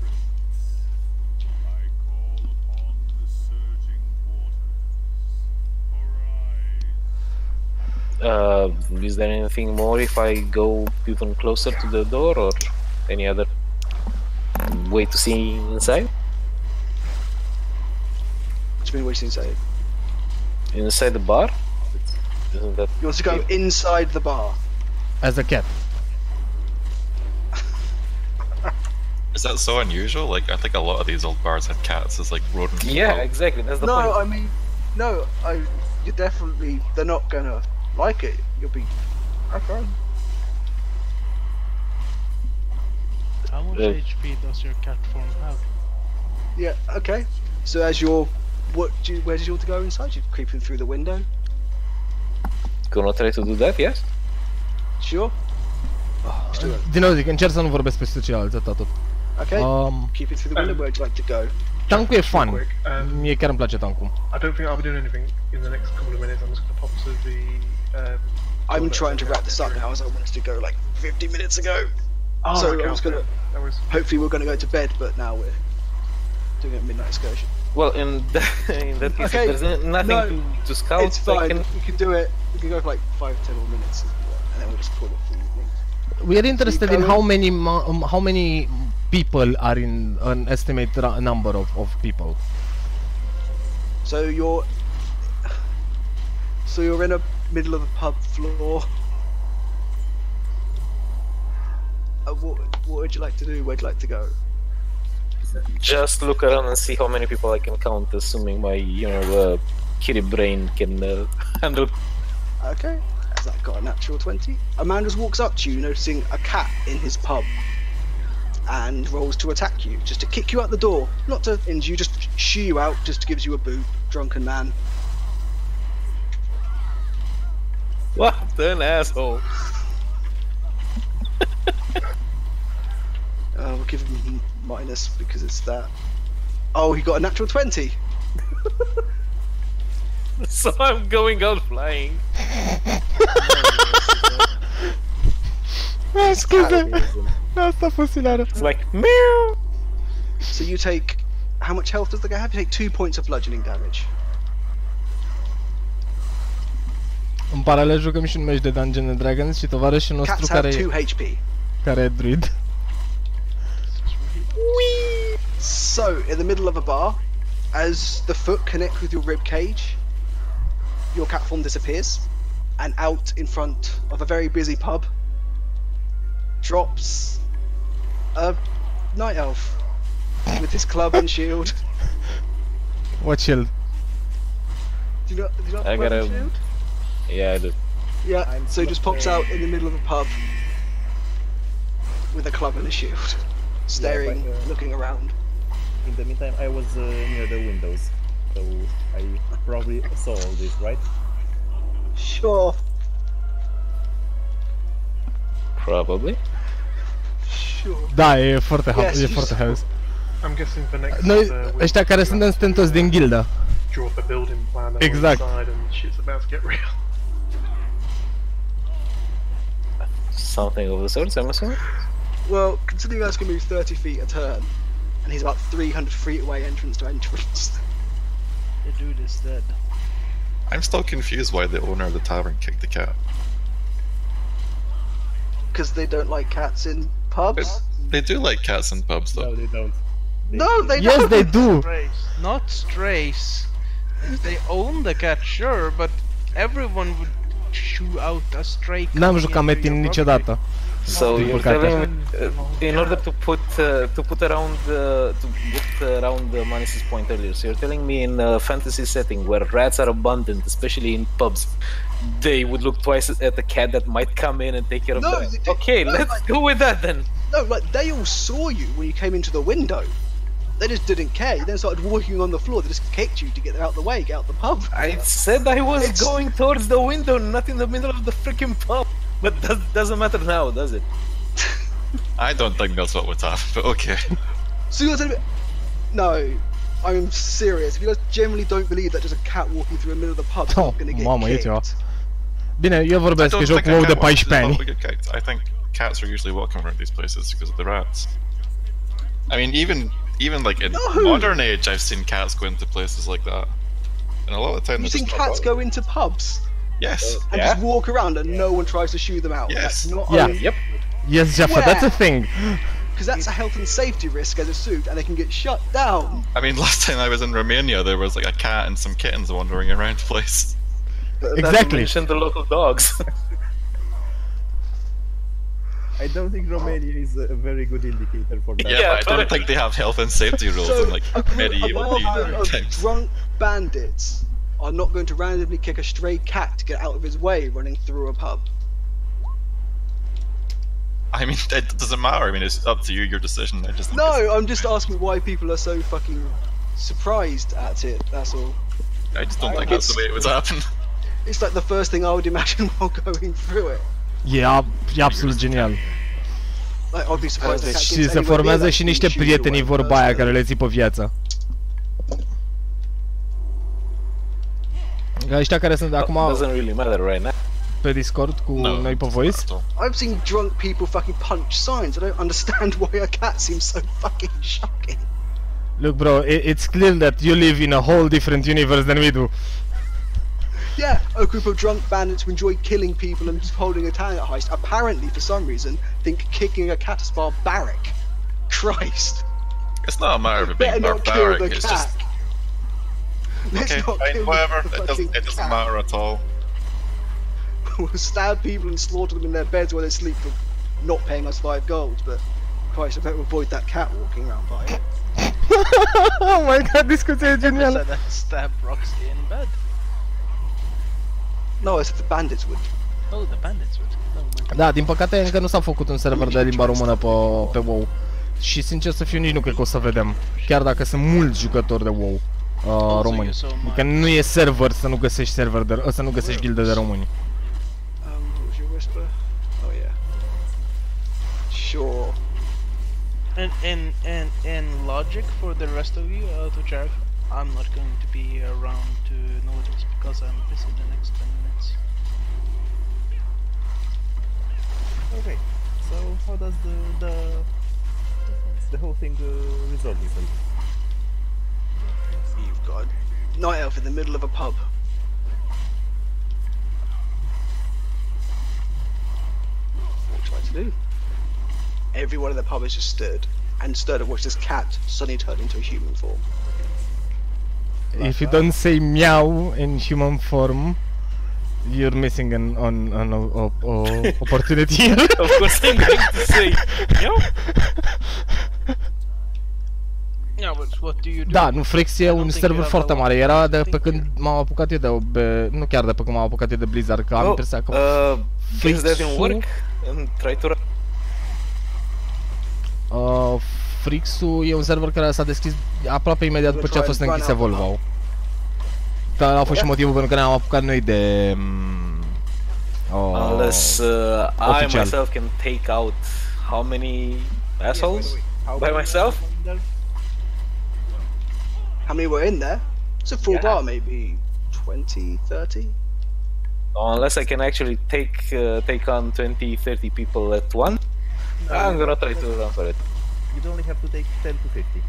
G: Is there anything more if I go even closer to the door, or any other way to see inside?
A: What do you mean, what do you inside?
G: Inside the bar? Isn't that...
A: You want to go inside the bar?
B: As a cat.
F: Is that so unusual? Like, I think a lot of these old bars had cats as like rodents.
G: Yeah, exactly, that's the point.
A: No, I mean, no, you're definitely, they're not gonna like it. You'll be, okay.
C: How much HP does your cat form have?
A: Yeah, okay. So as you're, where did you want to go inside? You're creeping through the window?
G: Gonna try to do that, yes?
A: Sure.
B: Din nou zic, încerc să nu vorbesc peste ceilalți, atât tot.
A: Okay, keep it through the window, where would you like to go?
B: Tankul e fun, mie chiar îmi place tankul.
E: I don't think I'll be doing anything in the next couple of minutes, I'm just going to pop to the...
A: I'm trying to wrap this up now, as I wanted to go like 50 minutes ago.
E: Oh,
A: so
E: okay,
A: I was gonna, hopefully we're gonna go to bed, but now we're doing a midnight excursion.
G: Well, in that case,
A: okay,
G: if there's nothing to scout,
A: it's fine, we can do it, we can go for like 5-10 more minutes, and then we'll just call it for the evening.
B: We are interested in how many people are in an estimate number of people.
A: So you're in a middle of a pub floor. What would you like to do? Where'd you like to go?
G: Just look around and see how many people I can count, assuming my kitty brain can handle.
A: Okay. Has that got a natural 20? Amanda's walks up to you, noticing a cat in his pub, and rolls to attack you, just to kick you out the door. Not to injure you, just shoo you out, just gives you a boot, drunken man.
G: What an asshole!
A: We'll give him minus because it's that. Oh, he got a natural 20!
G: So I'm going out flying.
B: Asta a fost hilară.
G: It's like meow.
A: So you take, how much health does the guy have? You take 2 points of bludgeoning damage.
B: În paralel jucăm și un meci de Dungeons and Dragons și tovarășul nostru
A: care
B: e druid.
A: So, in the middle of a bar, as the foot connects with your rib cage, your cat form disappears, and out in front of a very busy pub drops a night elf with his club and shield.
B: What shield?
A: Do you not
G: I got a
A: shield?
G: Yeah, I do.
A: Yeah, so he just pops out in the middle of a pub with a club and a shield, staring, looking around.
D: In the meantime, I was near the windows. So I probably saw all this, right?
A: Sure.
G: Probably.
A: Sure.
B: Da, e foarte,
A: Yes,
B: e
A: you
B: foarte
A: saw.
B: haos.
E: I'm guessing for next.
B: Noi,
E: week
B: ăștia care suntem toți din gildă.
E: draw up a building plan and
B: Exact.
E: we're inside and shit's about to get real.
G: Something of the sort, I'm assuming.
A: Well, considering that's going to move 30 feet a turn, and he's about 300 feet away entrance to entrance.
C: The dude is dead.
F: I'm still confused why the owner of the tavern kicked the cat.
A: Because they don't like cats in pubs?
F: They do like cats in pubs, though.
D: No, they don't.
A: No, they
B: Yes,
A: don't!
B: they do!
C: Strays. Not strays. If they own the cat, sure, but everyone would shoo out a stray.
B: N-am
C: coming
B: jucat
C: into
B: Metin
C: your
B: niciodată.
G: So
B: Din
G: you're
B: păcate.
G: telling me, in order to put around to get around Manis's point earlier, so you're telling me in a fantasy setting where rats are abundant, especially in pubs, they would look twice at a cat that might come in and take care of
A: No,
G: them.
A: they-
G: Okay,
A: no,
G: let's
A: like-
G: go with that then.
A: No, like, they all saw you when you came into the window. They just didn't care. You then started walking on the floor. They just kicked you to get out the way, get out the pub.
G: I said I was
A: It's-
G: going towards the window, not in the middle of the freaking pub. But that doesn't matter now, does it?
F: I don't think that's what would happen, but okay.
A: So you're telling me... No, I'm serious. If you guys generally don't believe that just a cat walking through the middle of the pub is
B: Oh,
A: not going to get
B: mamă, e
A: kicked.
B: ceva. Bine, eu
F: I
B: vorbesc,
F: don't
B: că joc
F: think a
B: WoW de
F: cat walks
B: 14 ani.
F: will get kicked. I think cats are usually welcome around these places because of the rats. I mean, even like in
A: No!
F: modern age, I've seen cats go into places like that, and a lot of the time
A: You've
F: they're
A: seen
F: just not
A: cats
F: bothered.
A: go into pubs
F: Yes.
A: and just walk around and no one tries to shoo them out.
F: Yes.
A: That's not
B: Yeah.
A: only-
G: Yep.
B: Yes, Jaffa,
A: Where?
B: that's a thing.
A: Because that's a health and safety risk as a suit, and they can get shut down.
F: I mean, last time I was in Romania, there was like a cat and some kittens wandering around the place.
B: Exactly.
G: Mention the local dogs.
D: I don't think Romania is a very good indicator for that.
F: Yeah,
G: Yeah,
F: but I don't
G: but-
F: think they have health and safety rules in like
A: a
F: medieval
A: of
F: times.
A: drunk bandits are not going to randomly kick a stray cat to get out of his way running through a pub.
F: I mean, it doesn't matter. I mean, it's up to you, your decision. I just think it's-
A: No, I'm just asking why people are so fucking surprised at it, that's all.
F: I just don't think that's the way it would happen.
A: It's like the first thing I would imagine while going through it.
B: E absolut genial.
A: Like, I'd be surprised the cat
B: Și
A: gets
B: se
A: anywhere near
B: formează
A: that
B: și
A: thing
B: niște
A: and shoots
B: prieteni
A: away
B: vorba aia
A: first.
B: care le ții pe viață. Ăștia care sunt acum
G: Doesn't really matter right now.
B: pe Discord cu
F: No,
B: noi pe voice.
F: at all.
A: I've seen drunk people fucking punch signs. I don't understand why a cat seems so fucking shocking.
B: Look bro, it's clear that you live in a whole different universe than we do.
A: Yeah, a group of drunk bandits who enjoy killing people and holding a talent heist apparently, for some reason, think kicking a cat is barbaric. Christ.
F: It's not a matter of it
A: Better
F: being
A: not kill
F: barbaric.
A: the
F: It's
A: cat.
F: just
A: Let's
F: okay,
A: not
F: fine,
A: kill
F: whatever.
A: the
F: It
A: fucking
F: doesn't
A: cat.
F: matter at all.
A: We'll stab people and slaughter them in their beds while they sleep for not paying us 5 gold, but Christ, I better avoid that cat walking around by it.
B: Oh my god, discuția e
C: Never
B: genială.
C: said that stab Roxy in bed.
A: No, I said the bandits would.
C: Oh, the bandits would. Oh, my
B: Da, din păcate încă nu s-a făcut un server de limba română pe WoW. Și sincer să fiu, nici nu cred că o să vedem. Chiar dacă sunt mulți jucători de WoW români. Adică nu e server să nu găsești să nu găsești gilde de români.
A: What was your whisper? Oh yeah. Sure.
C: In logic for the rest of you, to check, I'm not going to be around to notice because I'm busy the next 10 minutes.
D: Okay, so how does the whole thing resolve itself?
A: You've got a night elf in the middle of a pub. What would you like to do? Everyone in the pub is just stirred at watching this cat suddenly turn into a human form.
B: If you don't say meow in human form, you're missing an opportunity.
G: Of course I'm going to say, yo.
C: Yeah, but what do you do?
B: Da, nu, Frix e un
C: think
B: server
C: you have
B: foarte
C: a lot.
B: mare. Era de
C: I
B: pe
C: think
B: când m-am apucat eu nu chiar de pe când m-am apucat eu de Blizzard, că am impresia că
G: Things that didn't
B: Frixul-
G: work and try to
B: Frixul e un server care s-a deschis aproape imediat după ce a fost închis Evolve-ul. ăla a fost și motivul pentru care ne-am apucat noi de...
G: Unless I
B: oficial.
G: myself can take out how many assholes
D: How
G: by
D: many
G: myself?
D: are there?
A: How many were in there? It's a full
G: Yeah.
A: bar, maybe 20, 30?
G: Unless I can actually take on 20, 30 people at once, I'm gonna try to run for it.
D: You'd only have to take 10 to 50.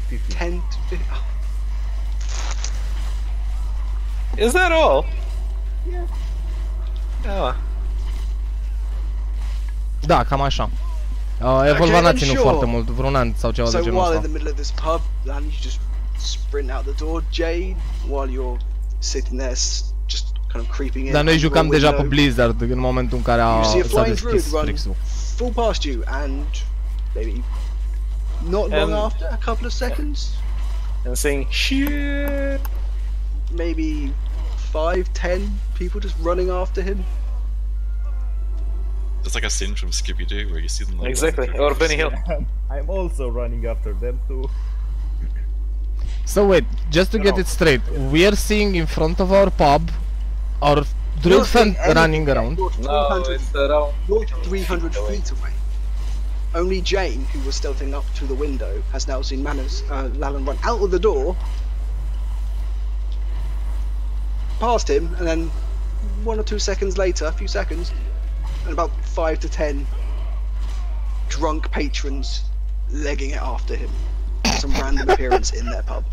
D: 50.
A: 10 to 50? Oh,
G: Is that all?
D: Yeah.
G: Oh.
B: Da, cam așa. Evolva n-a
A: then
B: ținut
A: sure.
B: foarte mult, vreun an sau ceva de
A: so
B: genul
A: while in
B: ăsta.
A: the middle of this pub, then you just sprint out the door, Jade, while you're sitting there, just kind of creeping in.
B: Dar noi
A: under a
B: jucam deja pe
A: window.
B: Blizzard în momentul în care
A: You see a
B: s-a
A: flying druid
B: deschis
A: run
B: Frixul.
A: full past you, and maybe not long
G: And-
A: after, a couple of seconds,
G: And saying shit.
A: maybe 5, 10 people just running after him.
F: It's like a scene from Scooby-Doo where you see them like
G: Exactly,
F: running
G: or
F: through-
G: Benny Hill.
D: I'm also running after them too.
B: So wait, just to get it straight, we are seeing in front of our pub our druid
A: Not
B: fan
A: seeing anything
B: running
A: yet.
B: around.
A: You're
G: No,
A: 300
G: it's around.
A: You're 300 feet away. Only Jane, who was stealthing up to the window, has now seen Lalan run out of the door, past him, and then 1 or 2 seconds later, a few seconds, and about 5 to 10 drunk patrons legging it after him. Some random appearance in their pub.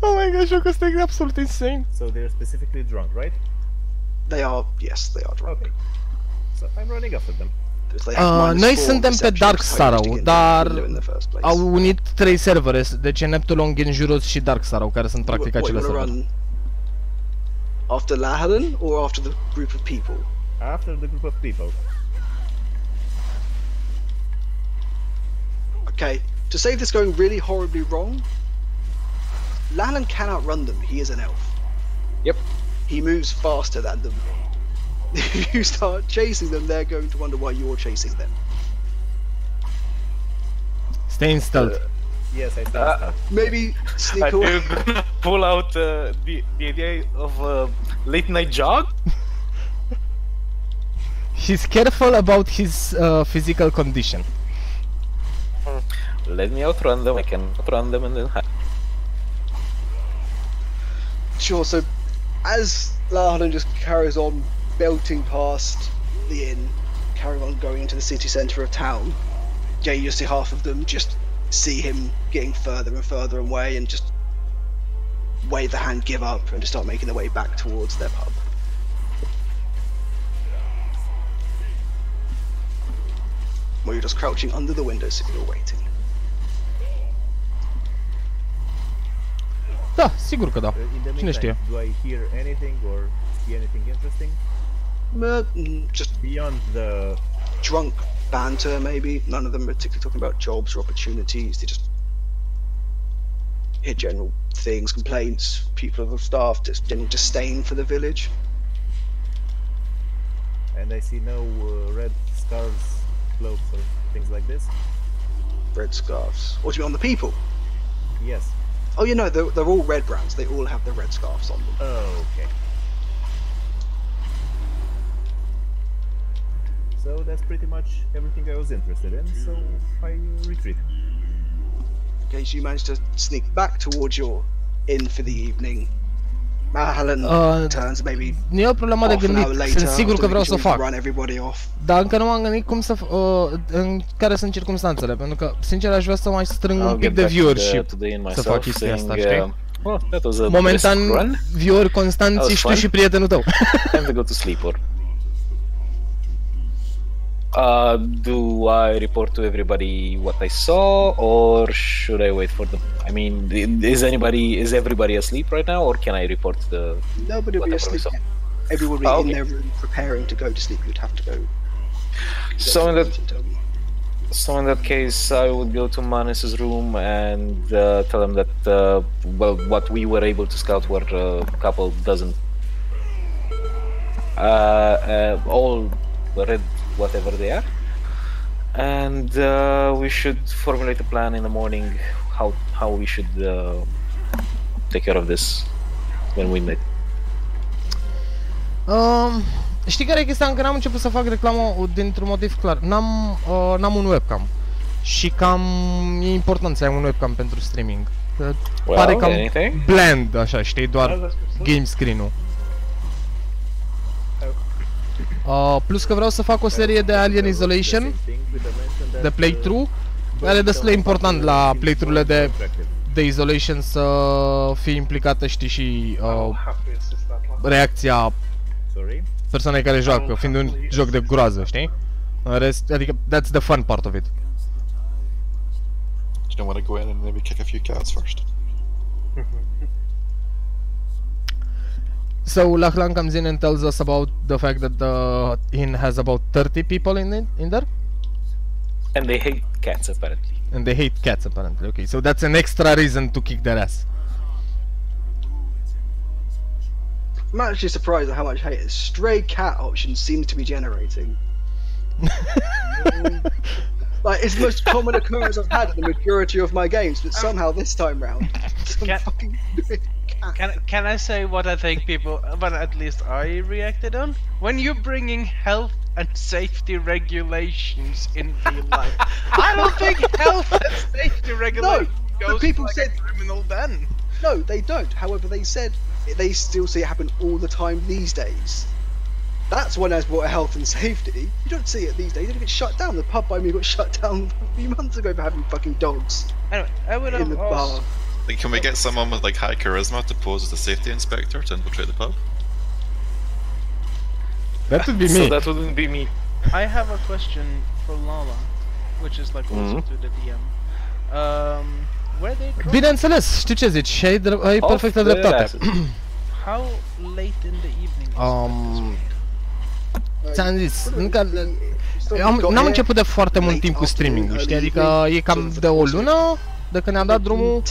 B: Oh my gosh, jocul ăsta e absolut insane.
D: So they're specifically drunk, right?
A: They are, yes, they are drunk.
D: Okay. So I'm running after them.
A: They have
B: Noi
A: -4
B: suntem pe
A: deception
B: Dark
A: to
B: Sorrow,
A: get into
B: dar
A: the window in the first place.
B: au unit 3 servere, deci Neptulon, Genjurus și Dark Sorrow, care sunt practic
A: What, you
B: acele
A: wanna
B: servere.
A: run after Lahalan or after the group of people?
D: After the group of people.
A: Okay, to save this going really horribly wrong, Lahalan can outrun them. He is an elf.
G: Yep.
A: He moves faster than them. If you start chasing them, they're going to wonder why you're chasing them.
B: Stay in stealth.
D: Yes, I stand.
A: Maybe sneak
G: Are
A: away.
G: you gonna pull out the idea of a late night jog?
B: He's careful about his physical condition.
G: Let me outrun them, I can outrun them and then hide.
A: Sure, so as Lahalan just carries on belting past the inn, carrying on going into the city centre of town, yeah, you see half of them just see him getting further and further away and just wave the hand, give up, and just start making their way back towards their pub. Where you're just crouching under the window so you're waiting.
B: Da, sigur că da.
D: In the
B: Cine știe?
D: meantime, do I hear anything or see anything interesting?
A: Just
D: Beyond the...
A: drunk banter, maybe. None of them are particularly talking about jobs or opportunities. They just hear general things, complaints, people of the staff, just general disdain for the village.
D: And I see no red scarves, cloaks or things like this?
A: Red scarves. What do you mean on the people?
D: Yes.
A: Oh, you know, they're all red brands. They all have the red scarves on them.
D: Oh, okay. So that's pretty much everything I was interested in, so I retreat.
A: Okay, so you manage to sneak back towards your inn for the evening. Mahalan turns maybe
B: Nu e o problemă de
A: half an hour
B: gândit,
A: later
B: sunt sigur că
A: after
B: vreau să o
A: making sure
B: fac.
A: you run everybody off.
B: Dar încă nu m-am gândit cum să în care sunt circumstanțele, pentru că sincer aș vrea să mai strâng un
G: I'll
B: pic
G: get
B: de
G: back
B: viewership
G: to the inn
B: să fac
G: myself,
B: chestia asta,
G: saying,
B: știi?
G: well, that was a
B: Momentan,
G: brisk run.
B: viewer constanți
G: That was
B: ești tu
G: fun.
B: și prietenul tău.
G: Time to go to sleep, or do I report to everybody what I saw, or should I wait for them? I mean, is everybody asleep right now, or can I report the?
A: Nobody will be
G: whatever we
A: asleep
G: saw?
A: yet. Everyone will be
G: Oh,
A: in
G: okay.
A: their room preparing to go to sleep. You'd have to go.
G: So in that case, I would go to Manus's room and tell him that well, what we were able to scout were a couple dozen, all red, whatever they are, and we should formulate a plan in the morning how we should take care of this when we meet.
B: Știi care e chestia? Încă n-am început să fac reclamă dintr-un motiv clar. N-am un webcam. Și cam e important să ai un webcam pentru streaming. Pare cam bland, așa, știi, doar game screen-ul. Plus că vreau să fac o serie de Alien Isolation, de playthrough, care e destul de important la playthrough-urile de Isolation să fie implicată, știi, și reacția persoanei care joacă, fiind un joc de groază, știi? În rest, adică, that's the fun part of it.
F: You don't want to go in and maybe kick a few cats first.
B: So Lachlan comes in and tells us about the fact that the inn has about 30 people in there?
G: And they hate cats, apparently.
B: And they hate cats, apparently. Okay, so that's an extra reason to kick their ass.
A: I'm actually surprised at how much hate a stray cat option seems to be generating. Like, it's the most common occurrence I've had in the majority of my games, but somehow this time round,
C: Can I say what I think people, but at least I reacted on? When you're bringing health and safety regulations in real life, I don't think health and safety regulations goes
A: people
C: like
A: said
C: a criminal then.
A: no, they don't. However, they said they still see it happen all the time these days. That's when I brought health and safety. You don't see it these days. They get shut down. The pub by me got shut down a few months ago for having fucking dogs
C: Anyway, I would
A: in
C: have
A: the bar.
C: asked,
F: Like, can we get someone with like high charisma to pose as the safety inspector to infiltrate the pub?
B: That would be
G: So
B: me.
G: that wouldn't be me.
C: I have a question for Lala, which is like also to the DM. Where they drop?
B: Bineînțeles, știi ce zici, ai perfectă dreptate.
C: How late in the evening?
B: Ți-am zis, n-am început de foarte mult timp cu streaming-ul, știi? Adică e cam de o lună de când ne-am dat drumul,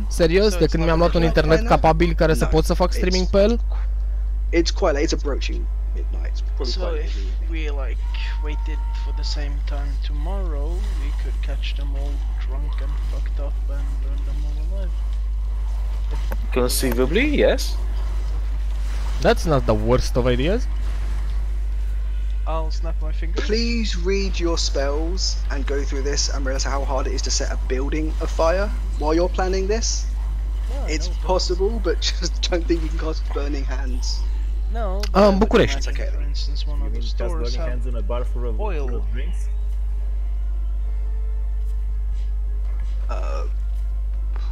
B: serios, de când mi-am luat un internet capabil care să pot să fac streaming pe el.
A: It's quite late. It's approaching midnight. It's probably
C: So
A: quite late.
C: if we like waited for the same time tomorrow, we could catch them all drunk and fucked up and burn them all alive.
G: Conceivably, yes.
B: That's not the worst of ideas.
C: I'll snap my fingers.
A: Please read your spells and go through this and realize how hard it is to set a building afire while you're planning this.
C: Yeah,
A: It's
C: no, but-
A: possible, but just don't think you can cast burning hands.
C: No,
B: București.
C: imagine,
A: Okay.
C: for instance, one
D: You
C: of the
D: mean just
C: stores
D: burning
C: have
D: hands in a bar full of
C: oil.
D: drinks?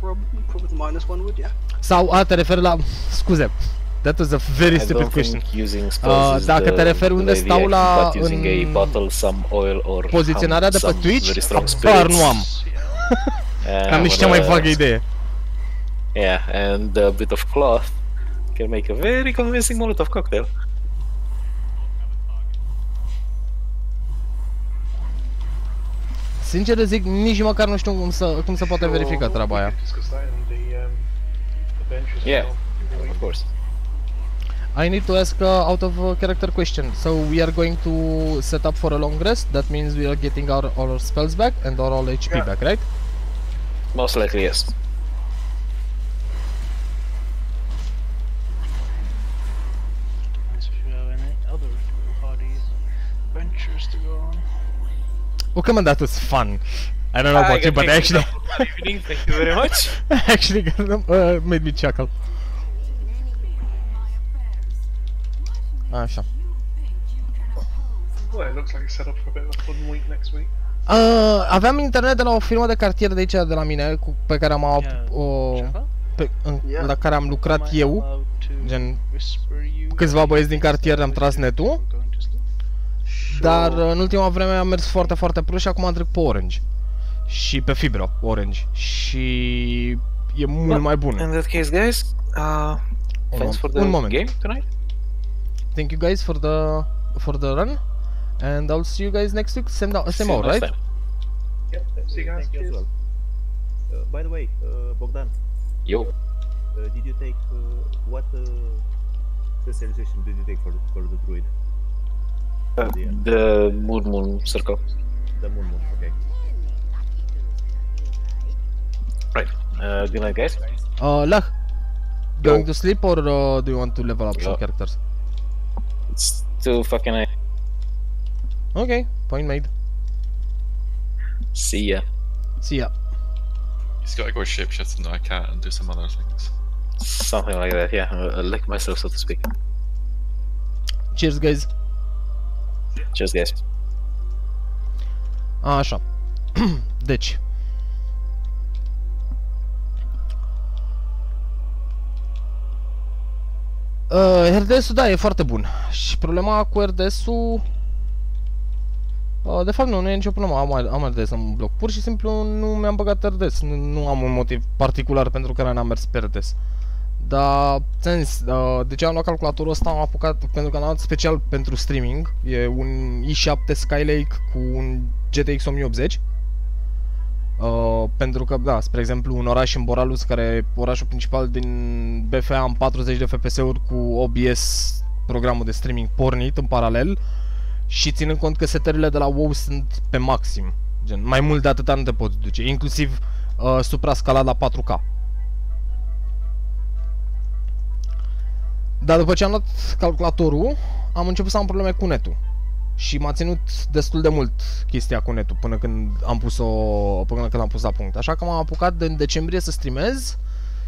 A: Probably the -1 would, yeah.
B: Sau, te referi la... Scuze. That was a very
G: I
B: stupid
G: don't
B: question.
G: think using spells is
B: dacă te referi unde
G: the
B: stau
G: idea,
B: la-
G: but using a
B: în
G: bottle, some oil or
B: poziționarea de pe
G: some
B: Twitch,
G: very strong
B: habar
G: spirits.
B: nu am. Am nici cea mai vagă idee.
G: Yeah, and a bit of cloth can make a very convincing Molotov cocktail.
B: Sincer zic, nici măcar nu știu cum se poate verifica treaba aia.
G: Yeah, of course.
B: I need to ask out of character question. So we are going to set up for a long rest. That means we are getting all our spells back and all HP back, right?
G: Most likely, yes.
C: If you have any other foolhardy ventures to go on.
B: Oh, come on, that was fun. I don't know about you, but actually,
G: Evening, thank you very much.
B: actually made me chuckle. Așa.
E: Well, it looks like it's set up for a bit of a fun week next week.
B: Aveam internet de la o firmă de cartier de aici, de la mine, pe care am la care am lucrat eu, gen câțiva băieți din cartier am tras netul, dar în ultima vreme am mers foarte, foarte prost și acum am trecut pe Orange. Și pe fibră Orange. Și e mult mai bun.
G: In that case, guys, thanks for the game tonight.
B: Thank you guys for the run, and I'll see you guys next week. Same hour, right?
E: Yep, see you guys.
D: Thank you as
E: Cheers.
D: well. By the way, Bogdan,
G: Yo.
D: did you take what specialization did you take for the druid?
G: The Moon Circle.
D: The moon, okay.
G: Right. Good night, guys.
B: Lah, Going to sleep or do you want to level up some
G: No.
B: characters?
G: It's too fucking nice.
B: Okay, point made.
G: See ya.
B: See ya.
F: He's got to go shapeshift into a cat and do some other things.
G: Something like that, yeah. Lick myself, so to speak.
B: Cheers, guys.
G: Cheers, guys.
B: Așa. Deci. RDS-ul, da, e foarte bun. Și problema cu RDS-ul... de fapt nu e nicio problemă, am RDS în bloc. Pur și simplu nu mi-am băgat RDS. Nu am un motiv particular pentru care n-am mers pe RDS. Dar, ți-am zis, de ce am luat calculatorul ăsta, am apucat pentru că l-am luat special pentru streaming. E un i7 Skylake cu un GTX 1080. Pentru că, da, spre exemplu, un oraș în Boralus, care e orașul principal din BFA, am 40 de FPS-uri cu OBS, programul de streaming pornit în paralel. Și ținând cont că setările de la WoW sunt pe maxim, gen, mai mult de atâta nu te poți duce, inclusiv supra-scalat la 4K. Dar după ce am luat calculatorul, am început să am probleme cu netul. Și m-a ținut destul de mult chestia cu netul până când am pus la punct. Așa că m-am apucat din decembrie să streamez.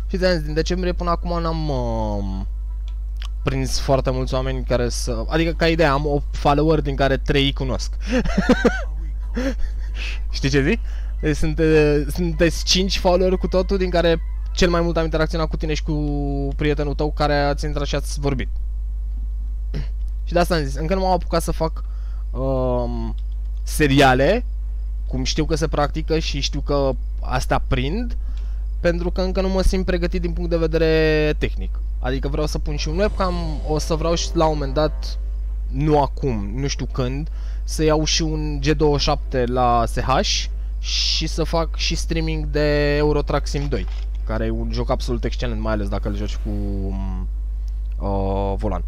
B: Și din decembrie până acum n-am prins foarte mulți oameni care să... Adică, ca idee, am 8 follower din care 3 îi cunosc. Știi ce zic? Deci sunteți 5 follower cu totul, din care cel mai mult am interacționat cu tine și cu prietenul tău care ați intrat și ați vorbit. Și de asta am zis, încă nu m-am apucat să fac seriale, cum știu că se practică și știu că astea prind, pentru că încă nu mă simt pregătit din punct de vedere tehnic. Adică vreau să pun și un webcam, o să vreau și la un moment dat, nu acum, nu știu când, să iau și un G27 la SH și să fac și streaming de Euro Truck Sim 2, care e un joc absolut excelent, mai ales dacă îl joci cu volan.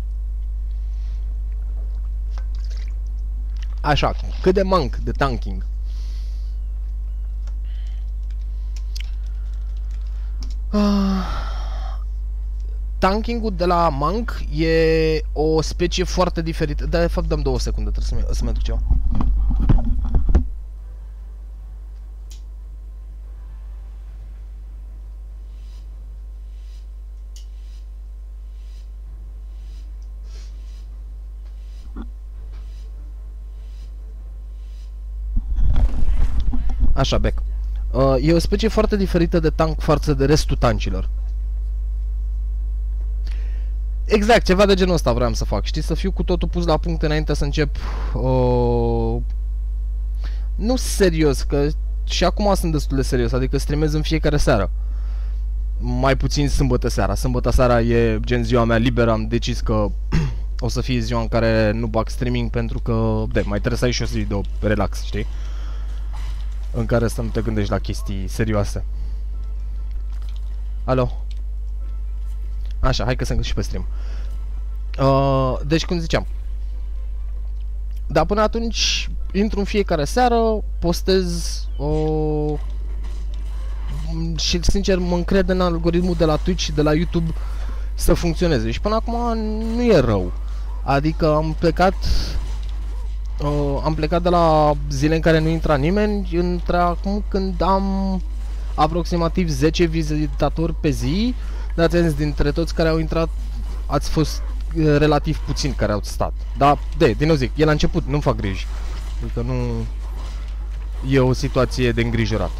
B: Așa, cât de monk, de tanking. Tankingul de la monk e o specie foarte diferită. De fapt, dăm 2 secunde, trebuie să-mi aduc ceva. Așa, Beck. E o specie foarte diferită de tank față de restul tancilor. Exact, ceva de genul ăsta vreau să fac, știi, să fiu cu totul pus la punct înainte să încep. Nu serios, că și acum sunt destul de serios, adică streamez în fiecare seară. Mai puțin sâmbătă seara. Sâmbătă seara e gen ziua mea liberă, am decis că o să fie ziua în care nu bag streaming pentru că, mai trebuie să ai și o zi de relax, știi? În care să nu te gândești la chestii serioase. Alo? Așa, hai că sunt și pe stream. Deci, cum ziceam. Dar până atunci, intru în fiecare seară, postez și, sincer, mă încred în algoritmul de la Twitch și de la YouTube să funcționeze. Și până acum nu e rău. Adică am plecat de la zile în care nu intra nimeni, între acum când am aproximativ 10 vizitatori pe zi, dar dintre toți care au intrat ați fost relativ puțini care au stat. Dar, din nou zic, e la început, nu-mi fac griji. Adică nu e o situație de îngrijorat.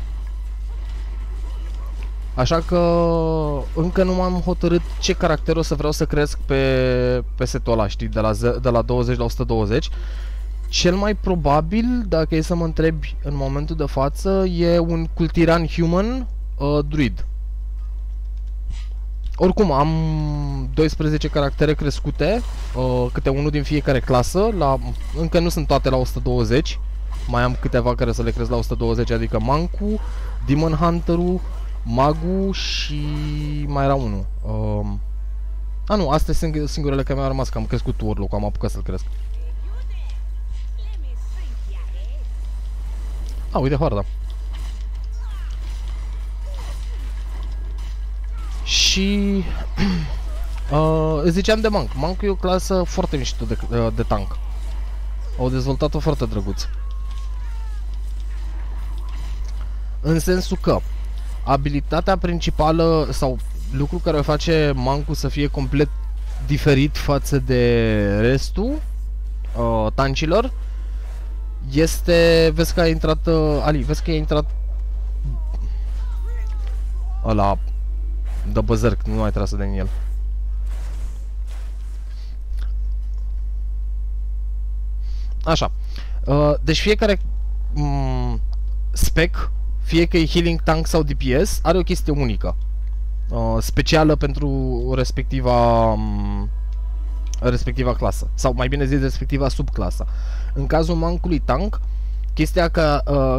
B: Așa că încă nu m-am hotărât ce caracter o să vreau să cresc pe setul ăla, știi, de la 20 la 120. Cel mai probabil, dacă e să mă întrebi în momentul de față, e un cultiran human druid. Oricum, am 12 caractere crescute, câte unul din fiecare clasă, încă nu sunt toate la 120, mai am câteva care să le cresc la 120, adică Mancu, Demon Hunter-ul, Magu și mai era unul. Nu, astea sunt singurele care mi-au rămas, că am crescut Warlock, am apucat să-l cresc. Uite, harda. Și ziceam de Monk. Monk e o clasă foarte mișto de tank. Au dezvoltat-o foarte drăguț. În sensul că abilitatea principală sau lucru care o face Monk-ul să fie complet diferit față de restul tancilor este, vezi că a intrat Ali, vezi că a intrat ăla de Berserk, nu mai trebuie să dă în el. Așa. Deci fiecare spec, fie că e healing, tank sau DPS, are o chestie unică. Specială pentru respectiva clasă. Sau mai bine zis, respectiva subclasă. În cazul Monk-ului tank, chestia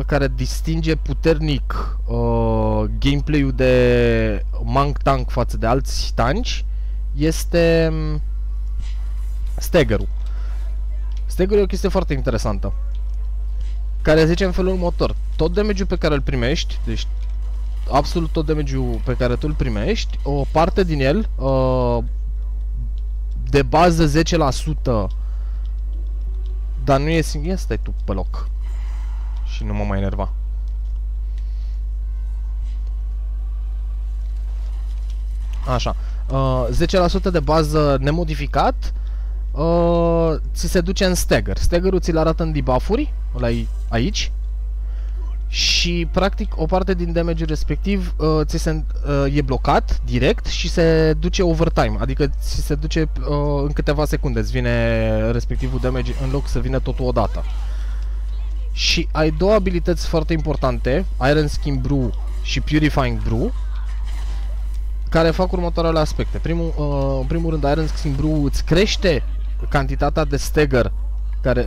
B: care distinge puternic gameplay-ul de Monk tank față de alți tanci este stagger-ul. Stagger-ul e o chestie foarte interesantă, care zice în felul următor: tot damage-ul pe care îl primești, deci absolut tot damage-ul pe care tu îl primești, o parte din el, de bază 10%, dar nu e singur, stai tu pe loc și nu mă mai enerva. Așa, 10% de bază nemodificat ți se duce în stagger. Stagger-ul ți-l arată în debuff-uri, ăla e aici. Și practic o parte din damage-ul respectiv e blocat direct și se duce overtime, adică ți se duce în câteva secunde, îți vine respectivul damage în loc să vină totul odată. Și ai două abilități foarte importante, Iron Skin Brew și Purifying Brew, care fac următoarele aspecte. În primul rând, Iron Skin Brew îți crește cantitatea de stagger,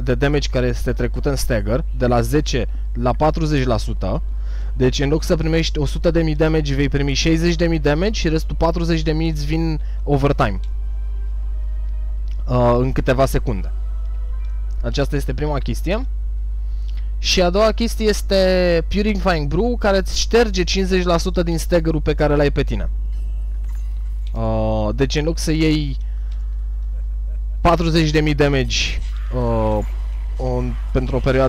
B: de damage care este trecută în stagger, de la 10 la 40%. Deci în loc să primești 100.000 damage, vei primi 60.000 damage și restul 40.000 îți vin overtime în câteva secunde. Aceasta este prima chestie. Și a doua chestie este Purifying Brew, care îți șterge 50% din stagger-ul pe care l-ai pe tine. Deci în loc să iei 40.000 damage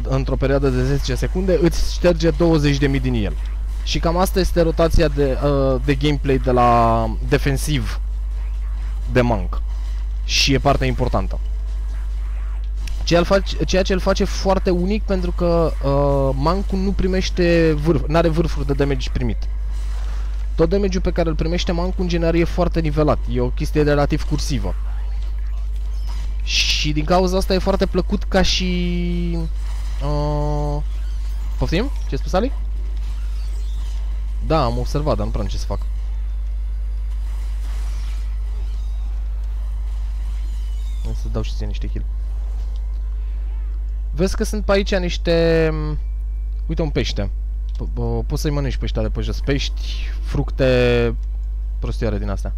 B: într-o perioadă de 10 secunde, îți șterge 20.000 din el. Și cam asta este rotația de gameplay de la defensiv de Monk. Și e partea importantă. Ceea ce îl face foarte unic, pentru că Monk-ul nu primește n-are vârfuri de damage primit. Tot damage-ul pe care îl primește Monk-ul în general e foarte nivelat, e o chestie relativ cursivă. Și din cauza asta e foarte plăcut ca și... Poftim? Ce spus, Ali? Da, am observat, dar nu prea am ce să fac. O să dau și ție niște heal. Vezi că sunt pe aici niște... Uite, un pește. Poți să-i mănânci pe ăștia de pe jos. Pești, fructe, prostioare din astea.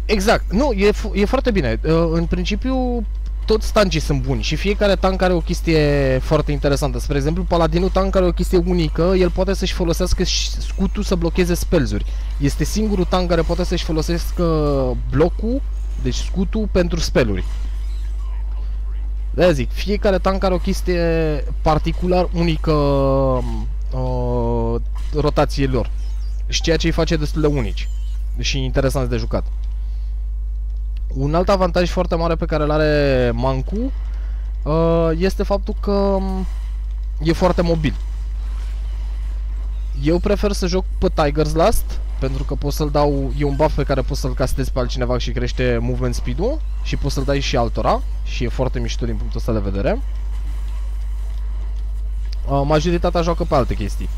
B: Exact, nu, e foarte bine. În principiu, toți tancii sunt buni și fiecare tank are o chestie foarte interesantă. Spre exemplu, paladinul tank are o chestie unică, el poate să-și folosească scutul să blocheze spells-uri. Este singurul tank care poate să-și folosească blocul, deci scutul, pentru spell-uri. De-aia zic, fiecare tank are o chestie particular unică rotației lor. Și ceea ce îi face destul de unici și interesant de jucat. Un alt avantaj foarte mare pe care îl are Monk-ul este faptul că e foarte mobil. Eu prefer să joc pe Tiger's Last, pentru că pot să-l dau, e un buff pe care poți să-l castezi pe altcineva și crește movement speed-ul și poți să-l dai și altora și e foarte mișto din punctul ăsta de vedere. Majoritatea joacă pe alte chestii.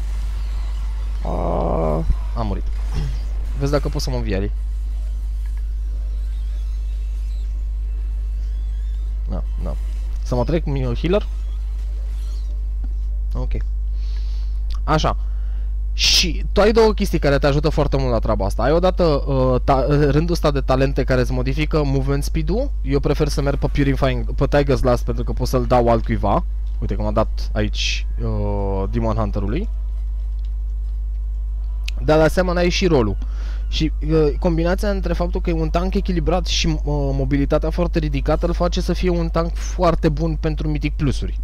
B: Am murit. Vezi dacă pot să mă învii, Ali. Da. Să mă trec healer? Ok. Așa. Și tu ai două chestii care te ajută foarte mult la treaba asta. Ai odată rândul ăsta de talente care îți modifică movement speed-ul. Eu prefer să merg pe Purifying, pe Tiger's Last, pentru că pot să-l dau altcuiva. Uite că m-a dat aici Demon Hunter-ului. Dar de asemenea e și rolul. Și combinația între faptul că e un tank echilibrat și mobilitatea foarte ridicată îl face să fie un tank foarte bun pentru Mythic Plus-uri.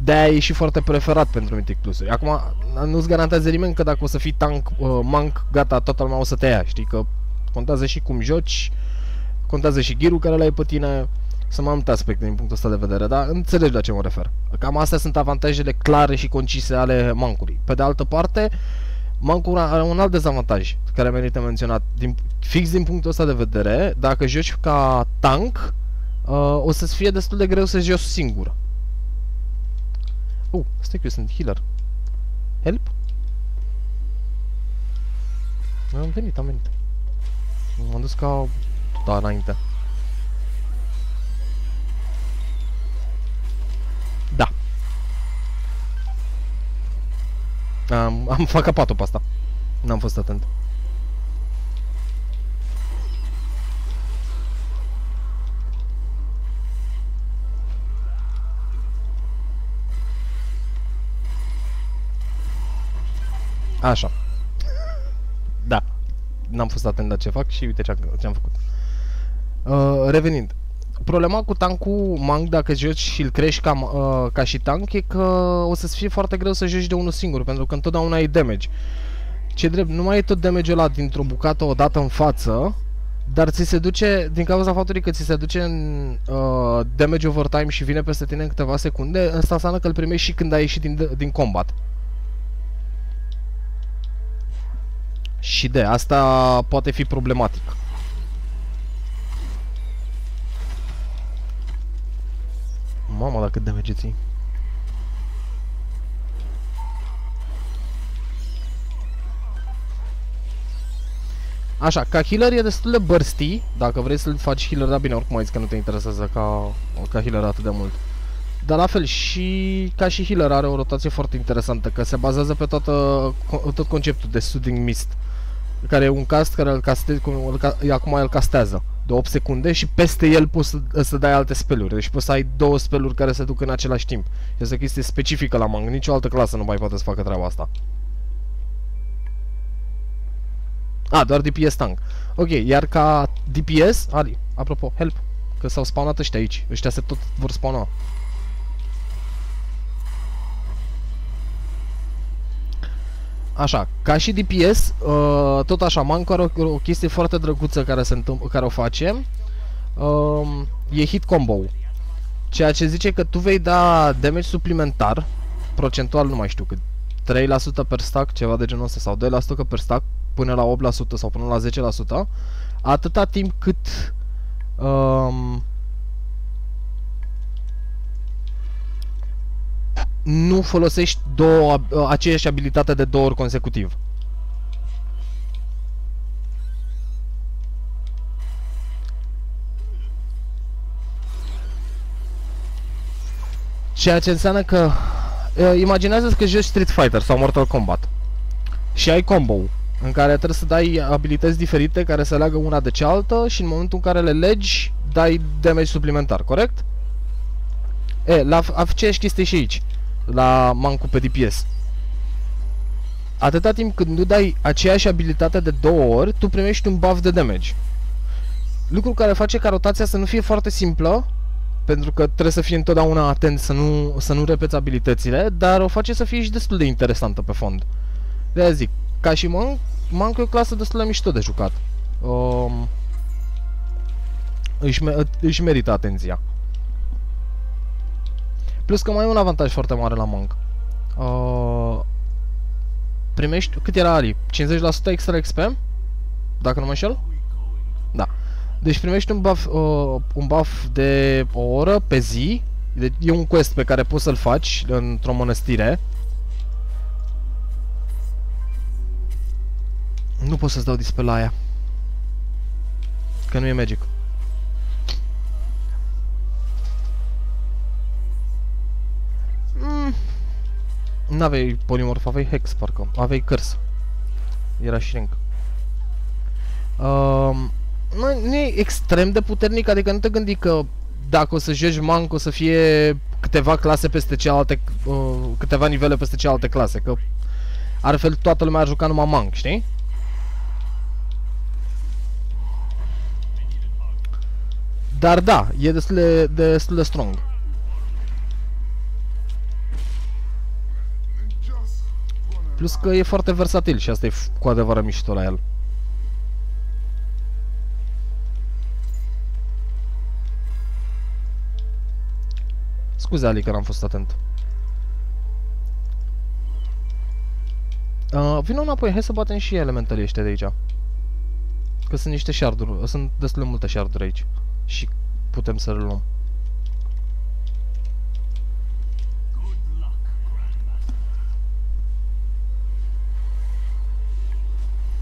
B: De-aia e și foarte preferat pentru Mythic Plus-uri. Acum nu-ți garantează nimeni că dacă o să fii tank, monk, gata, toată lumea o să te ia. Știi că contează și cum joci, contează și gear-ul care l-ai pe tine. Sunt mai multe aspecte din punctul ăsta de vedere, dar înțelegi la ce mă refer. Cam astea sunt avantajele clare și concise ale mancului. Pe de altă parte, mancul are un alt dezavantaj care merită menționat. Fix din punctul ăsta de vedere, dacă joci ca tank, o să-ți fie destul de greu să joci singur. Stai că eu sunt healer. Help? Am venit. M-am dus ca... da, înainte. Da. Am facat-o pe asta. N-am fost atent. Așa. Da. N-am fost atent la ce fac și uite ce am făcut. Revenind. Problema cu tankul monk, dacă joci și îl crești ca și tank, e că o să-ți fie foarte greu să joci de unul singur, pentru că întotdeauna e damage. Ce drept, nu mai e tot damage-ul ăla dintr-o bucată odată în față, dar ți se duce, din cauza faptului că ți se duce în damage over time și vine peste tine în câteva secunde, asta înseamnă că îl primești și când ai ieșit din combat. Și de asta poate fi problematic. Mamă, dar cât damage ții. Așa, ca healer e destul de bursty. Dacă vrei să-l faci healer, da bine, oricum ai zis că nu te interesează ca healer atât de mult. Dar la fel, și ca și healer are o rotație foarte interesantă, că se bazează pe tot conceptul de Soothing Mist, care e un cast care acum îl castează de 8 secunde și peste el poți să dai alte spelluri. Deci poți să ai două spelluri care se duc în același timp. Este o chestie specifică la Mang, nicio altă clasă nu mai poate să facă treaba asta. Doar DPS tank. Ok, iar ca DPS, Ali, apropo, help, că s-au spawnat ăștia aici. Ăștia se tot vor spawna. Așa, ca și DPS, tot așa, Manco are o chestie foarte drăguță care o face. E hit combo. Ceea ce zice că tu vei da damage suplimentar, procentual nu mai știu cât, 3% per stack, ceva de genul ăsta, sau 2% per stack, până la 8% sau până la 10%, atâta timp cât nu folosești aceeași abilitate de 2 ori consecutiv. Ceea ce înseamnă că imaginează-ți că joci Street Fighter sau Mortal Kombat și ai combo în care trebuie să dai abilități diferite care se leagă una de cealaltă și în momentul în care le legi dai damage suplimentar, corect? La aceeași chestie și aici, la Mancu pe DPS. Atâta timp cât nu dai aceeași abilitate de 2 ori, tu primești un buff de damage. Lucru care face ca rotația să nu fie foarte simplă, pentru că trebuie să fii întotdeauna atent să nu repeți abilitățile, dar o face să fie și destul de interesantă pe fond. De-aia zic, ca și Mancu e o clasă destul de mișto de jucat. Își merită atenția. Plus că mai e un avantaj foarte mare la Monk. Primești, cât era Ali? 50% extra XP? Dacă nu mă înșel? Da. Deci primești un buff de o oră pe zi. Deci e un quest pe care poți să-l faci într-o mănăstire. Nu pot să-ți dau dispel la aia, că nu e magic. N-aveai polimorf, aveai hex parcă, aveai curse. Era shrink. Nu e extrem de puternic, adică nu te gândi că dacă o să joci monk o să fie câteva clase peste cealaltă, câteva nivele peste cealaltă clase, că altfel toată lumea ar juca numai monk, știi? Dar da, e destul de strong. Plus că e foarte versatil și asta e cu adevărat mișto la el. Scuze, Ali, că n-am fost atent. Vino înapoi, hai să batem și elementele ăștia de aici. Că sunt niște sharduri, sunt destul de multe sharduri aici. Și putem să le luăm.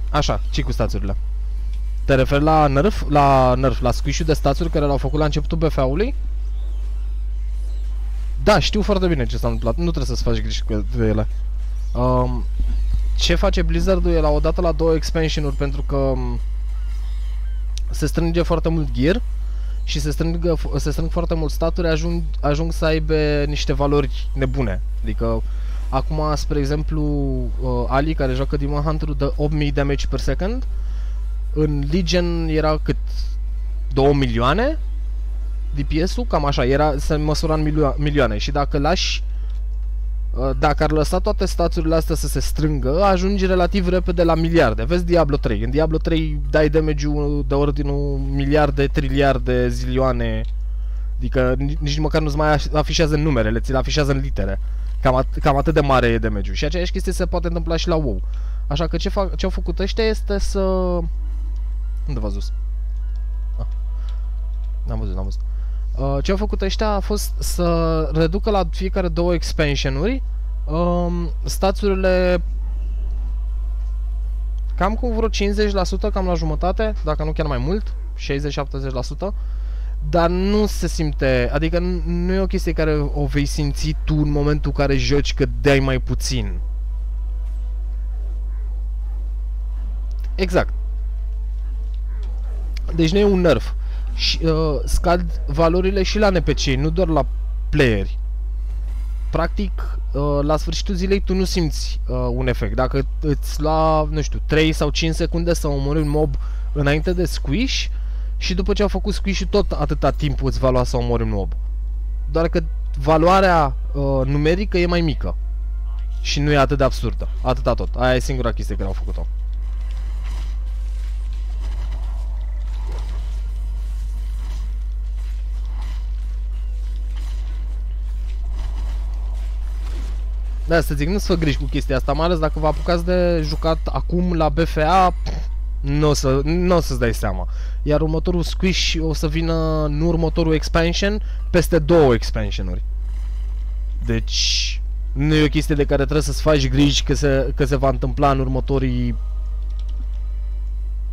B: Așa, ce cu stațiurile? Te referi la nerf? La squish-ul de stațiuri care l-au făcut la începutul BFA-ului? Da, știu foarte bine ce s-a întâmplat, nu trebuie să-ți faci griji de ele. Ce face Blizzard-ul e la odată la 2 expansion-uri pentru că se strânge foarte mult gear și se strâng foarte mult staturi, ajung să aibă niște valori nebune. Adică acum, spre exemplu, Ali, care joacă Demon Hunter-ul, dă 8000 damage per second. În Legion era cât? 2 milioane? DPS-ul? Cam așa, se măsura în milioane. Și dacă lași... Dacă ar lăsa toate staturile astea să se strângă, ajungi relativ repede la miliarde. Vezi Diablo 3. În Diablo 3 dai damage-ul de ordinul miliarde, triliarde, zilioane. Adică nici măcar nu-ți mai afișează în numerele, ți le afișează în litere. Cam atât de mare e damage-ul. Și aceeași chestie se poate întâmpla și la WoW. Așa că ce au făcut ăștia este să... Unde v-ați dus? N-am văzut. Ce au făcut ăștia a fost să reducă la fiecare 2 expansion-uri stațiurile cam cu vreo 50%, cam la jumătate, dacă nu chiar mai mult, 60-70%, dar nu se simte, adică nu e o chestie care o vei simți tu în momentul în care joci că dai mai puțin. Exact. Deci nu e un nerf. Și, scad valorile și la NPC, nu doar la playeri. Practic, la sfârșitul zilei tu nu simți un efect. Dacă îți lua, nu știu, 3 sau 5 secunde să omori un mob înainte de squish și după ce au făcut squish tot atâta timp îți va lua să omori un mob. Doar că valoarea numerică e mai mică și nu e atât de absurdă. Atâta tot. Aia e singura chestie care au făcut-o. Da, să zic, nu-ți fă griji cu chestia asta, mai ales dacă vă apucați de jucat acum la BFA, nu o să-ți dai seama. Iar următorul squish o să vină, nu următorul expansion, peste 2 expansionuri. Deci, nu e o chestie de care trebuie să-ți faci griji că se va întâmpla în următorii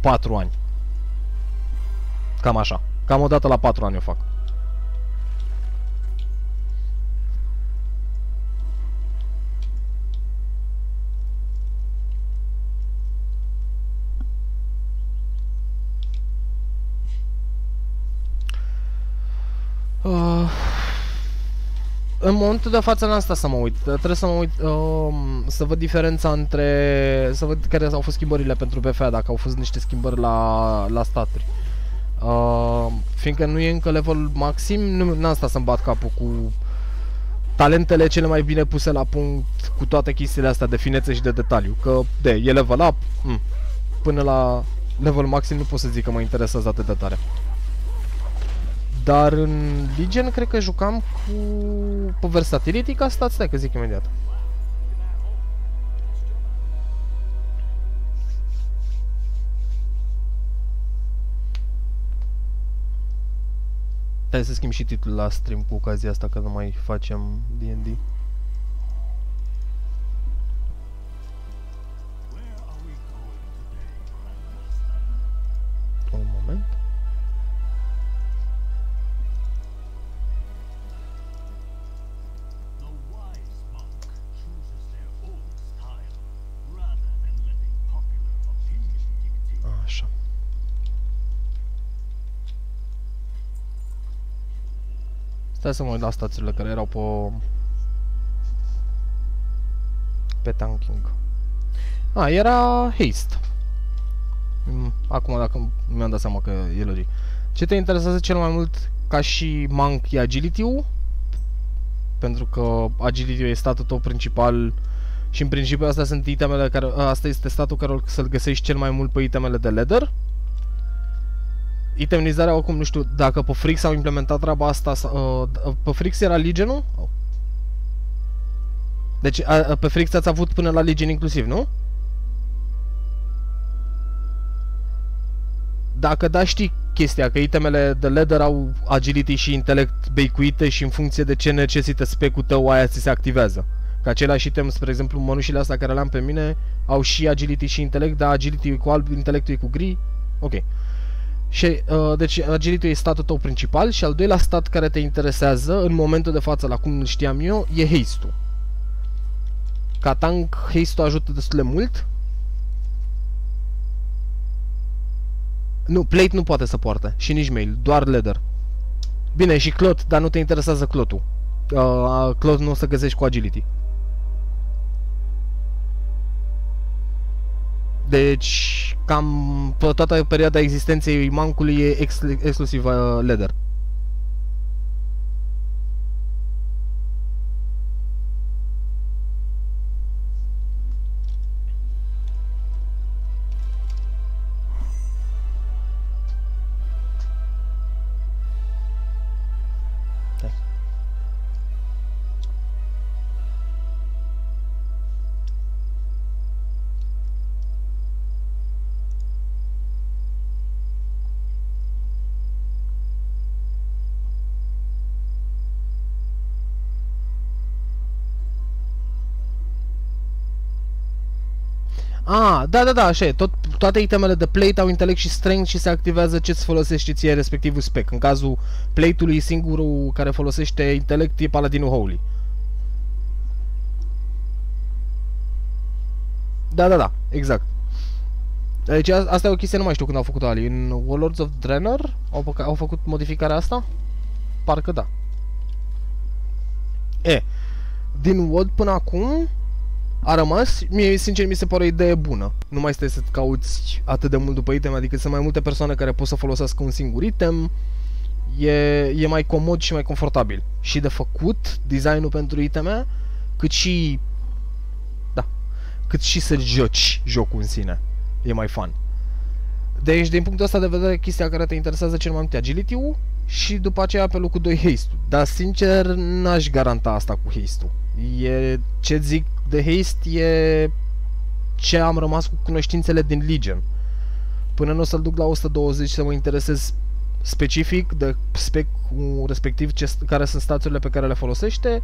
B: 4 ani. Cam așa. Cam o dată la 4 ani o fac. În momentul de față n-am stat să mă uit, trebuie să mă uit, să văd diferența între, să văd care au fost schimbările pentru BFA, dacă au fost niște schimbări la staturi. Fiindcă nu e încă level maxim, n-am stat să-mi bat capul cu talentele cele mai bine puse la punct, cu toate chestiile astea de finețe și de detaliu, că e level up, până la level maxim nu pot să zic că mă interesează atât de tare. Dar în Legion cred că jucam cu versatility ca stat, stai că zic imediat. Hai să schimb și titlul la stream cu ocazia asta, că nu mai facem D&D. Un moment. Stai să mă uit la stațiile care erau pe tanking. Era haste. Acum dacă mi-am dat seama că e logic. Ce te interesează cel mai mult ca și monk e agility-ul? Pentru că agility-ul e statul tău principal și în principiu astea sunt itemele care, asta este statul care să-l găsești cel mai mult pe itemele de leather. Itemizarea, acum nu știu dacă pe Frix au implementat treaba asta, pe Frix era Legion-ul? Deci pe Frix ați avut până la Legion inclusiv, nu? Dacă da, știi chestia, că itemele de leather au agility și intelect beicuite și în funcție de ce necesită spec-ul tău, aia ți se activează. Că același item, spre exemplu, mănușile astea care le-am pe mine, au și agility și intelect, dar agility e cu alb, intelectul e cu gri. Ok. Și, deci agility e statul tău principal și al doilea stat care te interesează, în momentul de față, la cum îl știam eu, e haste-ul. Ca tank, haste-ul ajută destul de mult. Nu, plate nu poate să poarte și nici mail, doar leather. Bine, și cloth, dar nu te interesează cloth-ul. Cloth nu o să găsești cu agility. Deci, cam pe toată perioada existenței mancului e exclusiv leather. Da, așa e. Toate itemele de plate au intelect și strength și se activează ce-ți folosești ție respectivul spec. În cazul plate-ului, singurul care folosește intelect e Paladinul Holy. Da, exact. Deci asta e o chestie, nu mai știu când au făcut-o alii. În Warlords of Draenor au făcut modificarea asta? Parcă da. Din WoD până acum a rămas, mie sincer mi se pare o idee bună. Nu mai stai să cauți atât de mult după item, adică sunt mai multe persoane care pot să folosească un singur item. E mai comod și mai confortabil. Și de făcut designul pentru iteme, cât și să joci jocul în sine. E mai fun. Deci, din punctul ăsta de vedere, chestia care te interesează cel mai mult e agility-ul și după aceea pe locul 2 haste-ul. Dar sincer, n-aș garanta asta cu haste-ul. Ce zic de haste e ce am rămas cu cunoștințele din Legion. Până nu o să-l duc la 120 să mă interesez specific de spec-ul respectiv care sunt stațiile pe care le folosește,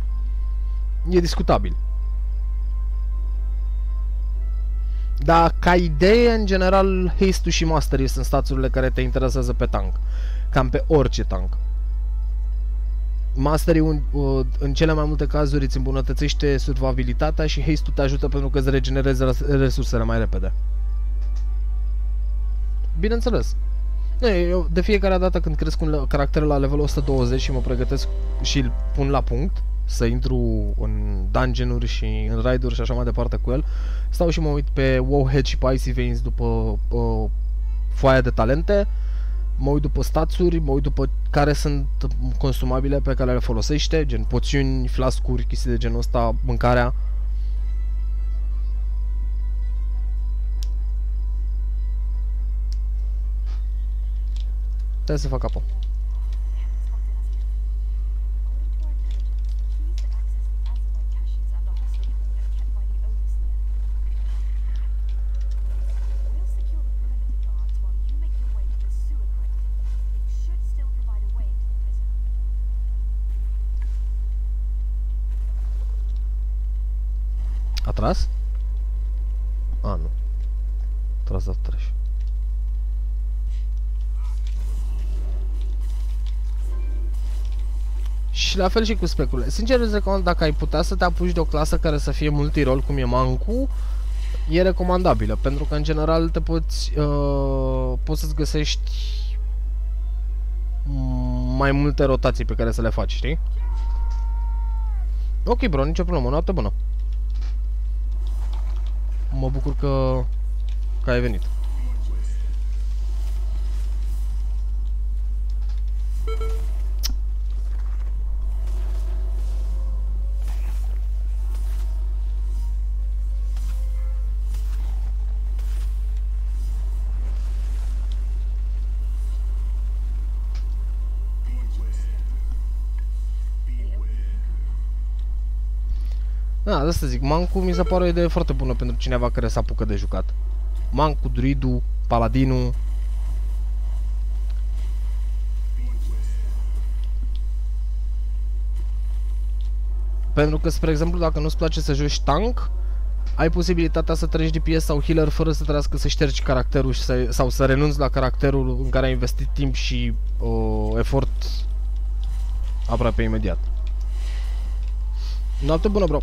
B: e discutabil. Dar ca idee, în general, haste-ul și mastery sunt stațiile care te interesează pe tank. Cam pe orice tank. Mastery în cele mai multe cazuri îți îmbunătățește survivabilitatea și haste-ul te ajută pentru că îți regenerezi resursele mai repede. Bineînțeles. Eu de fiecare dată când cresc un caracter la levelul 120 și mă pregătesc și îl pun la punct să intru în dungeon-uri și în raid-uri și așa mai departe cu el, stau și mă uit pe Wowhead și pe Icy Veins după foaia de talente, mă uit după stațuri, mă uit după care sunt consumabile pe care le folosește, gen poțiuni, flascuri, chestii de genul ăsta, mâncarea. Trebuie să fac apă. A tras? A, nu. Tras de trash. Și la fel și cu specurile. Sincer îți recomand, dacă ai putea să te apuci de o clasă care să fie multirol, cum e Mancu, e recomandabilă, pentru că în general te poți să-ți găsești mai multe rotații pe care să le faci, știi? Ok, bro, nicio problemă, noapte bună. Mă bucur că ai venit. Da, de asta zic, Mancu mi se pare o idee foarte bună pentru cineva care se apucă de jucat. Mancu, druidul, paladinul. Pentru că, spre exemplu, dacă nu-ți place să joci tank, ai posibilitatea să treci DPS sau healer fără să trebuiască să ștergi caracterul sau să renunți la caracterul în care ai investit timp și efort aproape imediat. Noapte bună, bro!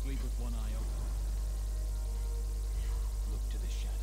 H: Sleep with one eye open. Look to the shadows.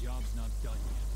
H: job's not done yet.